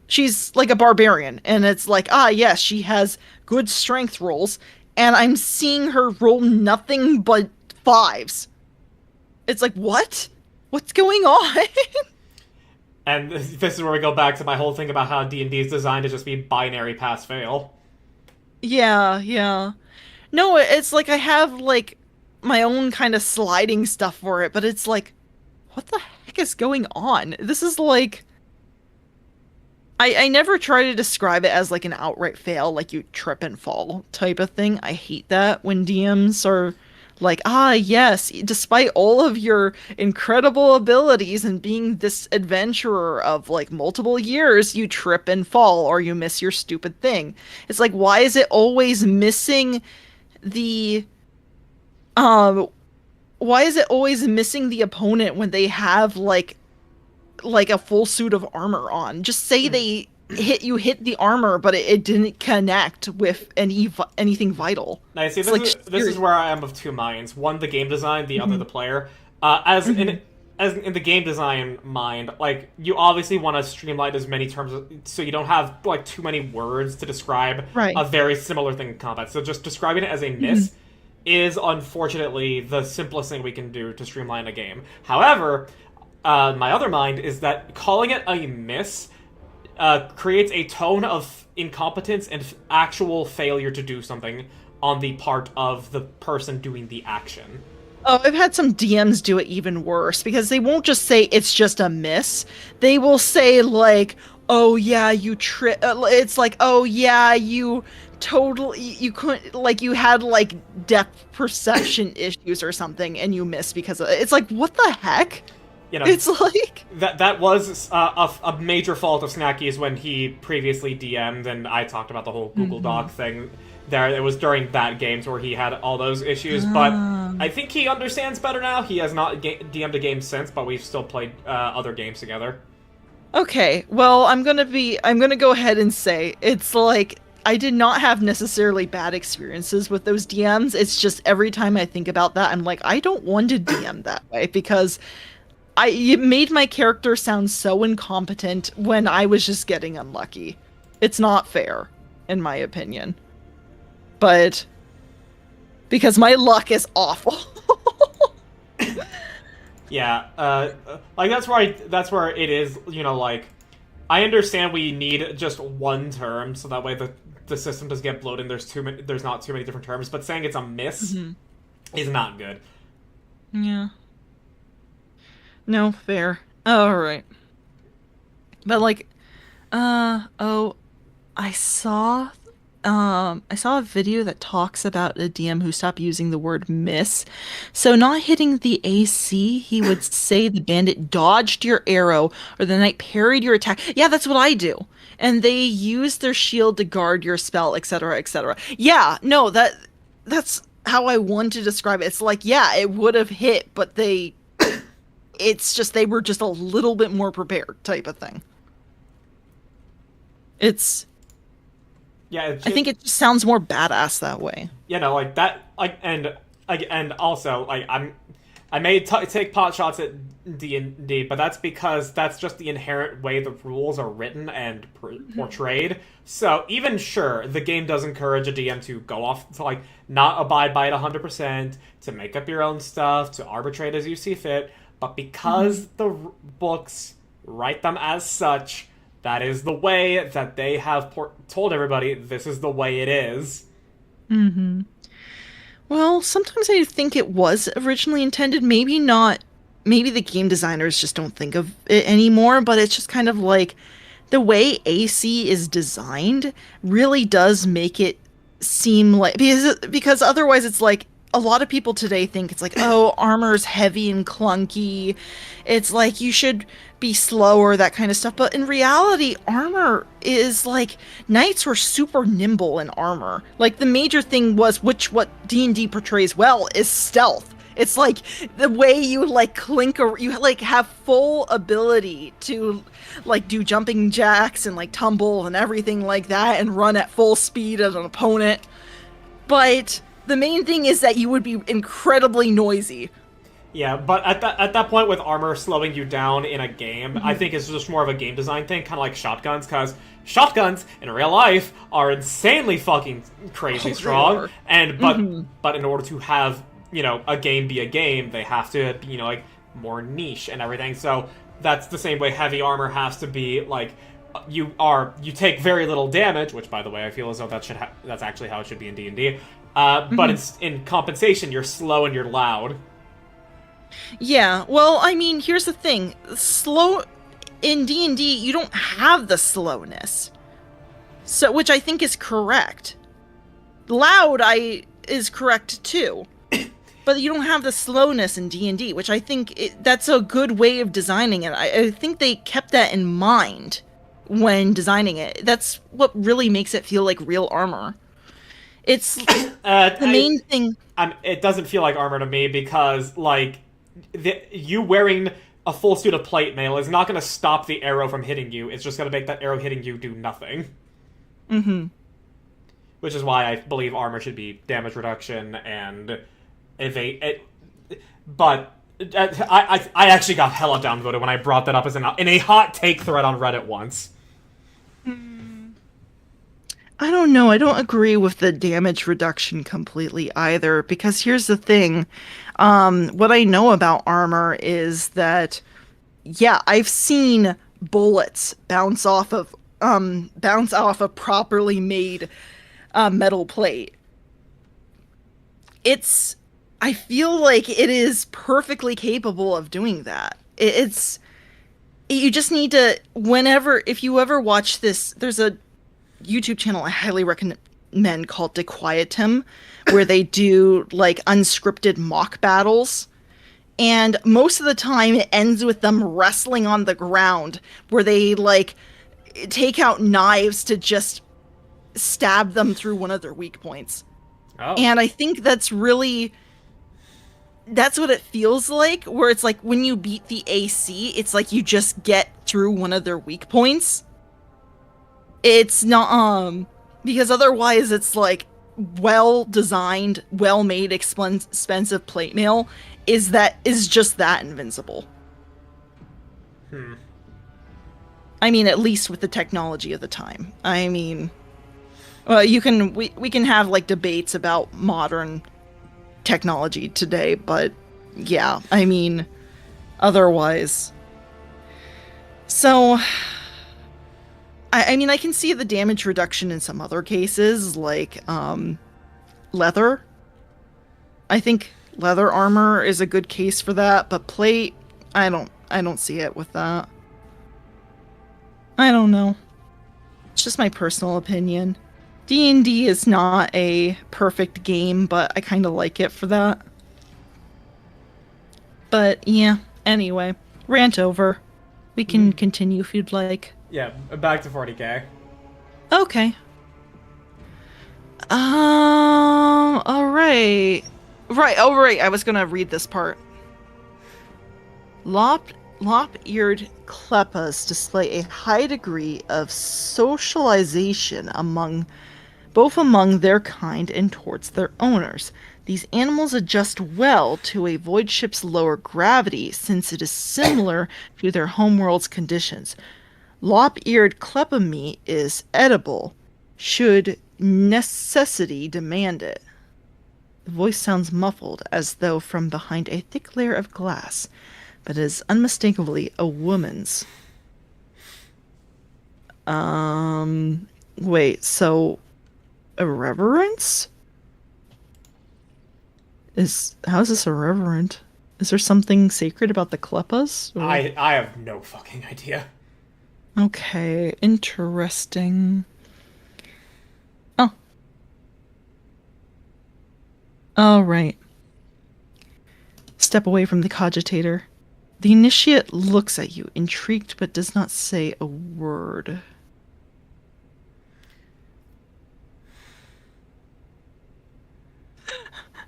She's like a barbarian, and it's like, yes, she has good strength rolls, and I'm seeing her roll nothing but 5s. It's like, what? What's going on? And this is where we go back to my whole thing about how D&D is designed to just be binary pass-fail. Yeah, yeah. No, it's like I have like my own kind of sliding stuff for it, but it's like, what the heck is going on? This is like I never try to describe it as like an outright fail, like you trip and fall type of thing. I hate that when DMs are like, ah, yes, despite all of your incredible abilities and being this adventurer of like multiple years, you trip and fall or you miss your stupid thing. It's like, why is it always missing the um why is it always missing the opponent when they have like a full suit of armor on? Just say they hit the armor, but it didn't connect with anything vital. Now, you see, It's this is where I am of two minds. One, the game design, the other, the player. As in the game design mind, like, you obviously want to streamline as many terms so you don't have, like, too many words to describe a very similar thing in combat. So just describing it as a miss is, unfortunately, the simplest thing we can do to streamline a game. However, my other mind is that calling it a miss creates a tone of incompetence and actual failure to do something on the part of the person doing the action. Oh, I've had some DMs do it even worse because they won't just say it's just a miss. They will say like, "Oh yeah, you it's like, "Oh yeah, you totally you couldn't like you had like depth perception issues or something and you missed because of it." It's like, "What the heck?" You know, it's like that was a major fault of Snacky's when he previously DM'd, and I talked about the whole Google Doc thing. There, it was during that games where he had all those issues, but I think he understands better now. He has not DM'd a game since, but we've still played other games together. Okay, well, I'm gonna go ahead and say it's like I did not have necessarily bad experiences with those DMs. It's just every time I think about that, I'm like, I don't want to DM that way because it made my character sound so incompetent when I was just getting unlucky. It's not fair, in my opinion. But because my luck is awful. Yeah, like that's where it is, you know, like, I understand we need just one term so that way the system doesn't get bloated and there's not too many different terms, but saying it's a miss is not good. Yeah. No, fair. Alright. But like, I saw a video that talks about a DM who stopped using the word miss. So not hitting the AC, he would say the bandit dodged your arrow or the knight parried your attack. Yeah, that's what I do. And they use their shield to guard your spell, etc., etc. Yeah, no, that's how I want to describe it. It's like, yeah, it would have hit, but it's just they were just a little bit more prepared type of thing. Yeah, I think it just sounds more badass that way. You know, like that, like, and also, like, I may take pot shots at D&D, but that's because that's just the inherent way the rules are written and portrayed. So even sure, the game does encourage a DM to go off to, like, not abide by it 100%, to make up your own stuff, to arbitrate as you see fit. But because the books write them as such, that is the way that they have told everybody, this is the way it is. Mm-hmm. Well, sometimes I think it was originally intended. Maybe not. Maybe the game designers just don't think of it anymore, but it's just kind of like the way AC is designed really does make it seem like, because otherwise it's like, a lot of people today think it's like, oh, armor's heavy and clunky. It's like you should be slower, that kind of stuff. But in reality, armor is like, knights were super nimble in armor. Like the major thing was, what D&D portrays well, is stealth. It's like the way you like you like have full ability to like do jumping jacks and like tumble and everything like that and run at full speed at an opponent. But the main thing is that you would be incredibly noisy. Yeah, but at that point with armor slowing you down in a game, I think it's just more of a game design thing, kind of like shotguns, because shotguns in real life are insanely fucking crazy strong, and but in order to have, you know, a game be a game, they have to be, you know, like, more niche and everything. So that's the same way heavy armor has to be, like, you take very little damage, which, by the way, I feel as though that's actually how it should be in D&D. But it's, in compensation, you're slow and you're loud. Yeah, well, I mean, here's the thing. In D&D, you don't have the slowness. So, which I think is correct. Loud is correct too. But you don't have the slowness in D&D, which I think that's a good way of designing it. I think they kept that in mind when designing it. That's what really makes it feel like real armor. It's the main thing. It doesn't feel like armor to me because, like, you wearing a full suit of plate mail is not going to stop the arrow from hitting you. It's just going to make that arrow hitting you do nothing. Mm-hmm. Which is why I believe armor should be damage reduction and evade. But I actually got hella downvoted when I brought that up in a hot take thread on Reddit once. I don't know. I don't agree with the damage reduction completely either, because here's the thing. What I know about armor is that, yeah, I've seen bullets bounce off of a properly made metal plate. I feel like it is perfectly capable of doing that. You just need to, if you ever watch this, there's a YouTube channel I highly recommend called Dequietum, where they do, like, unscripted mock battles. And most of the time it ends with them wrestling on the ground, where they, like, take out knives to just stab them through one of their weak points. Oh. And I think that's what it feels like, where it's like when you beat the AC, it's like you just get through one of their weak points. It's not, because otherwise it's like well-designed, well-made, expensive plate mail is just that invincible. I mean, at least with the technology of the time. I mean, we can have, like, debates about modern technology today, but yeah, I mean, otherwise. So, I mean, I can see the damage reduction in some other cases, like, leather. I think leather armor is a good case for that, but plate, I don't see it with that. I don't know. It's just my personal opinion. D&D is not a perfect game, but I kind of like it for that. But yeah, anyway, rant over. We can continue if you'd like. Yeah, back to 40k. Okay. Alright. Right, I was gonna read this part. Lop-eared kleppas display a high degree of socialization both among their kind and towards their owners. These animals adjust well to a void ship's lower gravity, since it is similar to their homeworld's conditions. Lop-eared kleppa meat is edible, should necessity demand it. The voice sounds muffled, as though from behind a thick layer of glass, but is unmistakably a woman's. Wait, so irreverence? How is this irreverent? Is there something sacred about the kleppas? Or... I have no fucking idea. Okay, interesting. Oh. Alright. Step away from the cogitator. The initiate looks at you, intrigued, but does not say a word.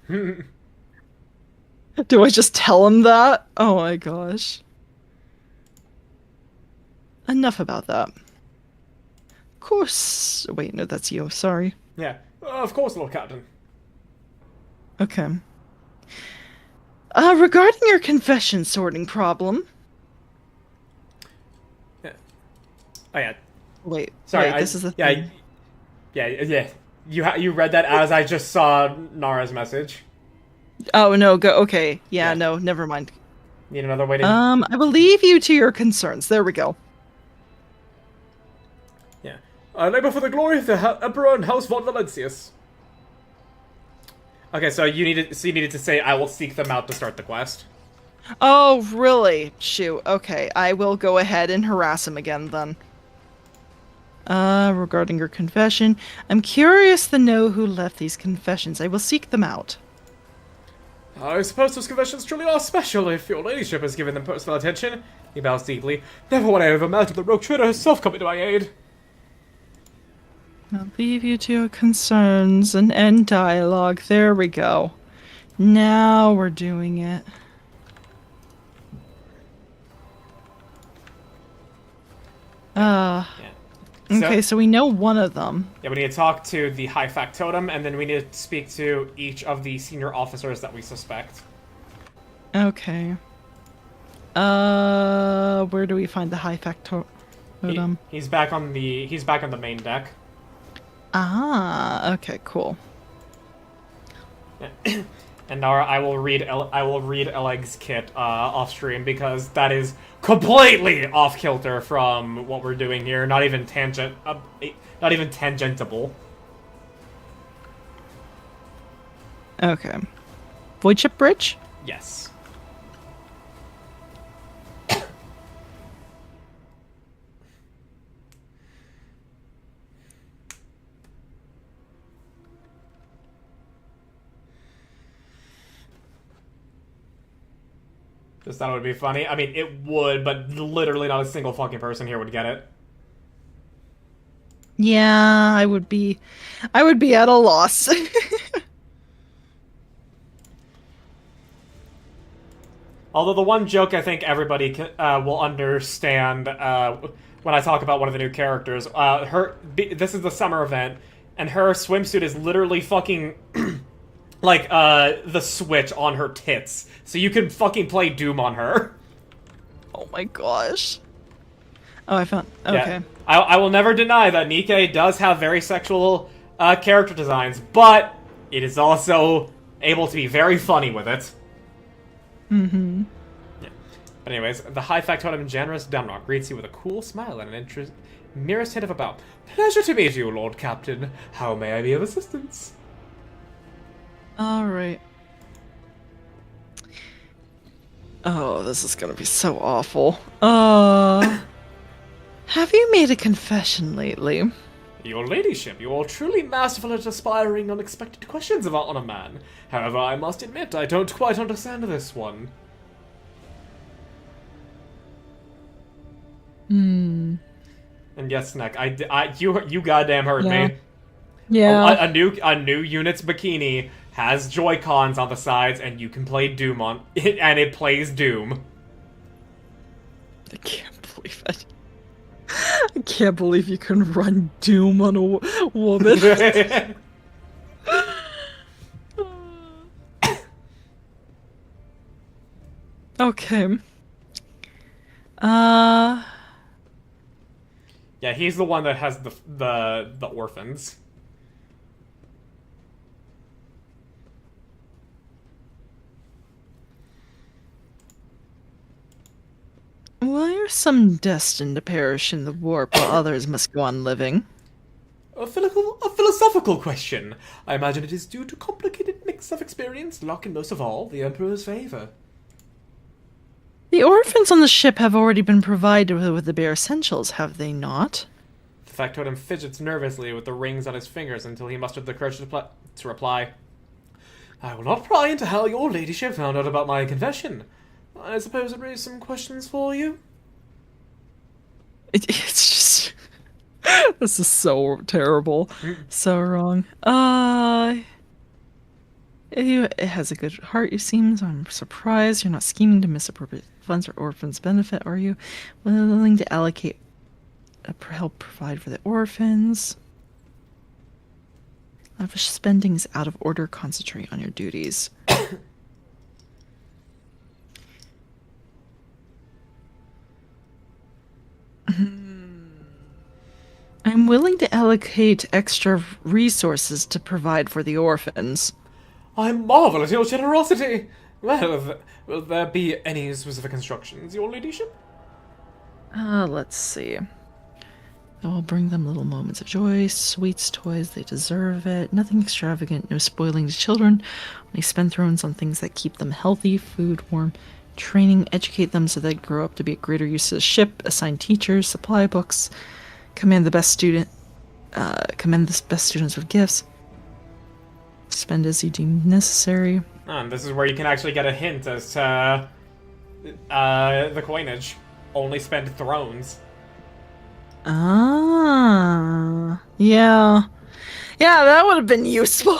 Do I just tell him that? Oh my gosh. Enough about that. Of course... Wait, no, that's you. Sorry. Yeah. Of course, Lord Captain. Okay. Regarding your confession sorting problem... Yeah. Oh, yeah. Wait, sorry. this is the thing. Yeah. You read that as I just saw Nara's message. Oh, no, go... Okay. Yeah, Yeah. no, never mind. Need another way to... I will leave you to your concerns. There we go. Yeah. I labor for the glory of the Emperor and House von Valentius. Okay, so you needed to say, I will seek them out to start the quest. Oh, really? Shoot. Okay, I will go ahead and harass him again then. Regarding your confession, I'm curious to know who left these confessions. I will seek them out. I suppose those confessions truly are special if your ladyship has given them personal attention. He bows deeply. Never would I have imagined the rogue trader herself coming to my aid. I'll leave you to your concerns and end dialogue. There we go. Now we're doing it. Yeah. Okay, so we know one of them. Yeah, we need to talk to the High Factotum, and then we need to speak to each of the senior officers that we suspect. Okay. Where do we find the High Factotum? He's back on the main deck. Ah, okay, cool. And now I will read Eleg's kit off stream because that is completely off kilter from what we're doing here. Not even tangentable. Okay. Void Chip Bridge? Yes. Just thought it would be funny. I mean, it would, but literally not a single fucking person here would get it. Yeah, I would be at a loss. Although the one joke I think everybody will understand when I talk about one of the new characters, this is the summer event, and her swimsuit is literally fucking like the switch on her tits, so you can fucking play Doom on her. Oh my gosh. Oh, I found. Okay. Yeah. I will never deny that Nikke does have very sexual character designs, but it is also able to be very funny with it. Mm-hmm. Yeah. But anyways, the High Factotum Generous Dumnock greets you with a cool smile and an merest hint of a bow. Pleasure to meet you, Lord Captain. How may I be of assistance? Alright. Oh, this is gonna be so awful. Have you made a confession lately? Your ladyship, you are truly masterful at aspiring unexpected questions on a man. However, I must admit, I don't quite understand this one. And yes, Snack, you goddamn heard me. Yeah. A new unit's bikini has Joy-Cons on the sides, and you can play Doom on it, and it plays Doom. I can't believe it. I can't believe you can run Doom on a woman. Okay. Yeah, he's the one that has the orphans. Why are some destined to perish in the warp while others must go on living? A philosophical question. I imagine it is due to complicated mix of experience, luck, and most of all, the Emperor's favor. The orphans on the ship have already been provided with the bare essentials, have they not? The factotum fidgets nervously with the rings on his fingers until he mustered the courage to reply. I will not pry into how your ladyship found out about my confession. I suppose it raised some questions for you? It's just... This is so terrible. So wrong. It has a good heart, you seem. So I'm surprised you're not scheming to misappropriate funds for orphans' benefit, are you? Willing to allocate, help provide for the orphans. Lavish spending is out of order. Concentrate on your duties. I'm willing to allocate extra resources to provide for the orphans. I marvel at your generosity. Well, will there be any specific instructions, your ladyship? Let's see. I will bring them little moments of joy, sweets, toys, they deserve it. Nothing extravagant, no spoiling to children. Only spend thrones on things that keep them healthy, food, warm, training, educate them so they grow up to be a greater use of the ship, assign teachers, supply books, commend the best students with gifts. Spend as you deem necessary. And this is where you can actually get a hint as to the coinage. Only spend thrones. Ah, yeah. Yeah, that would have been useful.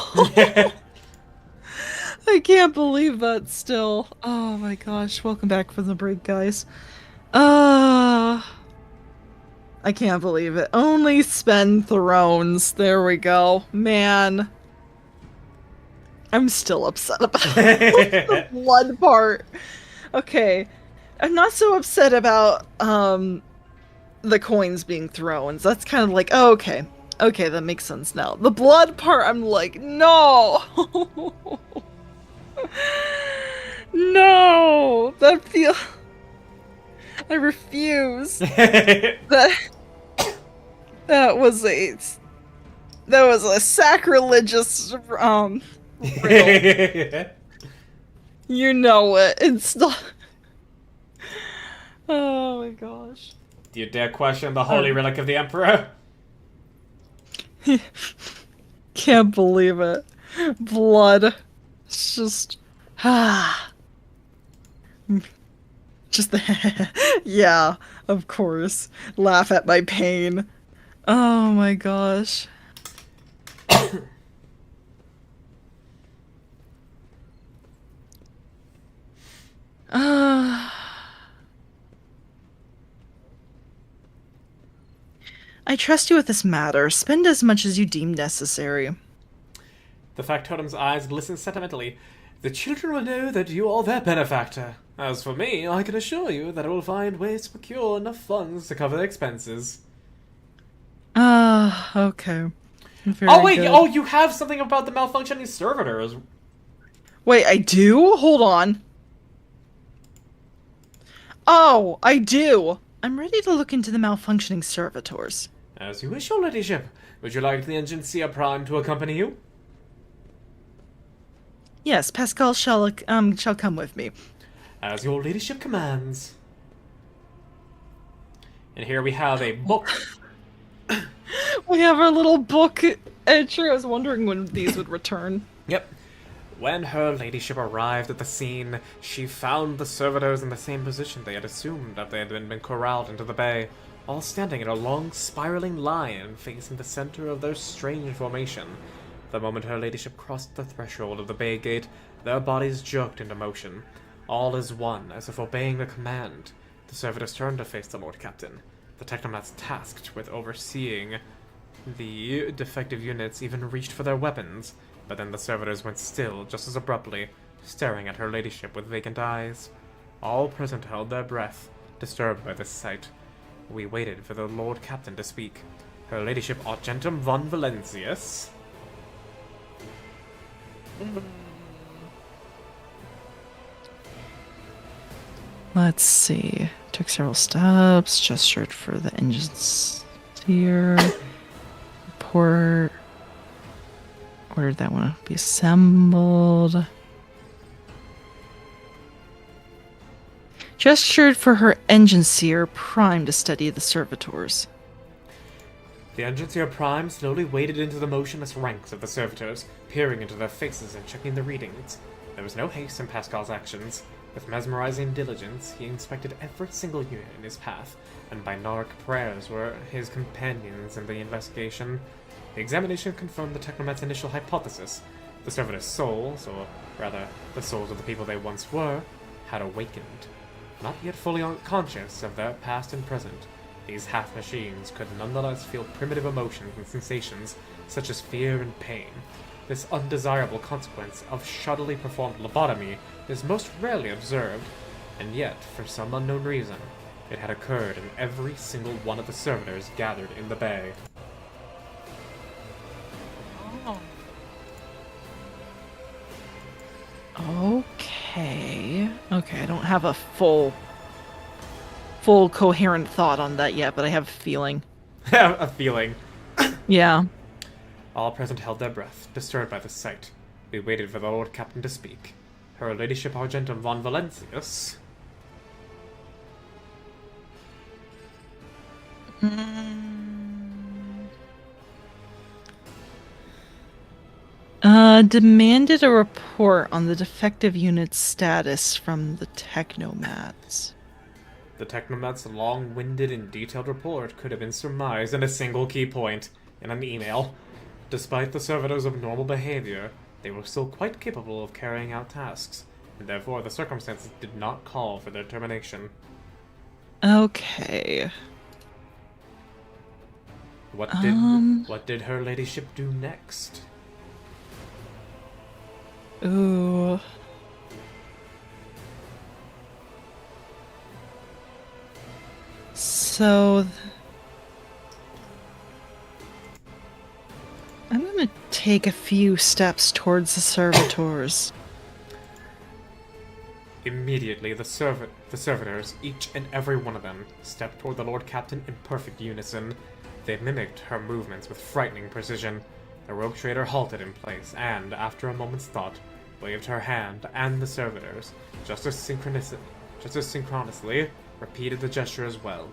I can't believe that still. Oh my gosh, welcome back from the break, guys. I can't believe it. Only spend thrones. There we go. Man. I'm still upset about the blood part. Okay. I'm not so upset about, the coins being thrones. That's kind of like, oh, okay. Okay, that makes sense now. The blood part, I'm like, no! No! I refuse. That was a sacrilegious, riddle. You know it. It's not... Oh my gosh. Do you dare question the holy relic of the Emperor? Can't believe it. Blood. It's just... Just the... Yeah, of course. Laugh at my pain. Oh my gosh. I trust you with this matter. Spend as much as you deem necessary. The factotum's eyes glisten sentimentally. The children will know that you are their benefactor. As for me, I can assure you that I will find ways to procure enough funds to cover the expenses. Okay. Oh wait, Good. you have something about the malfunctioning servitors. Wait, I do? Hold on. Oh, I do. I'm ready to look into the malfunctioning servitors. As you wish, your ladyship. Would you like the Engineer Prime to accompany you? Yes, Pascal shall come with me. As your ladyship commands. And here we have a book. We have our little book entry. I was wondering when these would return. Yep. When her ladyship arrived at the scene, she found the servitors in the same position they had assumed that they had been corralled into the bay, all standing in a long, spiraling line facing the center of their strange formation. The moment her ladyship crossed the threshold of the bay gate, their bodies jerked into motion. All as one, as if obeying a command. The servitors turned to face the Lord Captain. The technomats tasked with overseeing the defective units even reached for their weapons, but then the servitors went still just as abruptly, staring at her ladyship with vacant eyes. All present held their breath, disturbed by this sight. We waited for the Lord Captain to speak. Her ladyship Argentum von Valentius. Let's see. Took several steps, gestured for the engines here. Report. Ordered that one to be assembled. Gestured for her engine seer Prime to study the servitors. The Engineer Prime slowly waded into the motionless ranks of the servitors, peering into their faces and checking the readings. There was no haste in Pascal's actions. With mesmerizing diligence, he inspected every single unit in his path, and by Narc prayers were his companions in the investigation. The examination confirmed the Technomat's initial hypothesis. The servitors' souls, or rather, the souls of the people they once were, had awakened. Not yet fully conscious of their past and present, these half-machines could nonetheless feel primitive emotions and sensations, such as fear and pain. This undesirable consequence of shoddily performed lobotomy is most rarely observed, and yet, for some unknown reason, it had occurred in every single one of the servitors gathered in the bay. Okay. Okay, I don't have a full coherent thought on that yet, but I have a feeling. A feeling. Yeah. All present held their breath, disturbed by the sight. We waited for the Lord Captain to speak. Her Ladyship Argentum von Valencius. Demanded a report on the defective unit's status from the Technomats. The Technomat's long-winded and detailed report could have been surmised in a single key point in an email. Despite the servitors' abnormal behavior, they were still quite capable of carrying out tasks, and therefore the circumstances did not call for their termination. Okay. What did her ladyship do next? Ooh. So I'm gonna take a few steps towards the servitors. Immediately, the servitors, each and every one of them, stepped toward the Lord Captain in perfect unison. They mimicked her movements with frightening precision. The rogue trader halted in place and, after a moment's thought, waved her hand, and the servitors, just as synchronously, repeated the gesture as well.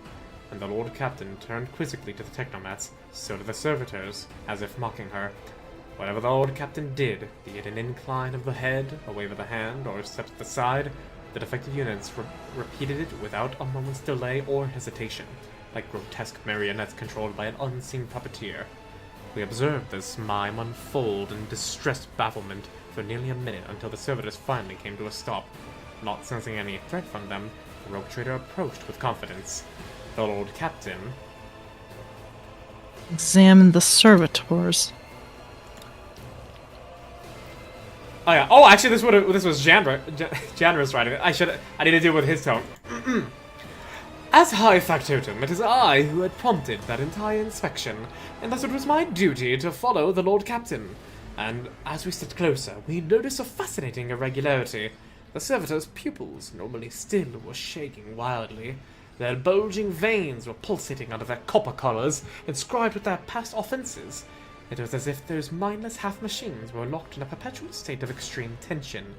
And the Lord Captain turned quizzically to the Technomats, so did the servitors, as if mocking her. Whatever the Lord Captain did, be it an incline of the head, a wave of the hand, or a step to the side, the defective units repeated it without a moment's delay or hesitation, like grotesque marionettes controlled by an unseen puppeteer. We observed this mime unfold in distressed bafflement for nearly a minute until the servitors finally came to a stop. Not sensing any threat from them, the rogue trader approached with confidence. The Lord Captain Examine the servitors. Oh yeah. Oh, actually, this was Janra's writing it. I need to deal with his tone. As High Factotum, it is I who had prompted that entire inspection, and thus it was my duty to follow the Lord Captain. And as we stepped closer, we noticed a fascinating irregularity. The servitors' pupils, normally still, were shaking wildly. Their bulging veins were pulsating under their copper collars, inscribed with their past offenses. It was as if those mindless half-machines were locked in a perpetual state of extreme tension.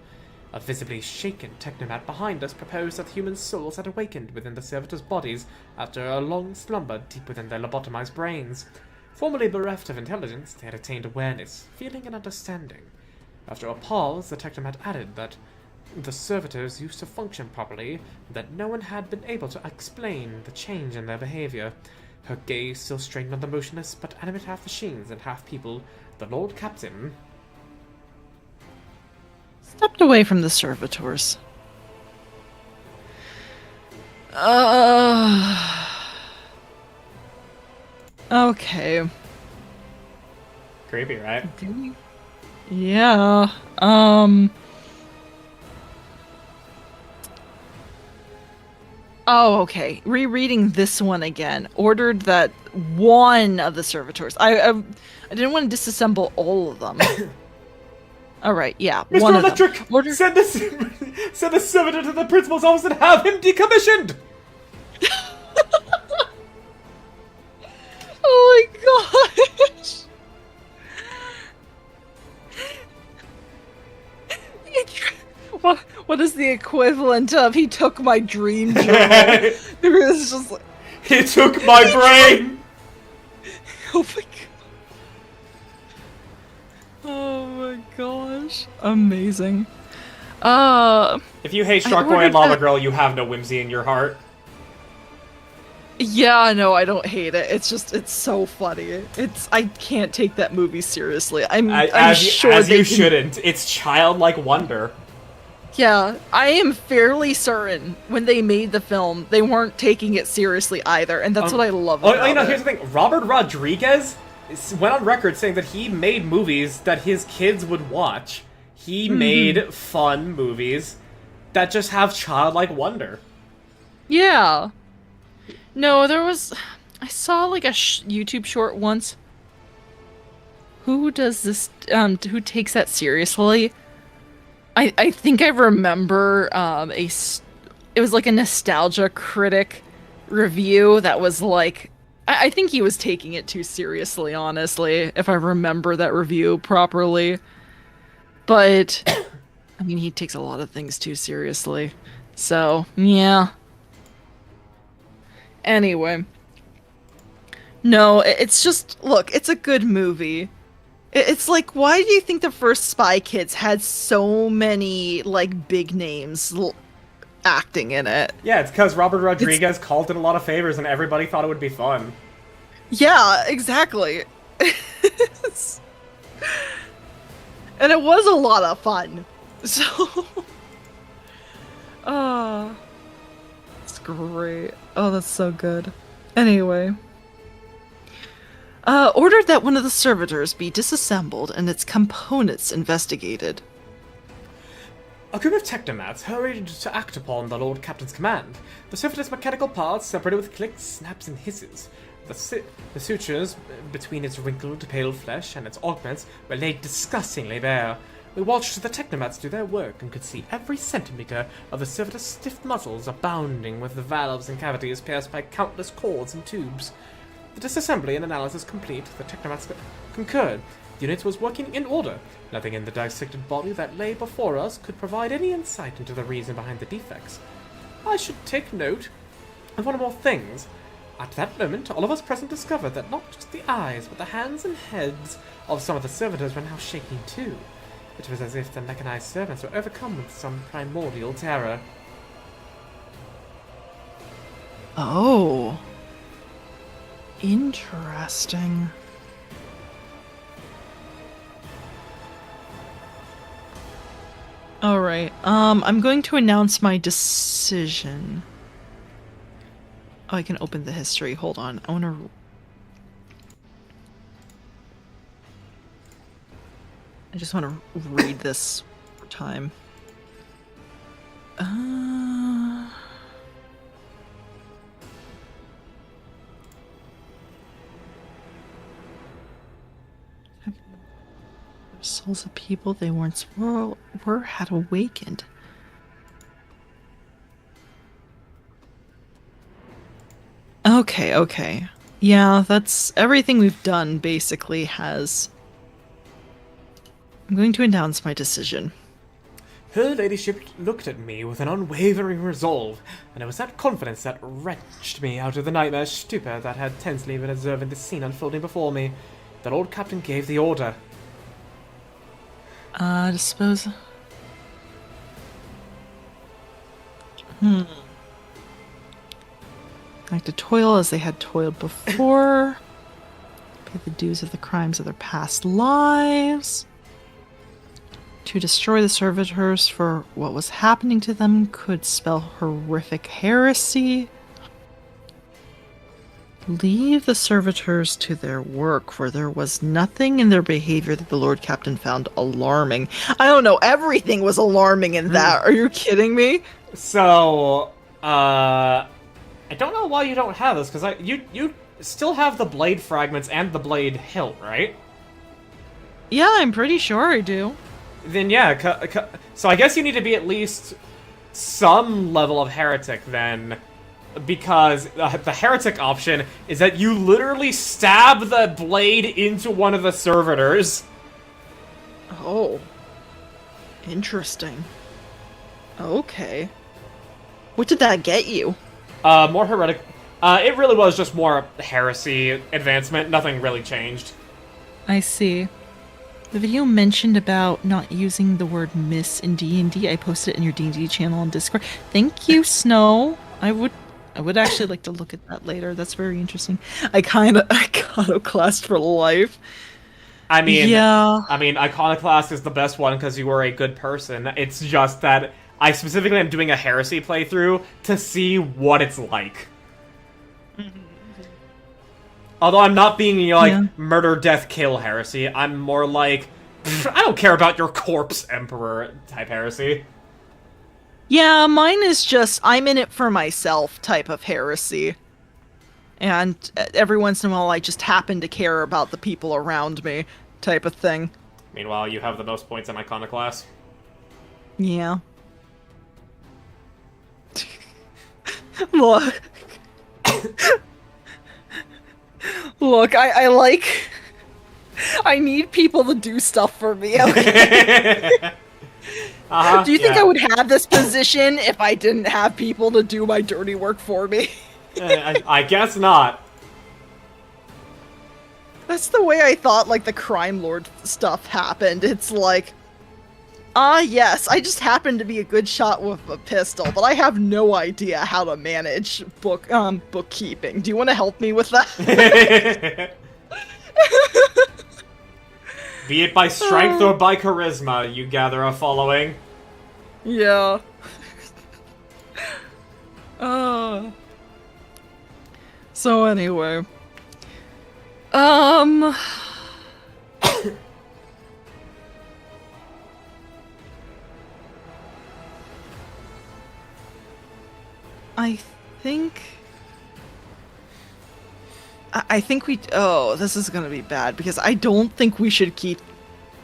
A visibly shaken technomat behind us proposed that human souls had awakened within the servitors' bodies after a long slumber deep within their lobotomized brains. Formerly bereft of intelligence, they had attained awareness, feeling, and understanding. After a pause, the technomat added that the servitors used to function properly, and that no one had been able to explain the change in their behavior. Her gaze still strained on the motionless but animate half-machines and half-people. The Lord Captain Stepped away from the servitors. Okay. creepy, right? Yeah. Oh, okay. Rereading this one again. Ordered that one of the servitors. I didn't want to disassemble all of them. All right, yeah. Mr. One Electric, of them. send the servitor to the principal's office and have him decommissioned. Oh my gosh. What is the equivalent of he took my dream journal? It was just like, He took my brain. oh my god. Oh my gosh. Amazing. If you hate I Shark Boy ordered and Lava that- Girl, you have no whimsy in your heart. Yeah, no, I don't hate it. It's just, it's so funny. I can't take that movie seriously. I'm sure as they you can- shouldn't. It's childlike wonder. Yeah, I am fairly certain when they made the film, they weren't taking it seriously either, and that's what I love about You know, it. here's the thing. Robert Rodriguez went on record saying that he made movies that his kids would watch. He made fun movies that just have childlike wonder. Yeah. No, I saw like a YouTube short once. Who does this, who takes that seriously? I think I remember it was like a nostalgia critic review that was like I think he was taking it too seriously, honestly, if I remember that review properly. But I mean, he takes a lot of things too seriously. So, yeah. Anyway. No, it's just, look, it's a good movie. It's like, why do you think the first Spy Kids had so many, like, big names acting in it? Yeah, it's because Robert Rodriguez called it a lot of favors and everybody thought it would be fun. Yeah, exactly. And it was a lot of fun. So, it's great. Oh, that's so good. Anyway. Ordered that one of the servitors be disassembled and its components investigated. A group of technomats hurried to act upon the Lord Captain's command. The servitor's mechanical parts separated with clicks, snaps, and hisses. The sutures between its wrinkled, pale flesh and its augments were laid disgustingly bare. We watched the technomats do their work and could see every centimeter of the servitor's stiff muscles abounding with the valves and cavities pierced by countless cords and tubes. The disassembly and analysis complete, the technomats concurred. The unit was working in order. Nothing in the dissected body that lay before us could provide any insight into the reason behind the defects. I should take note of one or more things. At that moment, all of us present discovered that not just the eyes, but the hands and heads of some of the servitors were now shaking too. It was as if the mechanized servants were overcome with some primordial terror. Oh. Interesting. Alright, I'm going to announce my decision. Oh, I can open the history. Hold on. I wanna... I just want to read this for time. Souls of people they once were had awakened. Okay. Yeah, that's everything we've done basically has... I'm going to announce my decision. Her ladyship looked at me with an unwavering resolve, and it was that confidence that wrenched me out of the nightmare stupor that had tensely been observing the scene unfolding before me. The Lord Captain gave the order. Dispose... Like to toil as they had toiled before. Pay the dues of the crimes of their past lives. To destroy the servitors for what was happening to them could spell horrific heresy. Leave the servitors to their work, for there was nothing in their behavior that the Lord Captain found alarming. I don't know, everything was alarming in that. Are you kidding me? So, I don't know why you don't have this, because you still have the blade fragments and the blade hilt, right? Yeah, I'm pretty sure I do. Then yeah, so I guess you need to be at least some level of heretic then, because the heretic option is that you literally stab the blade into one of the servitors. Oh. Interesting. Okay. What did that get you? More heretic. It really was just more heresy advancement. Nothing really changed. I see. The video mentioned about not using the word miss in D&D. I posted it in your D&D channel on Discord. Thank you, Snow. I would actually like to look at that later. That's very interesting. Iconoclast for life. I mean, yeah. I mean, Iconoclast is the best one because you were a good person. It's just that I specifically am doing a heresy playthrough to see what it's like. Although I'm not being, you know, like, murder, death, kill heresy. I'm more like, I don't care about your corpse, Emperor type heresy. Yeah, mine is just, I'm in it for myself type of heresy. And every once in a while I just happen to care about the people around me type of thing. Meanwhile, you have the most points in Iconoclast. Yeah. Look. Look, I like... I need people to do stuff for me, okay? Do you think I would have this position if I didn't have people to do my dirty work for me? I guess not. That's the way I thought, like, the crime lord stuff happened. It's like, yes, I just happen to be a good shot with a pistol, but I have no idea how to manage bookkeeping. Do you want to help me with that? Be it by strength or by charisma, you gather a following. Yeah. So anyway. I think... I think we... Oh, this is gonna be bad, because I don't think we should keep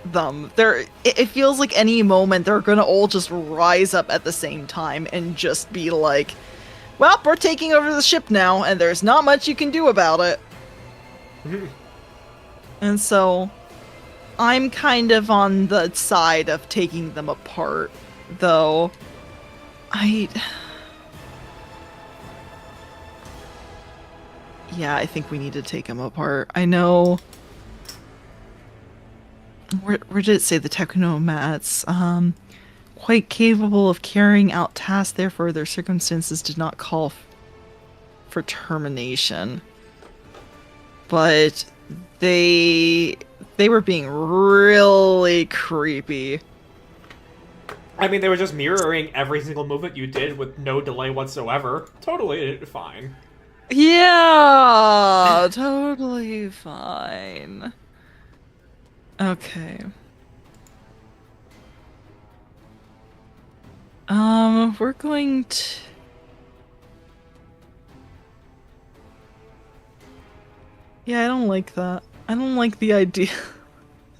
them. It feels like any moment they're gonna all just rise up at the same time and just be like, well, we're taking over the ship now, and there's not much you can do about it. And so, I'm kind of on the side of taking them apart, though. Yeah, I think we need to take them apart. I know... Where did it say the technomats? Quite capable of carrying out tasks, therefore their circumstances did not call for termination. But they were being really creepy. I mean, they were just mirroring every single movement you did with no delay whatsoever. Totally fine. Yeah, totally fine. Okay. We're going to... Yeah, I don't like that. I don't like the idea.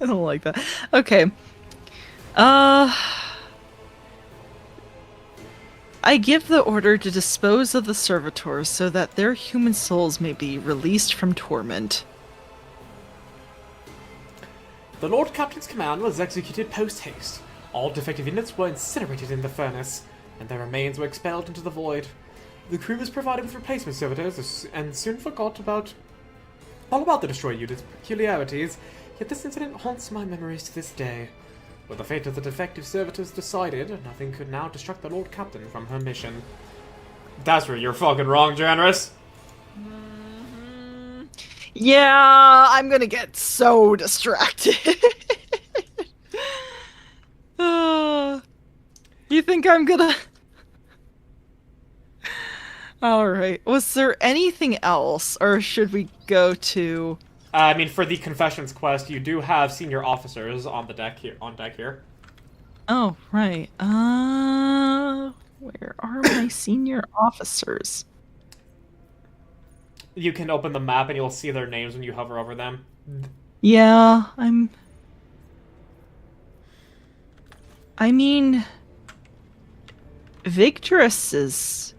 I don't like that. Okay. I give the order to dispose of the servitors so that their human souls may be released from torment. The Lord Captain's command was executed post-haste. All defective units were incinerated in the furnace, and their remains were expelled into the void. The crew was provided with replacement servitors and soon forgot all about the destroyed unit's peculiarities, yet this incident haunts my memories to this day. With the fate of the defective servitors decided, nothing could now distract the Lord Captain from her mission. That's where you're fucking wrong, Janris. Yeah, I'm gonna get so distracted. You think I'm gonna... Alright, was there anything else, or should we go to... I mean, for the Confessions quest, you do have senior officers on the deck here. Oh, right. Where are my senior officers? You can open the map and you'll see their names when you hover over them. Yeah, I mean... Victress is...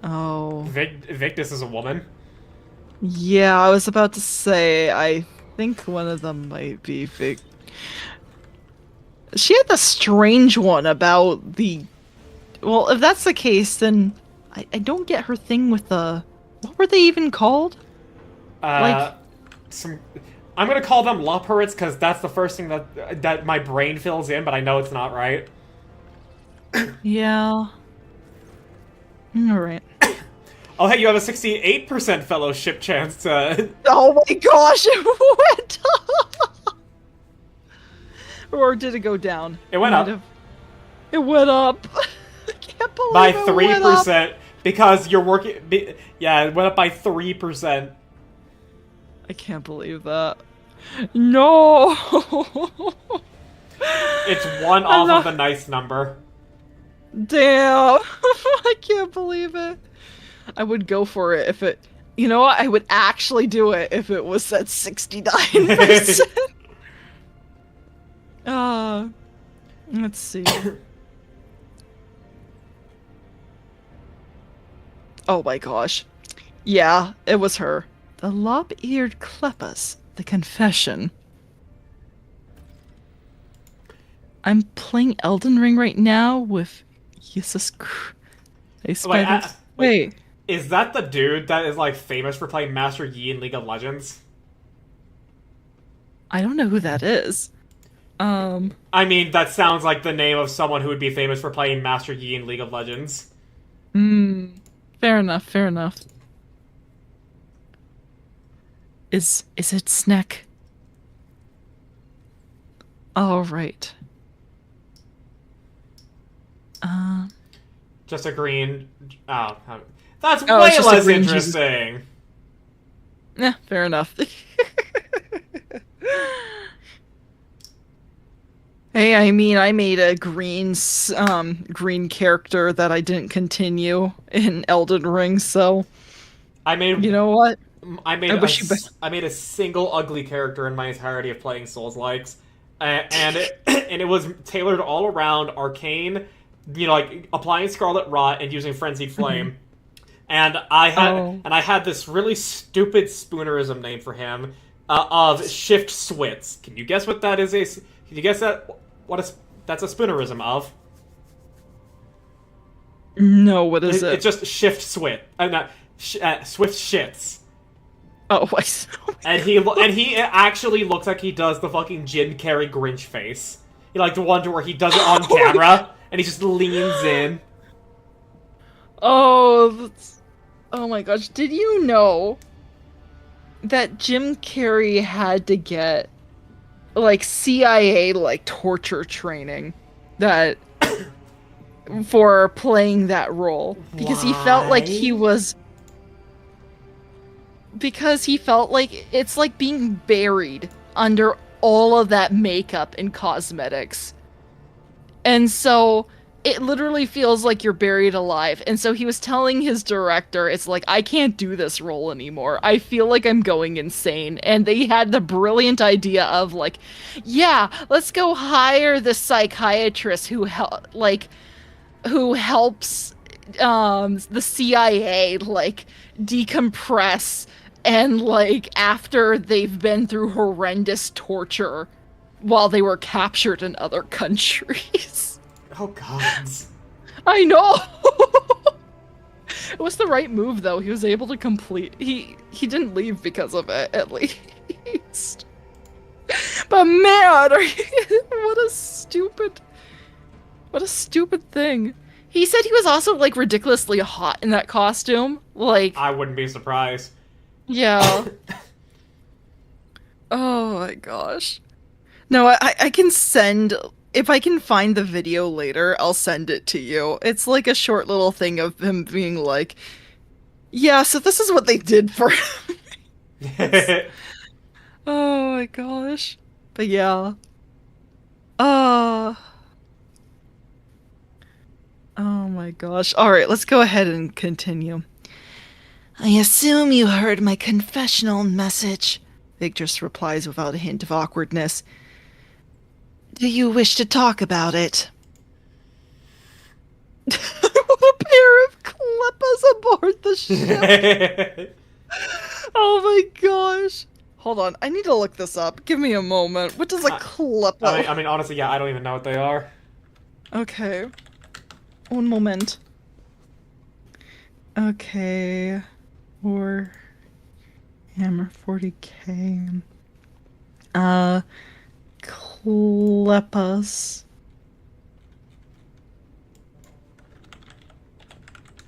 Oh... Victus is a woman. Yeah, I was about to say, I think one of them might be Vic... She had the strange one about the... Well, if that's the case, then I don't get her thing with the... What were they even called? I'm gonna call them Lopperits because that's the first thing that my brain fills in, but I know it's not right. Yeah. Alright. Oh, hey, you have a 68% fellowship chance to... Oh my gosh, it went up! Or did it go down? It went up. It went up. I can't believe by it went 3% up. Because you're working... Yeah, it went up by 3%. I can't believe that. No! It's one off of the nice number. Damn! I can't believe it. I would go for it if it... You know what? I would actually do it if it was at 69%. Let's see. Oh my gosh. Yeah, it was her. The lop-eared Klepas. The confession. I'm playing Elden Ring right now with Jesus Christ. Wait. Is that the dude that is like famous for playing Master Yi in League of Legends? I don't know who that is. I mean, that sounds like the name of someone who would be famous for playing Master Yi in League of Legends. Fair enough, fair enough. Is it Sneck? All right. Just a green... Oh, that's Oh, way it's just a less green interesting. Yeah, fair enough. Hey, I mean, I made a green character that I didn't continue in Elden Ring, so I made... you know what? I made I a single ugly character in my entirety of playing Souls-likes, and it was tailored all around arcane, you know, like applying Scarlet Rot and using Frenzied Flame. And I had this really stupid spoonerism name for him of Shift Swits. Can you guess what that is? Can you guess that? That's a spoonerism of? No, what is it? It's just Shift Swit. Not Swift Shits. Oh, I see. And he actually looks like he does the fucking Jim Carrey Grinch face. He like the one where he does it on camera and he just leans in. Oh my gosh. Did you know that Jim Carrey had to get like CIA like torture training that for playing that role because he felt like he was it's like being buried under all of that makeup and cosmetics. And so it literally feels like you're buried alive. And so he was telling his director, it's like, I can't do this role anymore. I feel like I'm going insane. And they had the brilliant idea of like, yeah, let's go hire the psychiatrist who helps the CIA like decompress and like after they've been through horrendous torture while they were captured in other countries. Oh god. I know. It was the right move though. He was able to complete he didn't leave because of it, at least. But man, what a stupid thing. He said he was also like ridiculously hot in that costume. Like I wouldn't be surprised. yeah. Oh my gosh. No, I can send... If I can find the video later, I'll send it to you. It's like a short little thing of him being like, yeah, so this is what they did for him. Oh my gosh. But yeah. Oh my gosh. Alright, let's go ahead and continue. I assume you heard my confessional message, Victress replies without a hint of awkwardness. Do you wish to talk about it? A pair of clippers aboard the ship. Oh my gosh. Hold on, I need to look this up. Give me a moment. What does a clipper... I mean, honestly, yeah, I don't even know what they are. Okay. Un moment. Okay. Or... Hammer 40k. Klepas.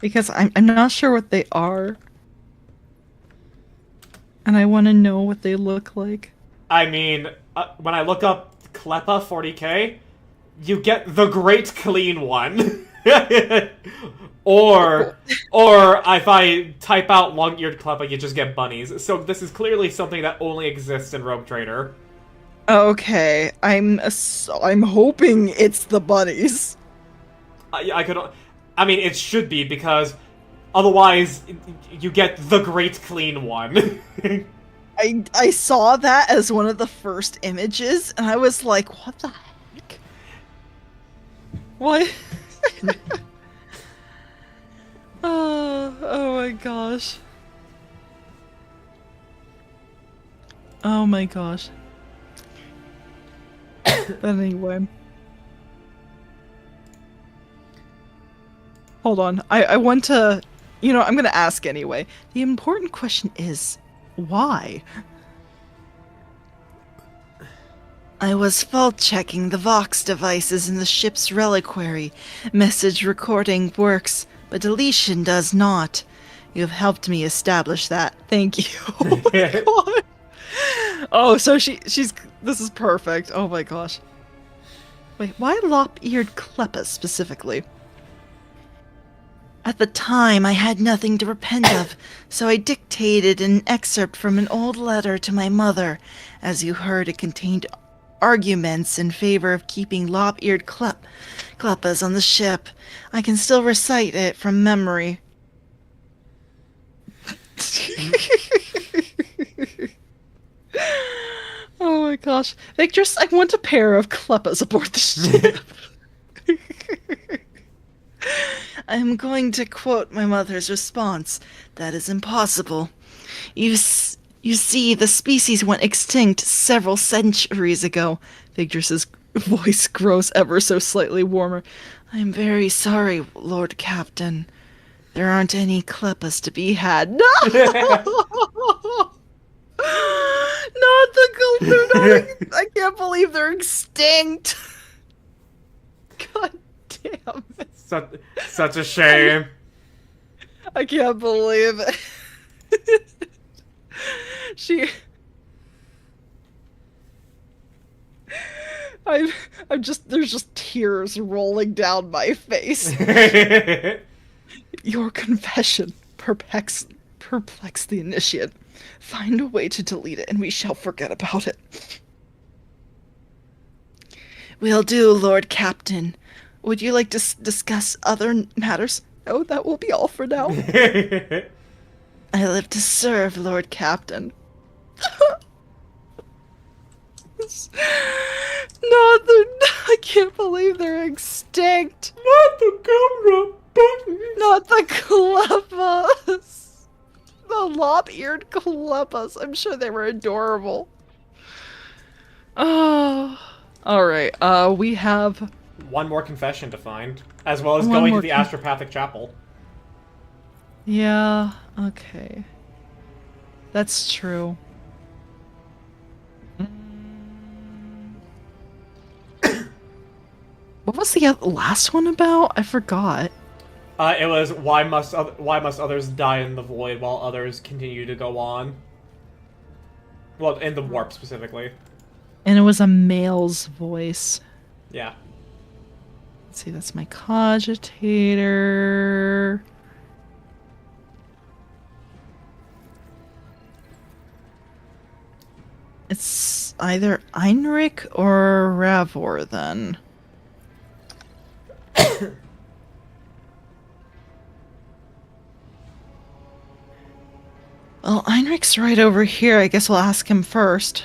Because I'm not sure what they are. And I want to know what they look like. I mean, when I look up Klepa 40k, you get the Great Clean One. or if I type out long-eared Klepa, you just get bunnies. So this is clearly something that only exists in Rogue Trader. Okay, I'm hoping it's the bunnies. I mean, it should be, because otherwise you get the Great Clean One. I saw that as one of the first images, and I was like, what the heck? Why? Oh my gosh. Oh my gosh. But anyway. Hold on. I want to... You know, I'm gonna ask anyway. The important question is, why? I was fault-checking the Vox devices in the ship's reliquary. Message recording works, but deletion does not. You have helped me establish that. Thank you. Oh my god. Oh, so she's... This is perfect. Oh my gosh. Wait, why lop-eared Kleppa specifically? At the time, I had nothing to repent of, so I dictated an excerpt from an old letter to my mother. As you heard, it contained arguments in favor of keeping lop-eared Kleppas on the ship. I can still recite it from memory. Oh my gosh. Victress, I want a pair of Kleppas aboard the ship. I am going to quote my mother's response. That is impossible. You see, the species went extinct several centuries ago. Victress's voice grows ever so slightly warmer. I am very sorry, Lord Captain. There aren't any Kleppas to be had. No! Not the I can't believe they're extinct. God damn it. Such a shame. I can't believe it. I'm just, there's just tears rolling down my face. Your confession perplexed the initiate. Find a way to delete it and we shall forget about it. Will do, Lord Captain. Would you like to discuss other matters? No, that will be all for now. I live to serve, Lord Captain. I can't believe they're extinct. Not the camera buttons. Not the Kleppas. The lop-eared Kleppas. I'm sure they were adorable. Oh. Alright, we have... One more confession to find, as well as One going more to the Astropathic Chapel. Yeah, okay. That's true. What was the last one about? I forgot. It was why must others die in the void while others continue to go on? Well, in the warp specifically. And it was a male's voice. Yeah. Let's see, that's my cogitator. It's either Einrich or Ravor then. Well, Einrich's right over here. I guess we'll ask him first.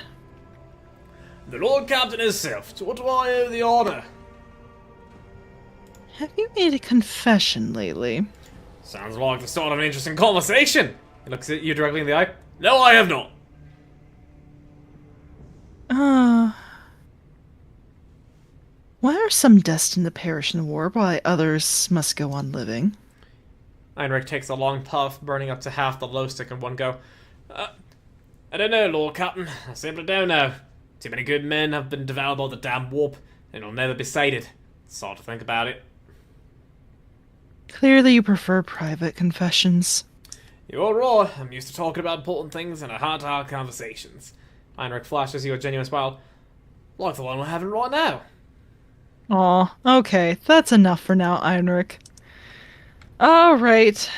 The Lord Captain himself, to what do I owe the honor? Have you made a confession lately? Sounds like the start of an interesting conversation. He looks at you directly in the eye. No, I have not. Why are some destined to perish in war while others must go on living? Heinrich takes a long puff, burning up to half the glow stick in one go. I don't know, Lord Captain. I simply don't know. Too many good men have been devoured by the damn warp, and will never be sated. It's hard to think about it. Clearly you prefer private confessions. You're right. I'm used to talking about important things in a heart-to-heart conversations. Heinrich flashes you a genuine smile. Like the one we're having right now. Aw, okay. That's enough for now, Heinrich. Alright.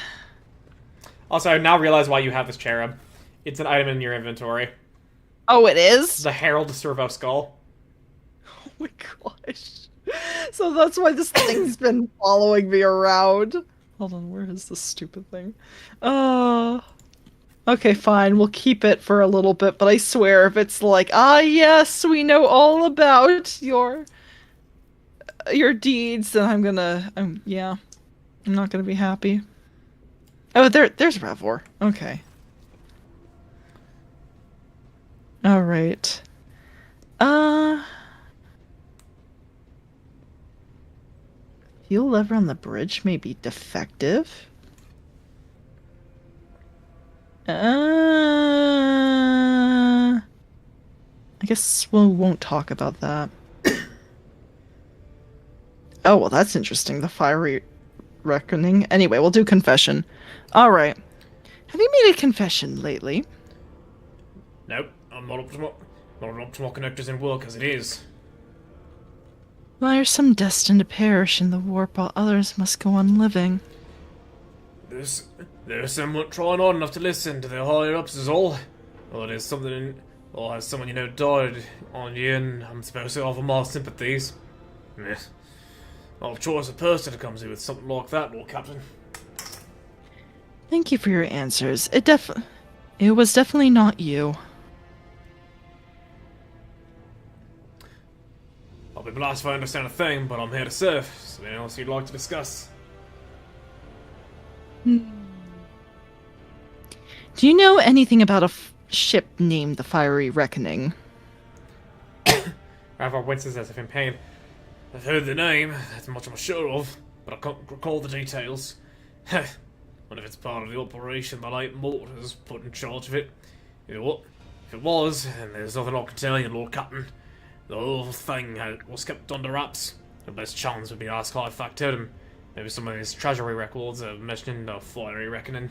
Also, I now realize why you have this cherub. It's an item in your inventory. Oh, it is? The Herald Servo Skull. Oh my gosh. So that's why this thing's been following me around. Hold on, where is this stupid thing? Okay, fine, we'll keep it for a little bit, but I swear if it's like, ah yes, we know all about your your deeds, then I'm not gonna be happy. Oh, there's Revor. Okay. All right. Fuel lever on the bridge may be defective. I guess we won't talk about that. Oh, well, that's interesting. The fiery reckoning. Anyway, we'll do confession. All right. Have you made a confession lately? Nope, I'm not an optimal connectors in work as it is. Why are some destined to perish in the warp while others must go on living? There's someone trying hard enough to listen to their higher ups is all. Or there's something, or has someone you know died on you, and I'm supposed to offer my sympathies. Yes. I'll choice a person to come to with something like that, Lord Captain. Thank you for your answers. It was definitely not you. I'll be blessed if I understand a thing, but I'm here to serve. Something else you'd like to discuss? Do you know anything about a ship named the Fiery Reckoning? Ravar winces as if in pain. I've heard the name, that's much I'm sure of, but I can't recall the details. What if it's part of the operation the late Mortar's put in charge of it? You know what? If it was, then there's nothing I can tell you, Lord Captain. The whole thing was kept under wraps. The best chance would be to ask High Factotum. Maybe some of his treasury records are mentioning the Fiery Reckoning.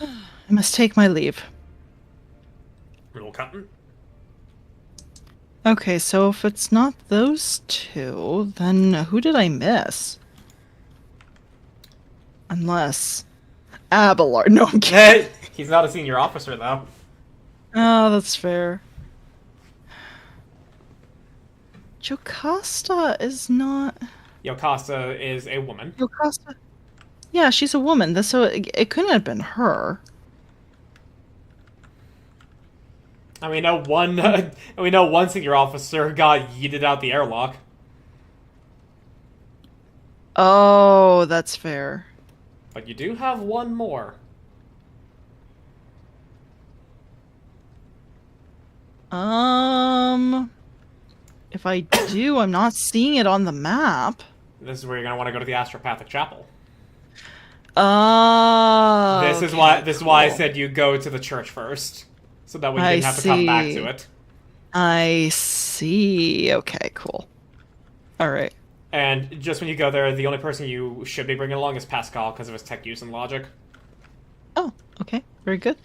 I must take my leave. Lord Captain? Okay, so if it's not those two, then who did I miss? Unless... Abelard. No, I'm kidding. He's not a senior officer, though. Oh, that's fair. Jocasta is not... Yocasta is a woman. Jocasta? Yeah, she's a woman, so it couldn't have been her. And we know one senior officer got yeeted out the airlock. Oh, that's fair. But you do have one more. If I do, I'm not seeing it on the map. This is where you're gonna want to go to the Astropathic Chapel. This is why I said you go to the church first, so that way you didn't have to come back to it. I see. Okay, cool. All right. And just when you go there, the only person you should be bringing along is Pascal because of his tech use and logic. Oh, okay. Very good.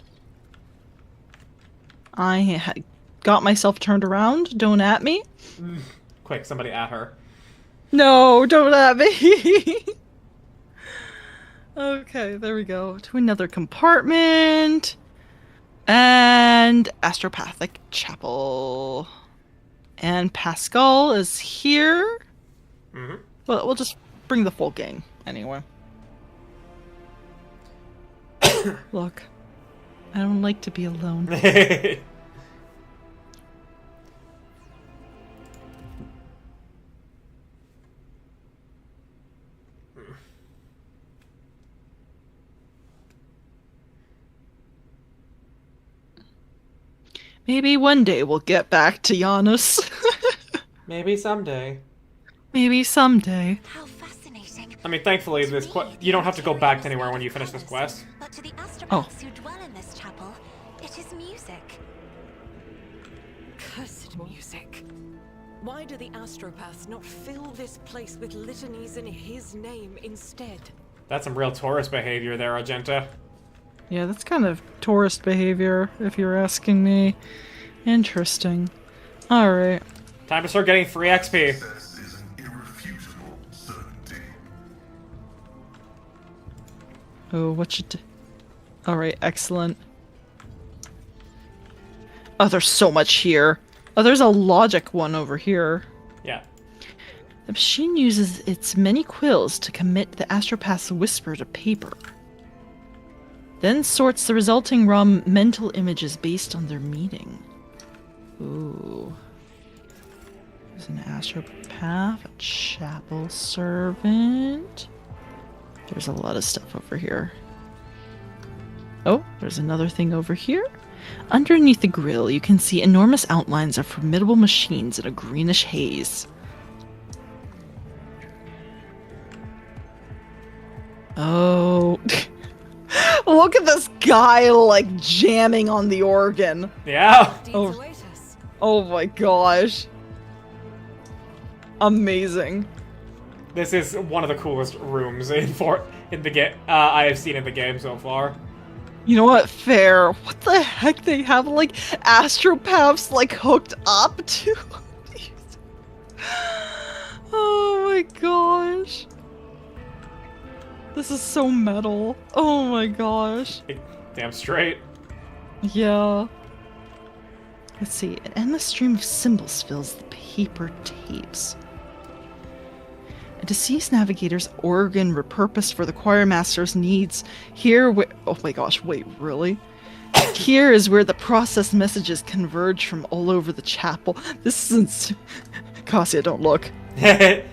I got myself turned around. Don't at me. Quick, somebody at her. No, don't at me. Okay, there we go. To another compartment. And Astropathic Chapel. And Pascal is here. Mm-hmm. Well, we'll just bring the full gang anyway. Look, I don't like to be alone. Maybe one day we'll get back to Janus. Maybe someday. Maybe someday. How fascinating. I mean, thankfully, you don't have to go back to anywhere when you finish this quest. But to the astropaths who dwell in this chapel, it is music. Cursed music. Why do the astropaths not fill this place with litanies in his name instead? That's some real tourist behavior there, Argenta. Yeah, that's kind of tourist behavior, if you're asking me. Interesting. Alright. Time to start getting free XP. Success is an irrefutable certainty. Oh, what should... Alright, excellent. Oh, there's so much here. Oh, there's a logic one over here. Yeah. The machine uses its many quills to commit the astropath's whisper to paper. Then sorts the resulting raw mental images based on their meaning. Ooh. There's an astropath, a chapel servant. There's a lot of stuff over here. Oh, there's another thing over here. Underneath the grill, you can see enormous outlines of formidable machines in a greenish haze. Oh. Look at this guy, like, jamming on the organ. Yeah. Oh, oh my gosh. Amazing. This is one of the coolest rooms in the game I have seen in the game so far. You know what? Fair. What the heck? They have, like, astropaths, like, hooked up to these. Oh my gosh. This is so metal. Oh my gosh. Damn straight. Yeah. Let's see. An endless stream of symbols fills the paper tapes. A deceased navigator's organ repurposed for the choir master's needs. Here, oh my gosh, wait, really? Here is where the processed messages converge from all over the chapel. This isn't... Cassia, don't look. Well,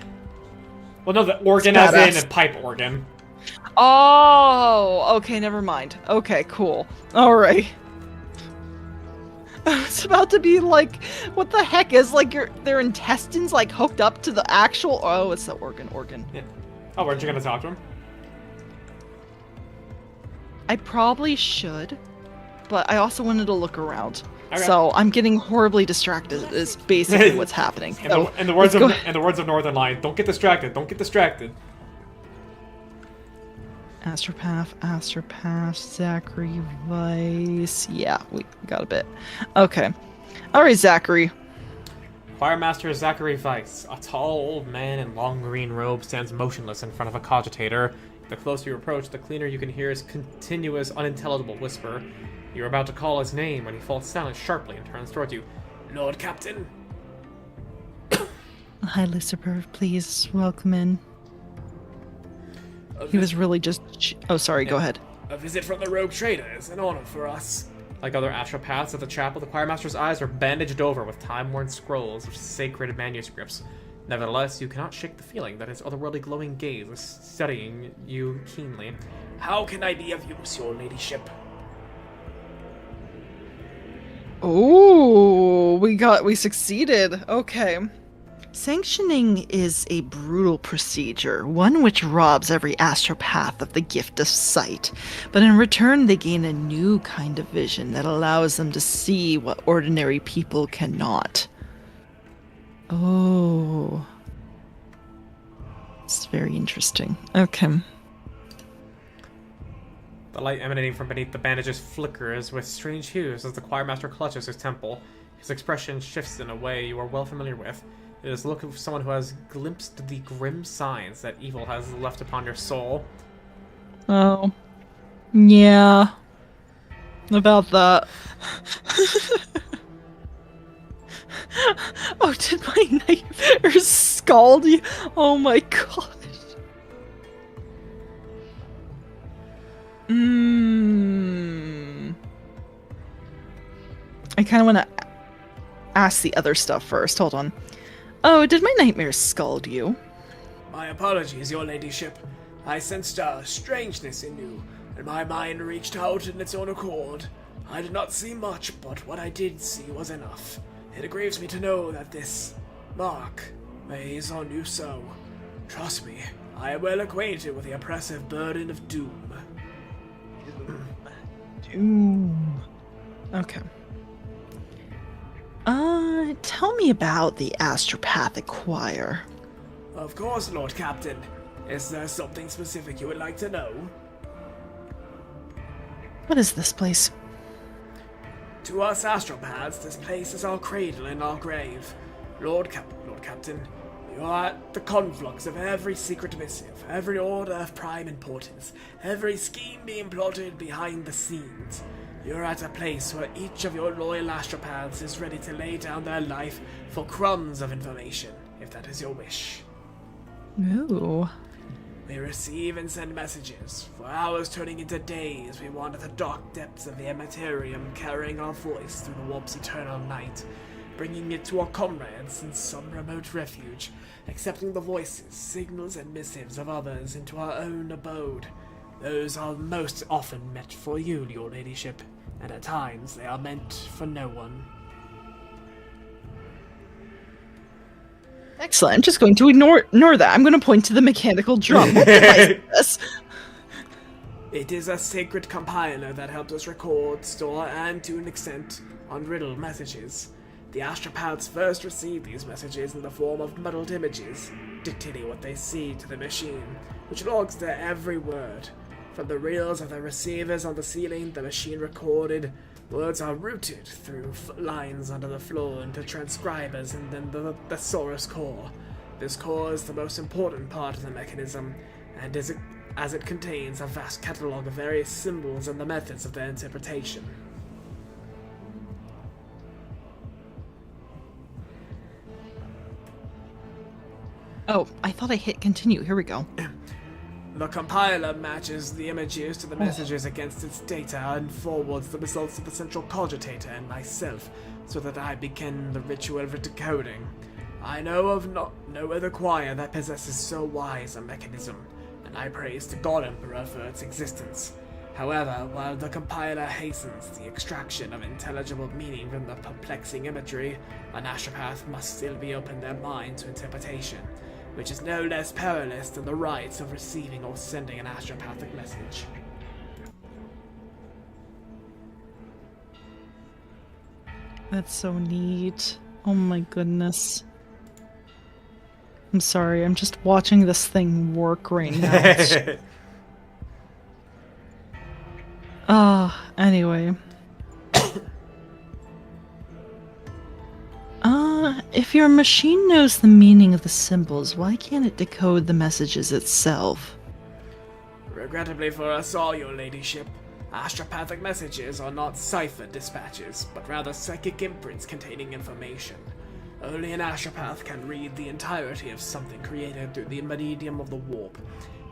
no, the organ as in a pipe organ. Oh, okay, never mind. Okay, cool. Alright. It's about to be like, what the heck is like their intestines like hooked up to the actual? Oh, it's the organ. Yeah. Oh, weren't you gonna talk to him? I probably should, but I also wanted to look around. Okay. So I'm getting horribly distracted. Is basically what's happening. In the words of Northern Lion, don't get distracted. Don't get distracted. Astropath, Zachary, Vice. Yeah, we got a bit. Okay. Alright, Zachary. Choirmaster Zachary Weiss, a tall old man in long green robe, stands motionless in front of a cogitator. The closer you approach, the clearer you can hear his continuous, unintelligible whisper. You're about to call his name when he falls silent sharply and turns towards you. Lord Captain. Hi, Lucifer. Please welcome in. He was really just... Oh, sorry, go ahead. A visit from the rogue trader is an honor for us. Like other astropaths at the chapel, the choirmaster's eyes are bandaged over with time-worn scrolls of sacred manuscripts. Nevertheless, you cannot shake the feeling that his otherworldly glowing gaze is studying you keenly. How can I be of use, your ladyship? Oh, we succeeded. Okay. Sanctioning is a brutal procedure, one which robs every astropath of the gift of sight, but in return they gain a new kind of vision that allows them to see what ordinary people cannot. Oh. It's very interesting. Okay. The light emanating from beneath the bandages flickers with strange hues as the choirmaster clutches his temple. His expression shifts in a way you are well familiar with. It is the look of someone who has glimpsed the grim signs that evil has left upon your soul. Oh. Yeah. About that. Oh, did my nightmare scald you? Oh my gosh. I kind of want to ask the other stuff first. Hold on. Oh, did my nightmares scald you? My apologies, your ladyship. I sensed a strangeness in you, and my mind reached out in its own accord. I did not see much, but what I did see was enough. It grieves me to know that this mark weighs on you so. Trust me, I am well acquainted with the oppressive burden of doom. Doom. Okay. Tell me about the astropathic choir. Of course, Lord Captain. Is there something specific you would like to know? What is this place? To us astropaths, this place is our cradle and our grave. Lord Captain, you are at the conflux of every secret missive, every order of prime importance, every scheme being plotted behind the scenes. You're at a place where each of your loyal astropaths is ready to lay down their life for crumbs of information, if that is your wish. Ooh. We receive and send messages, for hours turning into days we wander the dark depths of the Immaterium, carrying our voice through the warp's eternal night. bringing it to our comrades in some remote refuge, accepting the voices, signals, and missives of others into our own abode. Those are most often meant for you, your ladyship, and at times they are meant for no one. Excellent. I'm just going to ignore that. I'm going to point to the mechanical drum. What device is this? It is a sacred compiler that helps us record, store, and to an extent, unriddle messages. The astropaths first receive these messages in the form of muddled images, dictating what they see to the machine, which logs their every word. From the reels of the receivers on the ceiling, the machine recorded words are routed through lines under the floor into transcribers and then the thesaurus core. This core is the most important part of the mechanism, and as it contains a vast catalog of various symbols and the methods of their interpretation. Oh, I thought I hit continue. Here we go. The compiler matches the images to the messages against its data and forwards the results to the central cogitator and myself, so that I begin the ritual of decoding. I know of no other choir that possesses so wise a mechanism, and I praise the God Emperor for its existence. However, while the compiler hastens the extraction of intelligible meaning from the perplexing imagery, an astropath must still be open their mind to interpretation, which is no less perilous than the rites of receiving or sending an astropathic message. That's so neat. Oh my goodness. I'm sorry, I'm just watching this thing work right now. Anyway. If your machine knows the meaning of the symbols, why can't it decode the messages itself? Regrettably for us all, your ladyship, astropathic messages are not cipher dispatches, but rather psychic imprints containing information. Only an astropath can read the entirety of something created through the medium of the warp.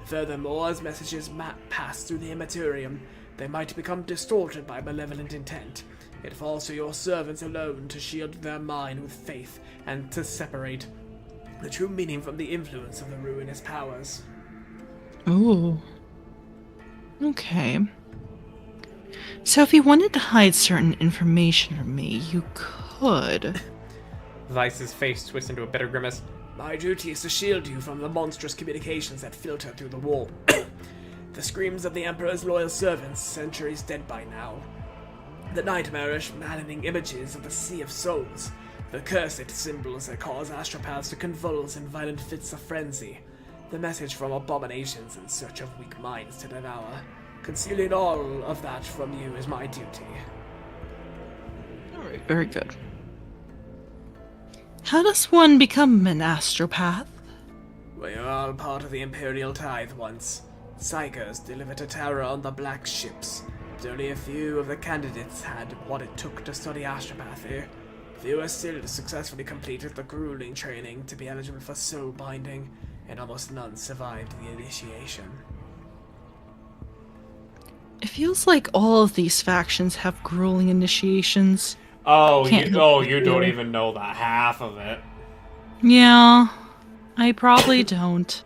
Furthermore, as messages pass through the immaterium, they might become distorted by malevolent intent. It falls to your servants alone to shield their mind with faith and to separate the true meaning from the influence of the ruinous powers. Ooh. Okay. So if you wanted to hide certain information from me, you could. Vice's face twists into a bitter grimace. My duty is to shield you from the monstrous communications that filter through the warp. The screams of the Emperor's loyal servants, centuries dead by now. The nightmarish, maddening images of the Sea of Souls. The cursed symbols that cause astropaths to convulse in violent fits of frenzy. The message from abominations in search of weak minds to devour. Concealing all of that from you is my duty. Alright, very good. How does one become an astropath? We are all part of the Imperial Tithe once. Psychers delivered to terror on the black ships. But only a few of the candidates had what it took to study astropathy. Fewer still successfully completed the grueling training to be eligible for soul binding, and almost none survived the initiation. It feels like all of these factions have grueling initiations. Oh, you don't even know the half of it. Yeah, I probably don't.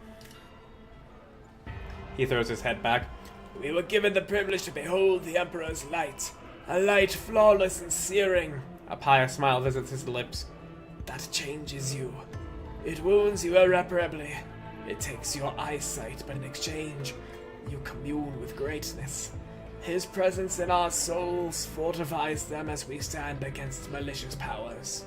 He throws his head back. We were given the privilege to behold the Emperor's light. A light flawless and searing. A pious smile visits his lips. That changes you. It wounds you irreparably. It takes your eyesight, but in exchange, you commune with greatness. His presence in our souls fortifies them as we stand against malicious powers.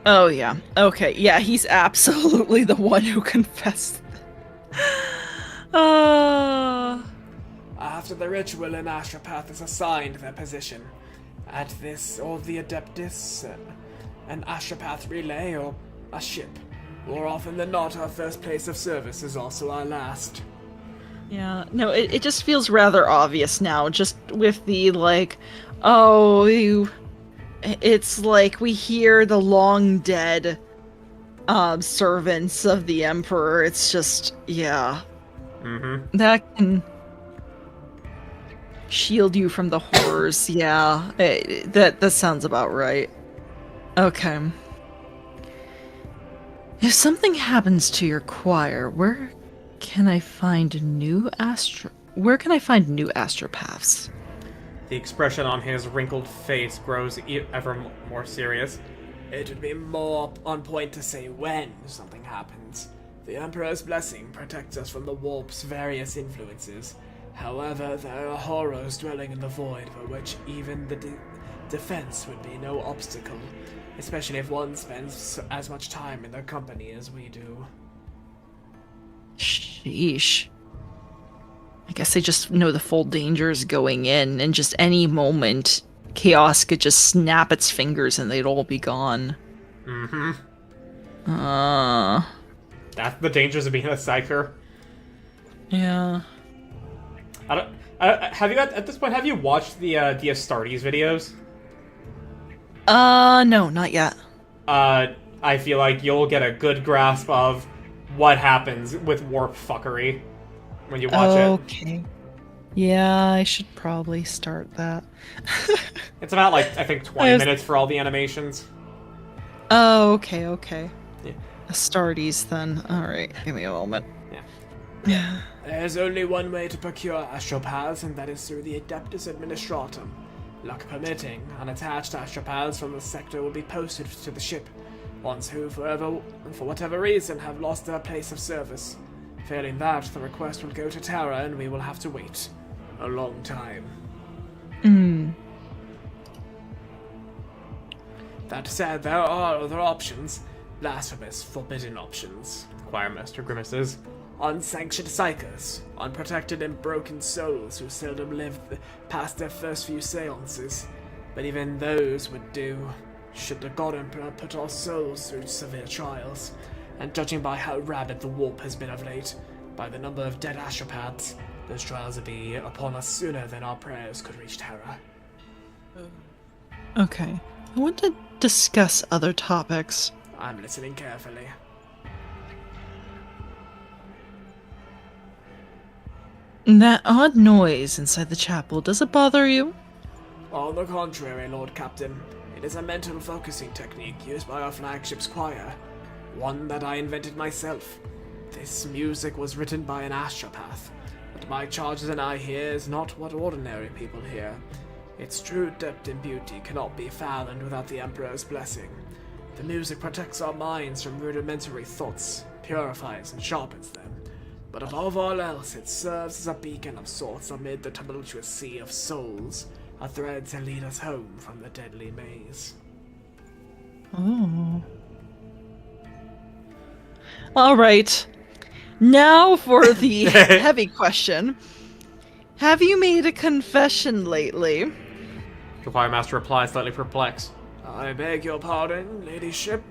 Oh yeah, okay, yeah, he's absolutely the one who confessed. After the ritual, an astropath is assigned their position. At this or the Adeptus, an astropath relay or a ship. More often than not, our first place of service is also our last. Yeah, no, it just feels rather obvious now, just with the, like, oh, it's like we hear the long dead servants of the Emperor. It's just, yeah. Mm-hmm. That can... shield you from the horrors. Yeah, that sounds about right. Okay. If something happens to your choir, where can I find new astropaths? The expression on his wrinkled face grows ever more serious. It would be more on point to say when something happens. The Emperor's blessing protects us from the warp's various influences. However, there are horrors dwelling in the void for which even the defense would be no obstacle, especially if one spends as much time in their company as we do. Sheesh. I guess they just know the full dangers going in, and just any moment, Chaos could just snap its fingers and they'd all be gone. Mm-hmm. Uh... That's the dangers of being a psyker. Yeah. Have you at this point? Have you watched the Astartes videos? No, not yet. I feel like you'll get a good grasp of what happens with warp fuckery when you watch it. Okay. Yeah, I should probably start that. It's about, like, I think 20 minutes for all the animations. Oh, okay. Yeah. Astartes, then. Alright, give me a moment. Yeah. There's only one way to procure astropaths, and that is through the Adeptus Administratum. Luck permitting, unattached astropaths from the sector will be posted to the ship, ones who, for whatever reason, have lost their place of service. Failing that, the request will go to Terra, and we will have to wait a long time. That said, there are other options. Blasphemous, forbidden options. Choirmaster grimaces. Unsanctioned psychers, unprotected and broken souls who seldom live past their first few seances. But even those would do, should the God Emperor put our souls through severe trials. And judging by how rabid the warp has been of late, by the number of dead astropaths, those trials would be upon us sooner than our prayers could reach Terra. Okay. I want to discuss other topics. I'm listening carefully. That odd noise inside the chapel, does it bother you? On the contrary, Lord Captain, it is a mental focusing technique used by our flagship's choir, one that I invented myself. This music was written by an astropath, but my charges and I hear is not what ordinary people hear. Its true depth and beauty cannot be fathomed without the Emperor's blessing. The music protects our minds from rudimentary thoughts, purifies and sharpens them. But above all else, it serves as a beacon of sorts amid the tumultuous sea of souls, a thread to lead us home from the deadly maze. Oh. Alright. Now for the heavy question. Have you made a confession lately? The choirmaster replies, slightly perplexed. I beg your pardon, ladyship.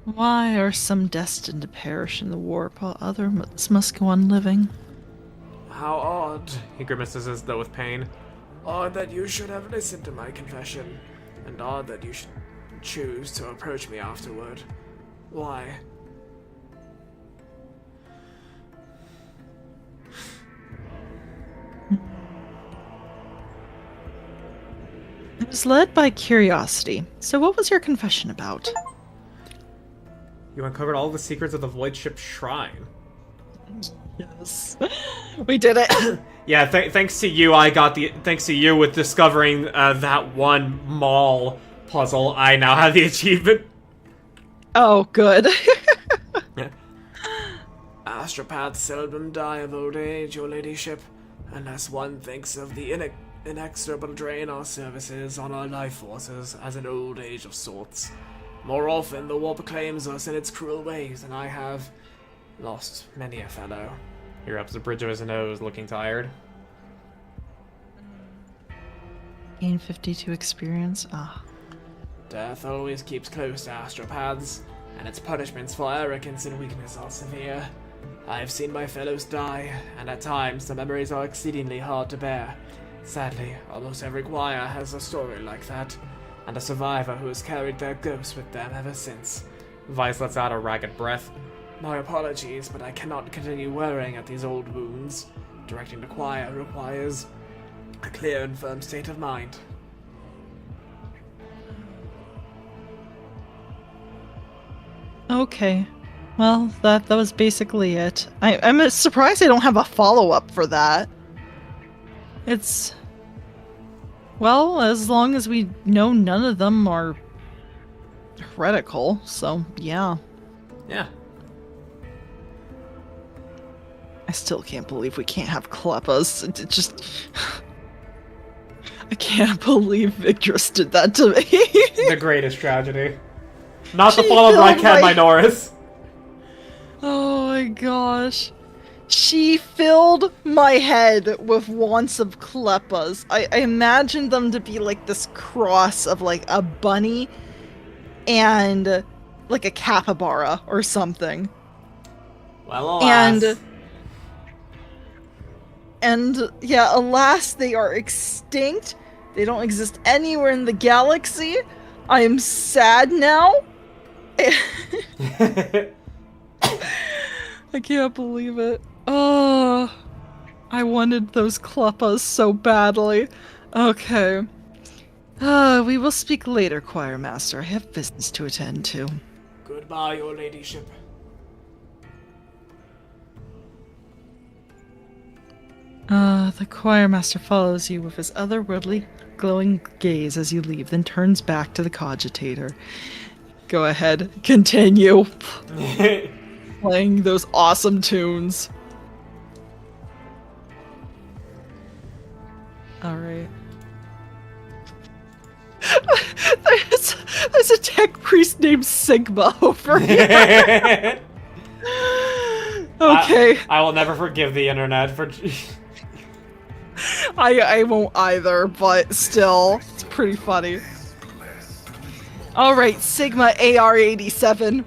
Why are some destined to perish in the warp while others must go on living? How odd. He grimaces as though with pain. Odd that you should have listened to my confession, and odd that you should choose to approach me afterward. Why? I was led by curiosity. So what was your confession about? You uncovered all the secrets of the Void Ship Shrine. Yes. We did it. Yeah, thanks to you, thanks to you with discovering that one mall puzzle, I now have the achievement. Oh, good. Yeah. Astropaths seldom die of old age, your ladyship, unless one thinks of the inexorable drain our services on our life forces as an old age of sorts. More often, the warp claims us in its cruel ways, and I have lost many a fellow. He rubs the bridge of his nose, looking tired. Gain 52 experience. Ah. Death always keeps close to astropaths, and its punishments for arrogance and weakness are severe. I have seen my fellows die, and at times the memories are exceedingly hard to bear. Sadly, almost every choir has a story like that, and a survivor who has carried their ghost with them ever since. Vice lets out a ragged breath. My apologies, but I cannot continue worrying at these old wounds. Directing the choir requires A clear and firm state of mind. Okay. Well, that was basically it. I'm surprised I don't have a follow-up for that. It's... Well, as long as we know none of them are heretical, so yeah. Yeah. I still can't believe we can't have Kleppas. It just... I can't believe Victress did that to me. The greatest tragedy. Not the She fall of filled Raikan my- Minoris. Oh my gosh. She filled my head with wants of Kleppas. I imagined them to be like this cross of like a bunny and like a capybara or something. Well, alas. And yeah, alas, they are extinct. They don't exist anywhere in the galaxy. I am sad now. I can't believe it. Oh, I wanted those Kleppas so badly. Okay. We will speak later, Choir Master. I have business to attend to. Goodbye, your ladyship. The Choir Master follows you with his otherworldly, glowing gaze as you leave, then turns back to the cogitator. Go ahead, continue playing those awesome tunes. Alright. There's a tech priest named Sigma over here. Okay. I will never forgive the internet for... I won't either, but still, it's pretty funny. Alright, Sigma AR87.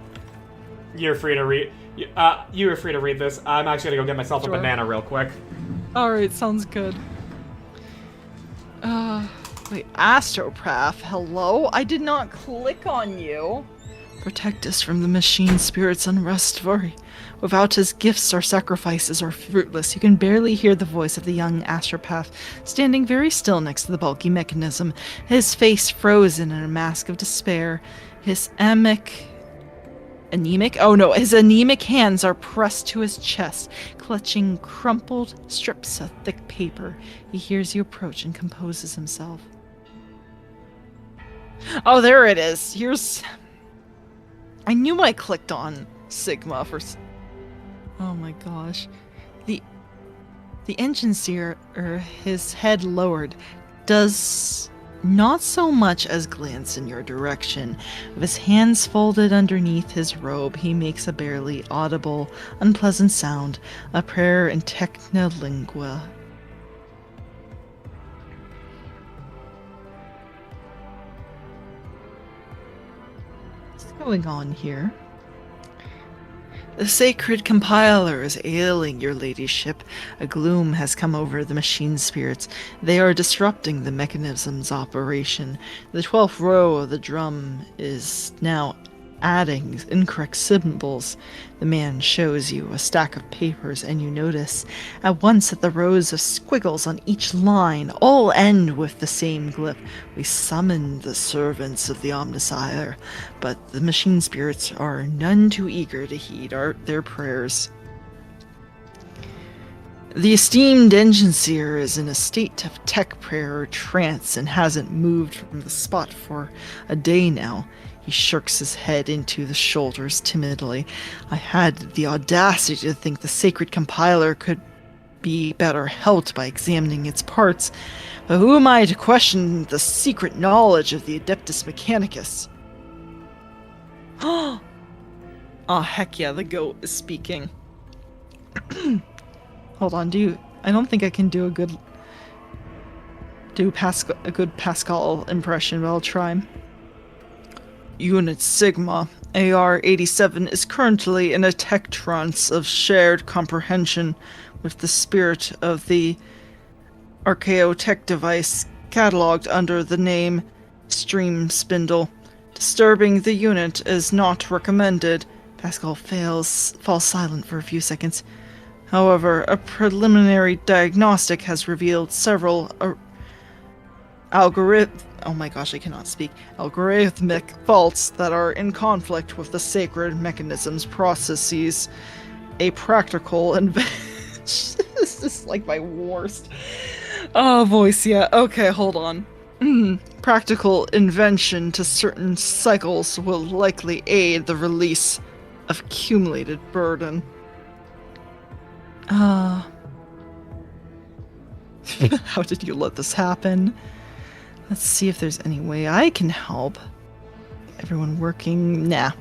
You're free to read... you are free to read this. I'm actually gonna go get myself Sure. a banana real quick. Alright, sounds good. Wait, Astropath, hello? I did not click on you. Protect us from the machine spirit's unrest, Vori. Without his gifts, our sacrifices are fruitless. You can barely hear the voice of the young Astropath, standing very still next to the bulky mechanism, his face frozen in a mask of despair. His anemic hands are pressed to his chest, clutching crumpled strips of thick paper. He hears you approach and composes himself. Oh, there it is. I knew I clicked on Sigma for... Oh my gosh. The engine seer, his head lowered, does not so much as glance in your direction. With his hands folded underneath his robe, he makes a barely audible, unpleasant sound, a prayer in technolingua. What's going on here? The sacred compiler is ailing, your ladyship. A gloom has come over the machine spirits. They are disrupting the mechanism's operation. The 12th row of the drum is now adding incorrect symbols. The man shows you a stack of papers, and you notice at once that the rows of squiggles on each line all end with the same glyph. We summon the servants of the Omnisire, but the machine spirits are none too eager to heed their prayers. The esteemed engine seer is in a state of tech prayer or trance and hasn't moved from the spot for a day now. He shirks his head into the shoulders timidly. I had the audacity to think the sacred compiler could be better helped by examining its parts, but who am I to question the secret knowledge of the Adeptus Mechanicus? Oh, heck yeah, the goat is speaking. Hold on, I don't think I can do a good Pascal impression, but I'll try. Unit Sigma, AR-87 is currently in a tech trance of shared comprehension with the spirit of the archaeotech device cataloged under the name Stream Spindle. Disturbing the unit is not recommended. Pascal falls silent for a few seconds. However, a preliminary diagnostic has revealed several oh my gosh, I cannot speak. Algorithmic faults that are in conflict with the sacred mechanism's processes. A practical this is like my worst. Oh, voice, yeah. Okay, hold on. Practical invention to certain cycles will likely aid the release of accumulated burden. How did you let this happen? Let's see if there's any way I can help. Everyone working? Nah.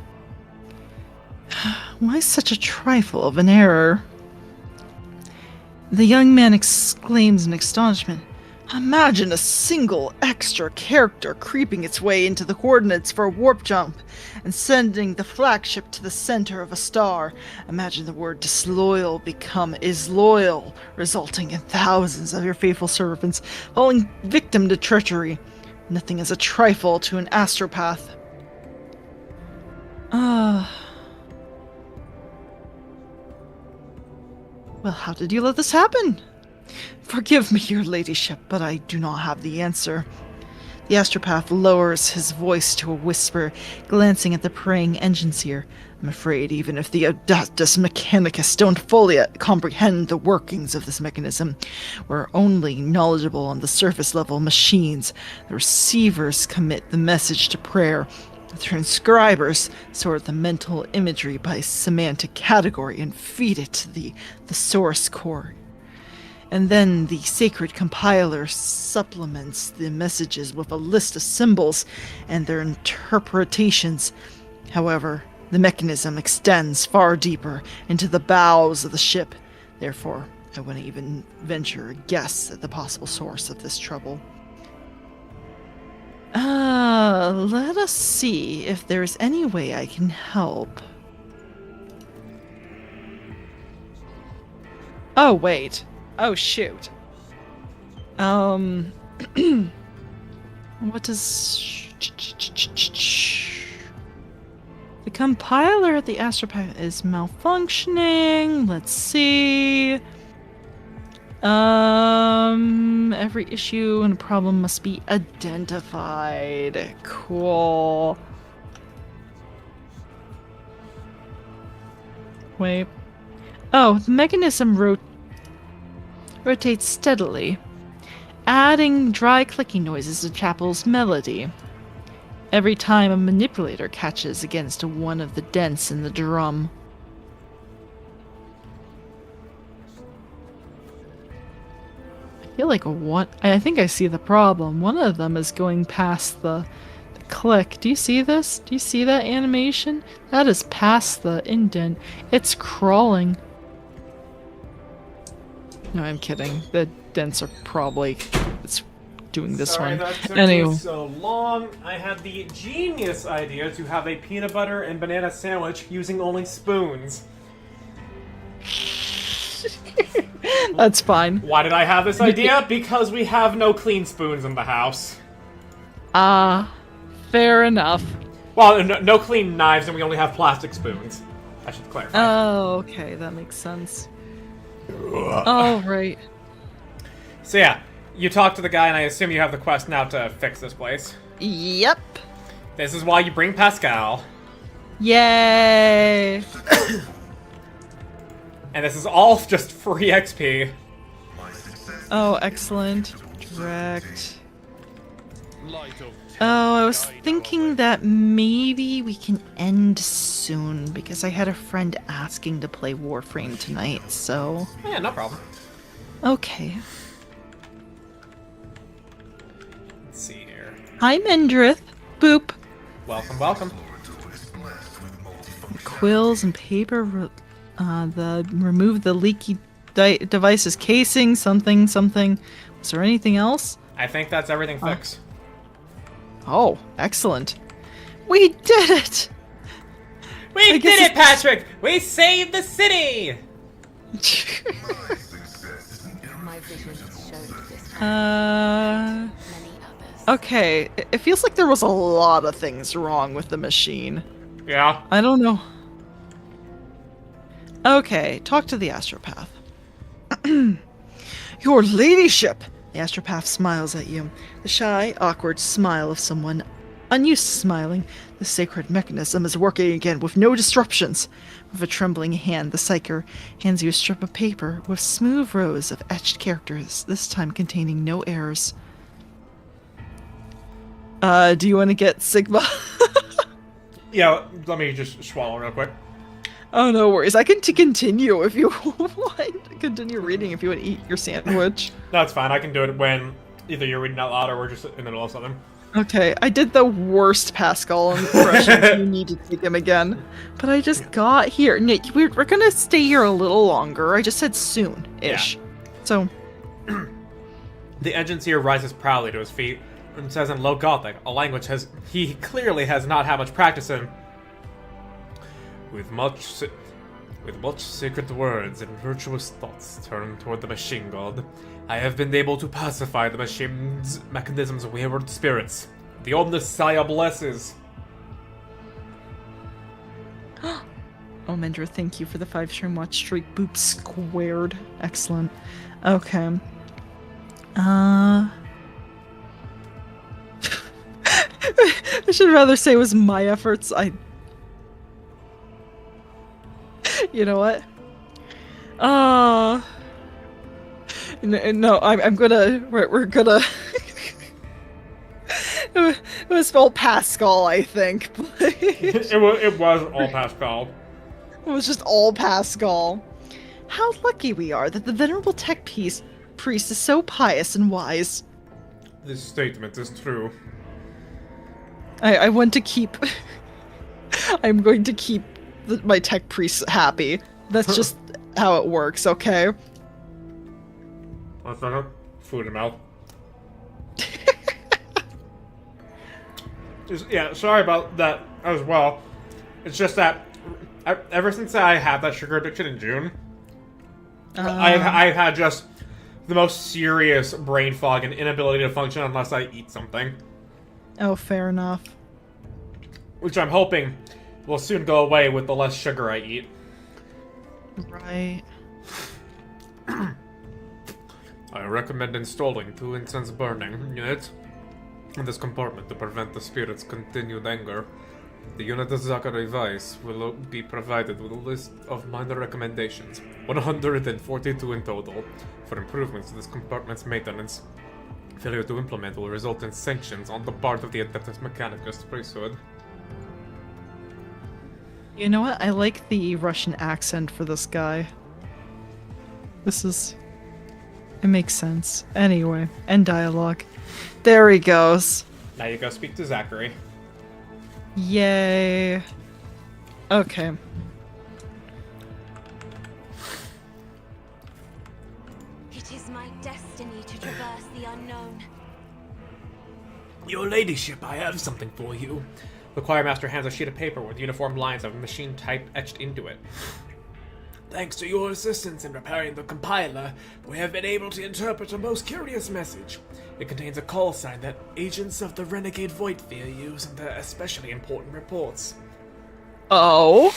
Why such a trifle of an error? The young man exclaims in astonishment. Imagine a single extra character creeping its way into the coordinates for a warp jump and sending the flagship to the center of a star. Imagine the word disloyal become is loyal, resulting in thousands of your faithful servants falling victim to treachery. Nothing is a trifle to an astropath. Well, how did you let this happen? Forgive me, your ladyship, but I do not have the answer. The astropath lowers his voice to a whisper, glancing at the praying engineer. I'm afraid even if the Adeptus Mechanicus don't fully comprehend the workings of this mechanism, we're only knowledgeable on the surface-level machines. The receivers commit the message to prayer. The transcribers sort the mental imagery by semantic category and feed it to the source core. And then the sacred compiler supplements the messages with a list of symbols and their interpretations. However, the mechanism extends far deeper into the bowels of the ship. Therefore, I wouldn't even venture a guess at the possible source of this trouble. Let us see if there's any way I can help. Oh, wait. Oh, shoot. What does... The compiler at the astropath is malfunctioning. Let's see. Every issue and problem must be identified. Cool. Wait. Oh, the mechanism rotates steadily, adding dry clicking noises to Chapel's melody. Every time a manipulator catches against one of the dents in the drum. I feel like I think I see the problem. One of them is going past the click. Do you see this? Do you see that animation? That is past the indent. It's crawling. No, I'm kidding. The dents are probably... It's doing this Sorry, one. That took Anyway. me so long. I had the genius idea to have a peanut butter and banana sandwich using only spoons. That's fine. Why did I have this idea? Because we have no clean spoons in the house. Fair enough. Well, no clean knives, and we only have plastic spoons. I should clarify. Oh, okay, that makes sense. Oh, right. So yeah, you talk to the guy, and I assume you have the quest now to fix this place. Yep. This is why you bring Pascal. Yay! And this is all just free XP. Oh, excellent. Direct. Oh, I was thinking that maybe we can end soon, because I had a friend asking to play Warframe tonight, so... Yeah, no problem. Okay. Let's see here. Hi, Mendrith. Boop. Welcome, welcome. Quills and paper... remove the leaky device's casing, something. Was there anything else? I think that's everything fixed. Oh, excellent. We did it! We did it, Patrick! We saved the city! Okay, it feels like there was a lot of things wrong with the machine. Yeah. I don't know. Okay, talk to the astropath. Your ladyship! The astropath smiles at you. The shy, awkward smile of someone unused to smiling. The sacred mechanism is working again with no disruptions. With a trembling hand, the psyker hands you a strip of paper with smooth rows of etched characters, this time containing no errors. Do you want to get Sigma? Yeah, let me just swallow real quick. Oh, no worries. I can continue if you want. Continue reading if you want to eat your sandwich. That's fine. I can do it when either you're reading out loud or we're just in the middle of something. Okay, I did the worst Pascal impression. You need to take him again. But I just got here. Nick, we're gonna stay here a little longer. I just said soon-ish. Yeah. So... The engineer rises proudly to his feet and says in low Gothic, a language he clearly has not had much practice in. With much sacred words and virtuous thoughts turned toward the machine god, I have been able to pacify the mechanism's wayward spirits. The Omnissiah blesses. Oh, Mendra, thank you for the 5-stream watch streak. Boop squared. Excellent. Okay. I should rather say it was my efforts. You know what? No, I'm gonna. We're gonna. It was spelled Pascal, I think. It was all Pascal. It was just all Pascal. How lucky we are that the venerable tech priest is so pious and wise. This statement is true. I want to keep. I'm going to keep my tech priest happy. That's just how it works, okay? One second. Food in mouth. Yeah, sorry about that as well. It's just that ever since I had that sugar addiction in June, I've had just the most serious brain fog and inability to function unless I eat something. Oh, fair enough. Which I'm hoping will soon go away with the less sugar I eat. Right. I recommend installing 2 incense burning units in this compartment to prevent the spirit's continued anger. The unit's Zachary Weiss will be provided with a list of minor recommendations, 142 in total, for improvements to this compartment's maintenance. Failure to implement will result in sanctions on the part of the Adeptus Mechanicus priesthood. You know what? I like the Russian accent for this guy. It makes sense. Anyway, end dialogue. There he goes. Now you go speak to Zachary. Yay. Okay. It is my destiny to traverse the unknown. Your ladyship, I have something for you. The choirmaster hands a sheet of paper with uniform lines of machine type etched into it. Thanks to your assistance in repairing the compiler, we have been able to interpret a most curious message. It contains a call sign that agents of the renegade Voidsphere use in their especially important reports. Oh.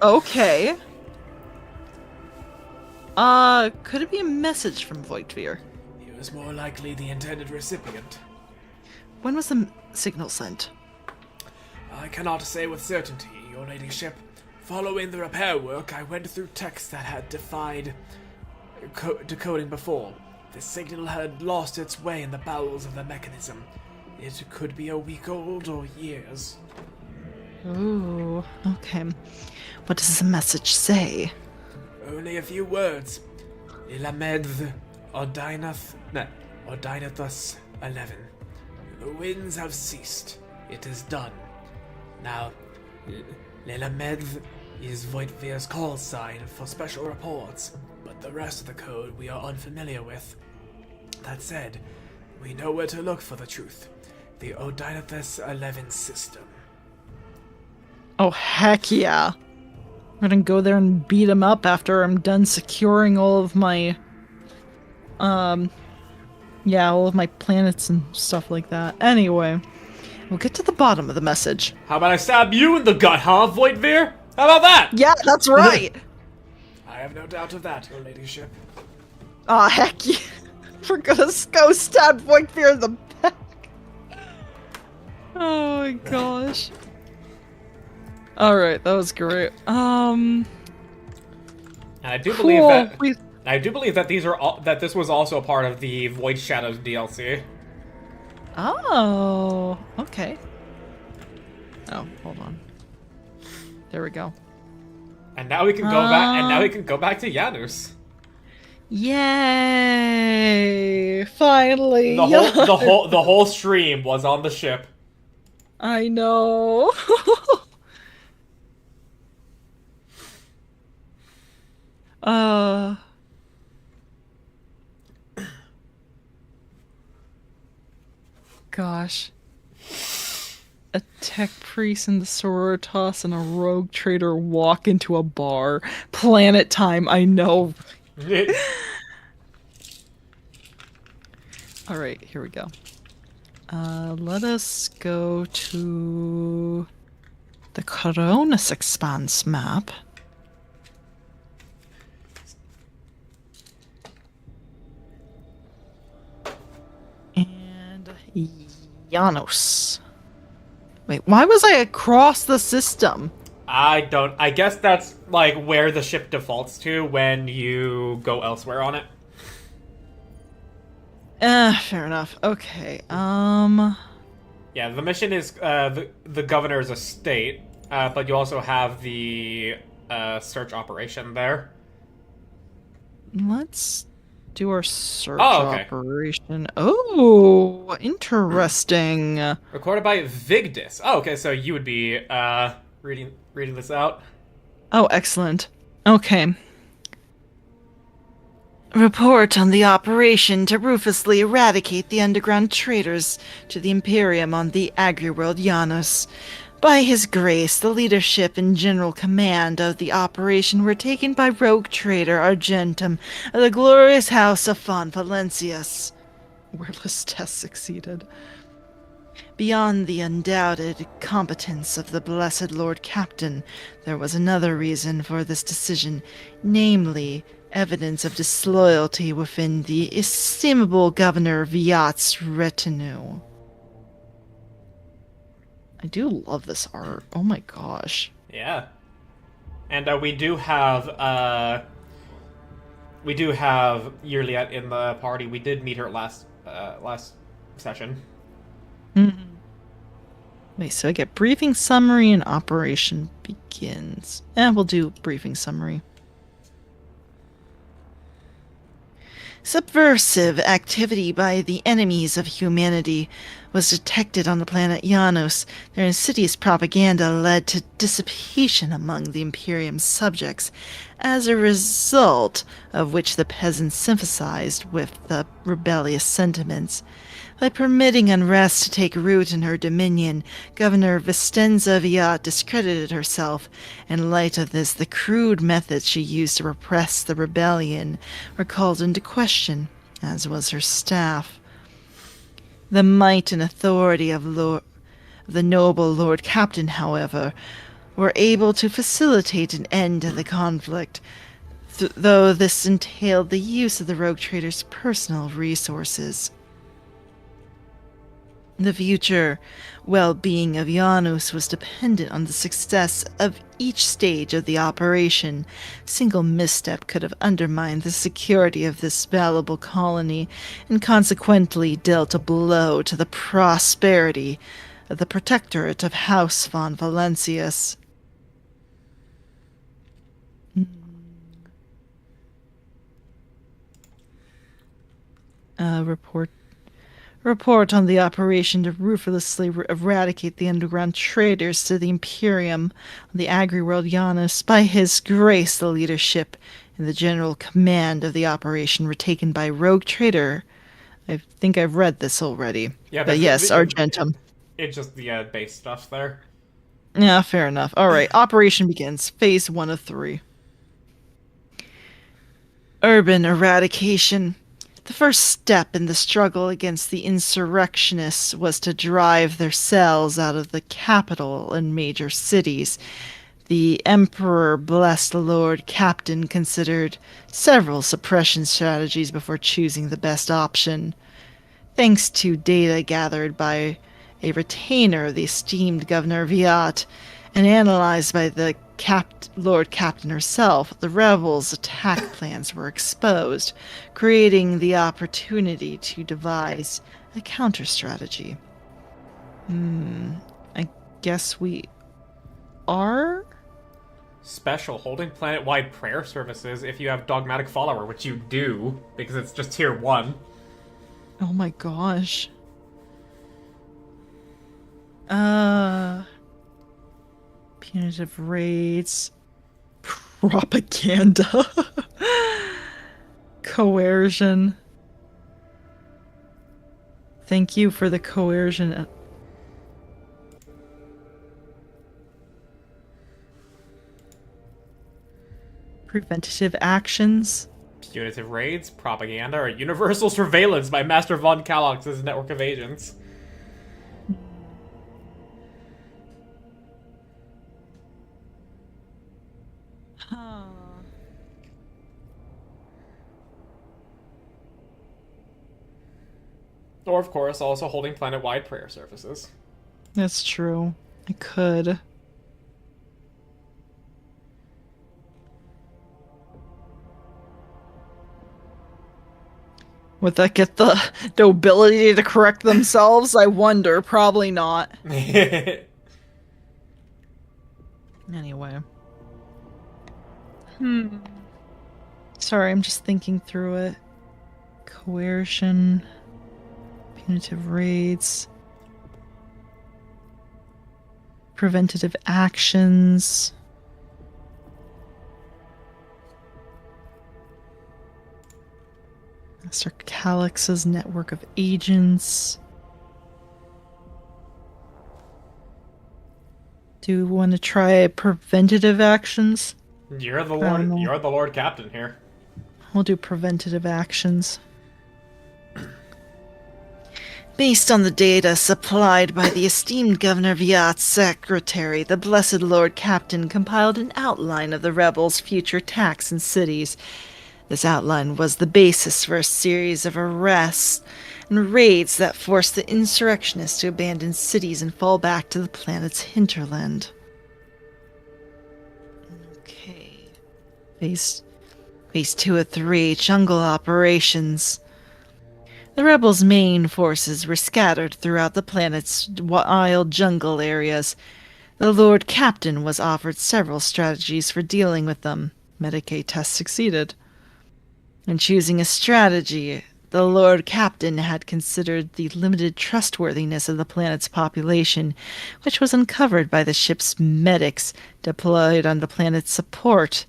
Okay. Could it be a message from Voidsphere? He was more likely the intended recipient. When was the signal sent? I cannot say with certainty, your ladyship. Following the repair work, I went through text that had defied decoding before. The signal had lost its way in the bowels of the mechanism. It could be a week old or years. Ooh, okay. What does the message say? Only a few words. Ilamed Odinathus 11. The winds have ceased. It is done. Now, Lilamed is Voidsphere's call sign for special reports, but the rest of the code we are unfamiliar with. That said, we know where to look for the truth. The Odinathus 11 system. Oh, heck yeah. I'm gonna go there and beat him up after I'm done securing all of my... all of my planets and stuff like that. Anyway, we'll get to the bottom of the message. How about I stab you in the gut, huh, Voidveer? How about that? Yeah, that's right! I have no doubt of that, your ladyship. Aw, heck yeah. We're gonna go stab Void Fear in the back. Oh my gosh. Alright, that was great. And I do Cool. believe that that this was also a part of the Void Shadows DLC. Oh, okay. Oh, hold on. There we go. And now we can go back. And now we can go back to Janus. Yay! Finally. The whole stream was on the ship. I know. Gosh. A tech priest and the Sororitas and a rogue trader walk into a bar. Planet time, I know. Alright, here we go. Let us go to the Coronis Expanse map. And Janos. Wait, why was I across the system? I guess that's like where the ship defaults to when you go elsewhere on it. Fair enough. Okay, Yeah, the mission is the governor's estate, but you also have the search operation there. let's do our search okay. operation. Oh, interesting. Recorded by Vigdis. Oh, okay, so you would be reading this out. Oh, excellent. Okay. Report on the operation to ruthlessly eradicate the underground traitors to the Imperium on the agri-world Janus. By his grace, the leadership and general command of the operation were taken by rogue traitor Argentum of the glorious house of Von Valencius. Wordless test succeeded. Beyond the undoubted competence of the blessed Lord Captain, there was another reason for this decision, namely, evidence of disloyalty within the estimable Governor Viat's retinue. I do love this art. Oh my gosh. Yeah. And we do have Yurliet in the party. We did meet her last session. Mm-hmm. Wait, so I get briefing summary and operation begins. We'll do briefing summary. Subversive activity by the enemies of humanity was detected on the planet Janus. Their insidious propaganda led to dissipation among the Imperium's subjects, as a result of which the peasants sympathized with the rebellious sentiments. By permitting unrest to take root in her dominion, Governor Vistenza Viat discredited herself. In light of this, the crude methods she used to repress the rebellion were called into question, as was her staff. The might and authority of the noble Lord Captain, however, were able to facilitate an end to the conflict, though this entailed the use of the rogue trader's personal resources. The future well-being of Janus was dependent on the success of each stage of the operation. Single misstep could have undermined the security of this valuable colony, and consequently dealt a blow to the prosperity of the protectorate of House von Valencius. Report on the operation to ruthlessly eradicate the underground traitors to the Imperium on the agri-world Janus. By his grace, the leadership and the general command of the operation were taken by rogue traitor. I think I've read this already. Yeah, but yes, Argentum. It's just the base stuff there. Yeah, fair enough. Alright, operation begins. Phase 1 of 3. Urban eradication. The first step in the struggle against the insurrectionists was to drive their cells out of the capital and major cities. The Emperor, blessed Lord Captain, considered several suppression strategies before choosing the best option. Thanks to data gathered by a retainer of the esteemed Governor Viat and analyzed by the Lord Captain herself, the rebels' attack plans were exposed, creating the opportunity to devise a counter-strategy. I guess we are? Special, holding planet-wide prayer services if you have Dogmatic Follower, which you do, because it's just tier 1. Oh my gosh. Punitive raids. Propaganda. Coercion. Thank you for the coercion. Preventative actions. Punitive raids, propaganda, or universal surveillance by Master Von Kallox's network of agents. Or, of course, also holding planet-wide prayer services. That's true. I could. Would that get the nobility to correct themselves? I wonder. Probably not. Anyway. Sorry, I'm just thinking through it. Coercion. Punitive raids. Preventative actions. Master Calyx's network of agents. Do we want to try preventative actions? You're the Lord Captain here. We'll do preventative actions. Based on the data supplied by the esteemed Governor Viat's secretary, the Blessed Lord Captain compiled an outline of the rebels' future attacks in cities. This outline was the basis for a series of arrests and raids that forced the insurrectionists to abandon cities and fall back to the planet's hinterland. Okay. Phase 2 of 3, jungle operations. The rebels' main forces were scattered throughout the planet's wild jungle areas. The Lord Captain was offered several strategies for dealing with them. Medicaid tests succeeded. In choosing a strategy, the Lord Captain had considered the limited trustworthiness of the planet's population, which was uncovered by the ship's medics deployed on the planet's support.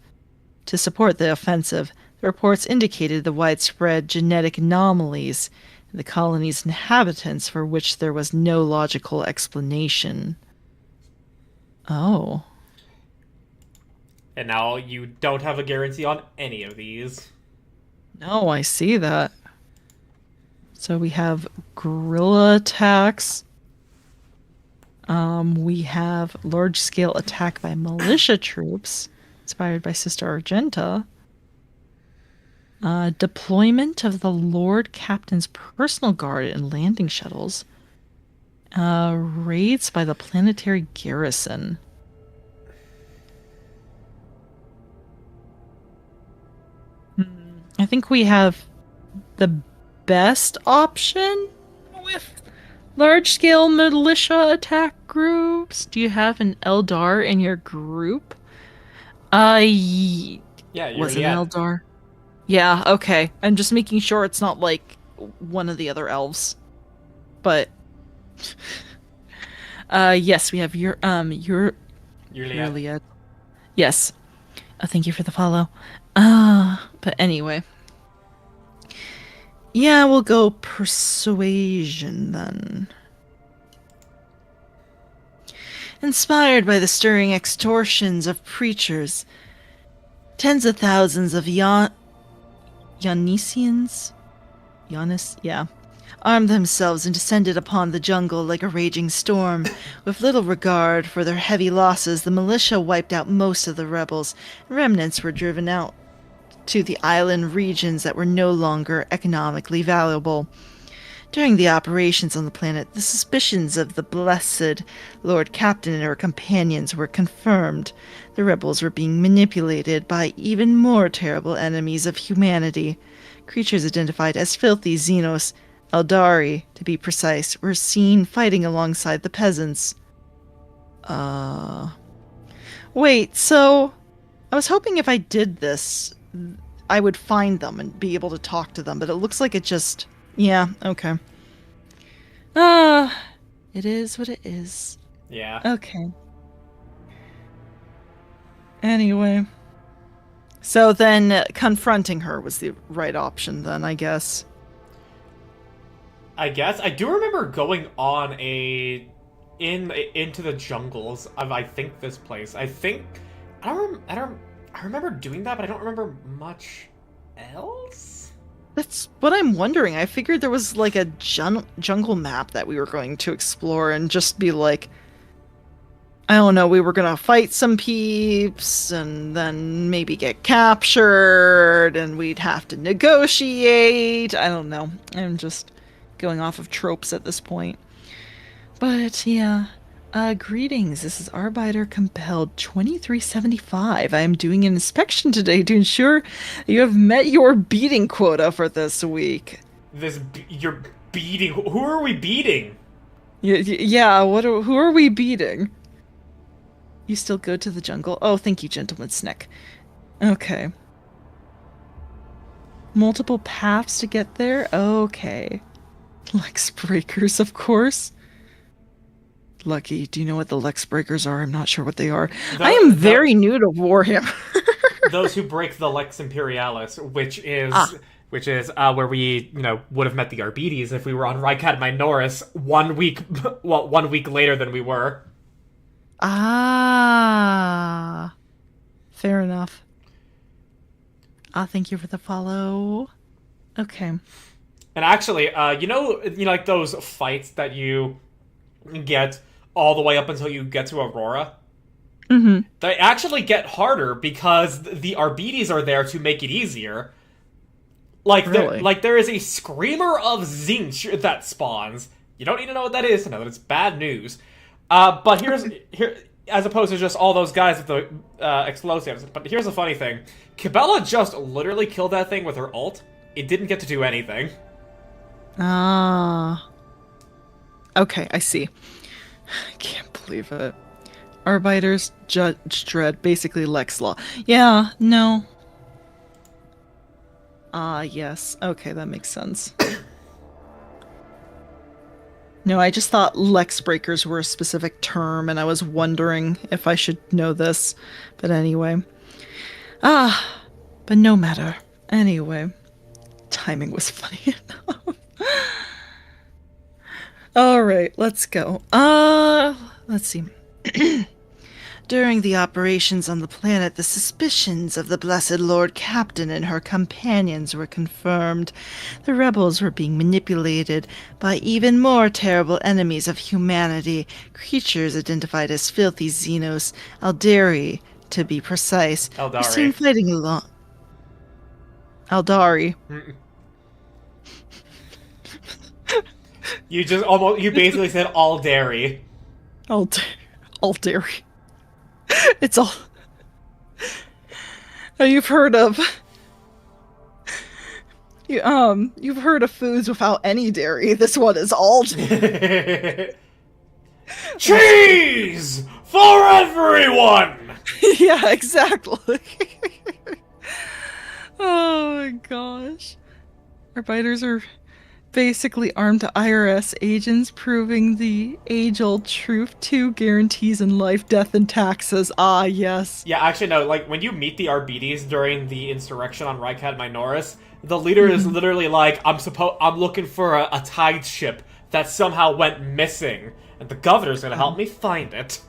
To support the offensive, the reports indicated the widespread genetic anomalies in the colony's inhabitants for which there was no logical explanation. Oh. And now you don't have a guarantee on any of these. No, I see that. So we have guerrilla attacks. We have large-scale attack by militia troops, inspired by Sister Argenta. Deployment of the Lord Captain's personal guard and landing shuttles. Raids by the planetary garrison. I think we have the best option with large-scale militia attack groups. Do you have an Eldar in your group? Yeah, you was it yeah. an Eldar? Yeah, okay. I'm just making sure it's not like one of the other elves. But yes, we have Urliad. Yes. Thank you for the follow. But anyway. Yeah, we'll go persuasion then. Inspired by the stirring extortions of preachers, tens of thousands of Yanisians armed themselves and descended upon the jungle like a raging storm. With little regard for their heavy losses, the militia wiped out most of the rebels. Remnants were driven out to the island regions that were no longer economically valuable. During the operations on the planet, the suspicions of the blessed Lord Captain and her companions were confirmed. The rebels were being manipulated by even more terrible enemies of humanity. Creatures identified as filthy Xenos, Eldari, to be precise, were seen fighting alongside the peasants. Wait, so I was hoping if I did this, I would find them and be able to talk to them, but it looks like it just... Yeah, okay. It is what it is. Yeah. Okay. Anyway. So then confronting her was the right option then, I guess. I guess. I do remember going on into the jungles of, I think, this place. I remember doing that, but I don't remember much else? That's what I'm wondering. I figured there was like a jungle map that we were going to explore and just be like, I don't know, we were gonna fight some peeps and then maybe get captured and we'd have to negotiate. I don't know. I'm just going off of tropes at this point. But yeah. Greetings. This is Arbiter Compelled 2375. I am doing an inspection today to ensure you have met your beating quota for this week. You're beating? Who are we beating? Yeah, who are we beating? You still go to the jungle? Oh, thank you, Gentleman Snick. Okay. Multiple paths to get there? Okay. Lex breakers, of course. Lucky, do you know what the Lex breakers are? I'm not sure what they are. I am very new to Warhammer. Those who break the Lex Imperialis, which is where we, would have met the Arbites if we were on Rykad Minoris 1 week, 1 week later than we were. Fair enough. Thank you for the follow. Okay. And actually, like those fights that you get all the way up until you get to Aurora? Mm-hmm. They actually get harder because the Arbites are there to make it easier. Like, there is a screamer of Zinch that spawns. You don't need to know what that is to know that it's bad news. But here, as opposed to just all those guys with the explosives. But here's the funny thing. Cabela just literally killed that thing with her ult. It didn't get to do anything. Okay, I see. I can't believe it. Arbiters, Judge Dredd, basically Lex Law. Yeah, no. Yes. Okay, that makes sense. No, I just thought Lex Breakers were a specific term, and I was wondering if I should know this. But anyway. But no matter. Anyway. Timing was funny enough. Alright, let's go. Let's see. During the operations on the planet, the suspicions of the Blessed Lord Captain and her companions were confirmed. The rebels were being manipulated by even more terrible enemies of humanity, creatures identified as filthy Xenos, Aldari, to be precise. Eldari. Were seen fighting along... Aldari. You basically said all dairy. All dairy. It's all... You've heard of... You've heard of foods without any dairy. This one is all dairy. Cheese! For everyone! Yeah, exactly. Oh my gosh. Our biters are basically armed IRS agents proving the age-old truth. 2 guarantees in life, death, and taxes. Ah, yes. Yeah, actually, no, like, when you meet the Arbites during the insurrection on Rykad Minoris, the leader is literally like, I'm looking for a tide ship that somehow went missing, and the governor's gonna help me find it.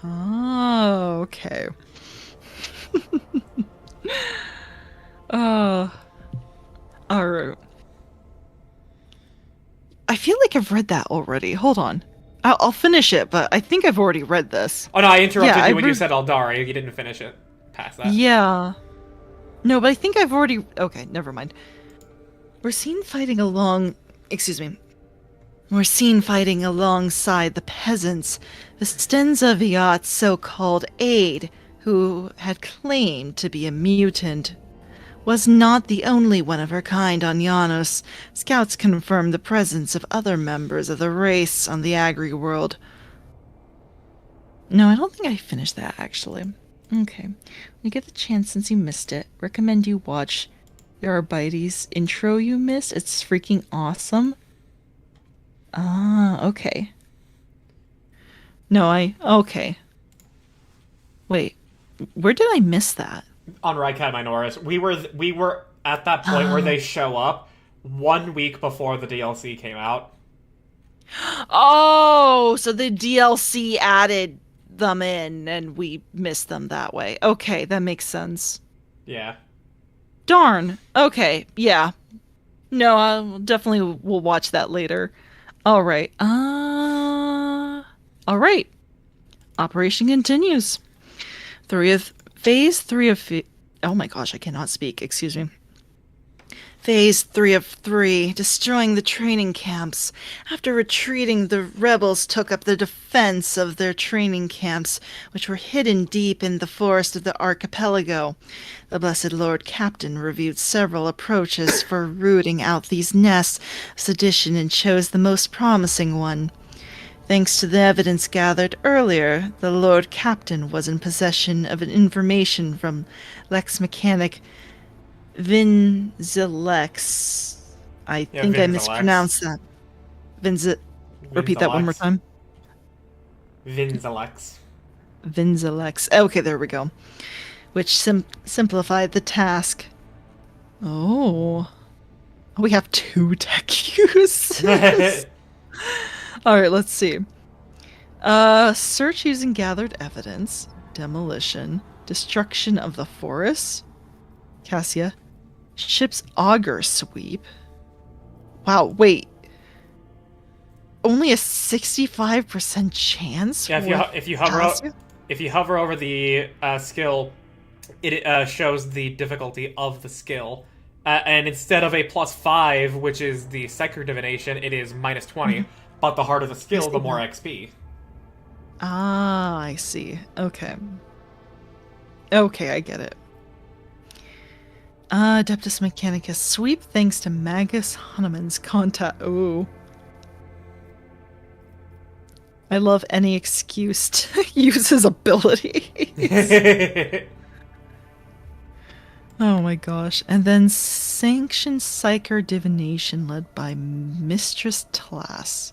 Oh, okay. Alright. I feel like I've read that already. Hold on. I'll finish it, but I think I've already read this. Oh no, I interrupted Yeah, you when you said Aldari. You didn't finish it. Past that. Yeah. No, but I think I've already... Okay, never mind. We're seen fighting along... Excuse me. We're seen fighting alongside the peasants, Vistenza Viat's so-called aide, who had claimed to be a mutant. Was not the only one of her kind on Janos. Scouts confirmed the presence of other members of the race on the Agri-world. No, I don't think I finished that, actually. Okay. When you get the chance, since you missed it, recommend you watch the Arbites intro you missed. It's freaking awesome. Ah, okay. No, okay. Wait, where did I miss that? On Raikai Minoris, we were at that point where they show up 1 week before the DLC came out. Oh, so the DLC added them in and we missed them that way. Okay, that makes sense. Yeah. Darn. Okay, yeah. No, I definitely will watch that later. All right. All right. Operation continues. Phase 3 of... Oh my gosh, I cannot speak. Excuse me. Phase 3 of 3, destroying the training camps. After retreating, the rebels took up the defense of their training camps, which were hidden deep in the forest of the archipelago. The Blessed Lord Captain reviewed several approaches for rooting out these nests of sedition and chose the most promising one. Thanks to the evidence gathered earlier, the Lord Captain was in possession of an information from Lex Mechanic Vinzilex. I think I mispronounced that. Repeat that one more time. Vinzilex. Vinzilex. Okay, there we go. Which simplified the task. Oh. We have 2 tech uses. Alright, let's see. Search using gathered evidence. Demolition. Destruction of the forest. Cassia. Ship's auger sweep. Wow, wait. Only a 65% chance? Yeah, if you hover over the skill, it shows the difficulty of the skill. And instead of a +5, which is the Psychic Divination, it is -20. But the harder the skill, the more XP. Ah, I see. Okay. Okay, I get it. Adeptus Mechanicus sweep thanks to Magus Hanuman's contact. Ooh. I love any excuse to use his abilities. Oh my gosh. And then Sanctioned Psyker Divination led by Mistress Tlass.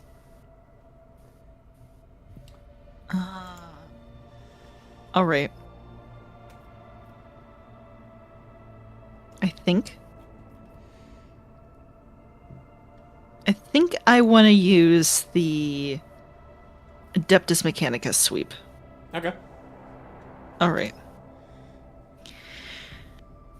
Alright. I think I want to use the Adeptus Mechanicus sweep. Okay. Alright.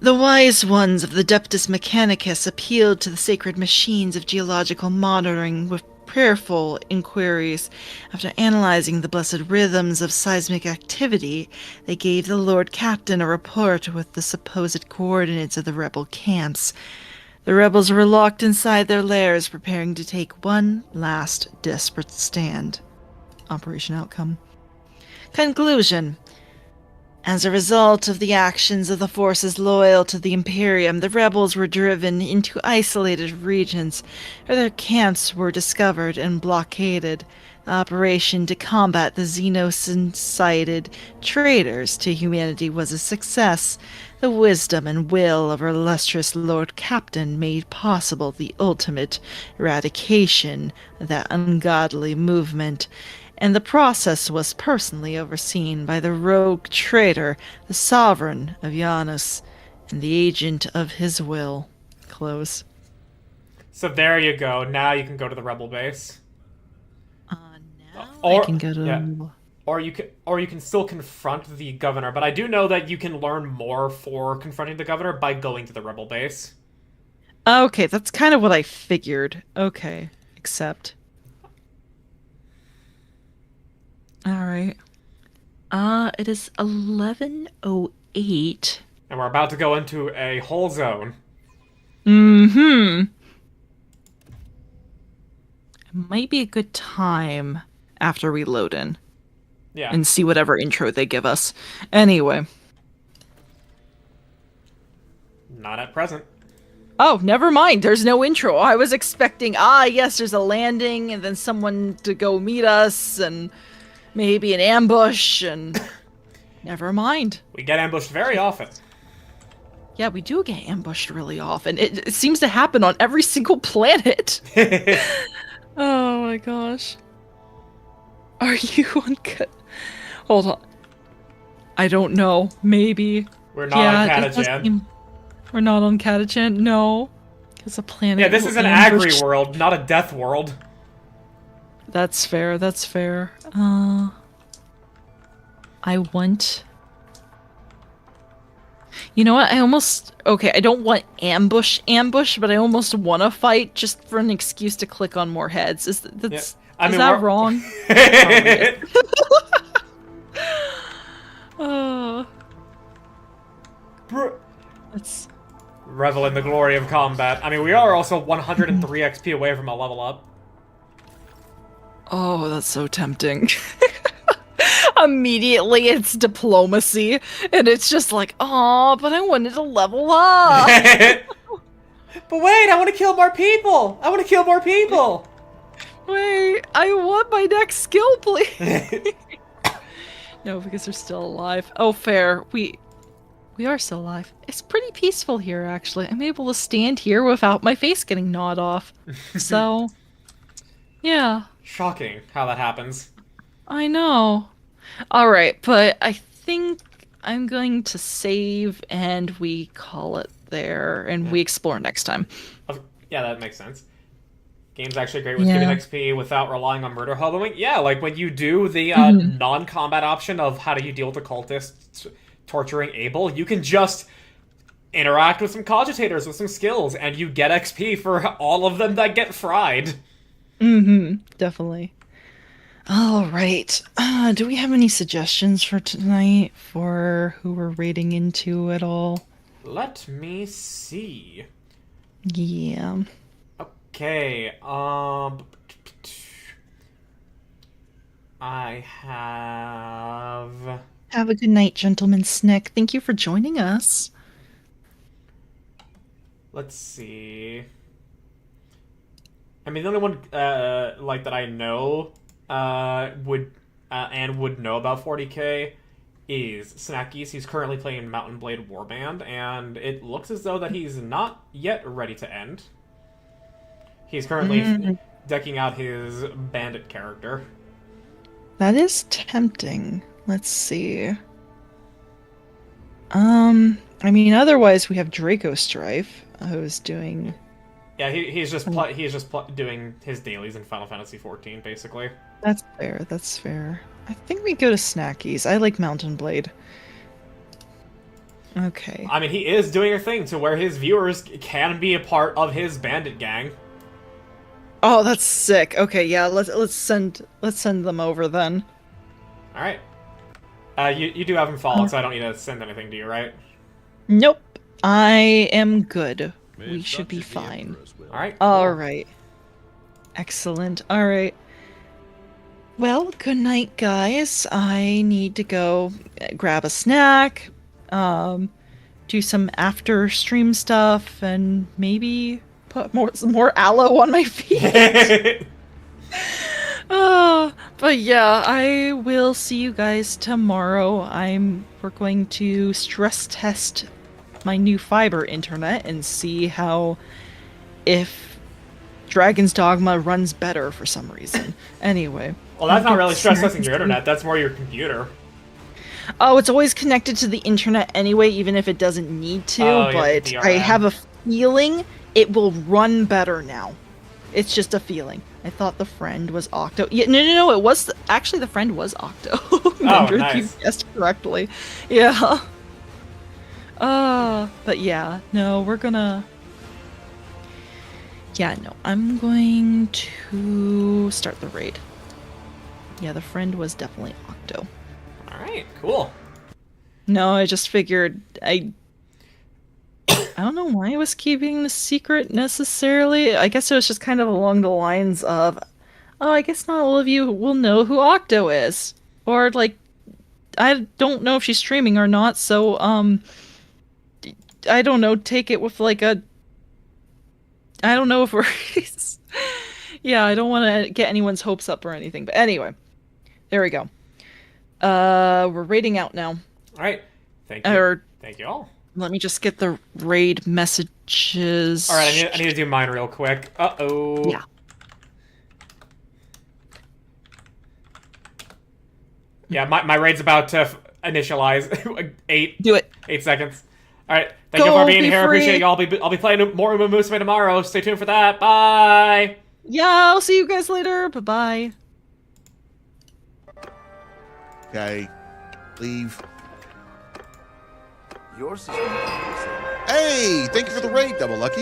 The wise ones of the Adeptus Mechanicus appealed to the sacred machines of geological monitoring with prayerful inquiries. After analyzing the blessed rhythms of seismic activity, they gave the Lord Captain a report with the supposed coordinates of the rebel camps. The rebels were locked inside their lairs, preparing to take one last desperate stand. Operation outcome. Conclusion. As a result of the actions of the forces loyal to the Imperium, the rebels were driven into isolated regions, where their camps were discovered and blockaded. The operation to combat the Xenos-incited traitors to humanity was a success. The wisdom and will of our illustrious Lord Captain made possible the ultimate eradication of that ungodly movement, and the process was personally overseen by the rogue traitor, the sovereign of Janus, and the agent of his will. Close. So there you go. Now you can go to the rebel base. I can go to... Yeah. Or you can still confront the governor, but I do know that you can learn more for confronting the governor by going to the rebel base. Okay, that's kind of what I figured. Okay. Accept. Alright. It is 11:08. And we're about to go into a whole zone. Mm-hmm. It might be a good time after we load in. Yeah. And see whatever intro they give us. Anyway. Not at present. Oh, never mind. There's no intro. I was expecting, yes, there's a landing and then someone to go meet us and maybe an ambush and never mind. We get ambushed very often. Yeah, we do get ambushed really often. It seems to happen on every single planet. Oh my gosh. Are you on Hold on. I don't know. Maybe. We're not on Catachan. We're not on Catachan? No. Because the planet. Yeah, this is an agri world, not a death world. That's fair, that's fair. I want... You know what? Okay, I don't want ambush, but I almost want to fight just for an excuse to click on more heads. Is that wrong? Let's revel in the glory of combat. I mean, we are also 103 XP away from a level up. Oh, that's so tempting. Immediately it's diplomacy, and it's just like, oh, but I wanted to level up. But wait, I want to kill more people. Wait, I want my next skill, please. No, because they're still alive. Oh, fair. We are still alive. It's pretty peaceful here, actually. I'm able to stand here without my face getting gnawed off. So, yeah. Shocking how that happens. I know. Alright, but I think I'm going to save and we call it there and we explore next time. Yeah, that makes sense. Game's actually great with giving XP without relying on murder hoboing. Yeah, like when you do the non-combat option of how do you deal with the cultists torturing Abel, you can just interact with some cogitators with some skills and you get XP for all of them that get fried. Definitely. All right. Do we have any suggestions for tonight for who we're raiding into at all? Let me see. Yeah. Okay. I have... Have a good night, Gentleman Snick. Thank you for joining us. Let's see. I mean, the only one like that I know would know about 40k is Snackies. He's currently playing Mountain Blade Warband, and it looks as though that he's not yet ready to end. He's currently decking out his bandit character. That is tempting. Let's see. I mean, otherwise we have Draco Strife, who's doing... Yeah, he's just doing his dailies in Final Fantasy XIV, basically. That's fair, that's fair. I think we go to Snackies. I like Mountain Blade. Okay. I mean, he is doing a thing to where his viewers can be a part of his bandit gang. Oh, that's sick. Okay, yeah, let's send them over then. All right. You do have him followed, so I don't need to send anything to you, right? Nope. I am good. We should be fine. Alright. Alright. Excellent. Alright. Well, good night, guys. I need to go grab a snack, do some after stream stuff, and maybe put some more aloe on my feet. But yeah, I will see you guys tomorrow. We're going to stress test my new fiber internet and see if Dragon's Dogma runs better for some reason. Anyway. Well, that's not really stress testing your internet, that's more your computer. Oh, it's always connected to the internet anyway, even if it doesn't need to, but I have a feeling it will run better now. It's just a feeling. I thought the friend was Octo. Yeah, no, it was... Actually, the friend was Octo. Nice. You guessed correctly. Yeah. But yeah, no, we're gonna... Yeah, no, I'm going to start the raid. Yeah, the friend was definitely Octo. Alright, cool. No, I just figured I don't know why I was keeping the secret necessarily. I guess it was just kind of along the lines of, oh, I guess not all of you will know who Octo is. Or like, I don't know if she's streaming or not, so I don't know, take it with like a, I don't know if we're yeah, I don't want to get anyone's hopes up or anything, but anyway. There we go. We're raiding out now. Alright. Thank you. Or Thank you all. let me just get the raid messages. Alright, I need to do mine real quick. Uh-oh. Yeah. Yeah, my raid's about to initialize. 8. Do it. 8 seconds. Alright, thank you Go, for being be here. I free. appreciate you. I'll be playing more Umamusume tomorrow. Stay tuned for that. Bye! Yeah, I'll see you guys later. Bye-bye. Okay. Leave. Yours is Hey, thank you for the raid, Double Lucky.